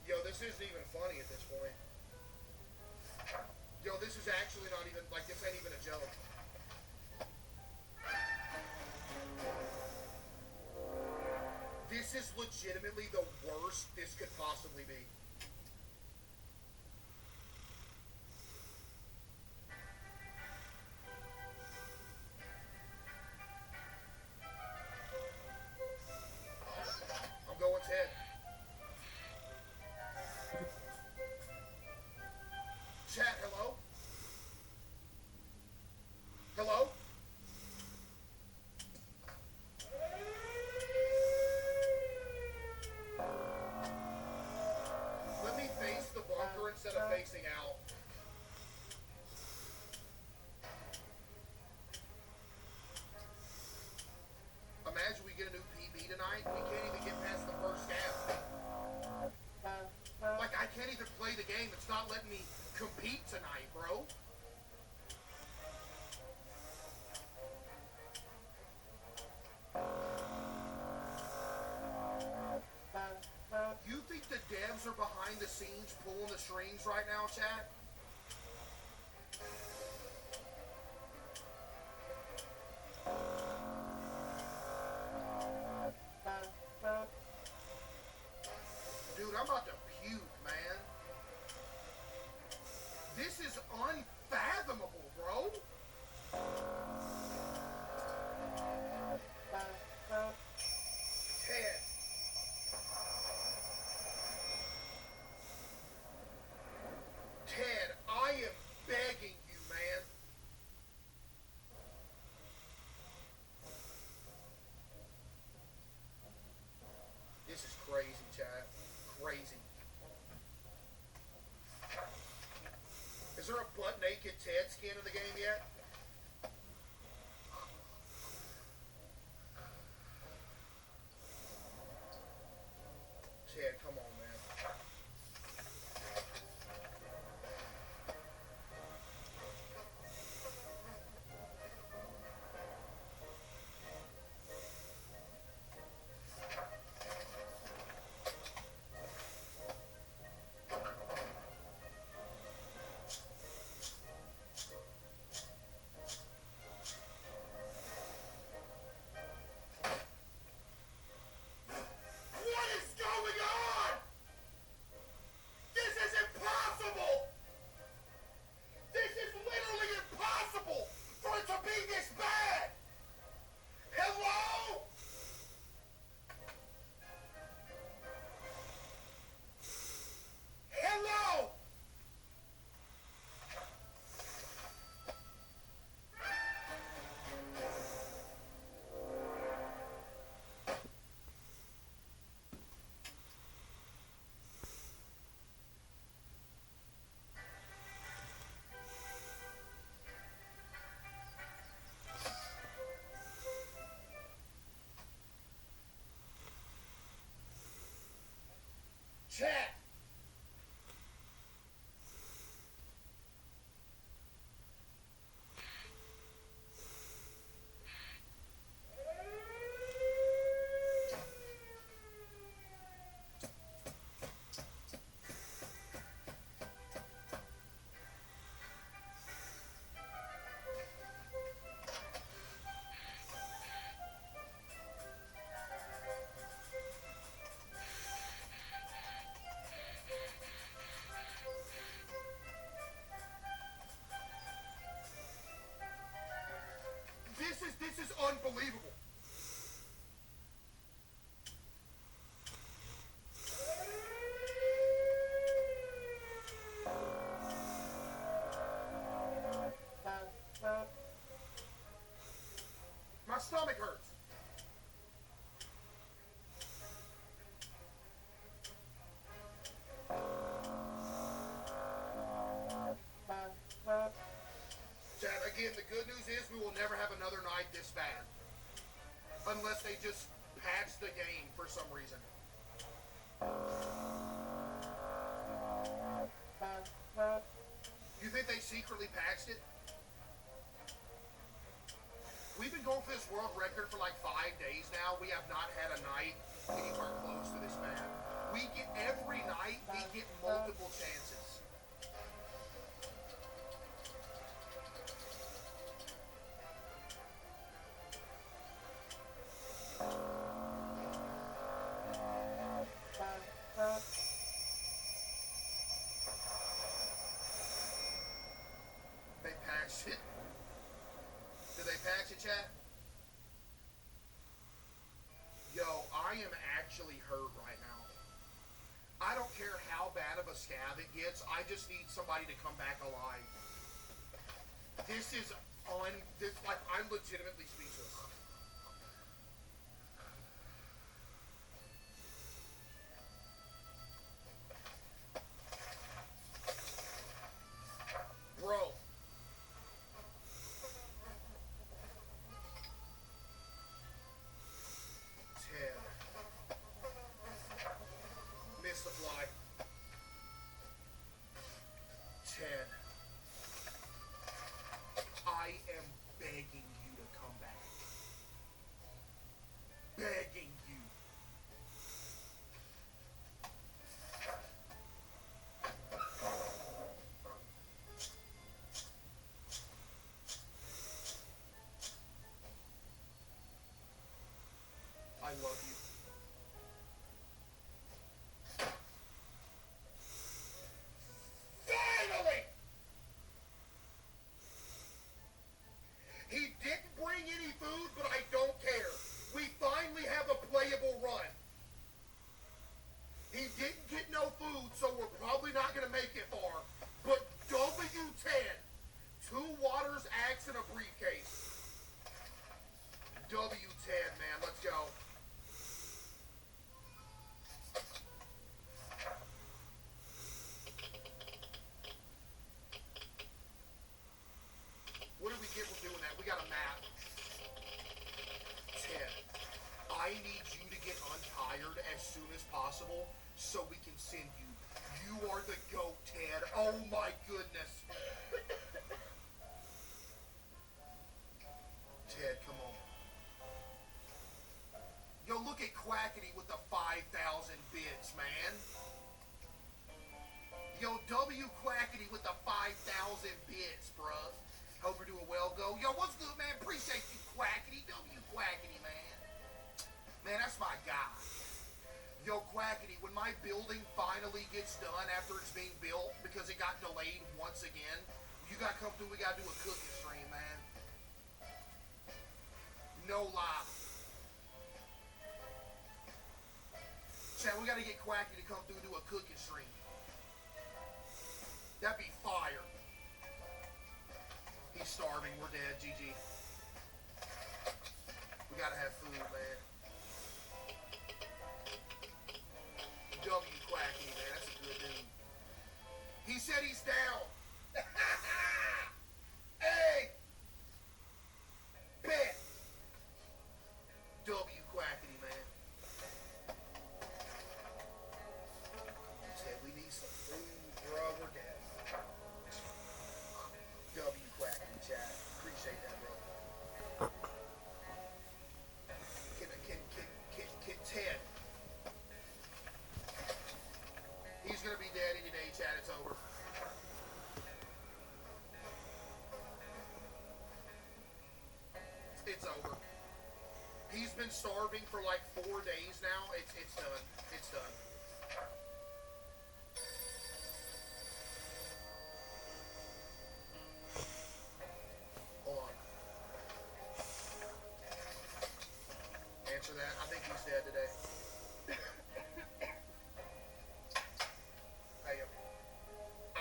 Yo, this isn't even funny at this point. Yo, this is actually not even, like, this ain't even a joke. This is legitimately the worst this could possibly be. spacing out. Imagine we get a new PB tonight. We can't even get past the first half. Like, I can't even play the game. It's not letting me compete tonight, bro. You think the devs are behind the scenes pulling the strings right now, chat? Dude, I'm about to puke, man. This is unfathomable, bro. Ted. Ted, I am begging you, man. This is crazy, chat. Crazy. Is there a butt-naked Ted skin in the game yet? Ted, come on, man. What is going on? This is impossible! This is literally impossible for it to be this bad! Hello? Hello? Chat! This is unbelievable. My stomach hurts. Chat, again, the good news is we will never have another night this bad. Unless they just patch the game for some reason. You think they secretly patched it? We've been going for this world record for like 5 days now. We have not had a night anywhere close to this bad. We get every night, we get multiple chances. They patched it. Did they patch it, chat? Yo, I am actually hurt right now. I don't care how bad of a scab it gets. I just need somebody to come back alive. This is like, I'm legitimately speechless. Oh my goodness. Ted, come on. Yo, look at Quackity with the 5,000 bits, man. Yo, W Quackity with the 5,000 bits, bruh. Hope you're doing well, go. Yo, what's good, man? Appreciate you, Quackity. W Quackity, man. Man, that's my guy. Yo, Quackity, when my building finally gets done after it's being built because it got delayed once again, you gotta come through. We gotta do a cooking stream, man. No lie. Chad, we gotta get Quackity to come through and do a cooking stream. That'd be fire. He's starving. We're dead. GG. We gotta have food, man. W Quackity, man. That's a good dude. He said he's down. Hey! Bet! W Quackity, man. Said we need some food, bro. We're dead. W Quackity, chat. Appreciate that, bro. Can Ted. He's gonna be dead any day, chat. It's over. It's over. He's been starving for like 4 days now. It's done. It's done. Hold on. Answer that. I think he's dead today.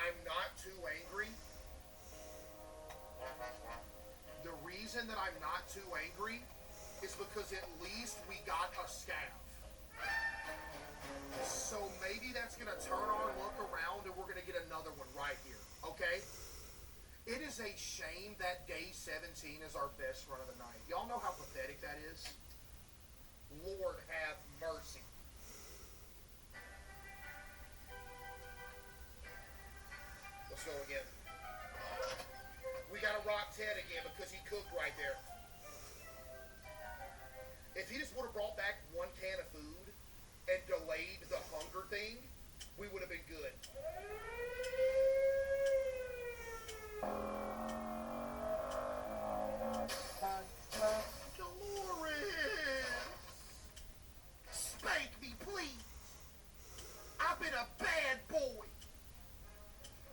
I'm not too angry. The reason that I'm not too angry is because at least we got a scav. So maybe that's going to turn our look around and we're going to get another one right here, okay? It is a shame that day 17 is our best run of the night. Y'all know how pathetic that is? Lord have mercy. Let's go again. We gotta rock Ted again because he cooked right there. If he just would have brought back 1 can of food and delayed the hunger thing, we would have been good. Dolores! Spank me, please! I've been a bad boy!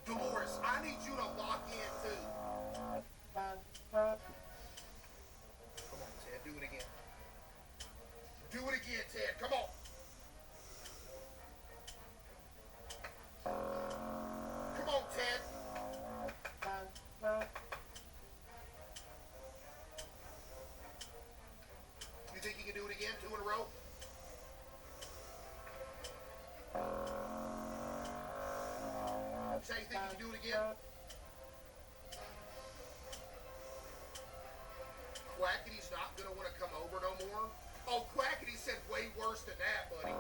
Dolores, I need you to lock in too. Come on, Ted, do it again. Do it again, Ted, come on. Come on, Ted. You think you can do it again, 2 in a row? Say you think you can do it again? Quackity's not gonna want to come over no more. Oh, Quackity said way worse than that, buddy.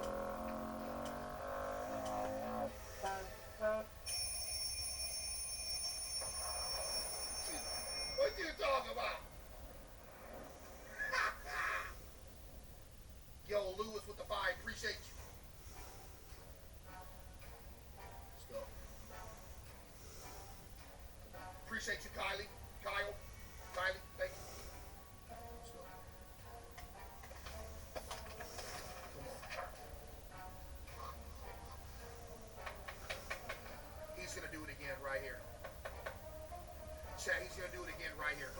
What you talking about? Yo, Lewis with the 5, appreciate you. Let's go. Appreciate you, Kylie. Kyle. Kylie, thank you. Let's go. Come on. He's gonna do it again right here. Chat, he's gonna do it again right here.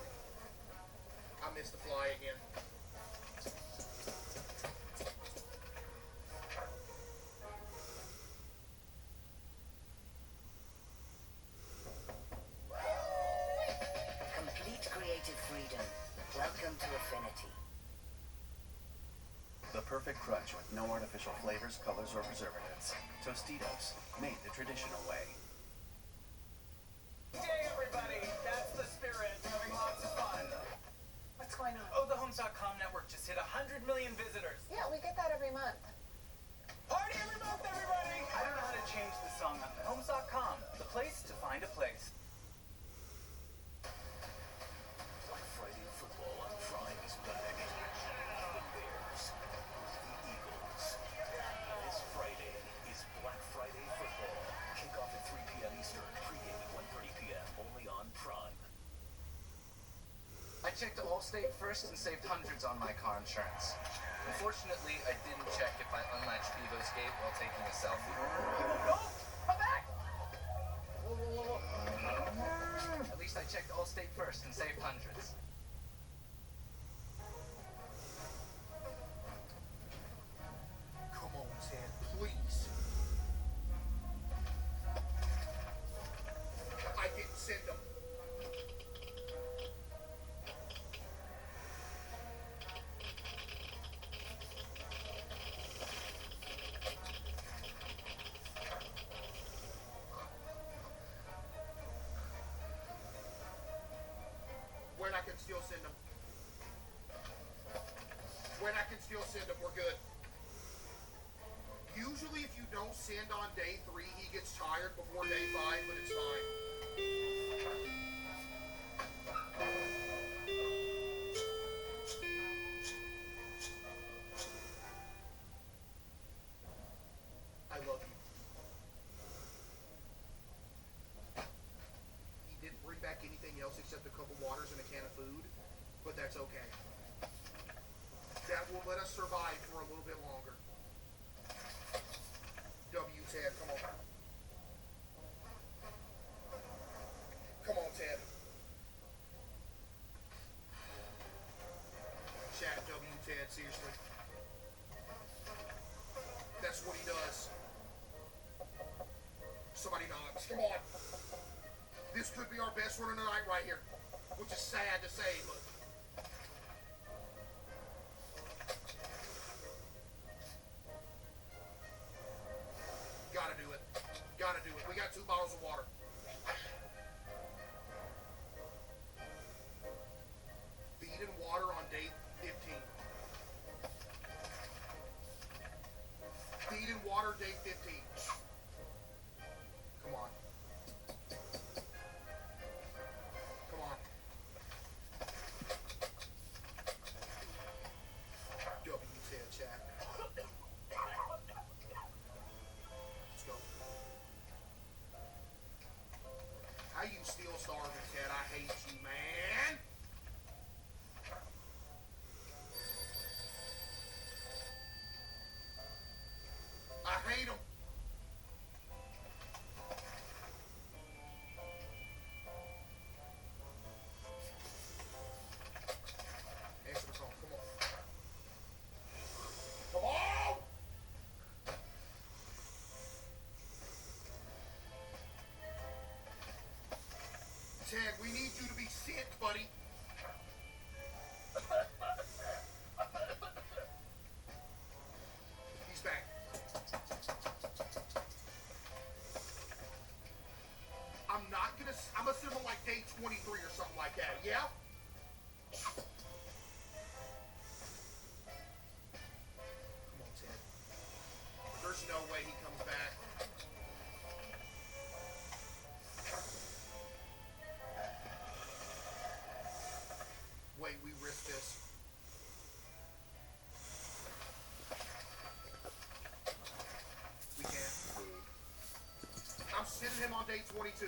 I missed the fly again. Complete creative freedom. Welcome to Affinity. The perfect crunch with no artificial flavors, colors, or preservatives. Tostitos, made the traditional way. Hey everybody, that's the spirit, having lots of fun. What's going on? Oh, the Homes.com network just hit 100 million visitors. Yeah, we get that every month. Party every month, everybody! I don't know how to change the song on Homes.com, the place checked Allstate first and saved hundreds on my car insurance. Unfortunately, I didn't check if I unlatched Bevo's gate while taking a selfie. Come back! At least I checked Allstate first and saved hundreds. Come on, Ted, please. I didn't send them. When I can still send them. When I can still send them, we're good. Usually if you don't send on day 3, he gets tired before day 5, but it's fine. I love you. He didn't bring back anything else except a couple waters and a can of food, but that's okay. That will let us survive for a little bit longer. W, Ted, come on. Come on, Ted. Chat W, Ted, seriously. That's what he does. Somebody knocks. Come on. This could be our best run of the night right here. Which is sad to say, but... Gotta do it. Gotta do it. We got 2 bottles of water. Feed and water on day 15. Feed and water day 15. Come on. Come on. W10 chat. Let's go. How you still starving, Ted? I hate you, man. I hate him. Answer the phone. Come on. Come on! Ted, we need you to be sent, buddy. He's back. I'm gonna send him like day 23 or something like that, yeah? Come on, Ted. There's no way he comes back. Wait, we risk this. We can't. I'm sending him on day 22.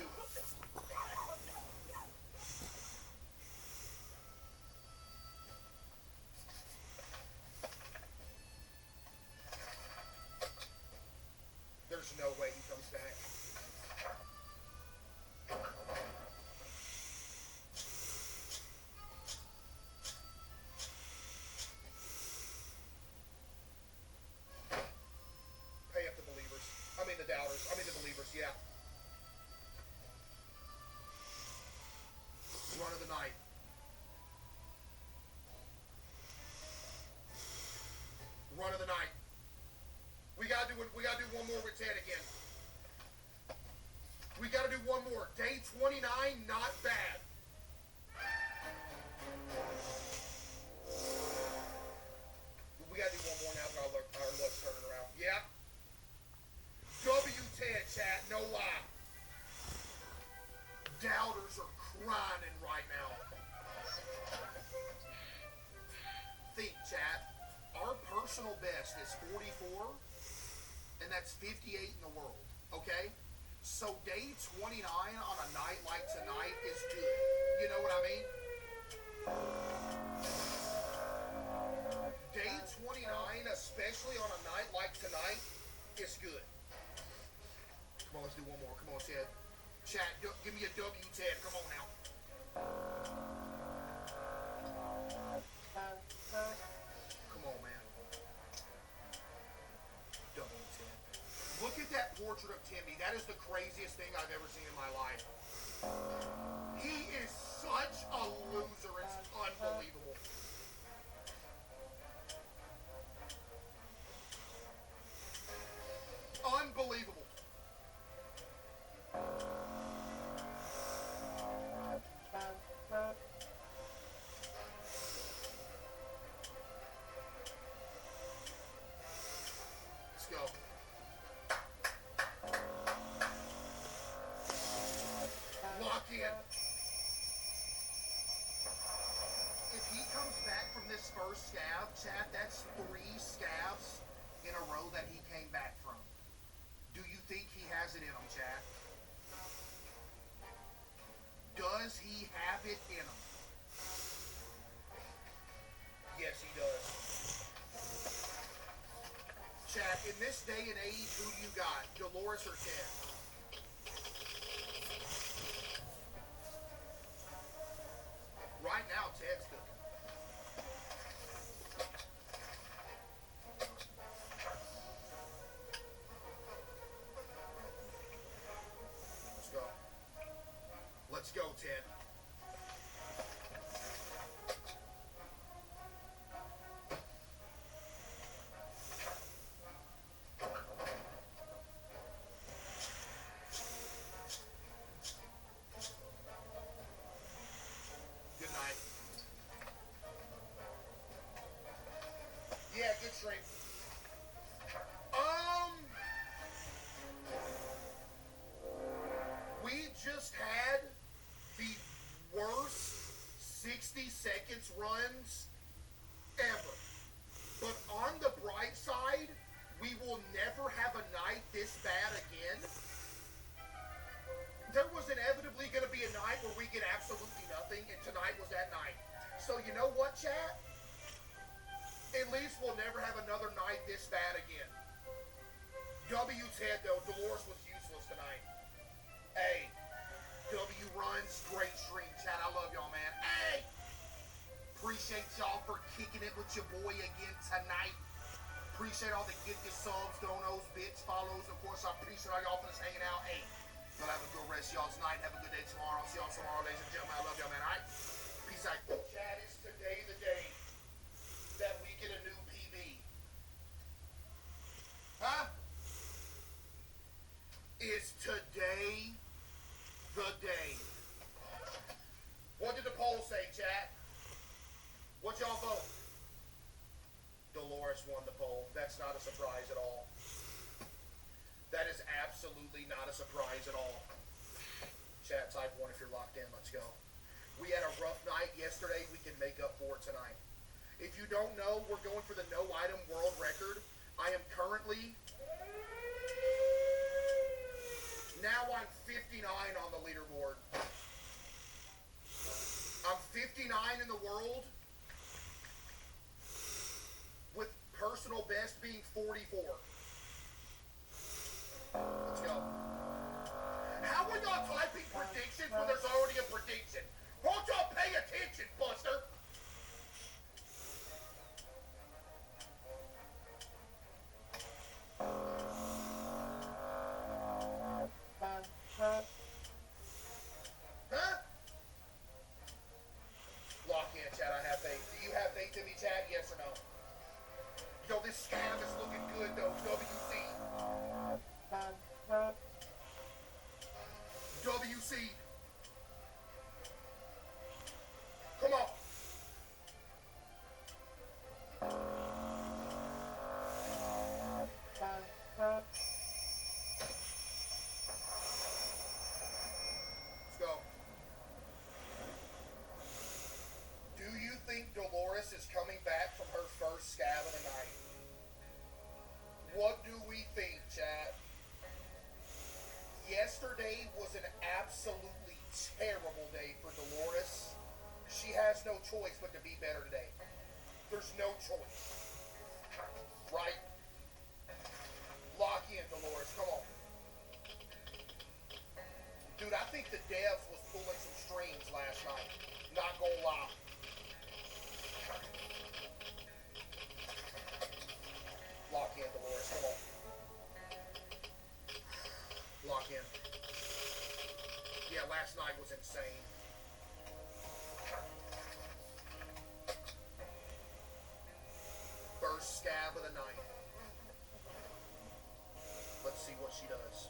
There's no way he comes back. Pay up the believers. I mean the doubters. I mean the believers, yeah. Run of the night. Run of the night. We gotta do it. We gotta do one more with Ted again. We gotta do one more. Day 29, not bad. We gotta do one more now that our luck's turning around. Yeah. W10 chat, no lie. Doubters are crying right now. Think, chat. Our personal best is 44, and that's 58 in the world, okay? So day 29 on a night like tonight is good. You know what I mean? especially on a night like tonight, is good. Come on, let's do one more. Come on, Ted. Chat, give me a W, Ted. Come on now. Come on, man. W, Ted. Look at that portrait of Timmy. That is the craziest thing I've ever seen in my life. He is such a loser. It's unbelievable. Unbelievable. Let's go. Lock in. If he comes back from this first scab, chat, that's 3 scabs in a row that he came back from. Do you think he has it in him, chat? Does he have it in him? Yes, he does. Chat, in this day and age, who do you got? Dolores or Ted? Right now, Ted's cooking. Let's go. Let's go, Ted. Good night. Yeah, good stream. We just had the worst 60 seconds runs ever. But on the bright side, we will never have a night this bad again. There was inevitably going to be a night where we get absolutely nothing, and tonight was that night. So you know what, chat? At least we'll never have another night this bad again. W Ted, though, Dolores was useless tonight. Hey, W runs, great stream, chat. I love y'all, man. Hey! Appreciate y'all for kicking it with your boy again tonight. Appreciate all the gifted subs, donos, bits, follows. Of course, I appreciate all y'all for just hanging out. Hey, y'all have a good rest of y'all tonight. Have a good day tomorrow. I'll see y'all tomorrow, ladies and gentlemen. I love y'all, man. All right? Peace out. Chat, it's today the day that we get a new PB. Huh? Is today the day? What did the poll say, chat? What y'all vote? Dolores won the poll. That's not a surprise at all. That is absolutely not a surprise at all. Chat, type 1 if you're locked in. Let's go. We had a rough night yesterday. We can make up for it tonight. If you don't know, we're going for the no item world record. I am currently... Now I'm 59 on the leaderboard. I'm 59 in the world, with personal best being 44. Let's go. How are y'all typing predictions when there's already a prediction? Won't y'all pay attention, Buster? Huh? Lock in, chat. I have faith. Do you have faith in me, chat? Yes or no? Yo, this scam is looking good, though. WC. WC. Come on. Let's go. Do you think Dolores is coming back from her first scab of the night? What do we think, chat? Yesterday was an absolutely terrible day for Dolores. She has no choice but to be better today. There's no choice. Right? in, Dolores. Come on. Dude, I think the devs was pulling some strings last night. Not gonna lie. Lock in, Dolores. Come on. Lock in. Yeah, last night was insane. First scab of the night. Let's see what she does.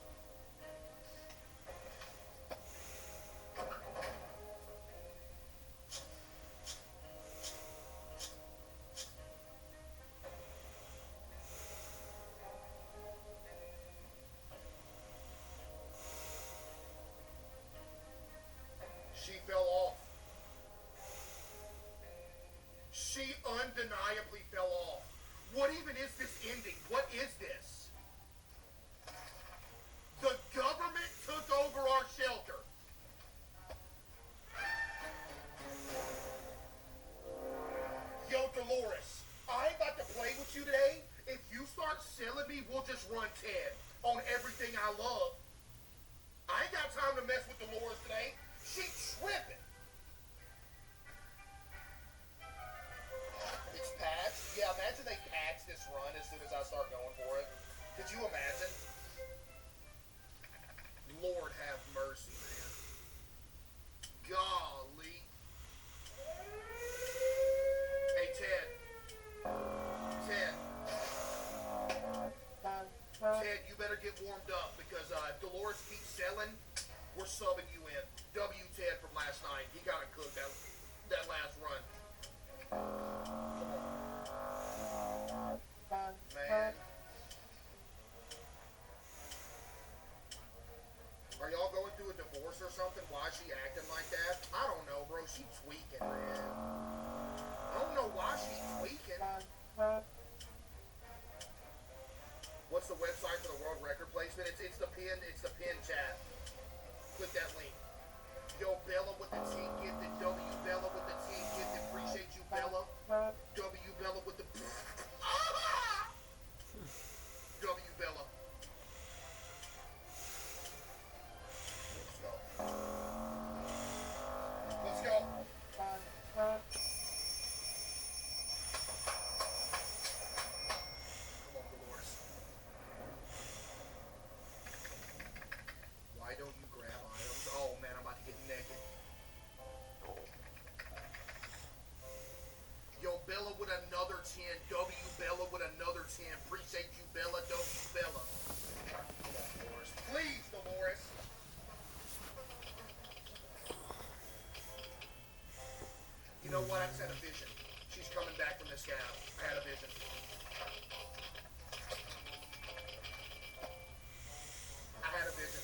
She fell off. She undeniably fell off. What even is this ending? What is this? The government took over our shelter. Yo, Dolores, I ain't about to play with you today. If you start selling me, we'll just run 10 on everything I love. I ain't got time to mess with Dolores today. She tripping. It's patched. Yeah, imagine they patch this run as soon as I start going for it. Could you imagine? Lord have mercy, man. Golly. Hey, Ted. Ted, you better get warmed up because if Dolores keeps selling, we're subbing you in. W Ted from last night. He got it cooked that last run. Man. Are y'all going through a divorce or something? Why is she acting like that? I don't know, bro. She tweaking, man. I don't know why she's tweaking. What's the website for the world record placement? It's the pin chat. Click that link. Yo, Bella with the team gifted. W Bella with the team gifted. Appreciate you, Bella. W Bella with the W Bella. Let's go. Come on, Dolores. Why don't you grab items? Oh man, I'm about to get naked. Yo, Bella with another 10. W Bella with another 10. Appreciate you, Bella. W Bella. Come on, Dolores. Please, Dolores. You know what? I just had a vision. She's coming back from this scab. I had a vision. I had a vision.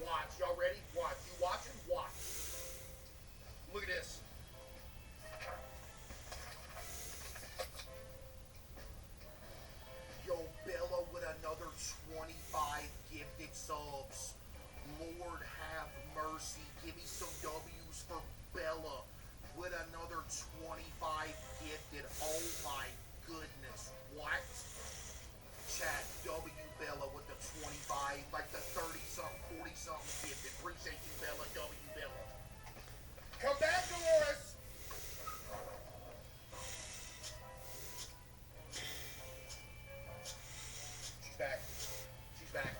Watch. Y'all ready? Watch. You watching? Watch. Look at this. Yo, Bella with another 25 gifted subs. Lord have mercy. Give me some W's for Bella with another 25 gifted. Oh my goodness. What? Chat, W Bella with the 25, like the 30-something, 40-something gifted. Appreciate you, Bella. W Bella. Come back, Dolores. She's back. She's back.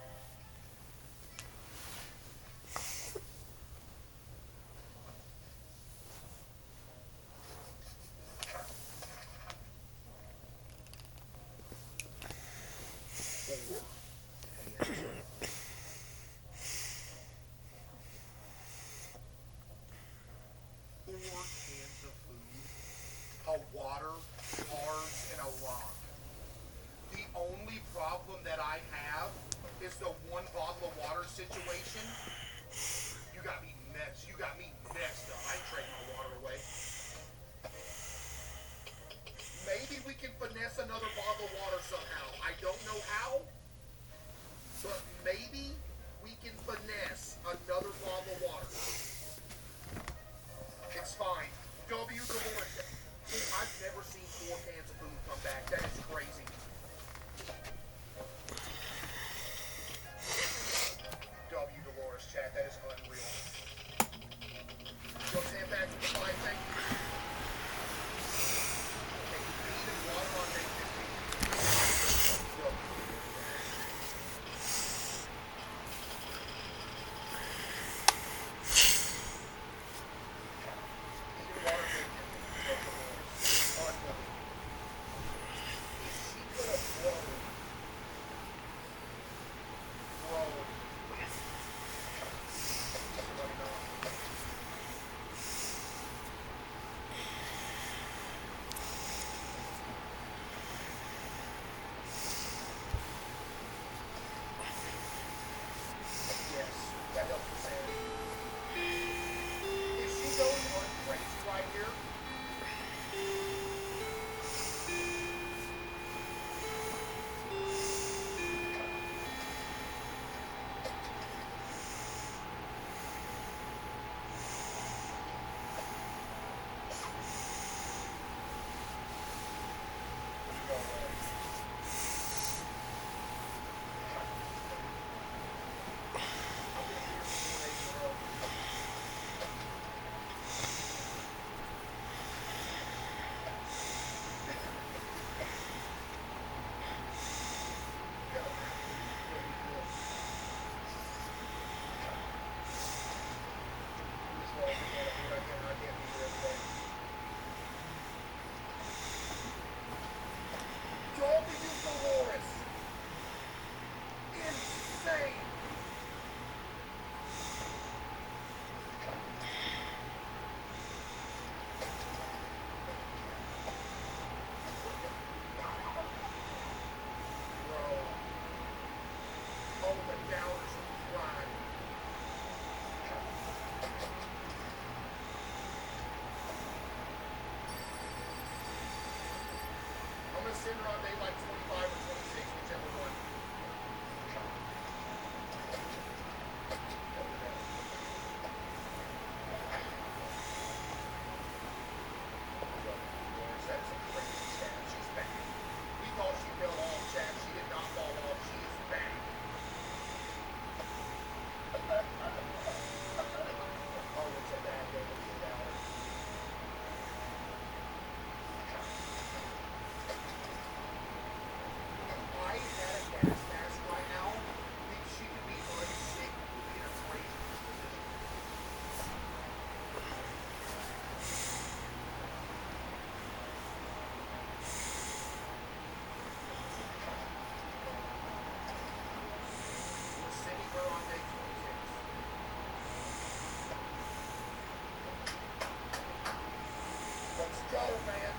old, man.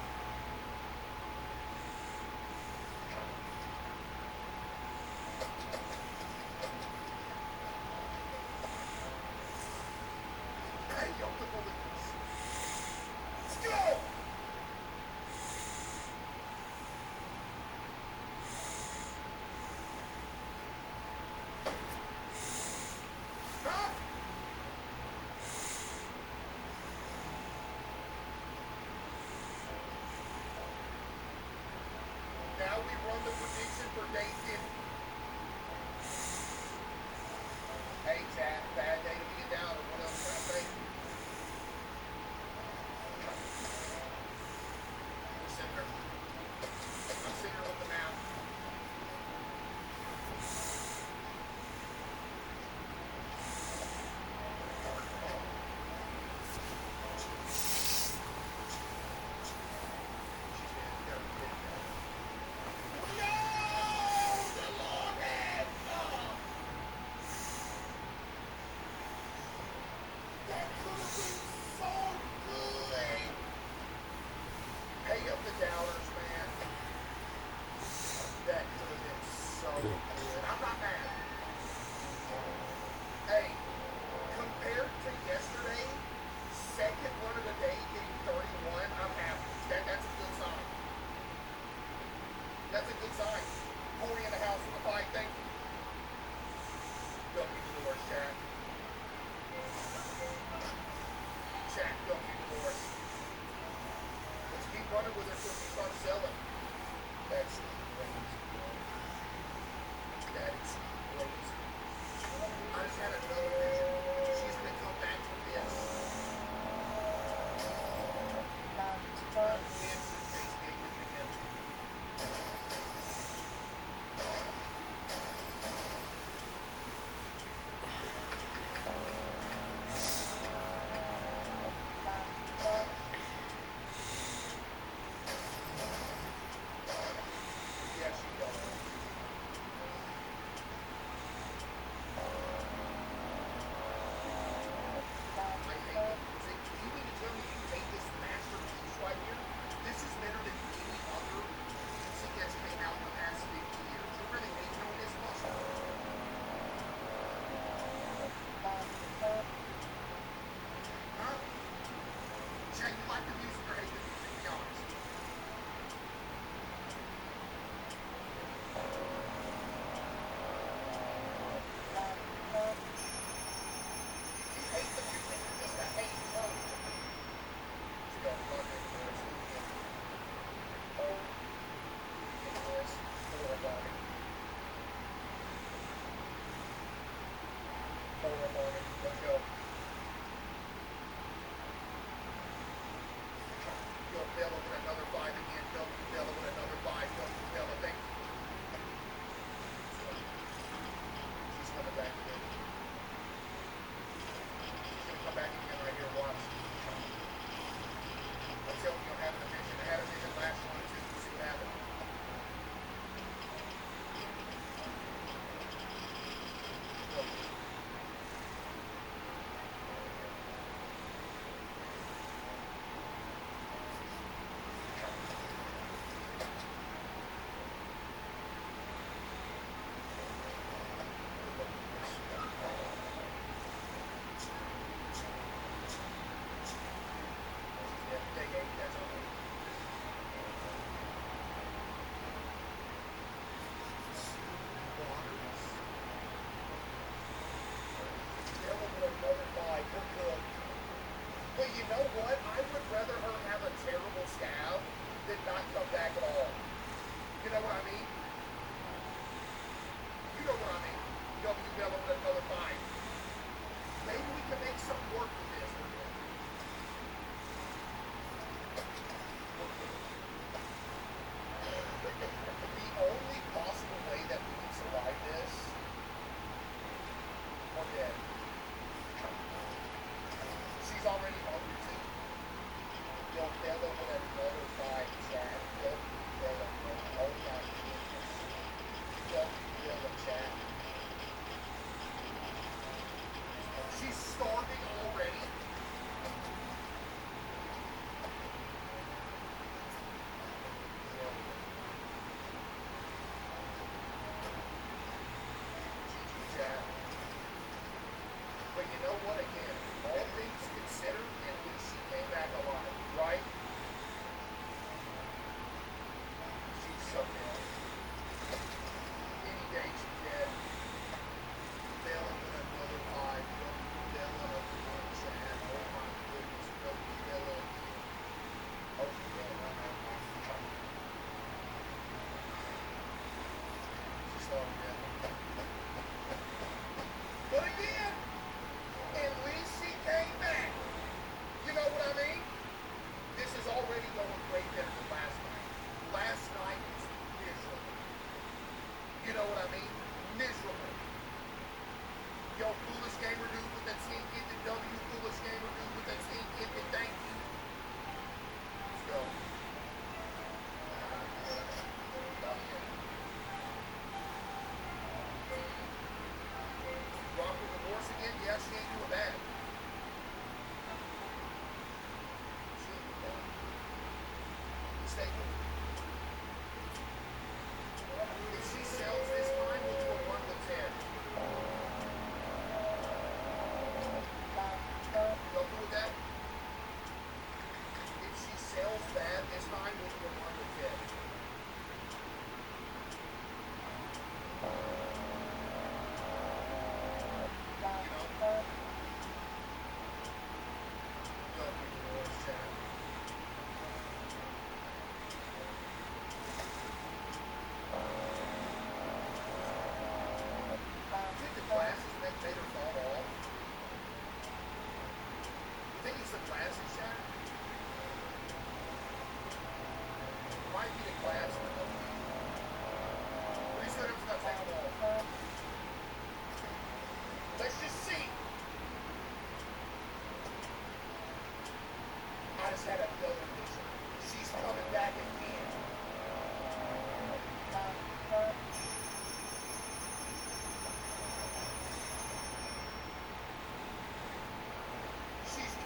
Hey, yo, the police. Let's go! Huh? Now we run the prediction for Nathan. Hey, Chad, bad day to be a downer. What else can I say? We're sitting there. I'm sitting here with the map.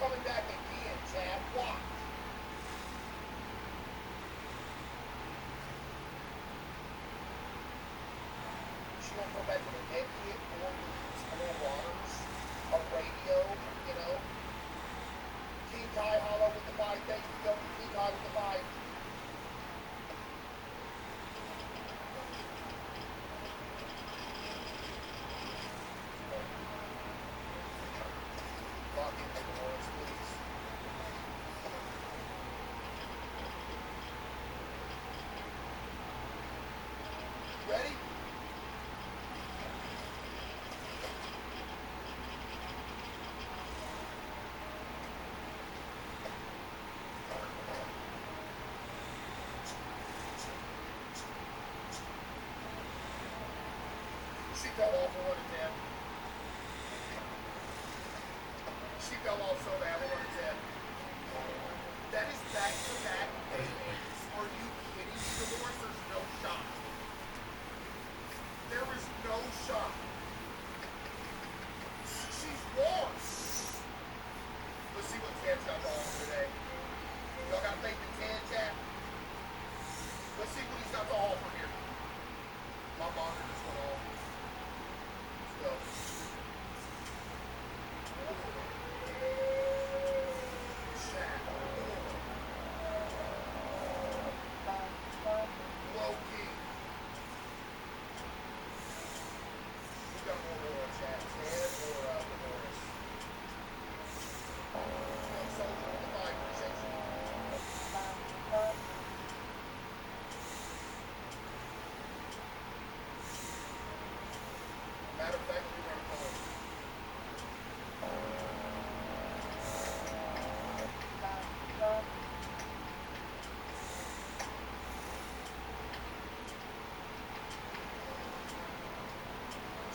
coming back again, Chad. Watch. She won't go back to the dead kid or use more waters, a radio, you know. King Kai Hollow with the fight. Thank you, King Kai with the fight. Lock in the doors, please. Ready? She fell off for 1 to 10. She fell off so bad for 1 to 10. That is back-to-back babies. Are you kidding me? Dolores, there's no shot. There is no shot. She's lost. Let's see what Ted's got wrong today. Y'all got faith in Ted, chat? Let's see what he's got to offer here. My monitor just went off. Let's go. Chat. Low-key. Who got more chat? Ted or Dolores? Soldier with the 5, appreciate you. Matter of fact, we're going to call it.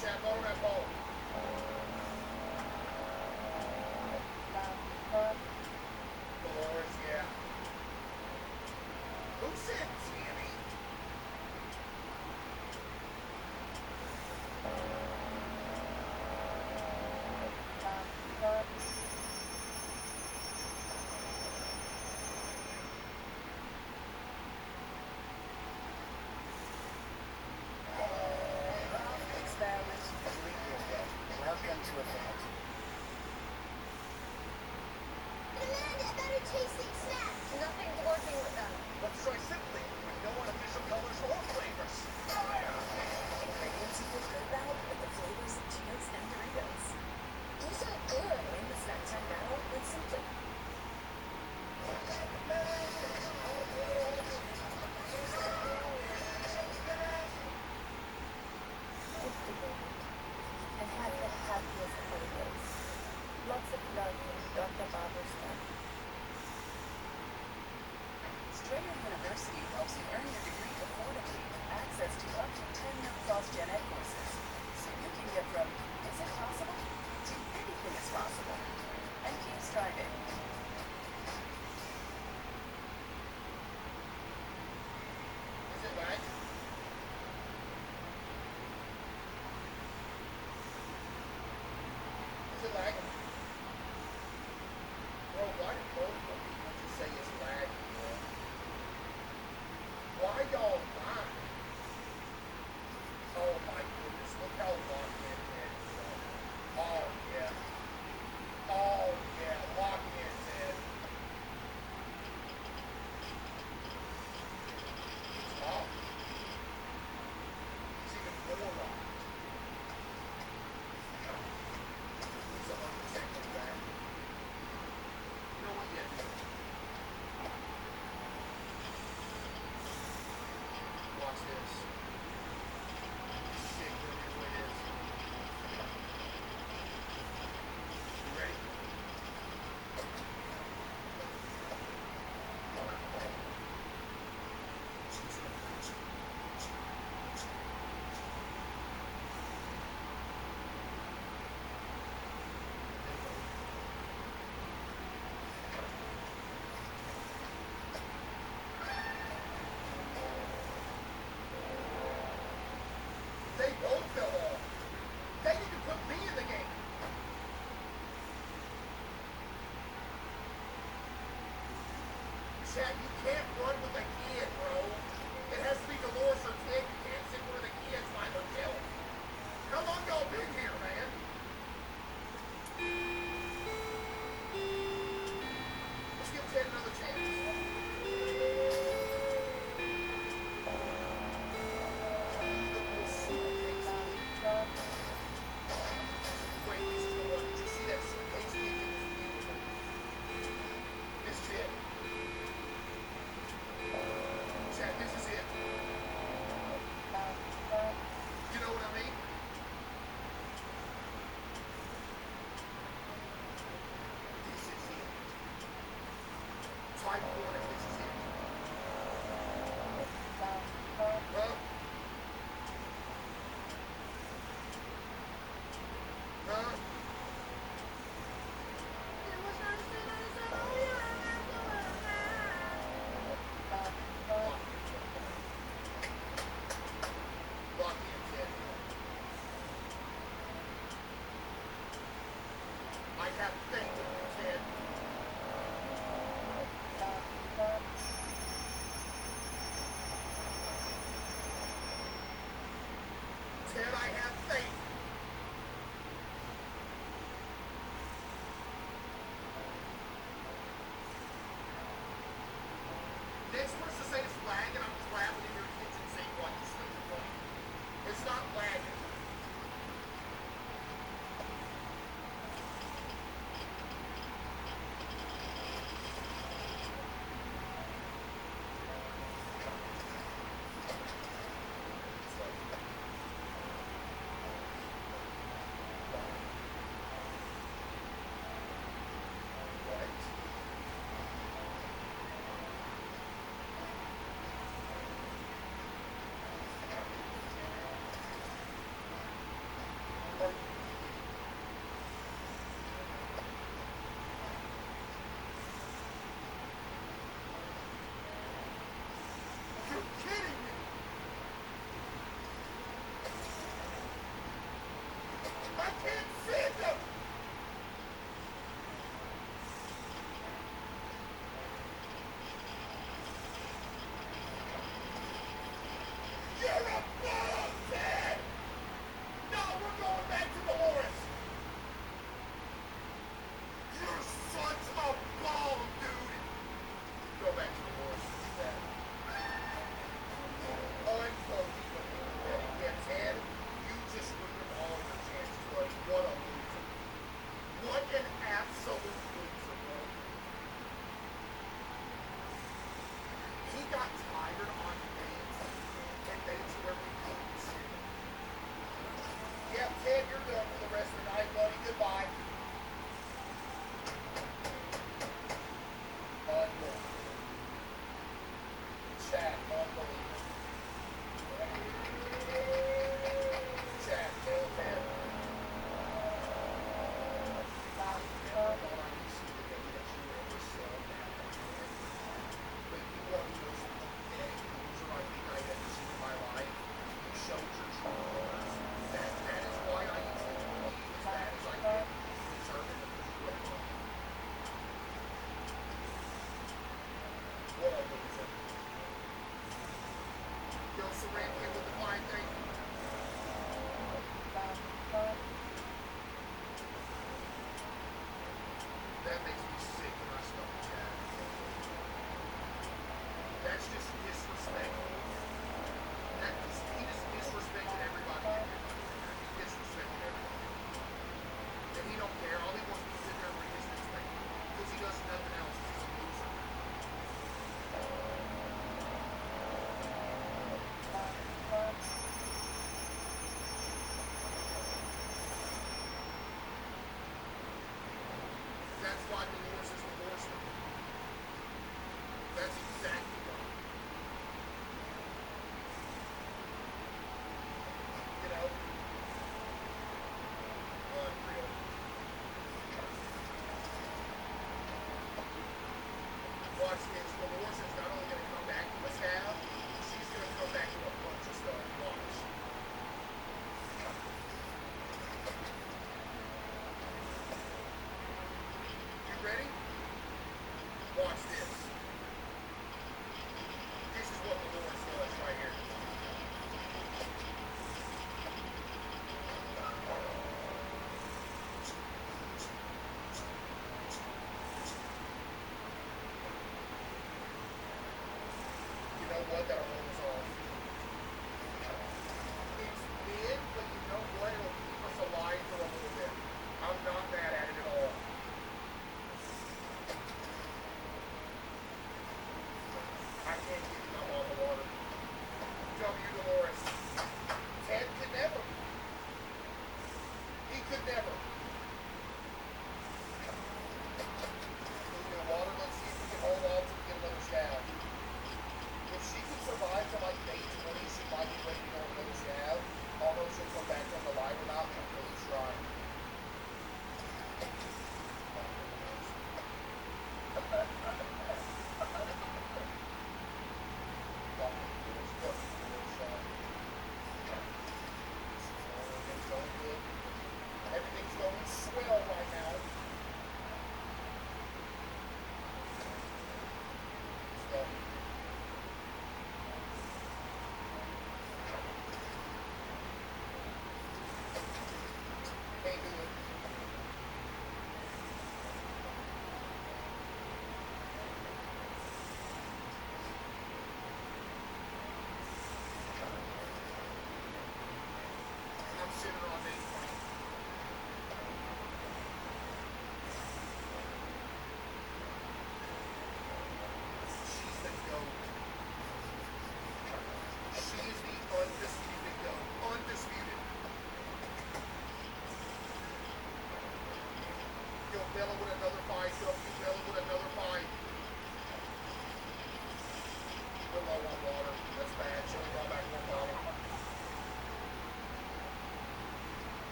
Chat, vote on that ball. Dolores, yeah. Who said Tammy? Experiment, delete your way. Welcome to a fact. Amanda, better tasting snacks. Nothing's working with them. Let's try Simply, with no artificial colors or flavors. Ingredients you feel good about, but the flavors of Cheetos and Doritos. These are good. Win the snack time battle with Simply. And have the happiest holidays. Lots of love from Dr. Barbara Stubb. Strayer University helps you earn your degree affordably with access to up to 10 no-cost gen ed courses. So you can get from, is it possible, to anything is possible. And keep striving. Is it lag? Is it lagging? Bro, why do multiple people just say it's lagging, bro? Why y'all lie? Oh my goodness, look how locked in it is, bro. Oh yeah. Oh Chad, you can't run with a kid, bro. It has to be Dolores or Ted. You can't sit with the kids by themselves. How long y'all been here, man? Let's give Ted another chance. Wait, this is the one. Did you see that suitcase kid? It was beautiful. Miss Ted.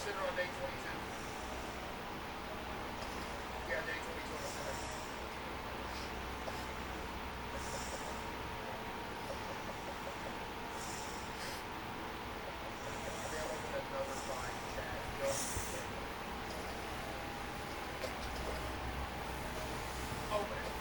sitting on day 22. Yeah, day 22 on the center. Then we'll get another five, Chad. Go. Open it.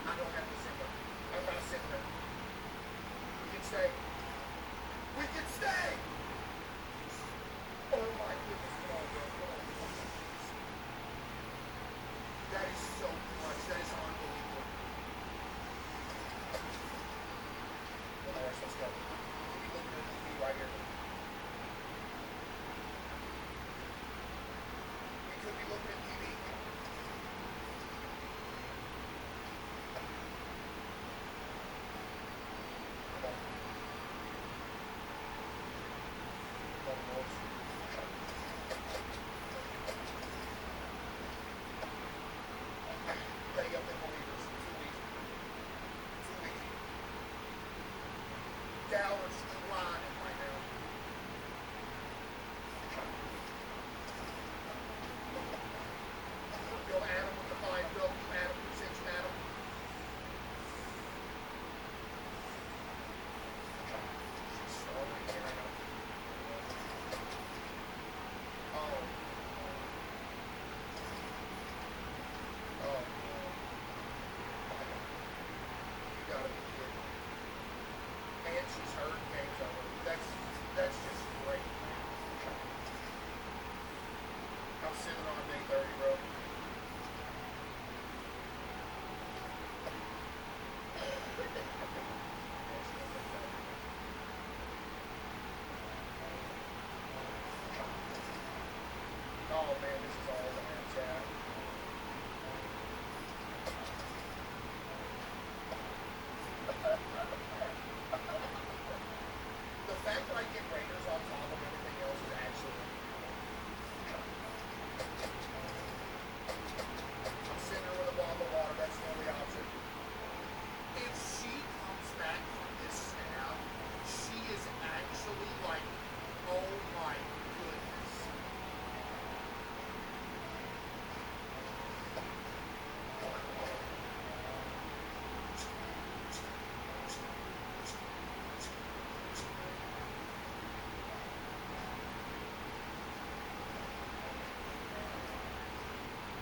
I don't have to sit there. I'm not sitting there. We can stay. We can stay! Oh my goodness, come on, bro. Come on. That is so much. That is unbelievable. Alright, let's go. We'll be looking at the TV right here. We could be looking at TV. Come on. Come on, boys. Ready up in believers. Too easy. Too easy. Dallas grinding right now. Go Adam with the 5 Adam, 6 Adam. She's starting here, I know. Oh. Oh. You gotta be kidding. And she's hurt. Game's over. That's just great, man. I'm sitting on day 30, bro. Oh man, this is all bad, Chad. The fact that I get Raiders on top of everything else is actually. I'm sitting there with a bottle of water. That's the only option. If she comes back from this snap, she is actually like, oh my goodness.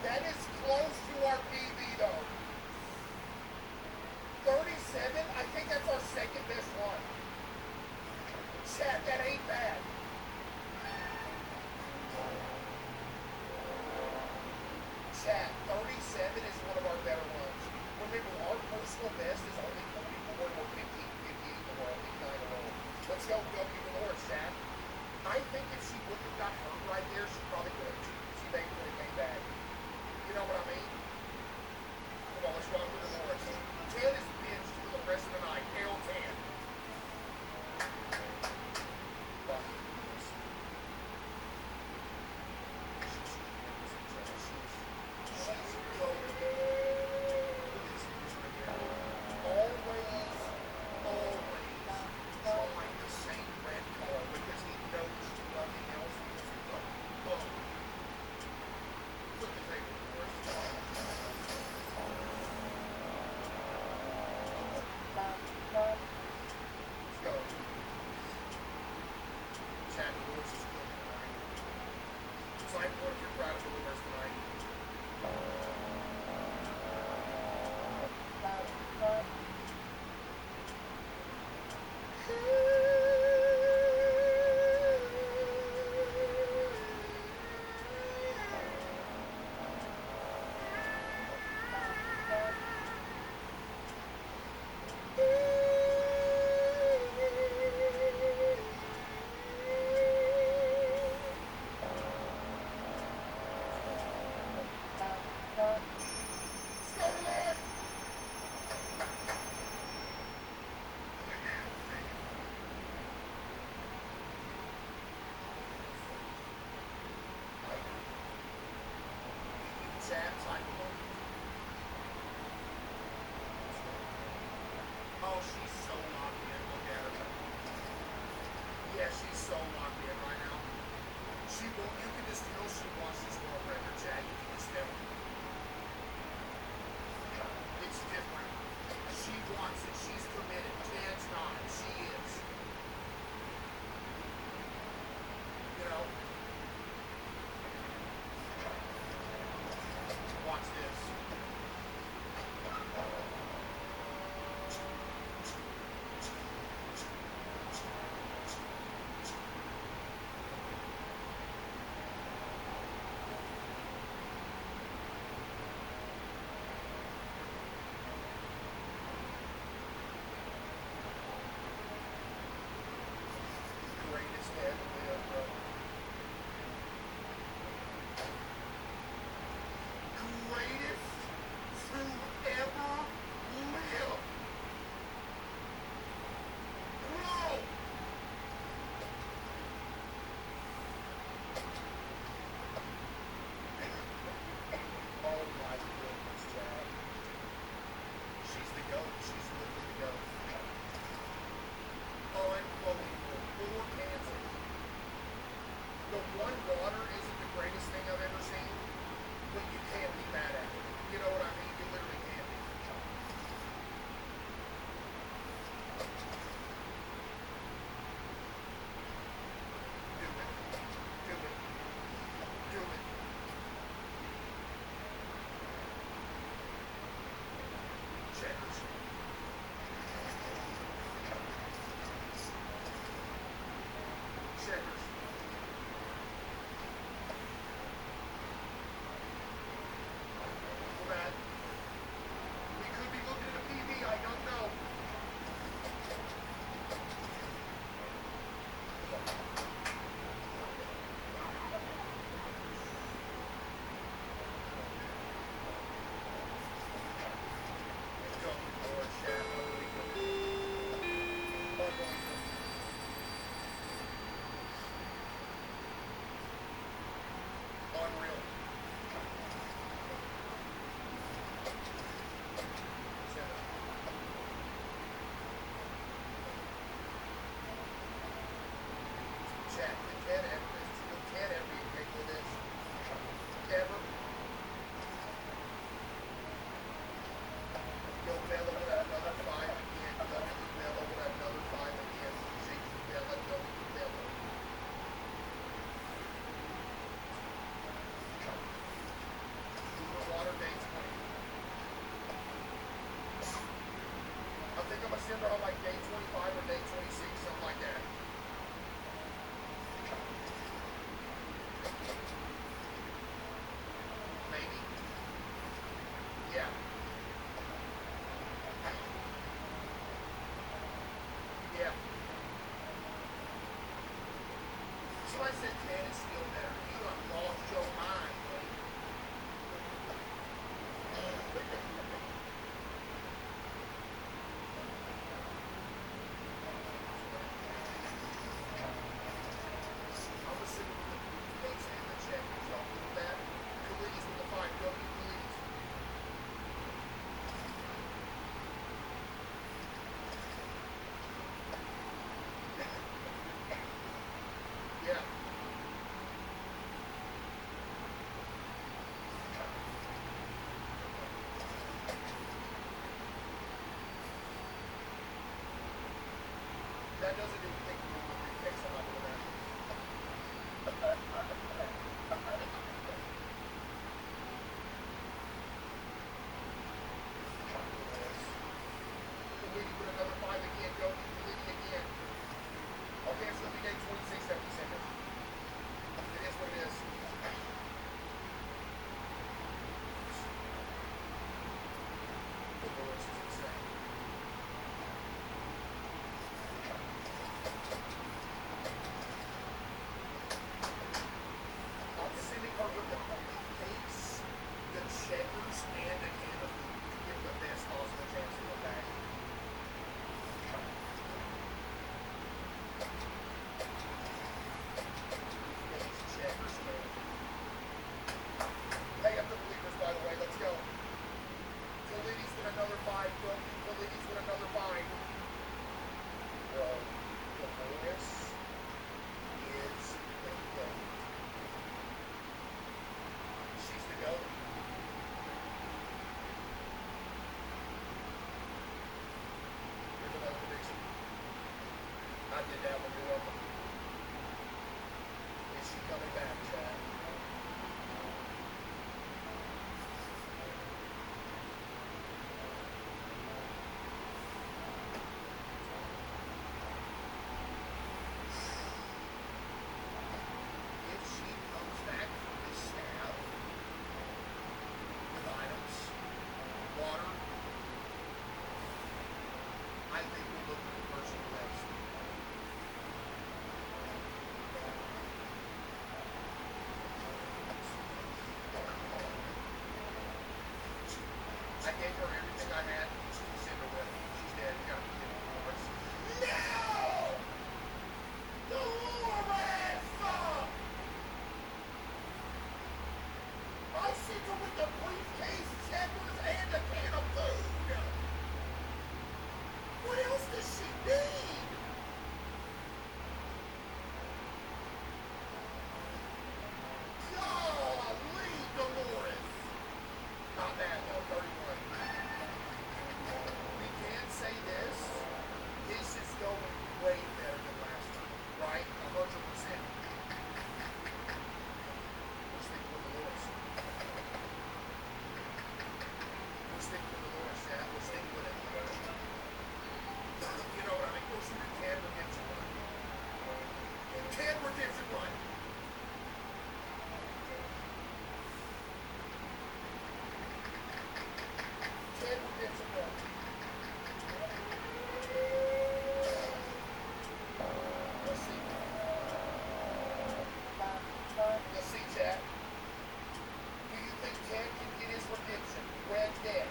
That is close to our PB though. 37, I think that's our second best one. Chat, that ain't bad. Chat, 37 is one of our better ones. Remember, our personal best is only 44 or 50, 58 in the world, 59 in the world. Let's go even more, chat. I think if she wouldn't have got hurt right there, she probably would have. She maybe would have came back. You know what I mean? Come on, let's run with the Morris. 10 is benched for the rest of the night. Hell 10. Always drawing the same red color because he knows nothing else because he's a book. She won't. You can just tell she wants this world record, Chad. You can just tell. It's different. She wants it. She's committed. Ted's not. She is. You know? Watch this. Greatest ever live, bro. Greatest to ever live. Bro! Oh my goodness, Chad. She's the GOAT. She's literally the GOAT. Unbelievable. 4 cancers. The one water isn't the greatest thing I've ever seen, but you can't be mad at it. You know what I mean? You literally can't be. Do it. Do it. Do it. Checkers. Checkers. Well, Matt, we could be looking at a PB. I don't know. Go, Lord, Shaq. Unbelievable. Unbelievable. Unreal. Center. Jack, you can't ever be big with this. Ever. Yo, Bella would have another 5 again. Bella would have another 5 again. Shaky Bella, Bella. Water day 20. I think I'm gonna send her on like day 25 or day 26, something like that. Maybe. Yeah. Yeah. Somebody said 10 is still better. You done lost your mind, buddy. I'm gonna sit with the Knicks and the Checkers. Y'all cool with that? Khalid's with the 5. Go get Khalid's. Yeah. That doesn't do anything to do with the picks. I'm not doing that. Khalidi with another 5 again. Go get Khalidi again. Okay, it's gonna be day 26 after seconds. It is what it is. The Lord's is insane. it, Dad. You're welcome. Is she coming back, Chad? If she comes back from this stab with items, water, I think we'll look for the person next. I gave her everything I had. She's in her with. She's dead. You gotta be kidding me, Morris. No! Dolores! I sent her with the briefcase, checkers, and a can of food. What else does she need? Golly, Dolores. Not bad though, 31. We can say this. This is going way better than last time, right? 100%. We're sticking with Dolores. We're sticking with Dolores, yeah. We're sticking with it. You know what I mean? We're sticking with Ted Redemption Run. Ted Redemption Run. Ted Redemption Run. Let's see. Let's see, Chad. Do you think Ted can get his redemption? Red Dead.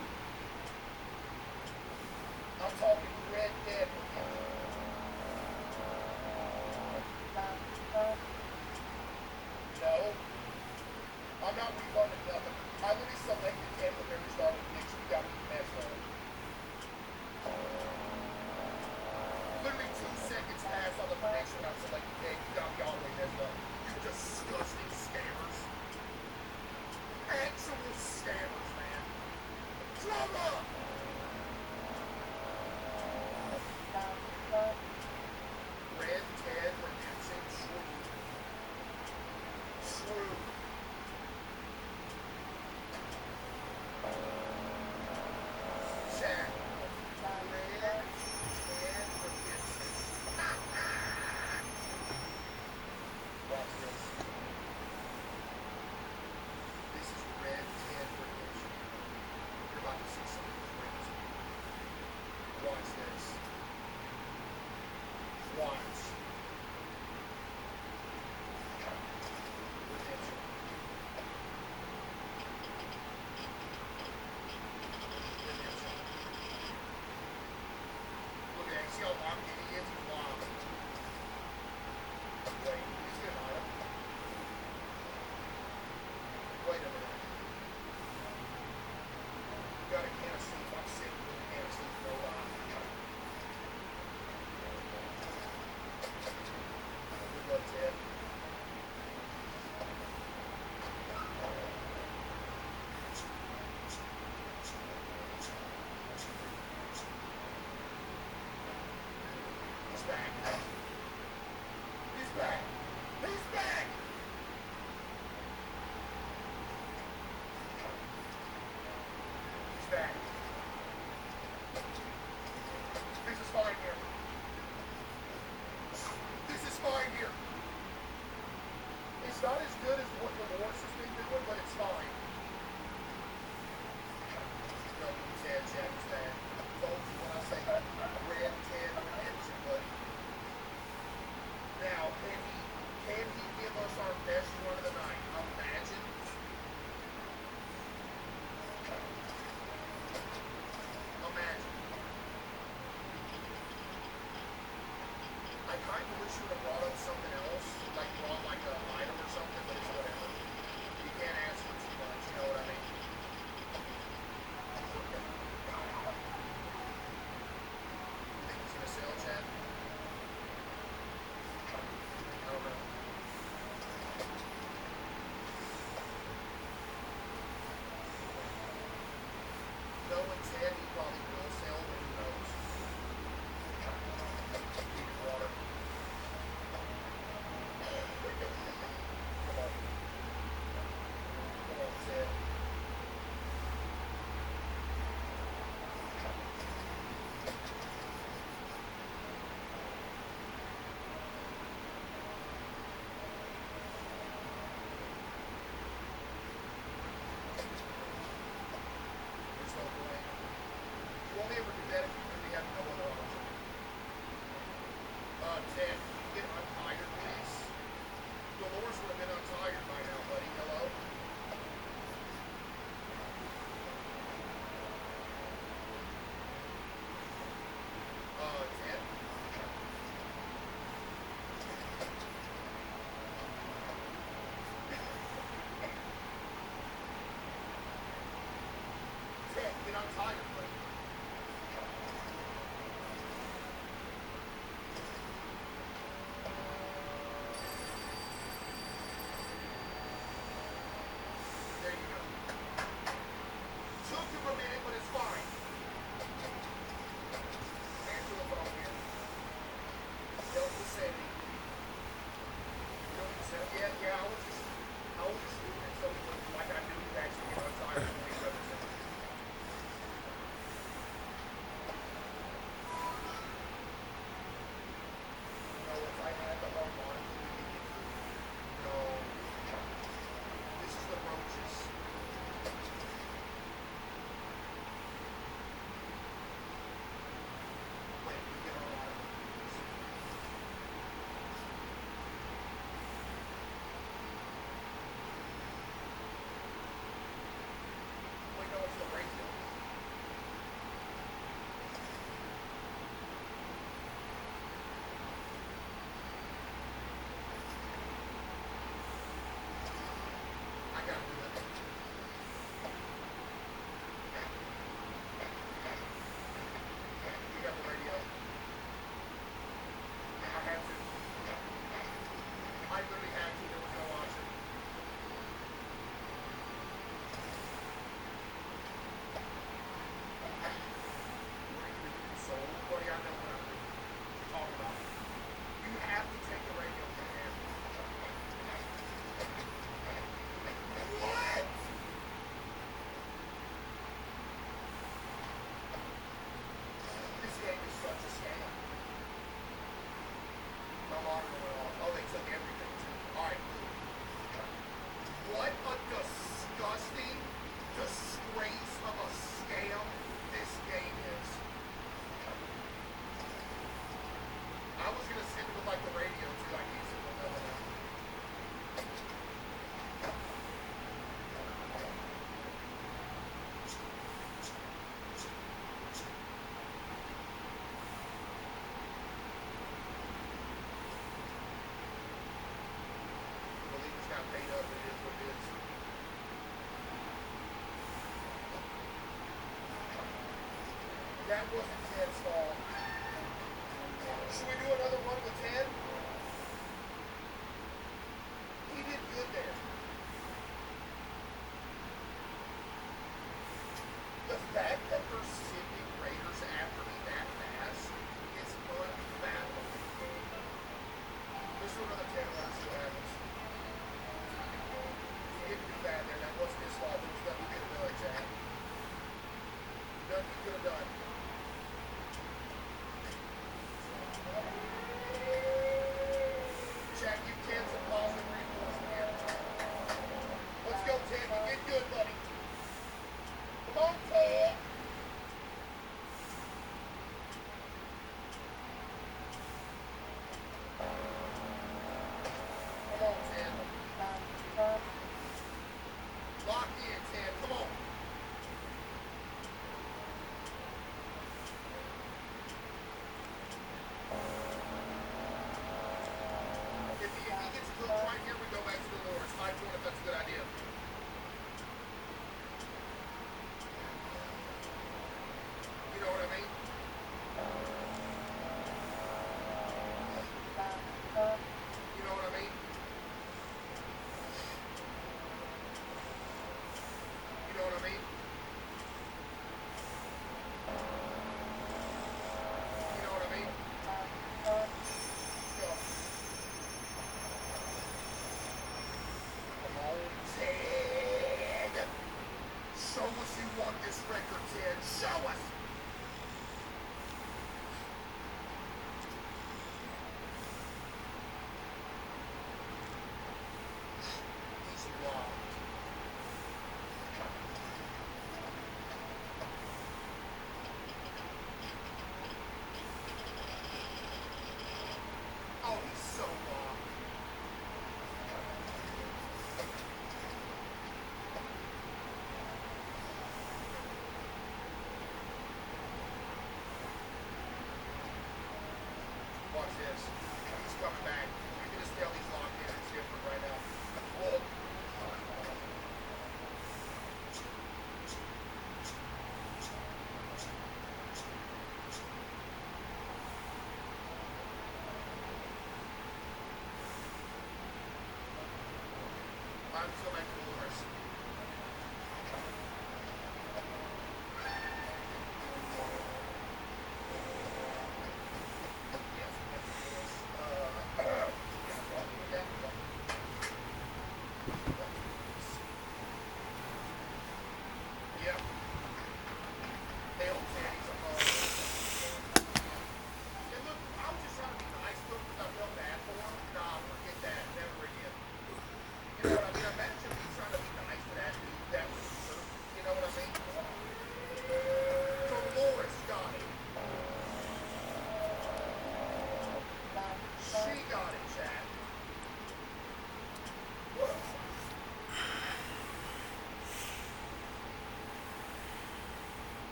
I'm talking Red Dead redemption. No. I'm not refunding nothing. I literally selected Ted from every start of the picture. You gotta be messed up. Literally 2 seconds passed on the connection. I selected Ted. You gotta be all the way messed up. You disgusting scammers. Actual scammers, man. Drama! Red Dead Redemption True. True. Chat. Red Dead Redemption. Watch this. This is Red Dead Redemption. You're about to see something crazy. Watch this. Watch. Redemption. Redemption. Look at that. See how locked in he is? He's locked. Wait, he's getting an item. Wait a minute. You got a can of soup. I'm sitting with a can of soup. No lie. Good luck, Ted. He's back. He's back. He's back. He's back. This is fine here. This is fine here. It's not as good as what Dolores has been doing, but it's fine. No, Ted, Chad is bad. Folks, when I say Red Ted Redemption, buddy. Now, can he give us our best run of the night? Imagine. Imagine. I kind of wish you would have brought up something else, like brought like an item or something, but it's whatever. You can't ask for too much, you know what I mean? You think he's gonna sell, Chad? I don't know. Knowing Ted, he probably will sell, but who knows? Need water. Ted, can you get untired, please? Dolores would have been untired by now, buddy. Hello? Ted? Ted, get untired, buddy.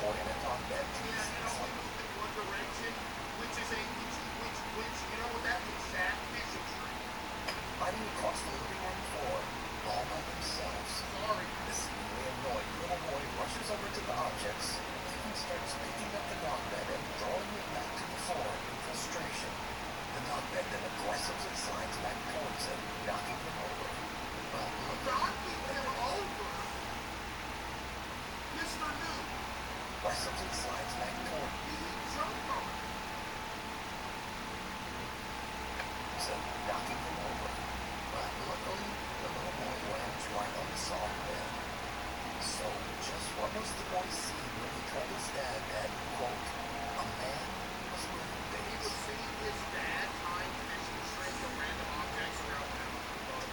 toy in a dog bed. Yeah, it only moved in one direction, which is which, you know what that means, Shaq? Fishing tree. Hiding across the living room floor, all by themselves. Sorry. The seemingly annoyed little boy rushes over to the objects, even starts picking up the dog bed and throwing it back to the floor in frustration. The dog bed then aggressively slides back towards him, knocking him over. Well, Knocking him over? Mr. New. aggressively slides back toward He jumped on him. him, knocking him over. But luckily, the little boy lands right on the soft bed. So, just what does the boy see when he told his dad that, quote, a man was moving He things? was seeing his dad tying fishing strings to random objects around the house.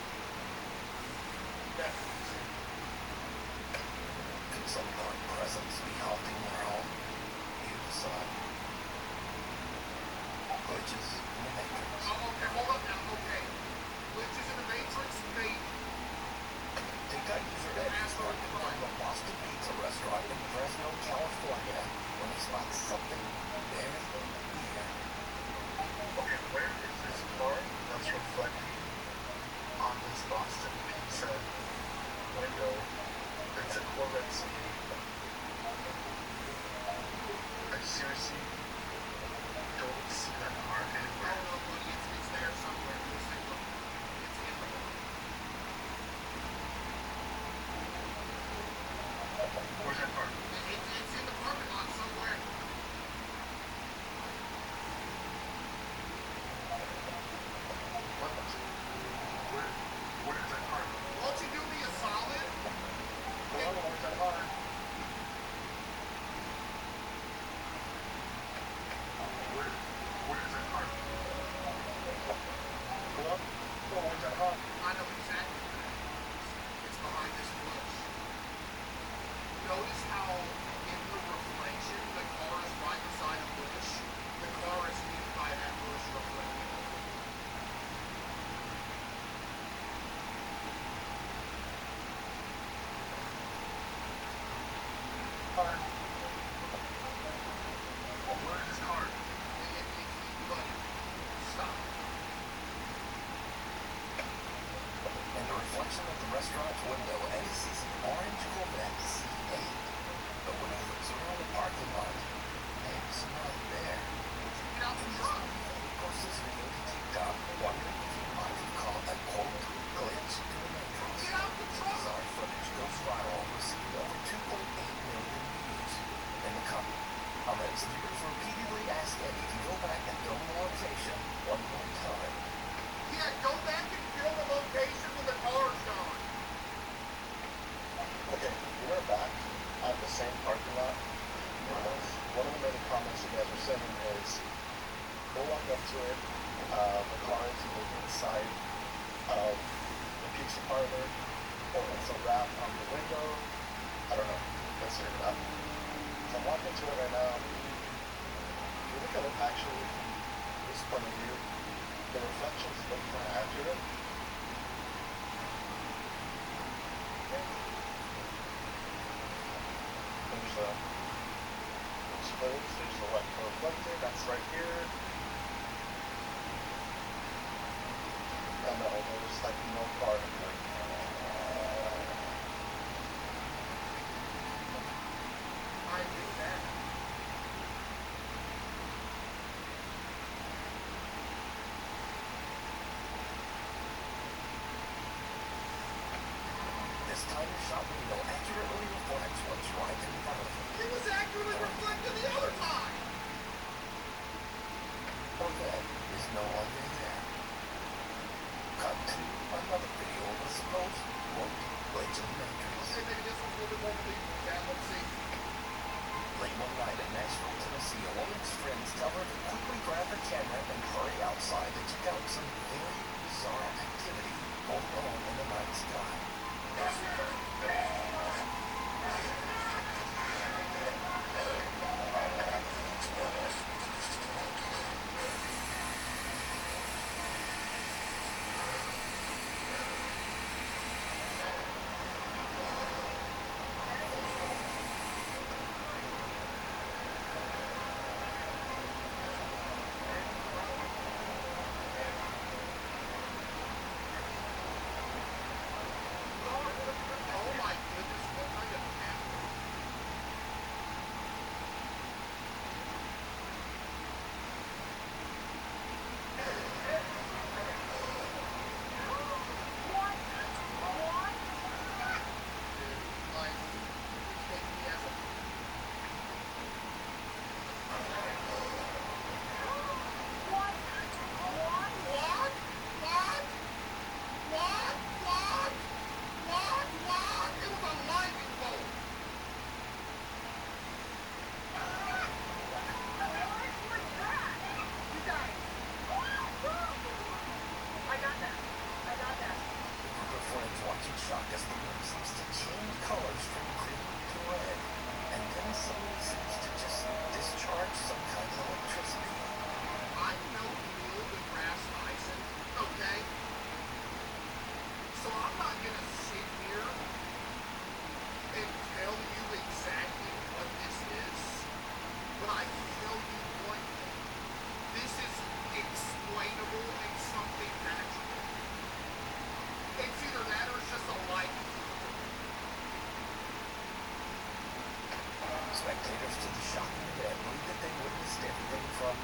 That's what he said. Could some dark presence be haunting their home? You decide. Glitches in the Matrix. Oh, okay, hold up now. Okay. Glitches in the Matrix, maybe. TikTok user Ed is working from the Boston Pizza restaurant in Fresno, California, when he spots something very weird. Okay, where is this car that's reflecting on this Boston Pizza window? It's a Corvette C8. I seriously don't see that car I anywhere. don't know, buddy. It's there somewhere. It's in the Where's that car? It's in the parking lot somewhere. What? Where's that car? Won't you do me a solid? Hello, where's that car? Where's that car? Hello? Oh, where's that car? I know exactly where it is. It's behind this bush. Notice how in the reflection the car is right beside a bush. The car is hidden by that bush reflecting. Car. Where is this car? Buddy, stop. In the reflection of the restaurant's window, Eddie sees an orange Corvette C8. But when he looks around the parking lot, Eddie's not there. Get out the truck. He posts this video to TikTok, wondering if he might have caught a quote glitch in the Matrix. Get out the truck. Bizarre footage goes viral, receiving over 2.8 million views. In the comments, viewers repeatedly ask Eddie to go back and film the location one more time. Yeah, go back and film the location when the car's gone. Okay, we're back at the same parking lot. One of the many comments you guys were saying is, go walk up to it. The car is either inside of the pizza parlor or it's a wrap on the window. I don't know. Let's figure it out. So I'm walking to it right now. If you look at it actually from this point of view, the reflections look kind of accurate. There's the splitters, there's the reflector, that's right here. And there's like no car in there. I do that. This time the shot window accurately reflects what's right in front of him. It was accurately reflected the other time. Corvette is no longer there. Cut to another video of a supposed quote glitch in the Matrix. Okay, maybe this one's a little bit more believable. Yeah, let's see. Late one night in Nashville, Tennessee, a woman's friends tell her to quickly grab her camera and hurry outside to check out some very bizarre activity going on in the night sky. shock as the room seems to change colors from green to red, and then suddenly seems to just discharge some kind of electricity. I'm no Neil deGrasse Tyson, okay? So I'm not gonna sit here and tell you exactly what this is, but I can tell you one thing. This is explainable and something magical. It's either that or it's just a light. Spectators to the shocking event believe that they witnessed everything from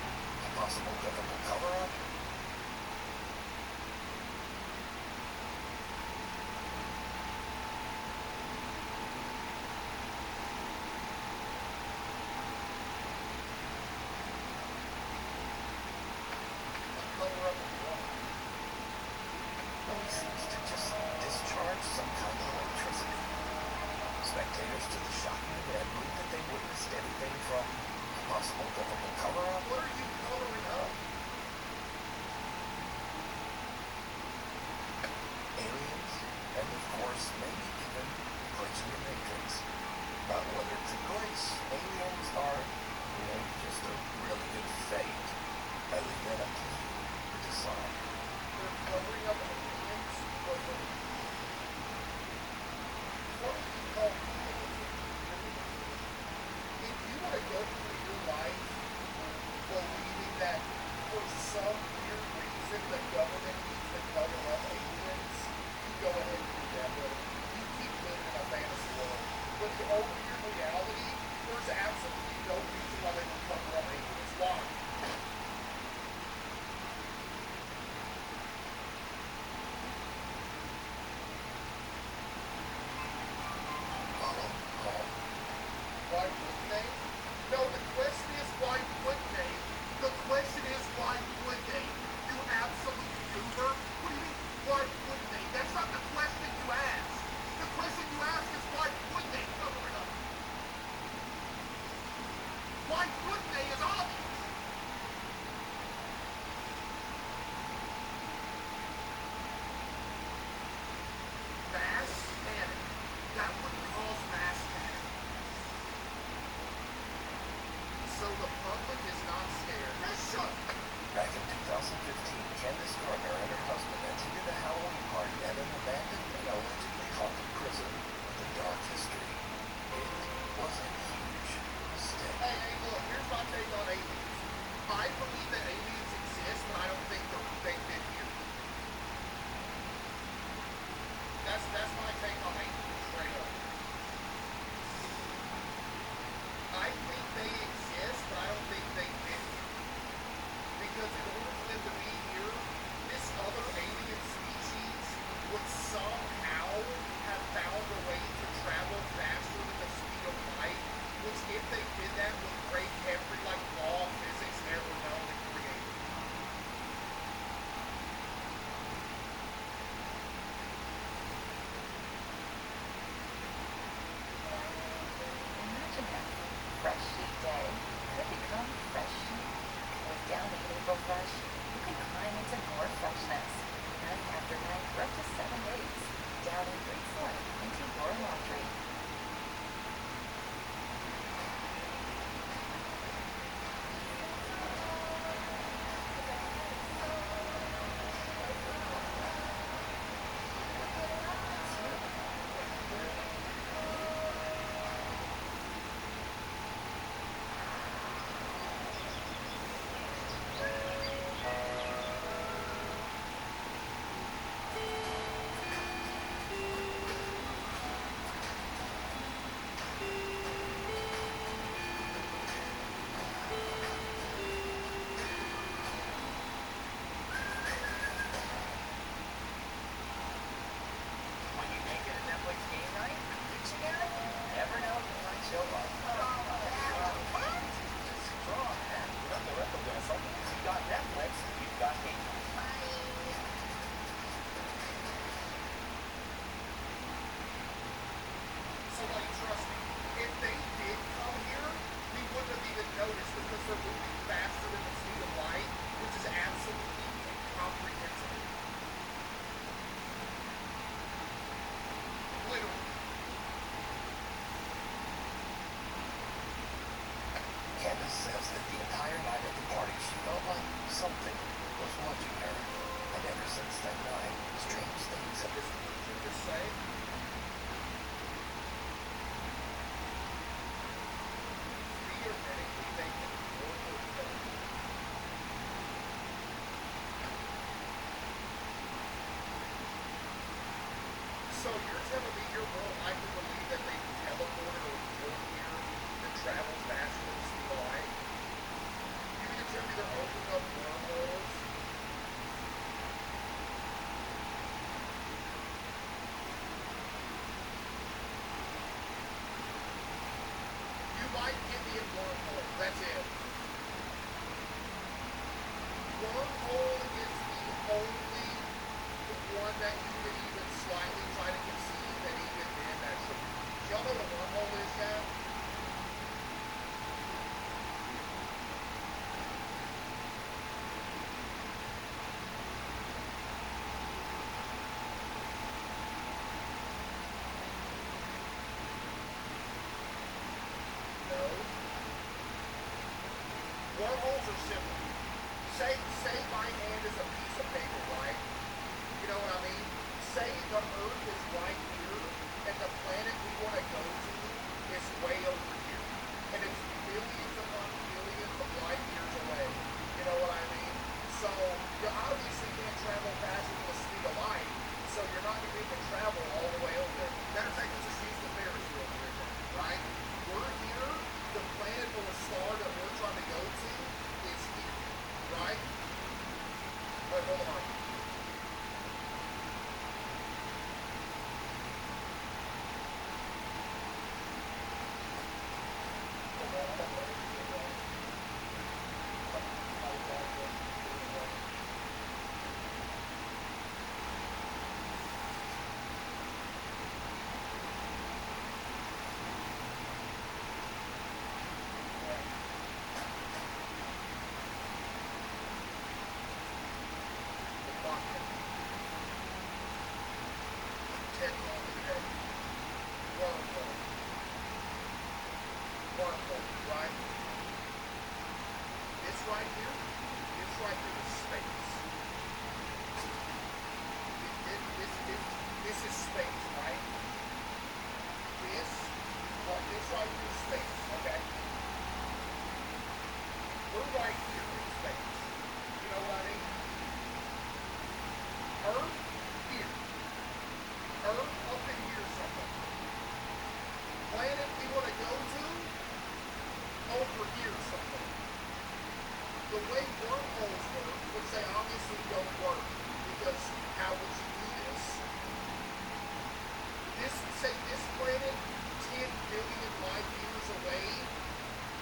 at night, strange things have Just say. Theoretically, they can overcome. So you're telling me you're more likely to believe that they teleported or warp here that travels faster than the speed of light? You mean to tell me they're opening up wormholes? You might get me a wormhole, that's it. Wormhole is the only one that you could even slightly try to conceive, and even then that's a... Y'all know what a wormhole is, Chad? No. Wormholes are simple. Say my hand is a piece of paper, right? You know what I mean? Say the Earth is right here, and the planet we want to go to is way over here. And it's billions upon billions of light years away. You know what I mean? So, you obviously can't travel faster than the speed of light, so you're not going to be able to travel all the way over there. Matter of fact, let's just use the Ferris wheel for example, right? We're here, the planet or the star that we're trying to go to is here, right? Wait, hold on. Wormhole, right? This right here is space. This is space, right? This right here is space, okay? We're right here in space. You know what I mean? Earth, here. Earth up in here somewhere. Planet we want to go to, over here somewhere. The way wormholes work, which they obviously don't work, because how would you do this? Say this planet 10 billion light years away,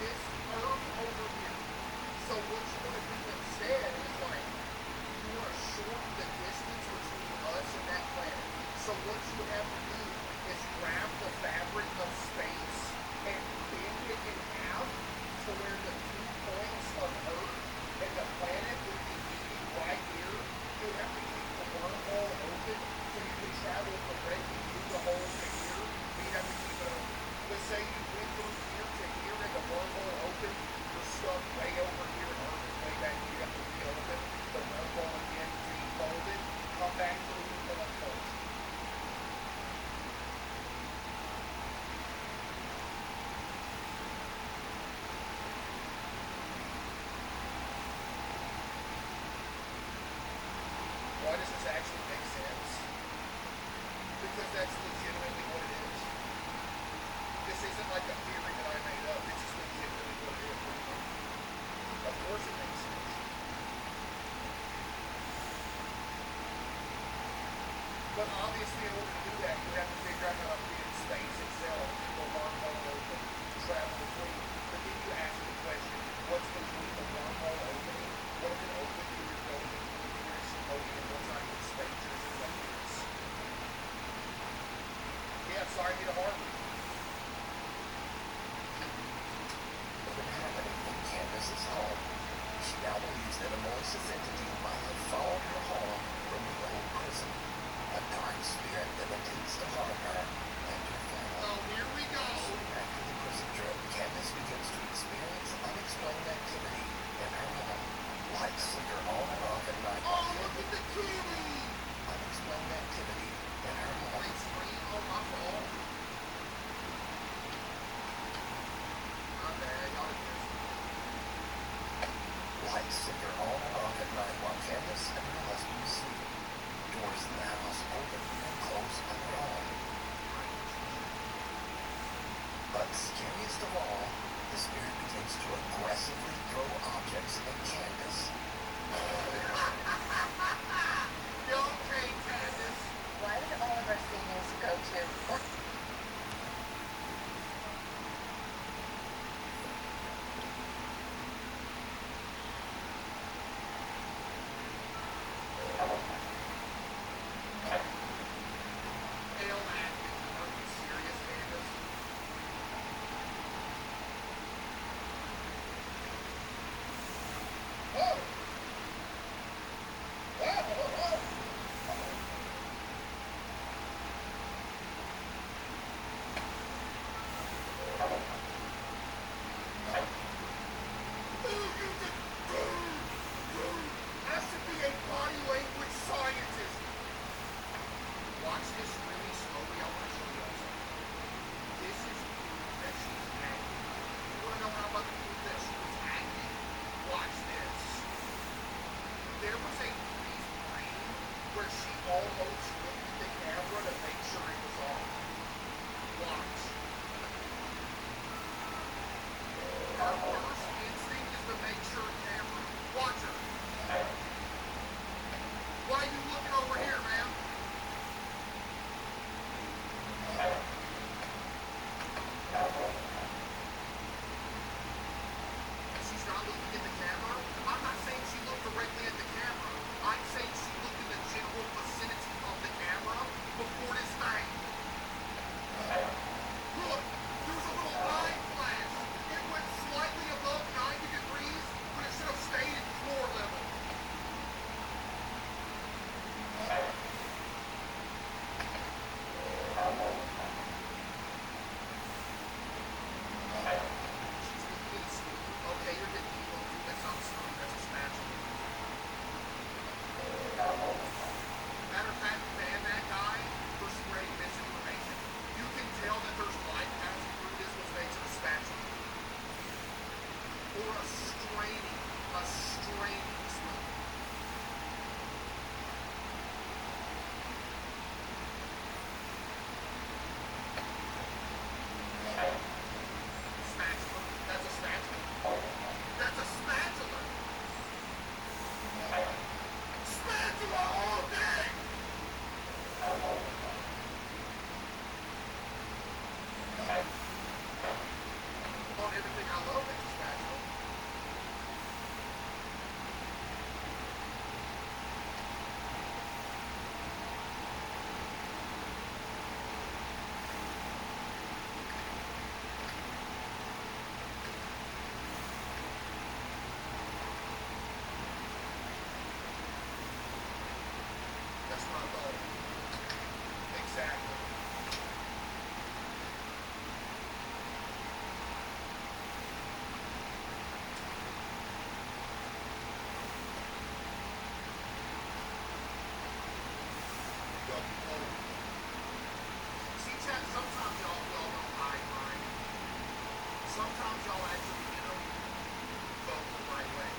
this Earth over here. So what you want to do instead is like, you want to shorten the distance between us and that planet. So what you would have to do is grab the fabric of space and bend it in half to where the 2 points of Earth and the planet would be meeting right here. You would have to keep the wormhole open so you can travel directly through the hole to here. You'd have to keep it open. Let's say you went through here to here and the wormhole open, you're stuck way over here and Earth is way back here. You have to reopen the wormhole again, defold it, come back through and unfold it. Why does this actually make sense? Because that's legitimately what it is. This isn't like a theory that I made up. This is legitimately what it is. Of course it makes sense. But obviously in order to do that, you have to figure out how to fit space itself, the wormhole open, travel between. But then you ask the question, what's between the wormhole opening? What if it opens and you're going to Venus, and what's not in space, or is it like this? Yeah, sorry, need a Harvard. happening in Candace's home. She now believes that a malicious entity might have followed her home from the old prison. A dark spirit that intends to harm her and her family. Oh, here we go. After the prison trip, Candace begins to experience unexplained activity in her home. Lights flicker on and off at night. Oh, look at the kitty! scariest of all, the spirit begins to aggressively throw objects at Candace. You okay, Candace? Why did all of our seniors go to... Dale Atkins, are you serious, Candace? Whoa! I should be a body language scientist. Watch this really slowly. I want to show you all something. This is proof that she's acting. You want to know how much proof that she was acting? Watch this. There was a brief frame where she almost looked at the camera to make sure it was on. Watch. Her first instinct is to make sure camera. Watch her. Why are you looking over here, ma'am? She's not looking at the camera. I'm not saying she looked directly at the camera. I'm saying she looked in the general vicinity of the camera before this thing. Look, there was a little line flash. It went slightly above 90 degrees, but it should have stayed at floor level. She's getting smooth. Okay, you're getting evil. That's not smooth. That's a spatula. Matter of fact, ban that guy for spreading misinformation. You can tell that there's light passing through this, which makes it a spatula. Or a straining spoon. Spatula. That's a spatula. That's a spatula. Spatula all day. On everything I love, it's a spatula. That's what I love. Exactly. See, chat, sometimes y'all don't hide mine. Sometimes y'all actually, vote the right way.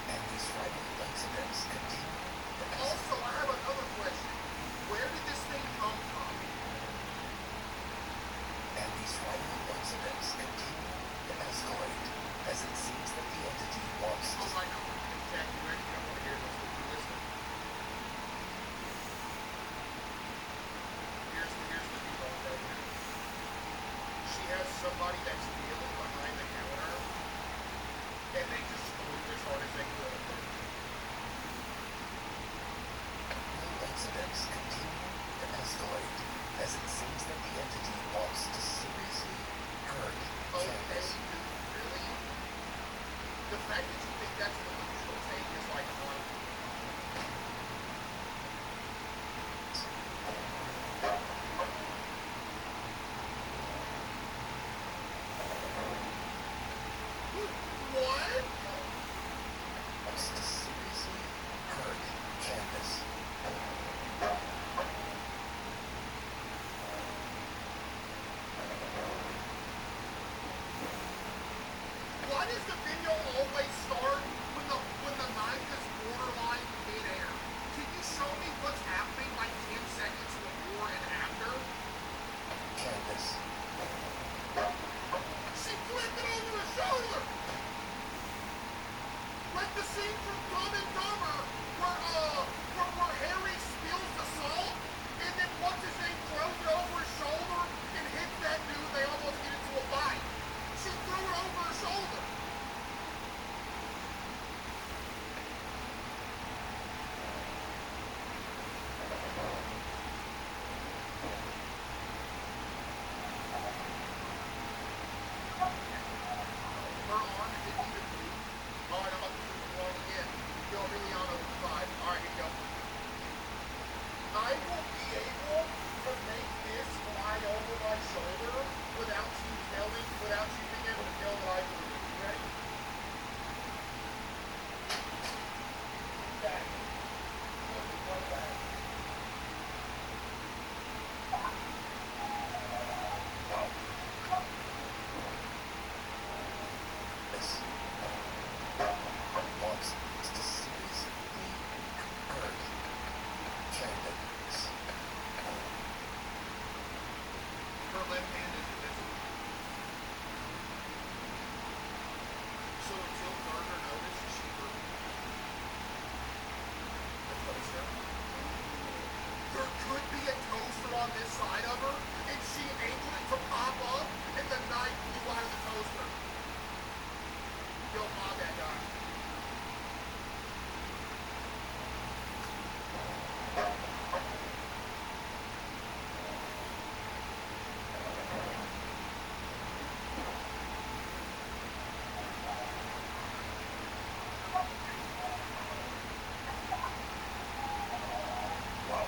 And these frightening incidents continue. Also, I have another question. Where did this thing come from? And these frightening incidents continue to escalate as it seems that the entity wants to... Oh, I know. Jack, you ready? I want to hear this. Listen. Here's the deal right here. She has somebody that's kneeling behind the counter, and they just screwed as hard as they could. New incidents continue to escalate as it seems that the entity wants to seriously hurt Okay, Candace. dude, really? The fact that you think that's the neutral take is like on. What? Wants to seriously hurt Candace. Why does the video always start when the knife is borderline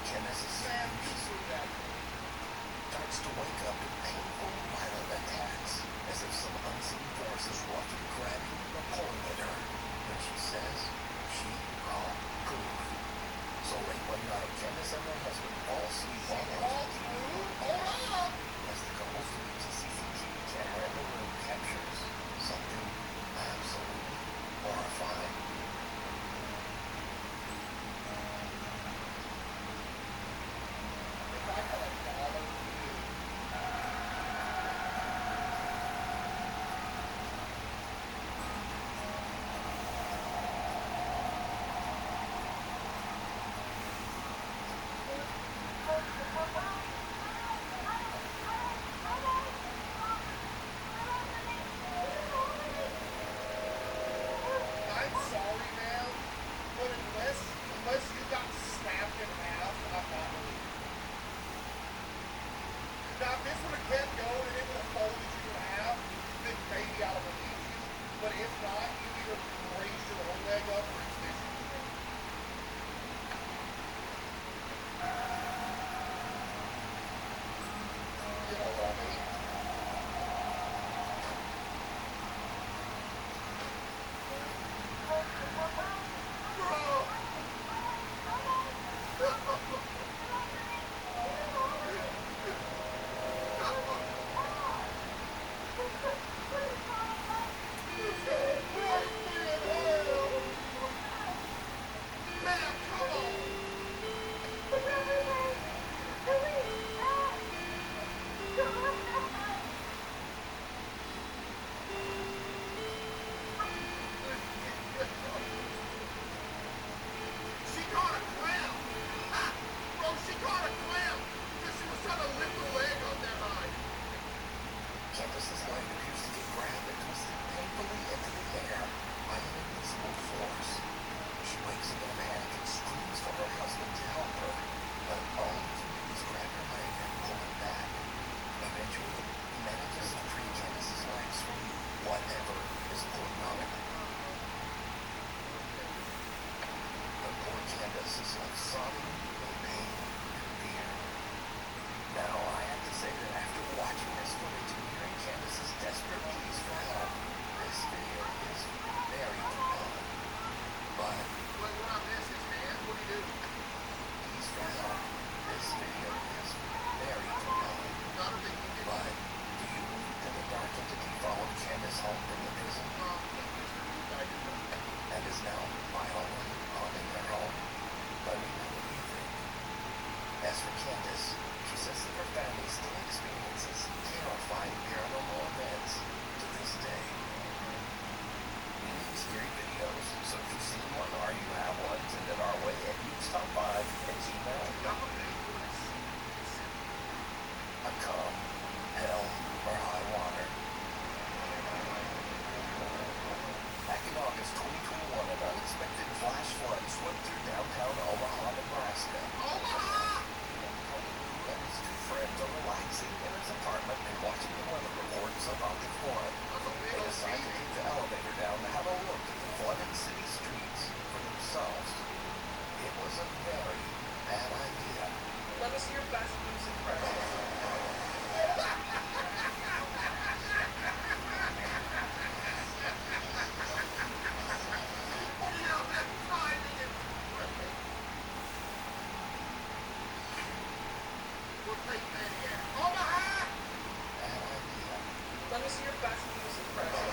Candace's starts to wake up to painful, violent attacks, as if some unseen force is roughly grabbing or pulling at her. And she says she raw proof. So late one night, Candace and her husband fall asleep on as the couple believes a CCTV camera in the room captures something absolutely horrifying. I'm sorry, man, but unless you got snapped in half, I'm not believing it. Now, if this would have kept going and it would have folded you in half, then maybe I'll believe you. But if not, you either raised your own leg up or it's this. You know what I mean? She caught a clam! Ha! Bro, she caught a clam! Because she was trying to lift her leg up that high. Candace's leg appears to get grabbed and twisted painfully into the air by an invisible force. She wakes up in a panic and screams for her husband to help her, but all he can do is grab her leg and pull it back. Eventually, he manages to free Candace's legs from whatever is pulling on her. But poor Candace is left sobbing in pain and fear. Now, I have to say that after watching this footage and hearing Candace's desperate pleas for help, this video is very compelling. But What I miss is, man, what do you do? pleas for help, this video is very compelling. Not a big deal. But do you believe that a dark entity followed Candace home from the prison and is now violently haunting her home? Let me know what you think. As for Candace, she says that her family still experiences terrifying paranormal events to this day. We need scary videos, so if you've seen one or you have one, send it our way at newstop5@gmail.com. A calm, hell, or high water. Back in August 2021, an unexpected flash flood swept through downtown Omaha, Nebraska. Omaha! And his two friends are relaxing in his apartment and watching the weather reports about the flood. They decide to take the elevator down to have a look at the flooded city streets for themselves. It was a very bad idea. Let me see your best news impression. Let me see your best news impression.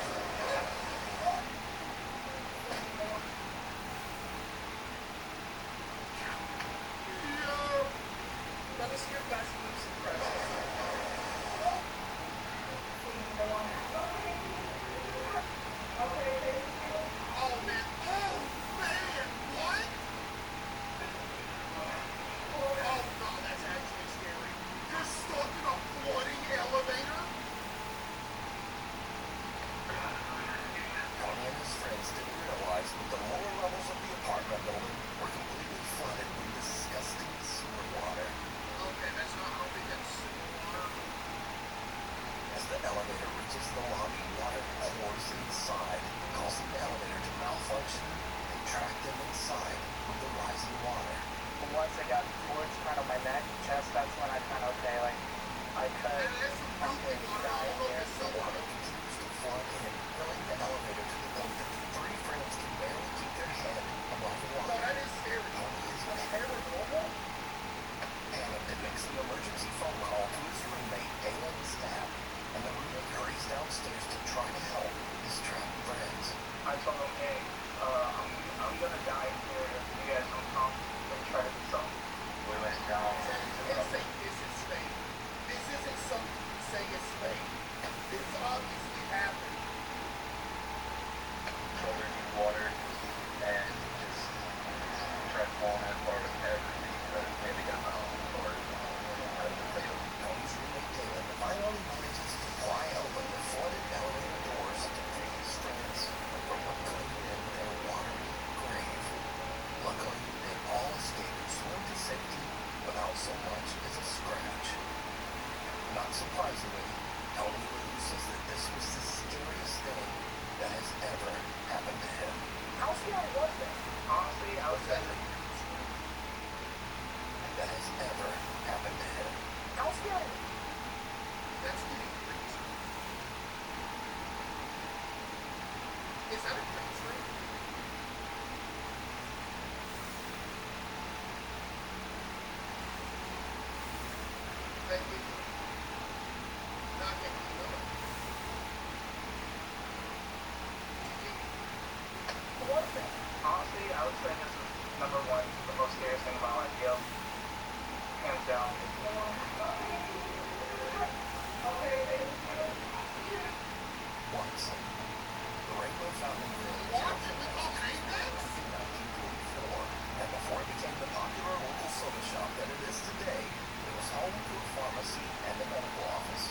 Let me see your best news impression. Oh man, what? Oh no, that's actually scary. You're stuck in a flooding elevator? Tony and his friends didn't realize that the lower levels of the apartment building were completely flooded with disgusting sewer water. Okay, that's not how big that sewer water. As the elevator reaches the lobby, water pours inside, causing the elevator to malfunction and track them inside with the rising water. But once they got towards I told them, hey, I'm gonna die here if you guys don't come and try to do something. We went down to And say, this is fake. This isn't something you say is fake. This obviously happened. shoulder deep water and just tried pulling that part of everything, but maybe got my own part out of the field. Tony's roommate Dylan finally manages to pry open the flooded elevator doors to take his friends from what could have been their watery grave. Luckily, they all escaped and swim to safety without so much as a scratch. Not surprisingly, Tony Liu says that this was the scariest thing that has ever happened to him. How scary was this? Honestly, I would say That has ever happened to him. how scary? That's getting crazy. Is that a green screen? That you not get you know. What was it? Honestly, I would say this is number one, the most scariest thing about my life, yo. Hands down. Once, the Rainbow Fountain Village opened in 1944, and before it became the popular local soda shop that it is today, it was home to a pharmacy and a medical office.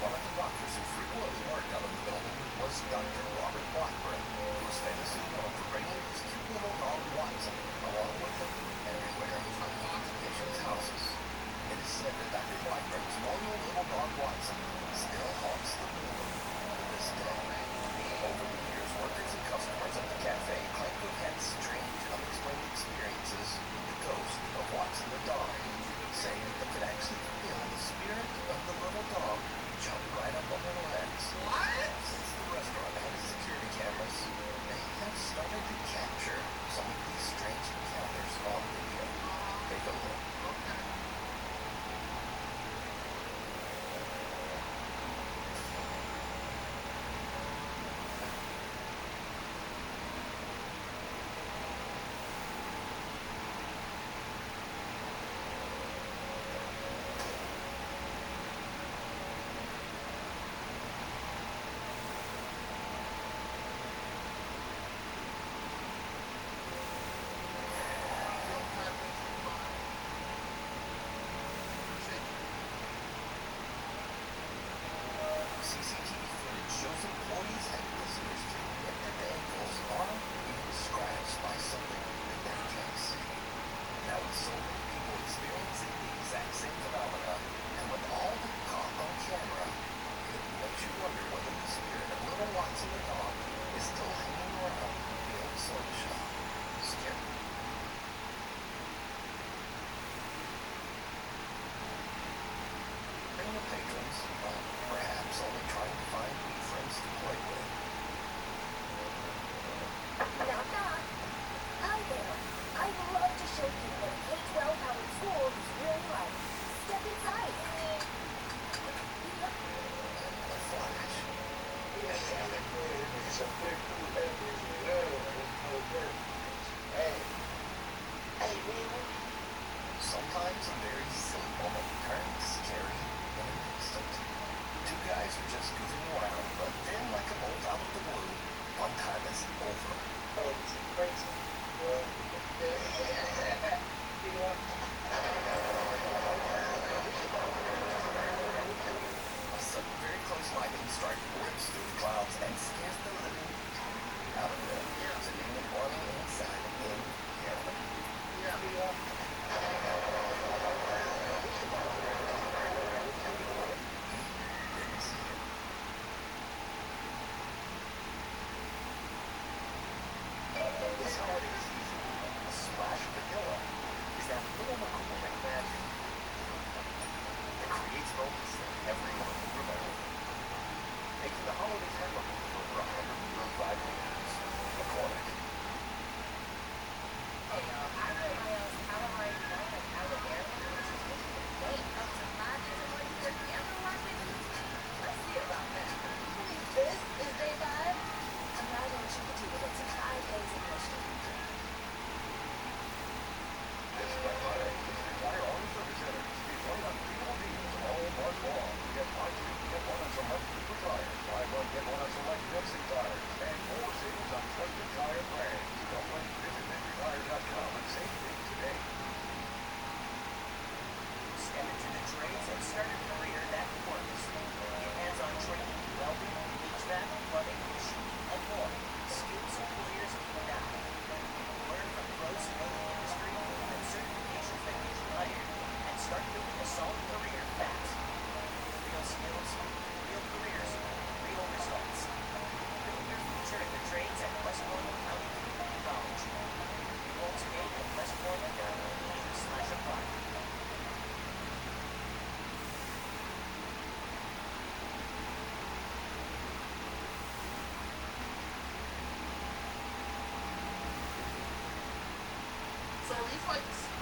One of the doctors who frequently worked out of the building was Dr. Robert Blackburn, who was famously known for bringing his cute little dog Watson along with him everywhere to patients' houses. It is said that Dr. Blackburn's loyal little dog Watson still haunts the building to this day. Over the years, workers and customers at the cafe claim to have had strange, unexplained experiences with the ghost of Watson the dog, saying that they could actually feel the spirit of the little dog jump right up on their legs. What? Since the restaurant had security cameras, they have started to capture some of these strange encounters on video. Take a look. CCTV footage shows employees and visitors getting nipped at the ankles, arm, even scratched by something that they can't see. Now with so many people experiencing the exact same phenomena, and with all the caught on camera, it makes you wonder whether the spirit of little Watson the dog is still hanging around the old soda shop. Scary. And the patrons, well, perhaps only trying to find new friends to play with. Knock, knock. Hi there. I'd love to show you what K-12 Howard School is really like. Step inside. A flash. Hey. Hey, man. Sometimes a very silly moment turns scary in an instant. Two guys are just goofing around, but then, like a bolt out of the blue, fun time is over. A sudden, very close lightning strike rips through the clouds and scares the living out of them, sending them running inside in heaven. Didn't see it. This holiday season, a splash of vanilla is that little McCormick magic that creates moments that everyone will remember, making the holidays memorable for over 100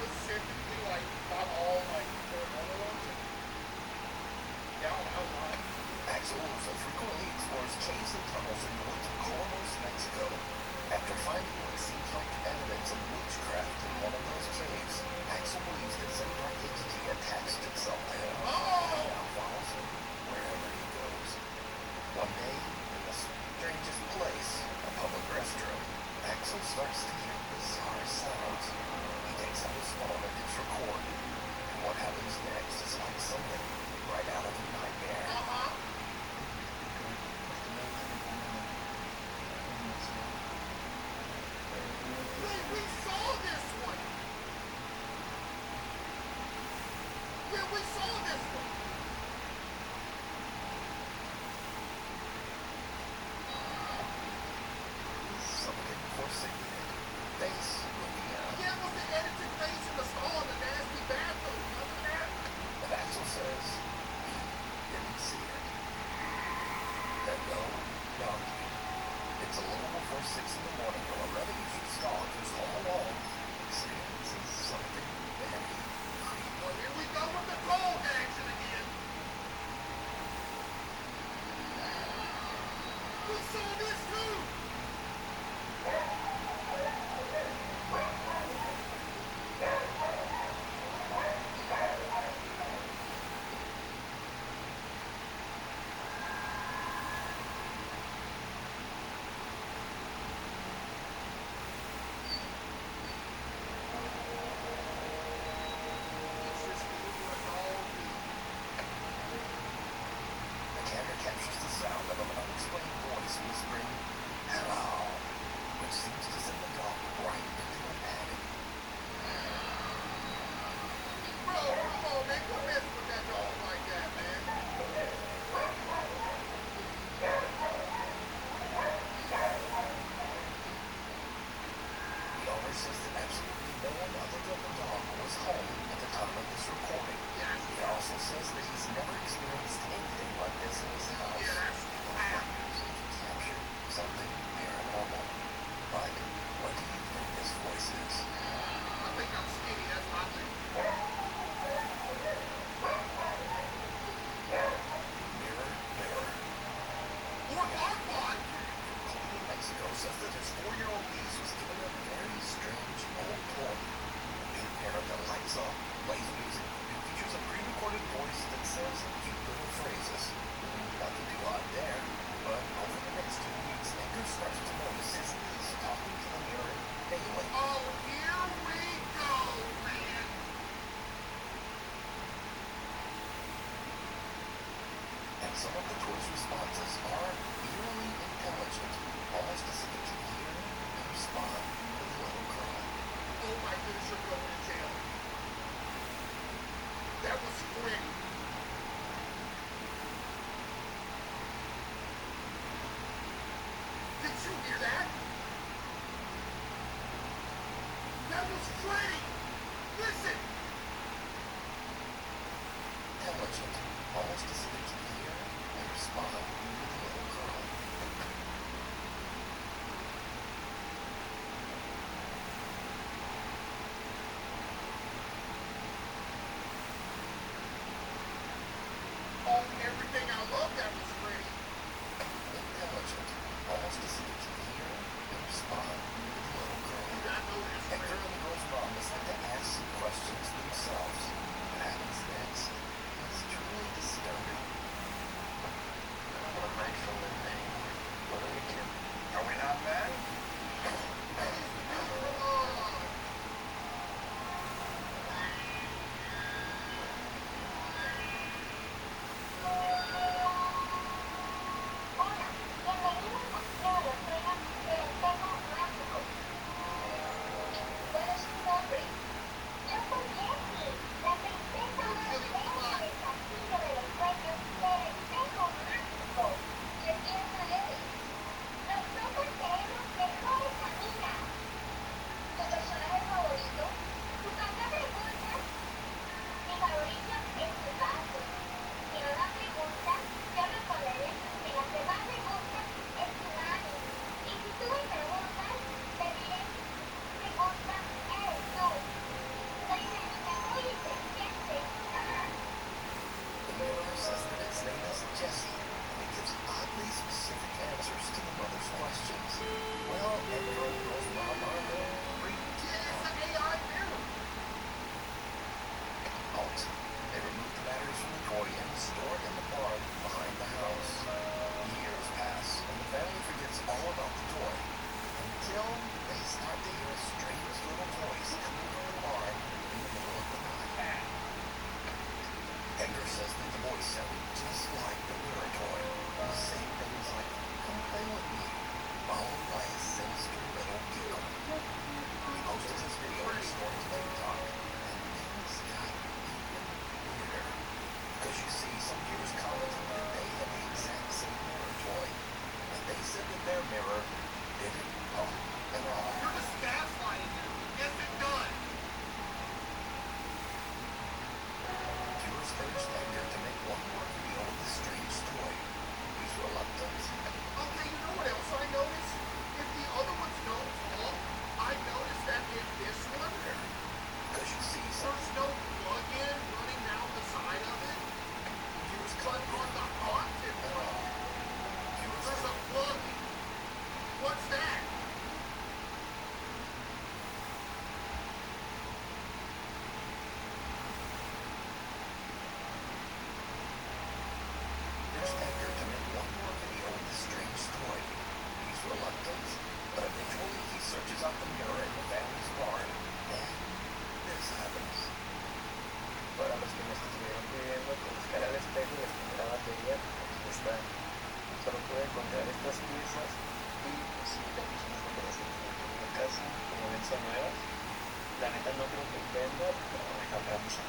specifically like got all like their other ones. Yeah, that was mine. Axel also frequently explores caves and tunnels in northern Colonos, Mexico. After finding what seems like evidence of witchcraft in one of those caves, Axel believes that some dark entity attached itself to him and now follows him wherever he goes. One day, in the strangest place, a public restroom, Axel starts to hear bizarre sounds. He takes out his phone and hits record. And what happens next is like something right out of a nightmare. Wait, we saw this one! Yeah, we saw this one! Something forsaken. Face looking out. Yeah, it was the edited face in the stall in the nasty bathroom. Remember that? But Axel says he didn't see it. Then no donkey. It's a little before 6 in the morning when a revenue stall who's home alone experiences something very creepy. Well, here we go with the cold action again. We saw this too! The camera captures the sound of an unexplained voice whispering, "Hello," which seems to send the dog right into a panic. Bro, come on, man. Quit messing with that dog like that, man. The owner says that absolutely no one other than the dog was home at the time of this recording. He also says that he's never experienced anything like this in his house. Yeah, that's crap. Captured something paranormal. But what do you think this voice is? I think I'm skinny, that's my thing. Mirror, mirror. Or Arquan! Cleveland, Mexico says that his 4-year-old niece was given a very strange old toy. A big parrot that lights up, plays music, and features a pre-recorded voice that says cute little phrases. Nothing too odd there, but over the next 2 weeks, Edgar starts to notice his niece talking to the mirror daily. Oh, here we go, man. And some of the toy's responses are eerily intelligent, almost as if it can hear and respond with a little cry. Oh my goodness, you're going to jail. That was gritty. Did you hear that? That was Freddy! Listen! Intelligent, almost as if it can hear and respond with a little cry. Oh, everything I love, that was Freddy. Intelligent, almost as if it can hear and respond with a little cry. I know this, Edgar Freddy. and the girl's mom decide to ask some questions themselves. What happens next is truly disturbing. What makes neta no creo que prenda, pero déjame avisar.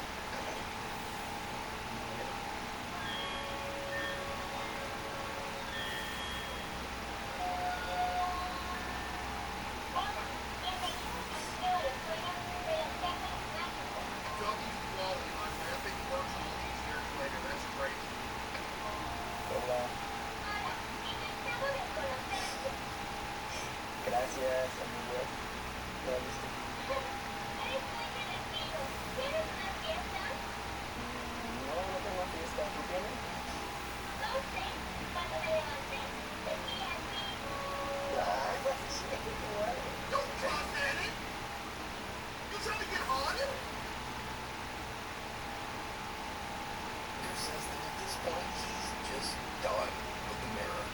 Hola. Gracias, amigo. ¿Ya viste? No, no tengo fiesta. ¿Tú tienes? Ay, sí, igual. Don't toss at it! You trying to get haunted? Peter says that at this point he's just done with the mirror.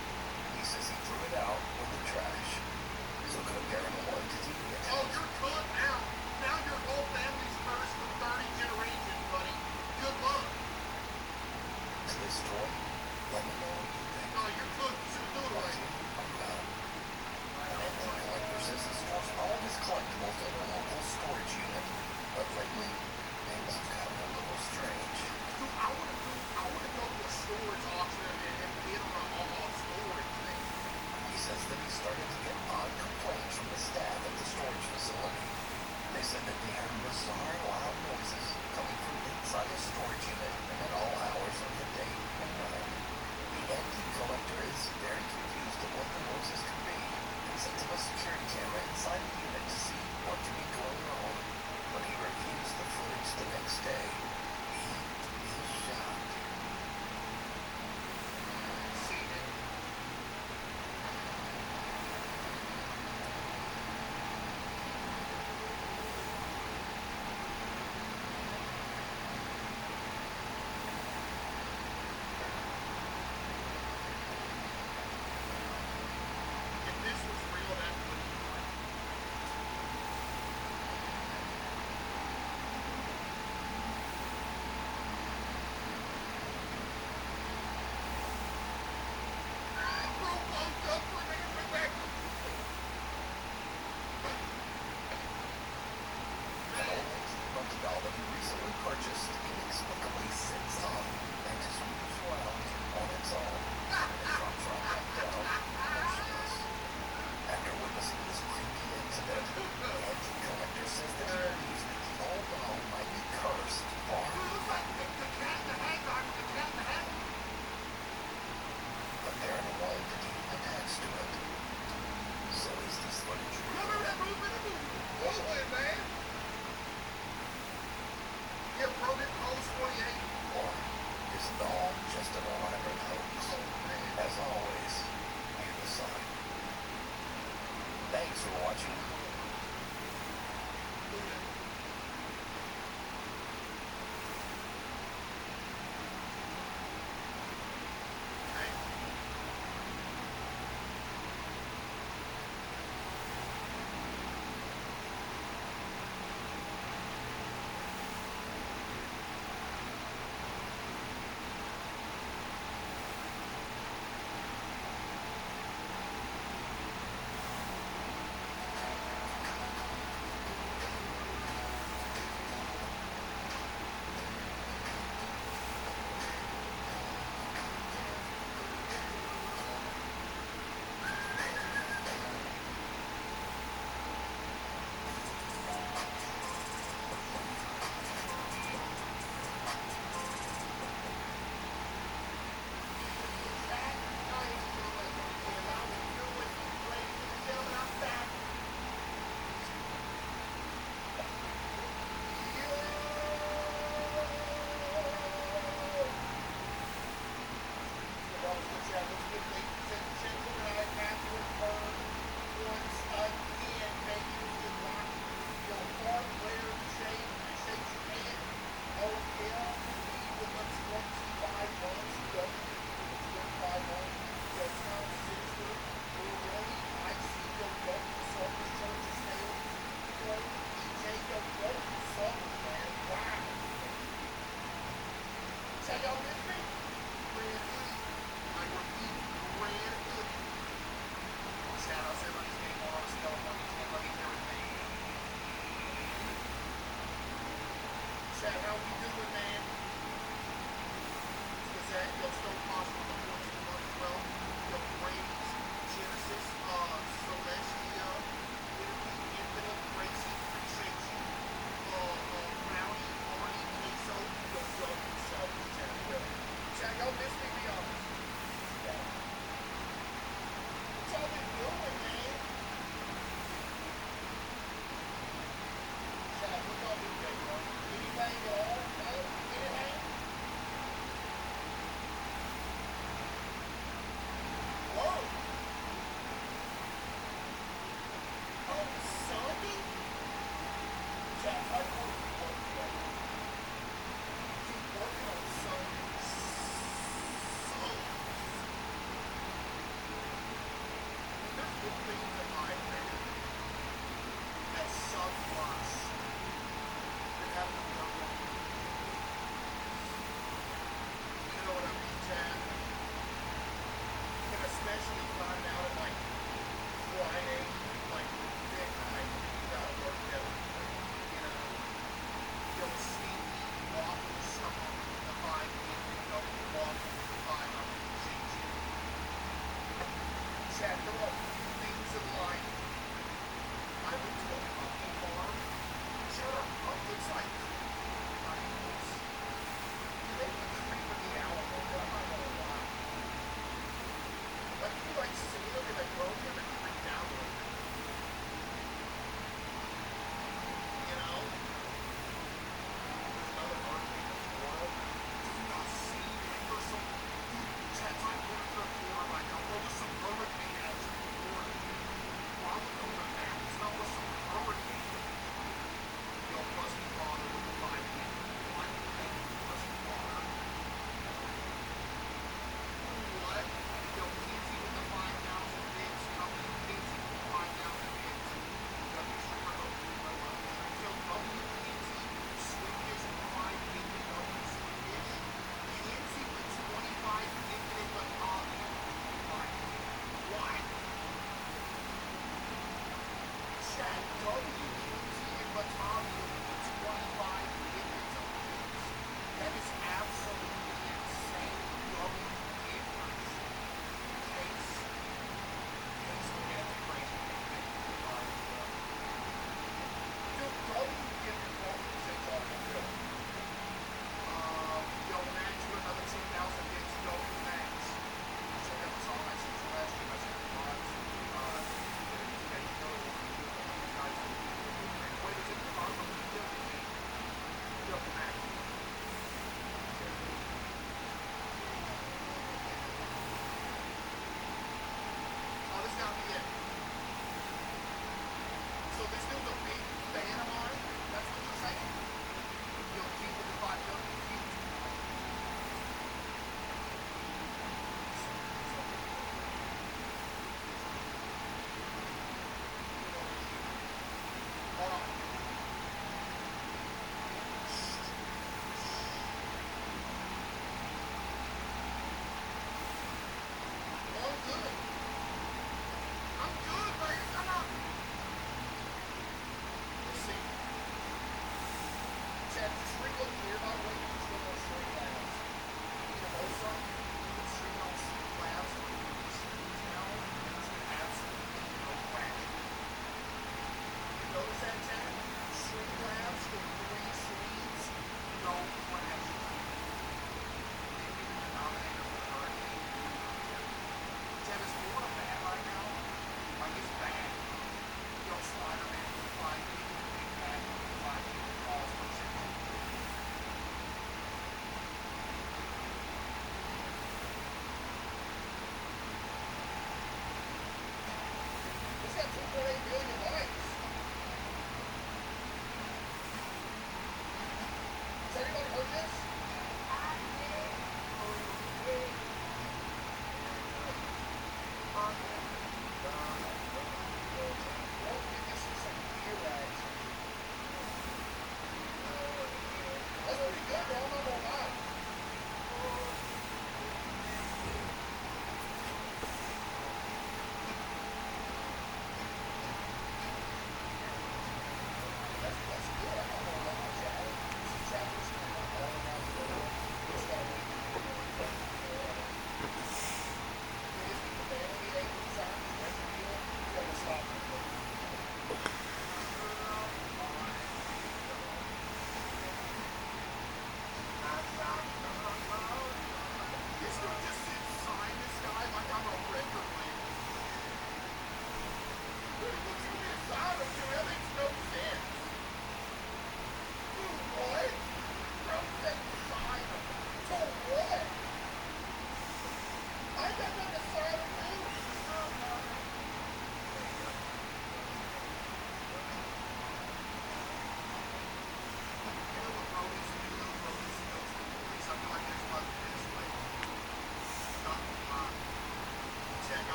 He says he threw it out with the trash. So could a paranormal entity be Oh, attached? you're good now. Now your whole family's cursed for 30 generations, buddy. Good luck. To this toy? Let me know what you think. No, you're good. Should do it away. An antique collector says he stores all of his collectibles in a local storage unit. But lately, things have gotten a little strange. Dude, I want to go to a storage auction and bid on a all storage thing. He says that he started to get odd complaints from the staff at the storage facility. They said that they heard bizarre, loud noises coming from inside a storage unit at all hours of the day and night. The antique collector is very confused at what the noises could be and sets up a security camera inside the unit to see what could be going on. When he reviews the footage the next day, he is shocked. Seen it. If this was real, that would be fun. Bro, bumped up for a minute, went back to An old antique monkey doll that he recently purchased inexplicably sits up and just moves around on its own and drops right back down, motionless. After witnessing this creepy incident, the antique collector says that he believes that the old doll might be cursed or the cat in the hat guy with the cat in the hat. a paranormal entity attached to it. So is this footage real? Remember that movement in the Whirlwind, man? Yeah, bro, did Pose 28. Or is it all just an elaborate hoax? As always, you decide. Thanks for watching.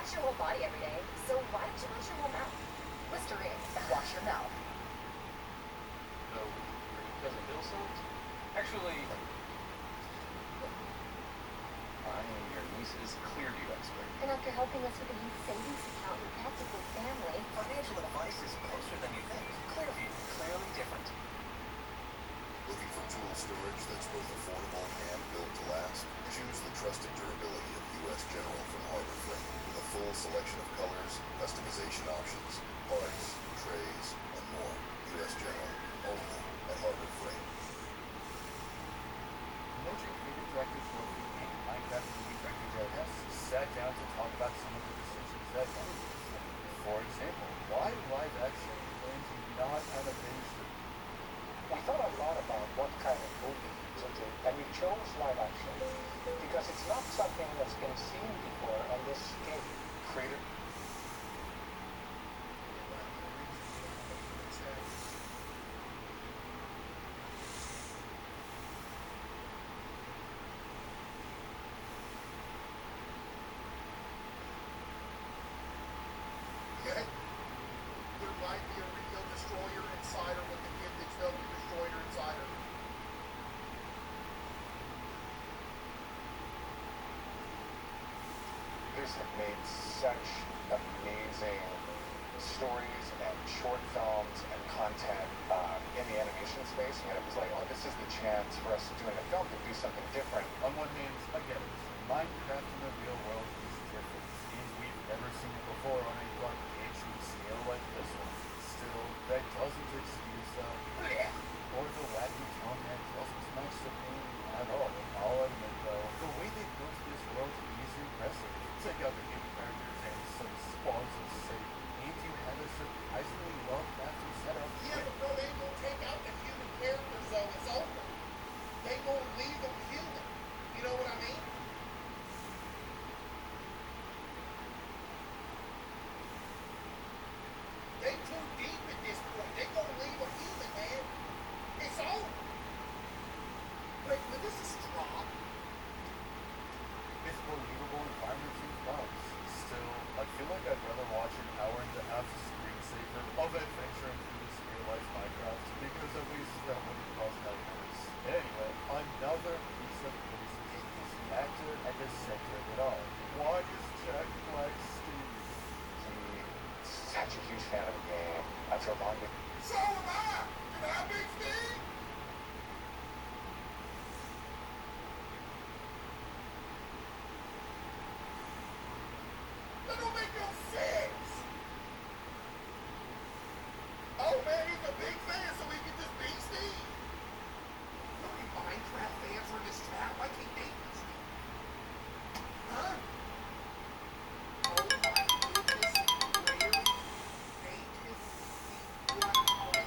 wash your whole body every day, so why don't you wash your whole mouth? Listerine, wash your mouth. No, doesn't feel sounds? Actually, I am your niece's Clearview expert. And after helping us with a youth savings account, we practically family. Financial advice is closer than you think. Clearview, clearly different. Looking for tool storage that's both affordable and built to last? Choose the trusted durability of U.S. General from Harbor Freight with a full selection of colors, customization options, parts, trays, and more. U.S. General, only at Harbor Freight. Motion creative director for the game Minecraft movie director Joe Hess sat down to talk about some of the decisions that went into this. For example, why live action and not animation? We thought a lot about what kind of movie to do, and we chose live action because it's not something that's been seen before on this scale. Creative. Okay? There might be a Rio Destroyer Insider with the kid that's W Destroyer Insider. You guys have made such amazing stories and short films and content in the animation space, and it was like, oh, this is the chance for us doing a film to do something different. On one hand, I get it. Minecraft in the real world is different. Means we've never seen it before on a gargantuan scale like this one. Still, that doesn't excuse or the wacky tone that doesn't match the pain at all. I'll admit though, the way they built this world is impressive. Take out the human characters and some spawns of sake, and you have a surprisingly well-crafted setup. Yeah, but bro, they ain't gonna take out the human characters though. It's over. They gonna leave them human. You know what I mean? They too deep at this point. They gonna leave them human, man. It's over. Wait, when does this drop? It's believable environments and clouds. Still, I feel like I'd rather watch an hour and a half screensaver of adventure into this real-life Minecraft because at least that wouldn't cause nightmares. Anyway, another piece of criticism is the actor at the center of it all. Why is Jack Black Steve? He's such a huge fan of the game. After a long So am I. Can I be Steve? That don't make no sense. Oh man, he's a big fan, so he can just be Steve. How many Minecraft fans are in this chat? Why can't they be Steve? Huh? Oh my goodness, really? They just see what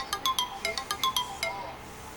gifted sauce.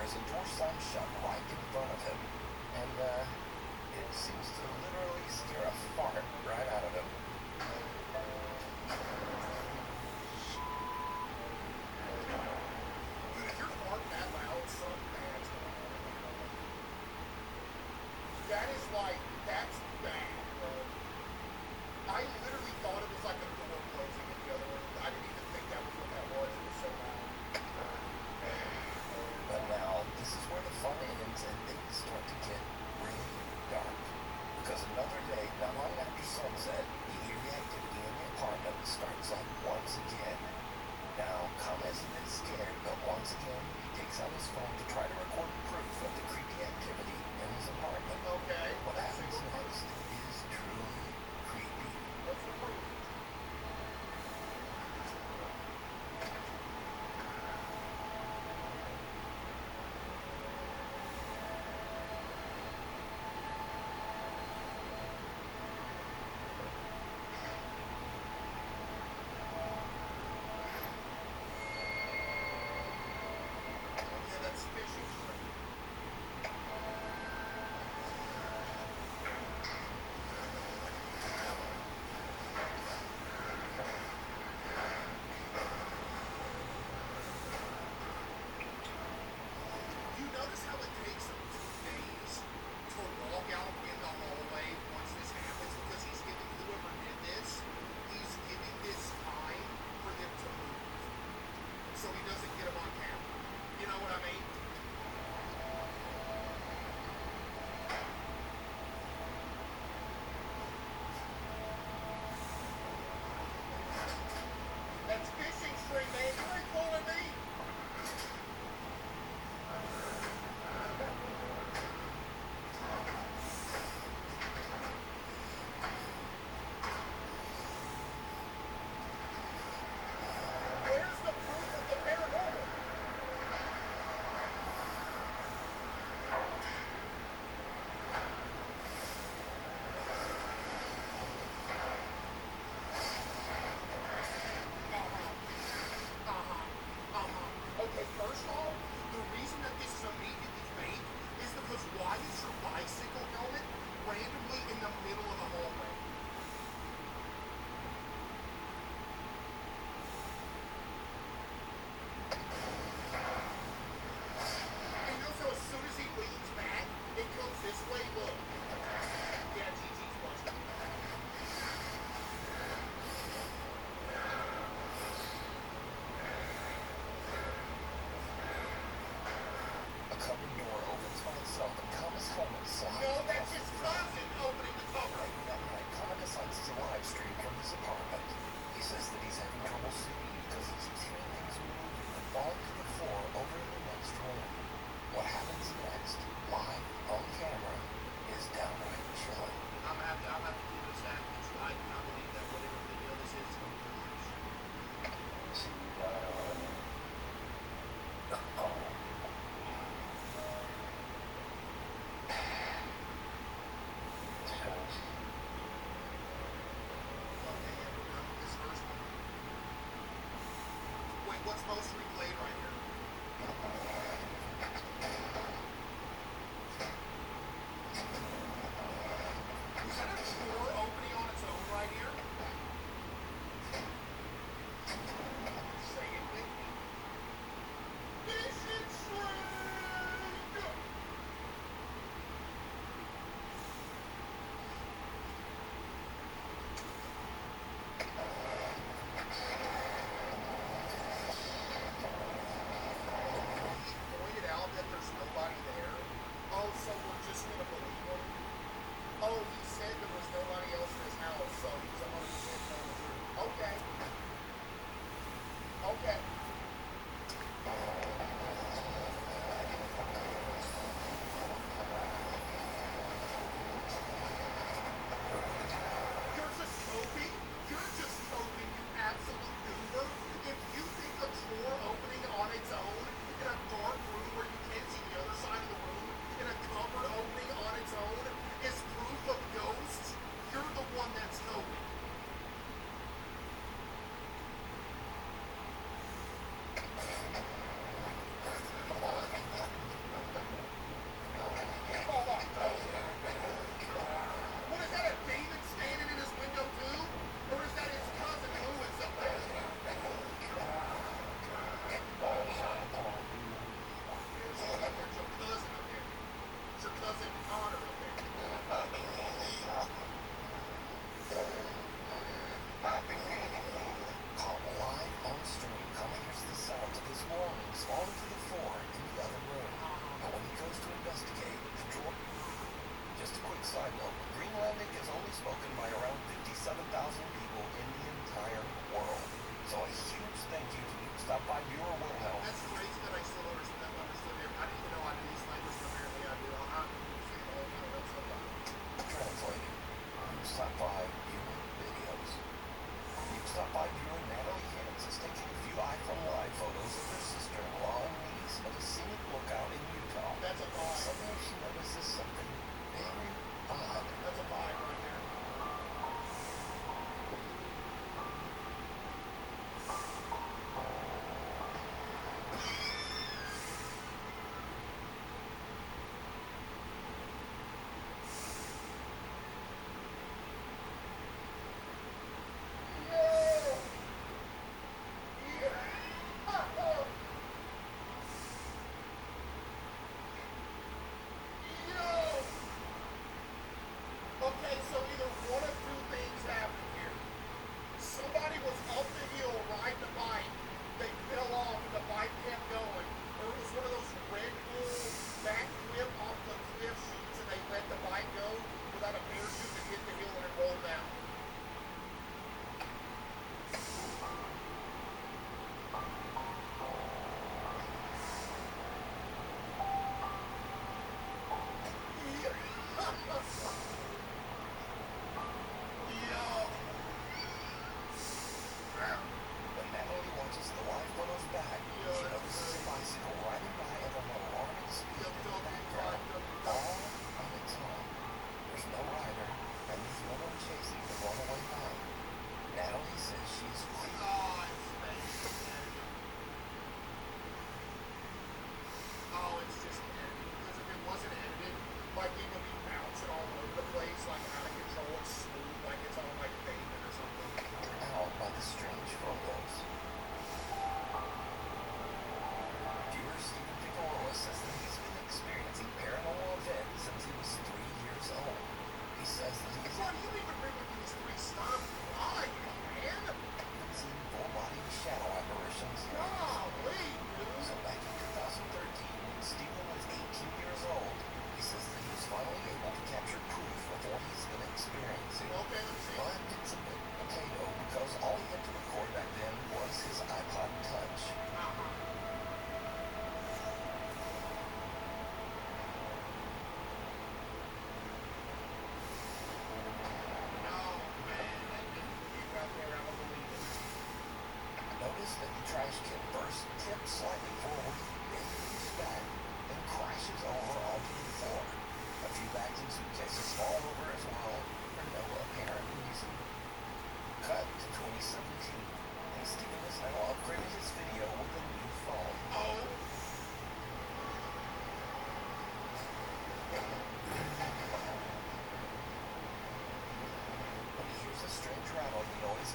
as a door slams shut right in front of him. And, it seems to literally scare a fart right out of him. Dude, if you're farting that loud, something bad's going on. That is like, that's bad, bro. I literally thought it was like a door closing in the other room. I didn't even think that was what that was. It was so loud. But now, this is where the fun ends and things start to get really dark. Because another day, not long after sunset, the eerie activity in the apartment starts up once again. Now, Kama isn't a bit scared, but once again, he takes out his phone to try to record proof of the creepy activity in his apartment. Okay. What happens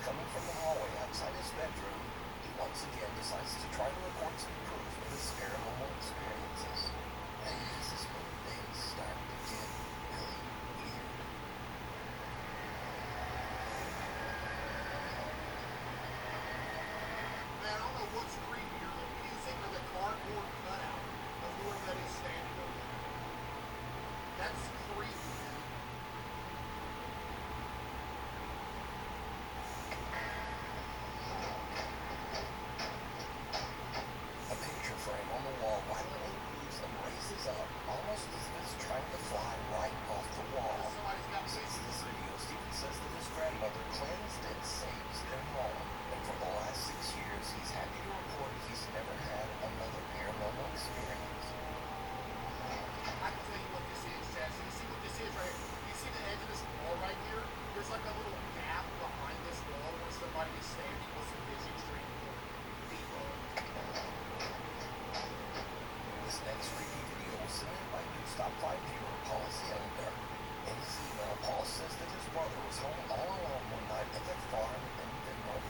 coming from the hallway outside his bedroom, he once again decides to try to record some proof of his paranormal experiences. And this is when things start to get really weird. Man, I don't know what's creepier, the music or the cardboard cutout of whoever that is standing over there. That's creepy, man. A picture frame on the wall violently moves and raises up, almost as if it's trying to fly right off the wall. Since this video, Steven says that his grandmother cleansed and saves their home, and for the last 6 years, he's happy to report he's never had another paranormal experience. I can tell you what this is, Chad. So you see what this is right here? You see the edge of this wall right here? There's like a little gap behind this wall where somebody is standing with some vision stream people. This next creepy video was submitted by News Top 5 viewer Paula Cylinder. In his email, Paul says that his brother was home all alone one night at their farm in Finland.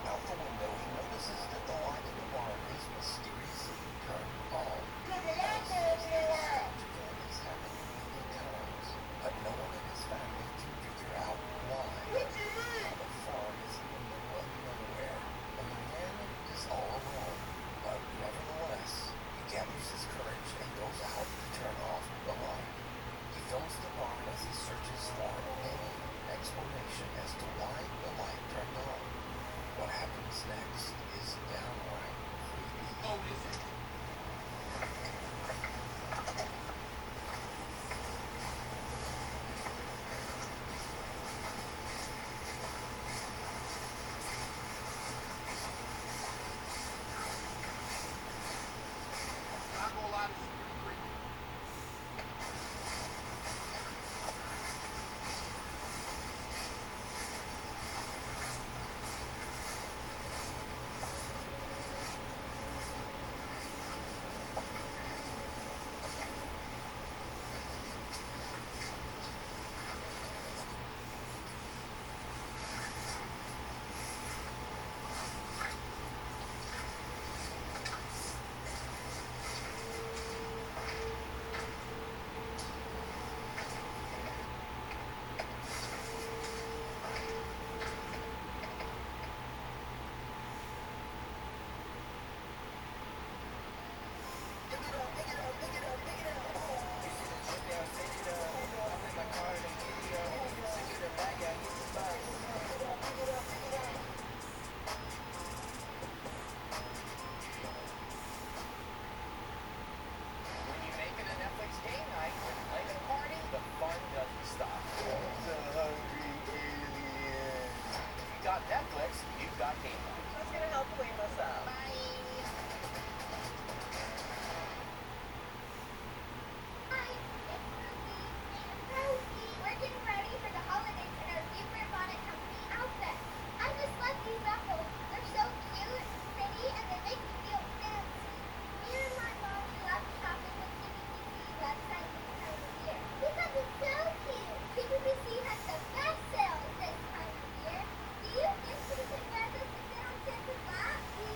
Out the window, he notices that the light in the barn is mysteriously turned on. Is happening many times, but no one in his family can figure out why. The farm is in the middle of nowhere, and the man is all alone. But nevertheless, he gathers his courage and goes out to turn off the light. He films the barn as he searches for any explanation as to why the light turned on. What happens next is downright creepy. Oh, is it? Not gonna lie, this is pretty creepy. When you make it a Netflix game night with Planet Party, the fun doesn't stop. If you got Netflix, you've got game night. Who's gonna help clean this up? We're getting ready for the holidays in our favorite bonnet company outfit. I just love these ruffles. They're so cute, pretty, and they make me feel fancy. Me and my mom, we love shopping with CBBC website this time of year because it's so cute. CBBC has the best sales this time of year. Do you think we can wear this to sit on Santa's lap? We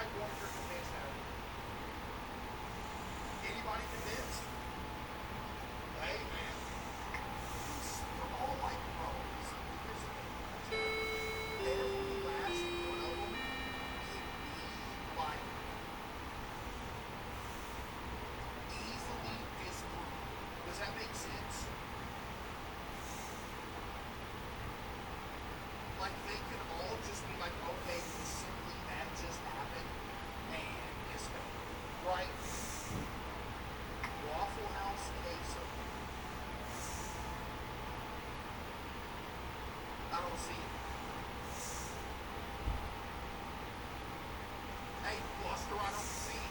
like one if you're convinced now. Anybody convinced? Hey, man. We're all like pros. Here's the thing. Every last one of them can be like easily disproved. Does that make sense? Like they can all just be like, okay, simply that just happened, and it's fake, right? Waffle House queso. I don't see it. Hey, Buster, I don't see it.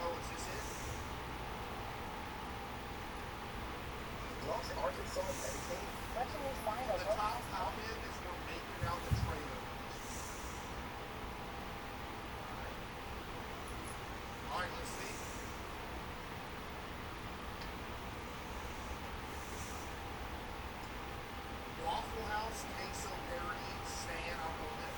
Oh, is this it? Lost Arkansas Medicaid? Legendary final. The top comment is we're making out the trailer. Alright, let's see. Waffle House, queso parody, Stan, I'm on it.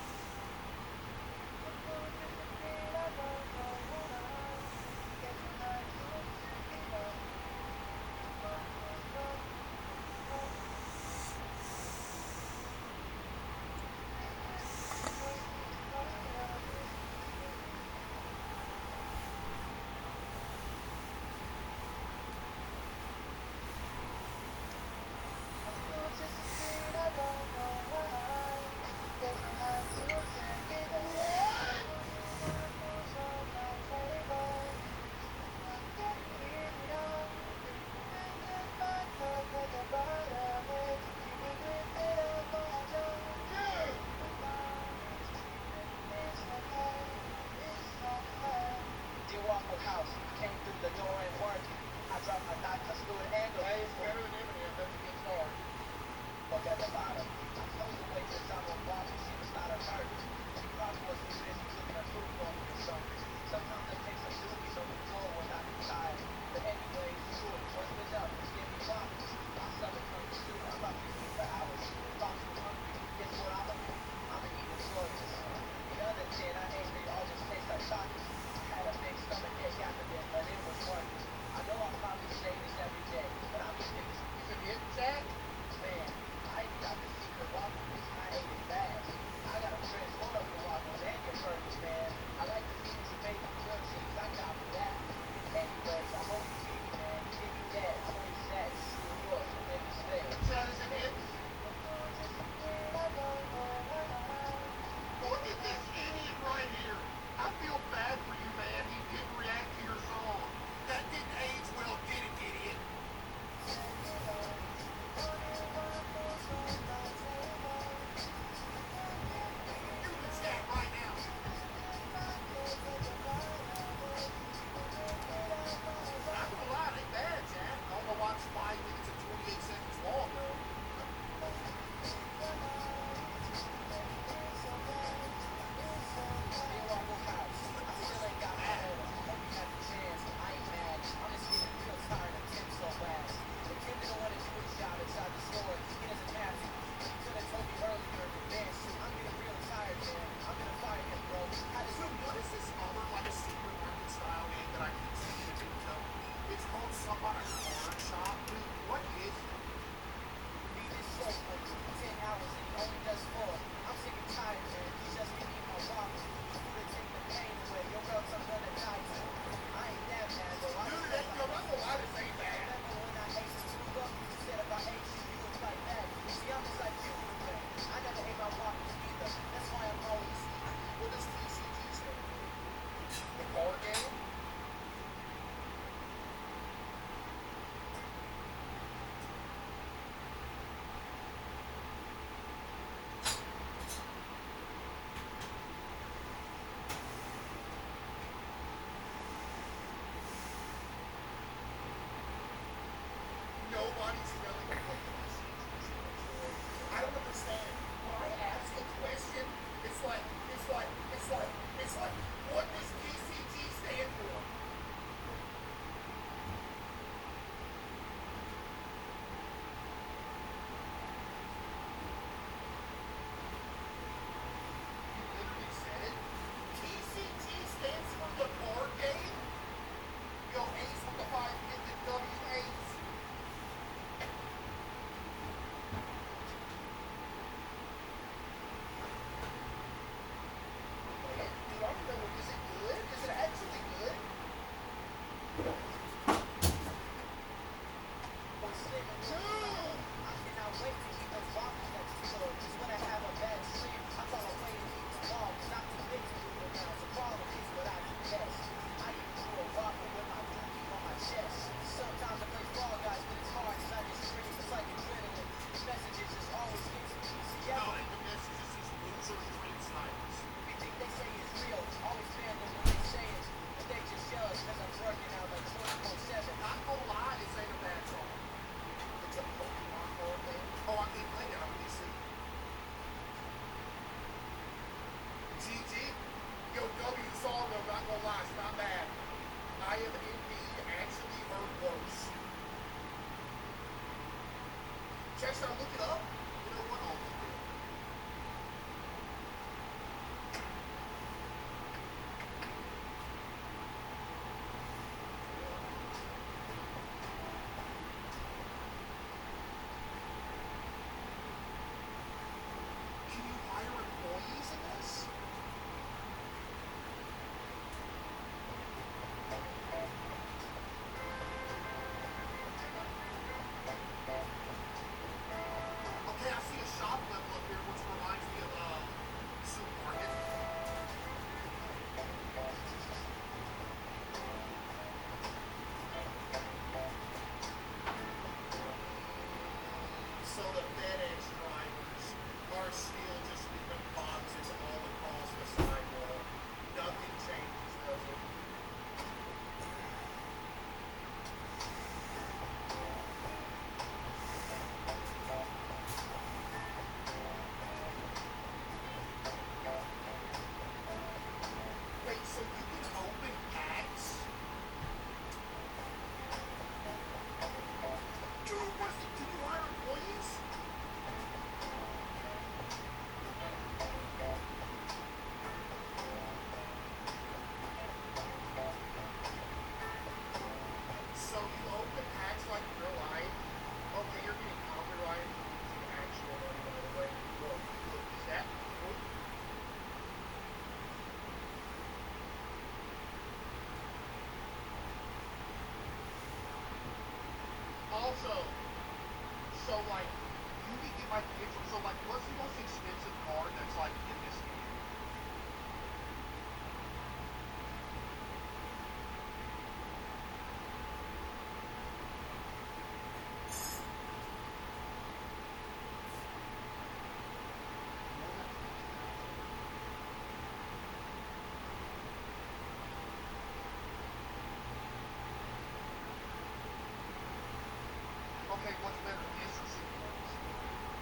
okay, what's better, this or City Works?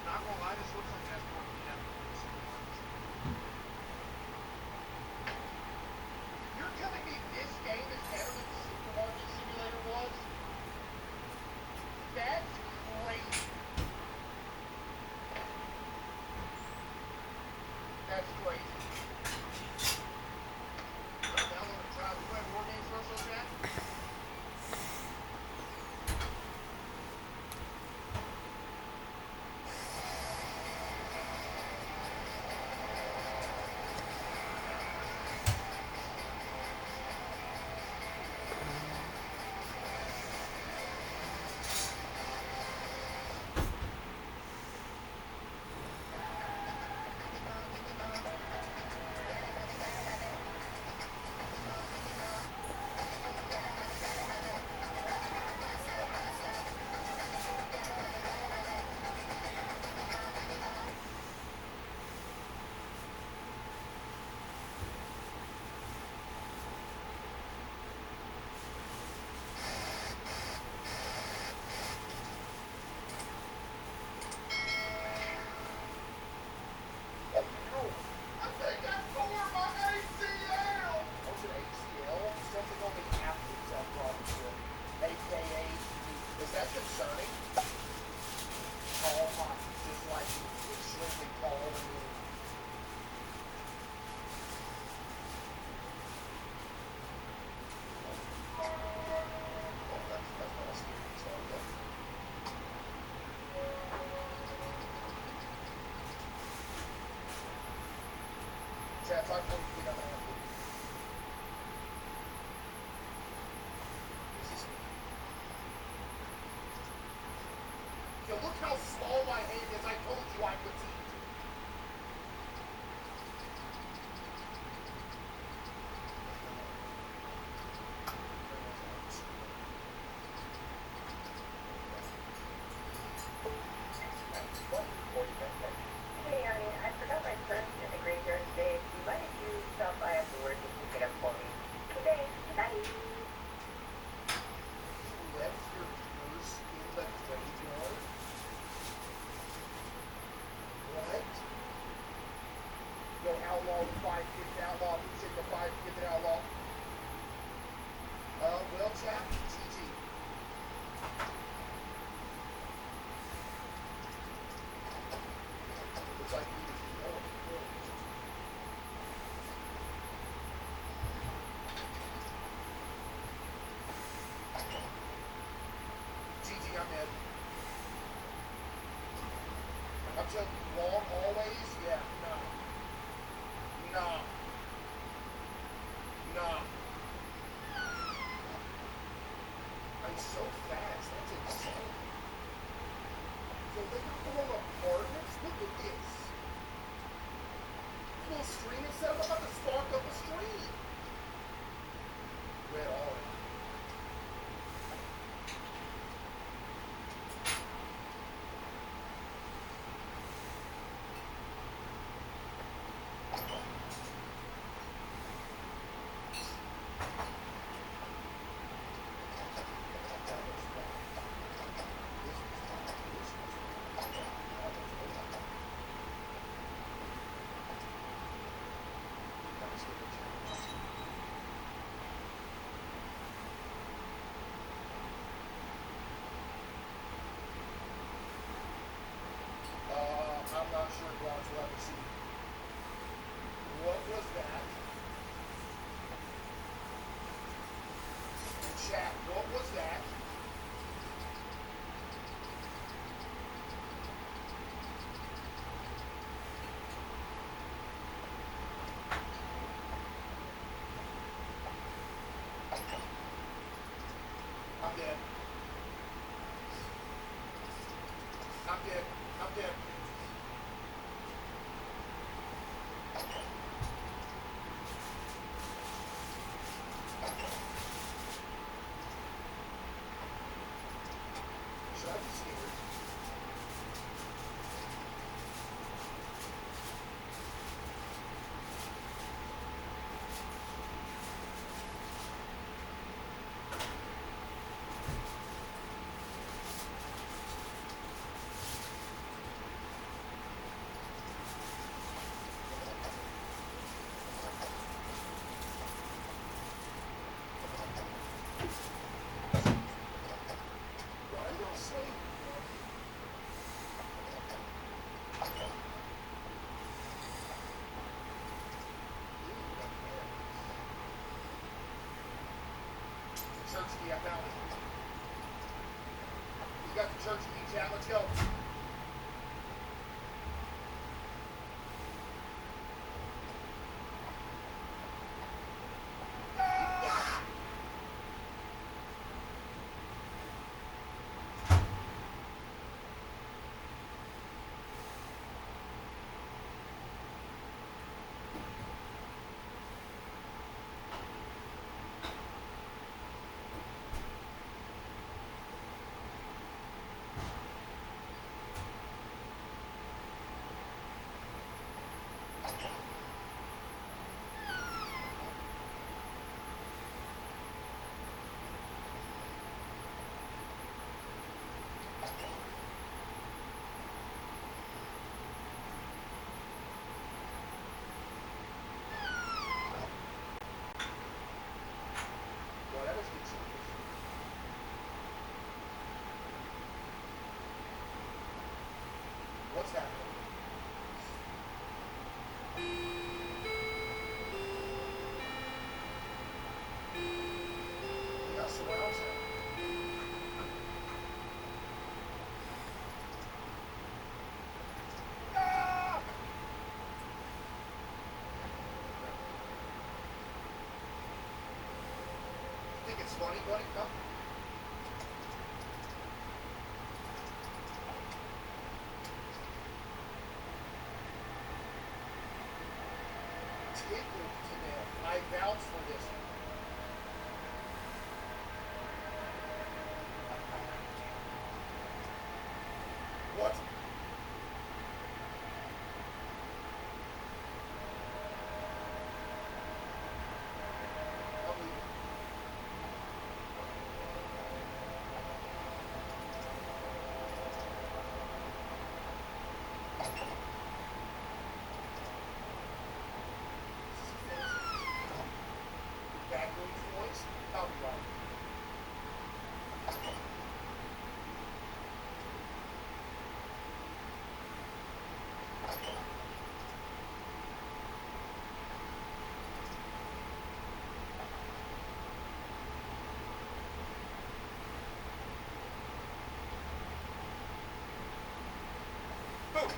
Not gonna lie, this looks like it has more depth than City Works. You're telling me this game is better than Supermarket Simulator was? That's crazy. That's crazy. Now I'm gonna try to play more games for us, Jack. Chat, try 40 feet up and a half. Yo, look how small my hand is. I told you I'm petite. Hey, I forgot my purse in the graveyard today. Do you mind if you stop by afterwards and pick it up for me? Okay, bye. You left your purse in the graveyard? What? Yo, outlaw, the 550 outlaw. Who's in the 550 outlaw? Well, chap, GG. Looks like you know what to do. GG, I'm dead. I'm joking. Long always? Yeah, no. No. No. I'm so fast. That's insane. Yo, they got them on apartments? Look at this. Little streaming setup. I'm about to spark up a stream. Red on. I'm not sure Bronx will ever see. What was that? Chat, what was that? I'm dead. I'm dead. I'm dead. Should I be scared? church key. I found it. You got the church key, chat. Let's go. What's happening? We got surround sound. Ah! Think it's funny, buddy? Come. Tickled to death. I vouch for this. What? Unbelievable. Bad news voice? I'll be right. Boom!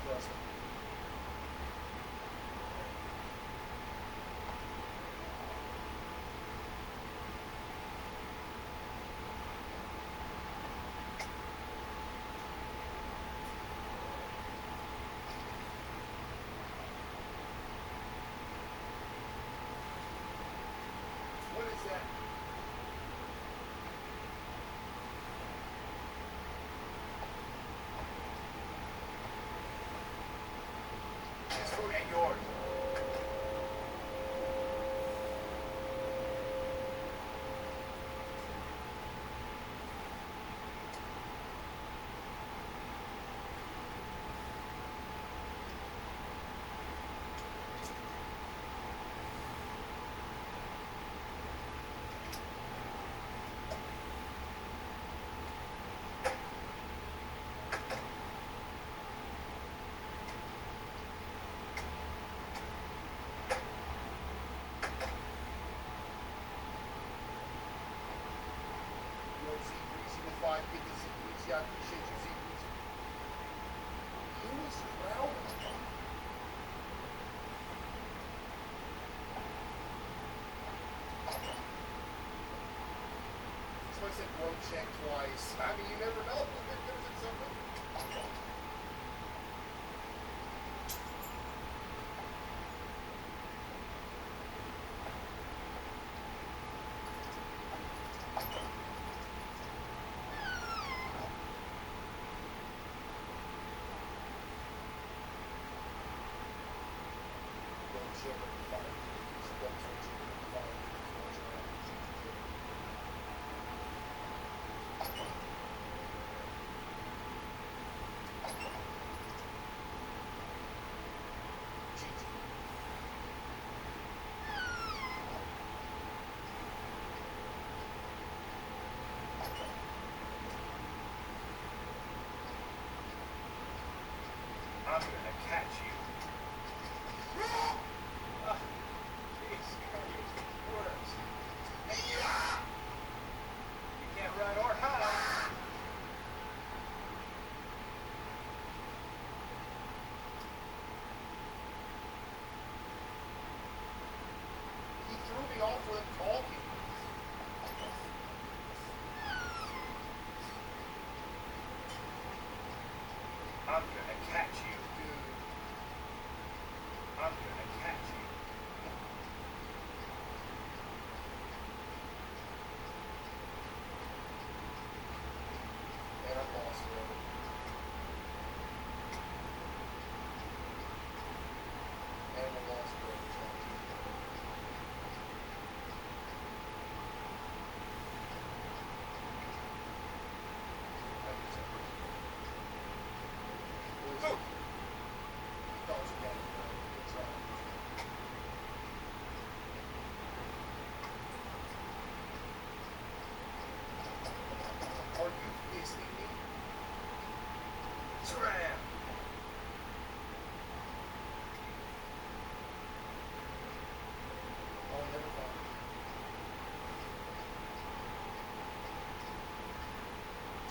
Trust me. What is that? It's food at yours. Yo, Z Breezy with 5 people. Z Breezy, I appreciate you, Z Breezy. Who is crowding? Someone said bro check twice. I mean, you never know. There's something.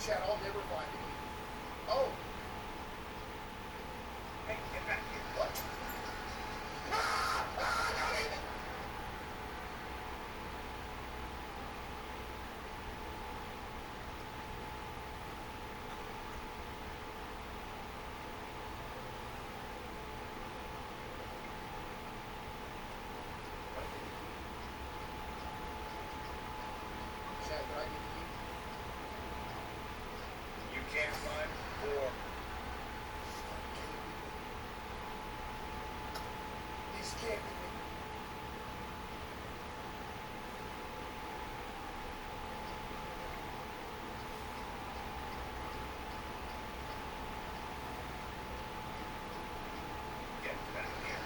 Chad, I'll never find the key. Oh. Hey, get back here. What? Chad, can I get the key? You can't find or He's camping me. get back here.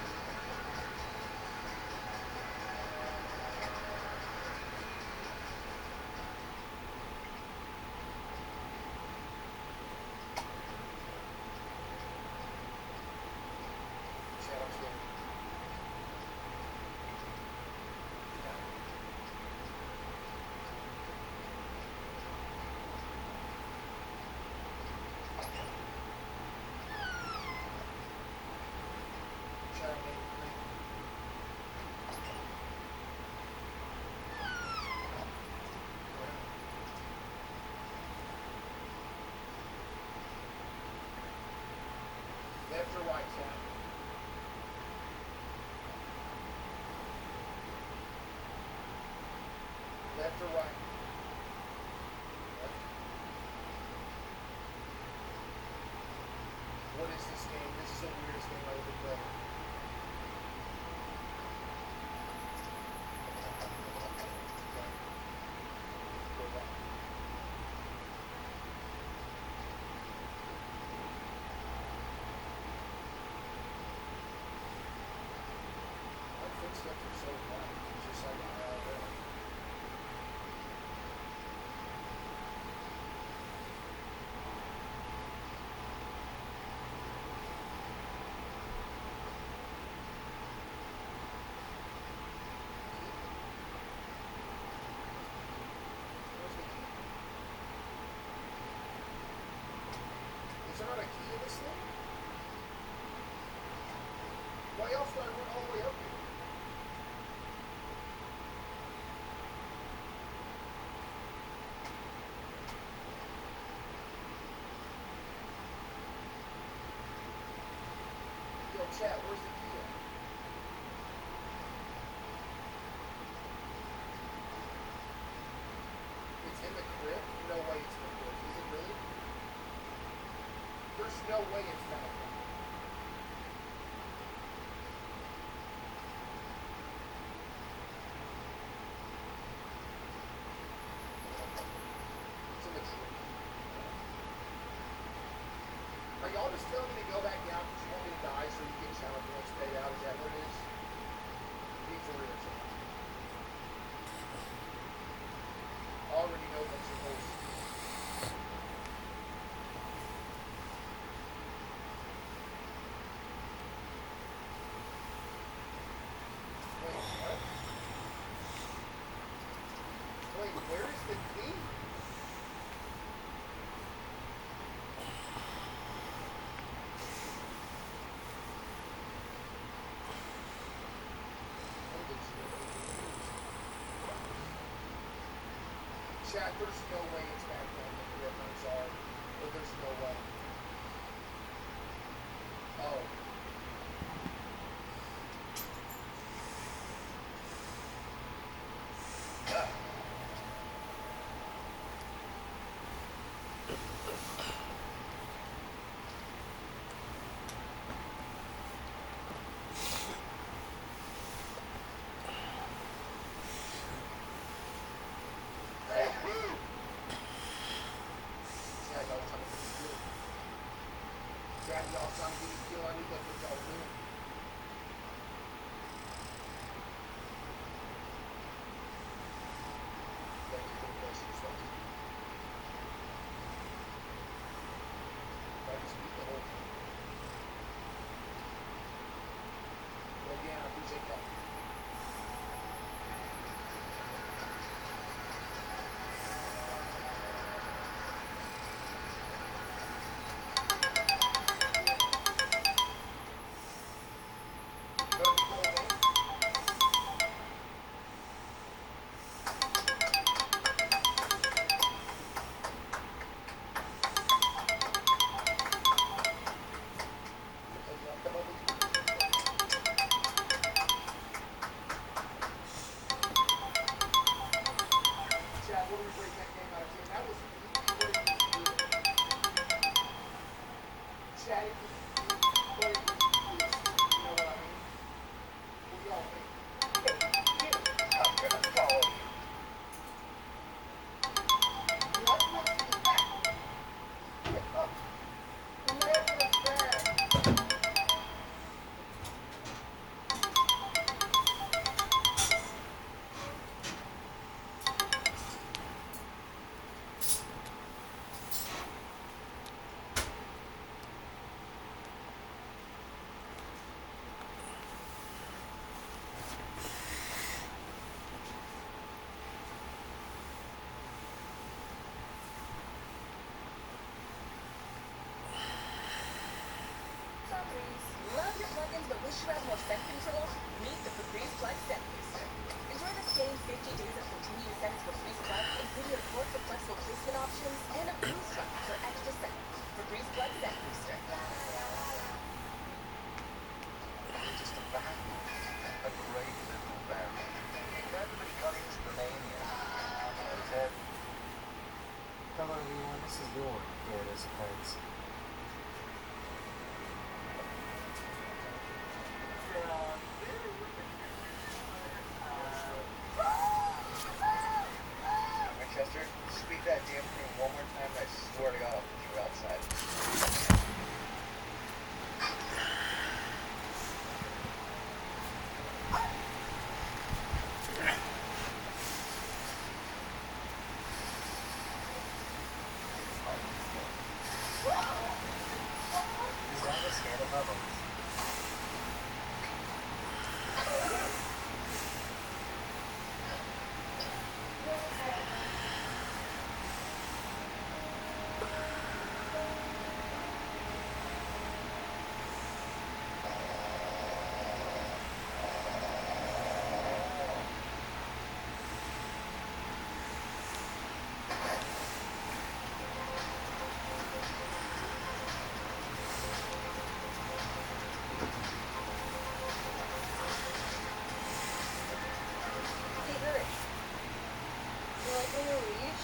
Chad, I'm scared. Chad, I'm getting free. Left or right, Chad? Left or right? Left. What is this game? This is the weirdest game I've ever played. Go back. My footsteps are so quiet. It's just like out there. Where's the key? Is there not a key in this thing? Why else would I run all the way up here? Yo, chat, where's the key at? It's in the crypt? No way it's in the crypt. Is it really? There's no way it's that. It's in the tree. Are y'all just telling me to go back down because you want me to die so you get challenge points paid out? Is that what it is? Be for real, chat. Already know that's your whole scheme. Wait, what? Wait, where is the key? Chat, there's no way it's back down the crypt. I'm sorry, but there's no way. Oh. Hey, woo! Chad, y'all trying to get me killed. Chad, y'all trying to get me killed. I need the Wish you had more scent control? Meet the Febreze Plus Scent Booster. Enjoy the same 50 days of continuous scents Febreze Plus, including a port for flexible placement options and a blue structure for extra scent. Febreze Plus Scent Booster. Just a barrier. A great little barrier. Everybody got into the mania. Ted. Hello everyone, this is your Daredevil Friends. Chester, speak that damn thing one more time, and I swear to God I'll put you outside. Is that a scan of bubbles? Hey, Eric. You like when you reach?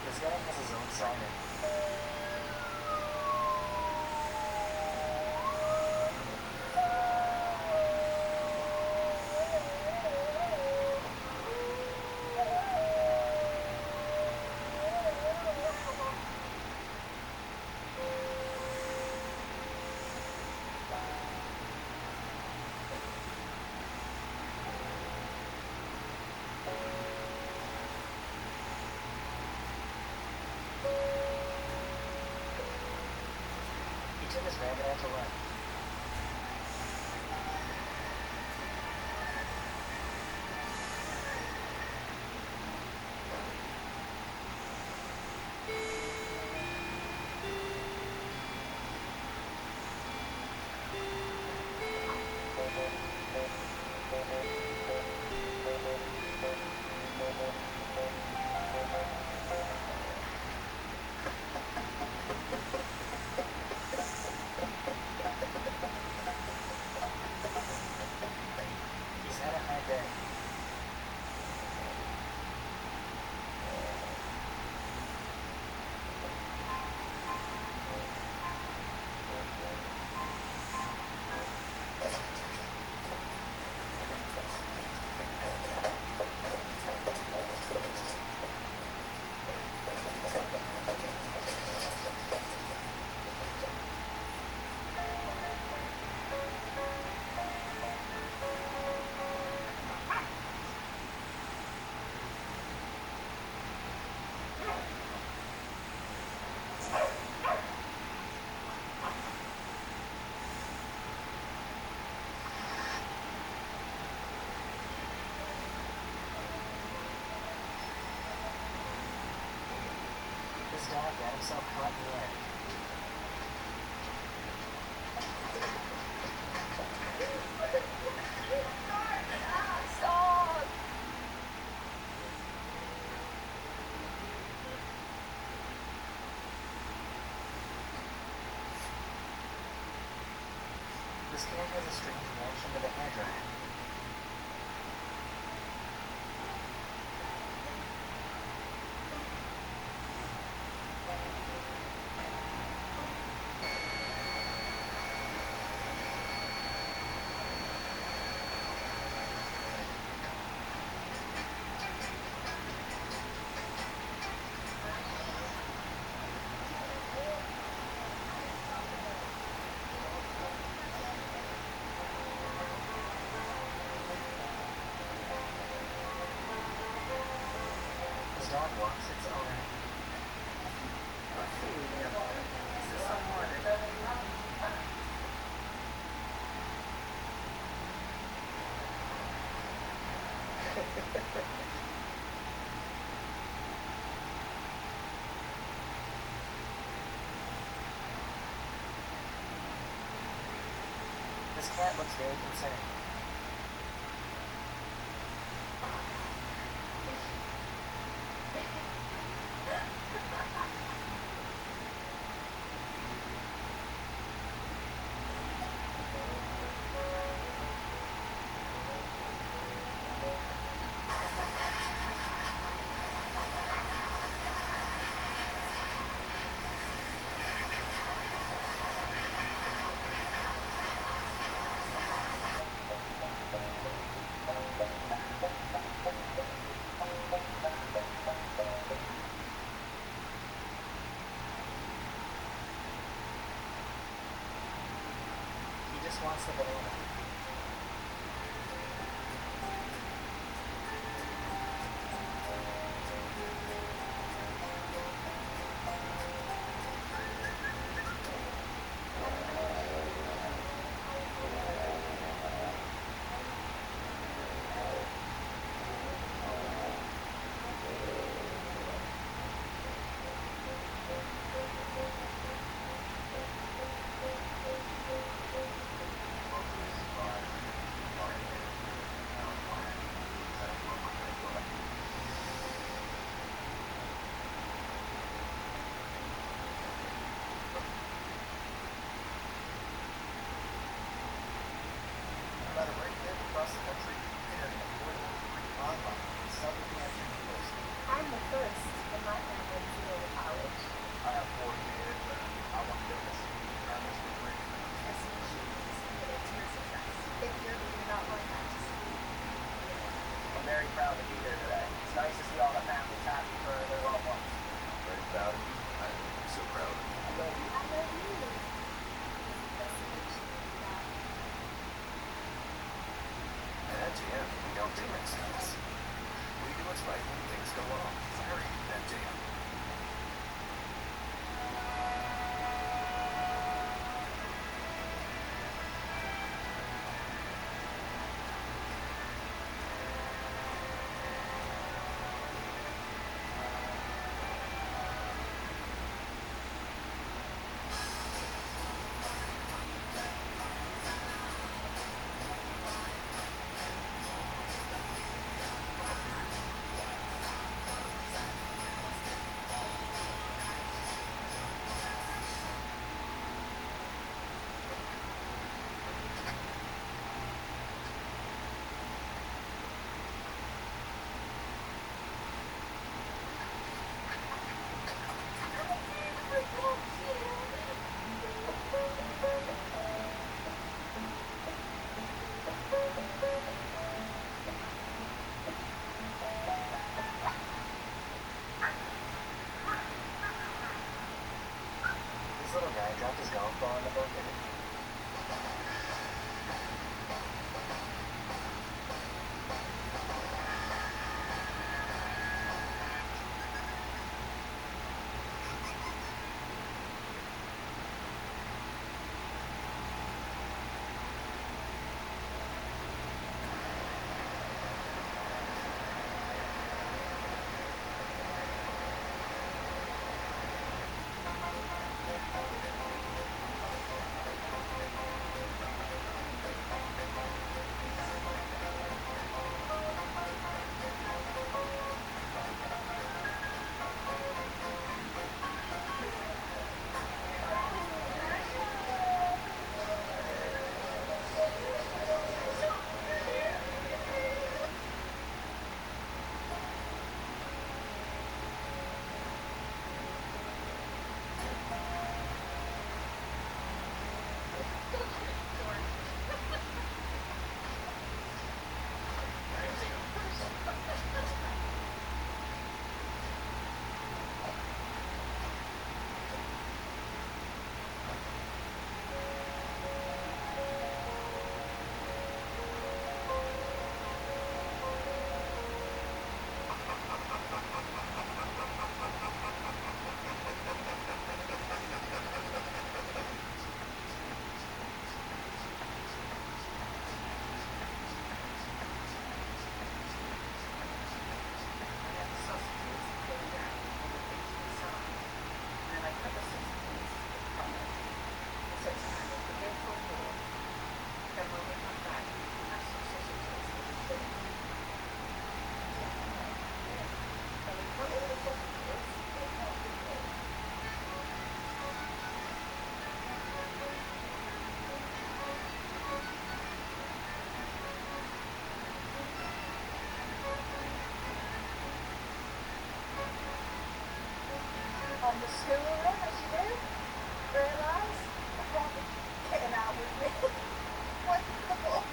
This guy has his own sign-in. He took his rabbit out to lunch. He's had a high day. This dog got himself caught in the end. Stop! This cat has a strange reaction to the hair dryer. This cat looks very concerned. He just wants the banana. About a break live across the country, preparing affordable degree online at Southern New Hampshire University. I'm the first in my family to go to college. I have 4 kids, and I want to go to SCE degree. SEG is committed to your success. If you're thinking about going back to school, I'm very proud to be here today. It's nice to see all the families happy for their loved ones. Very proud of you. I'm so proud of you. I love you. I love you. At GM, we don't do mistakes. We do what's right when things go wrong. Sorry, at GM. This little guy dropped his golf ball in the bucket. Sure, she did. Realize I'm probably getting out with me. What the boss?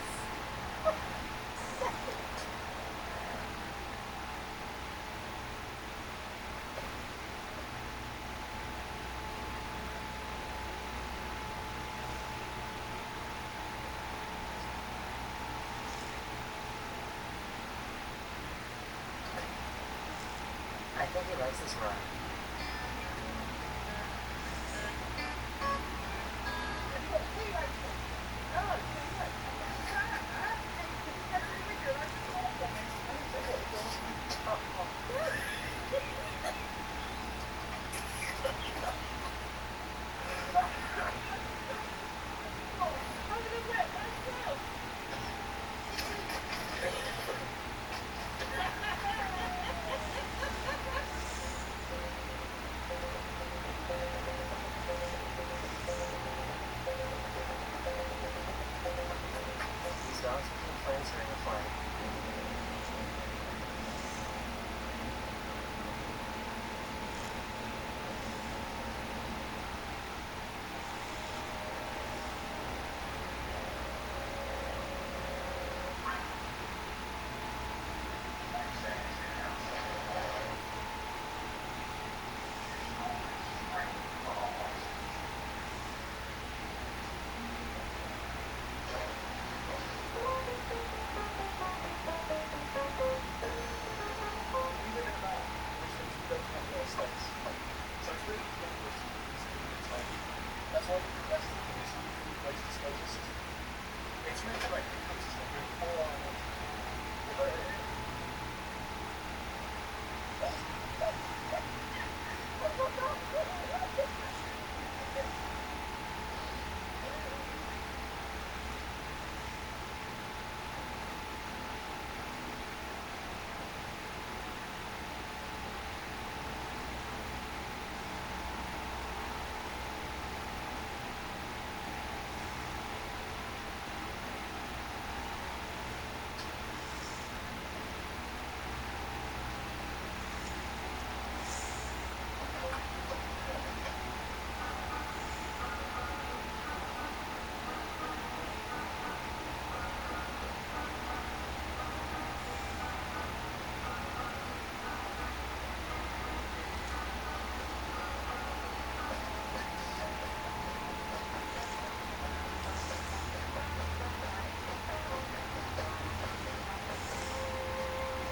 I think he likes this run. These dogs become friends during the flight. That's why the best thing is to replace the SCADA system. It's really like it comes to like a 4 on 1.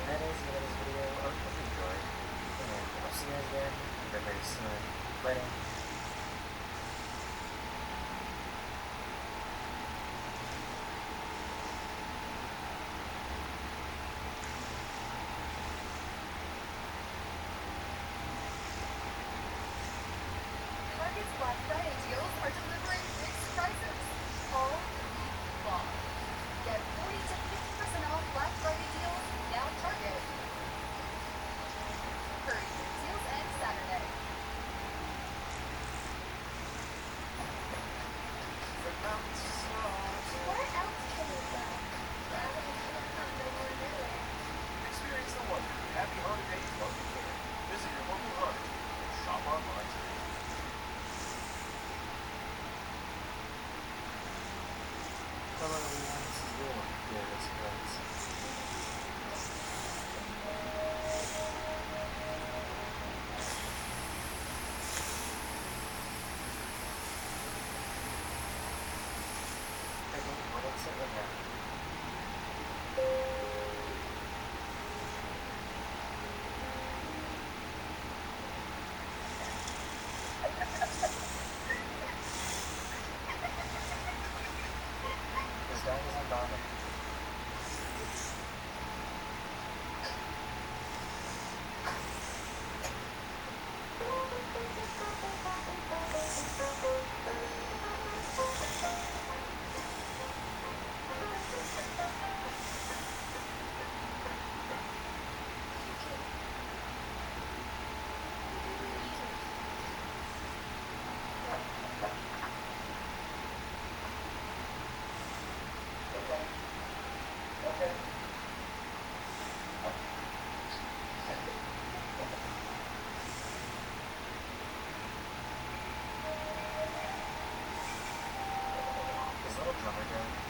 That is the end of this video. I hope you enjoyed. And I'll see you guys again very, very soon. Later. Target's Black Friday deals are delivering big surprises all week long. Get 40 to 50% off Black Friday deals now at Target. Hurry, deals end Saturday. Where else can we go? Experience the wonder. Happy holidays, local care. Visit your local Honda or shop online today. Hello everyone, this is Will. Yeah, that's friends. Okay, well that's it right now. This dog is unbothered. Lumberjack.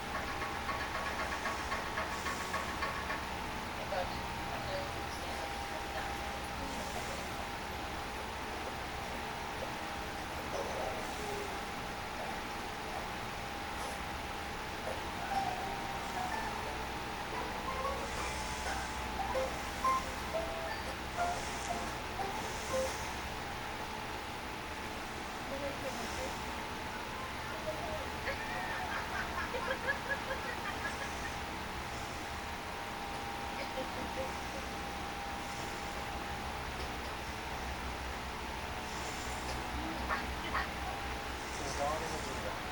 His dog is a diva.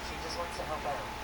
She just wants to help out.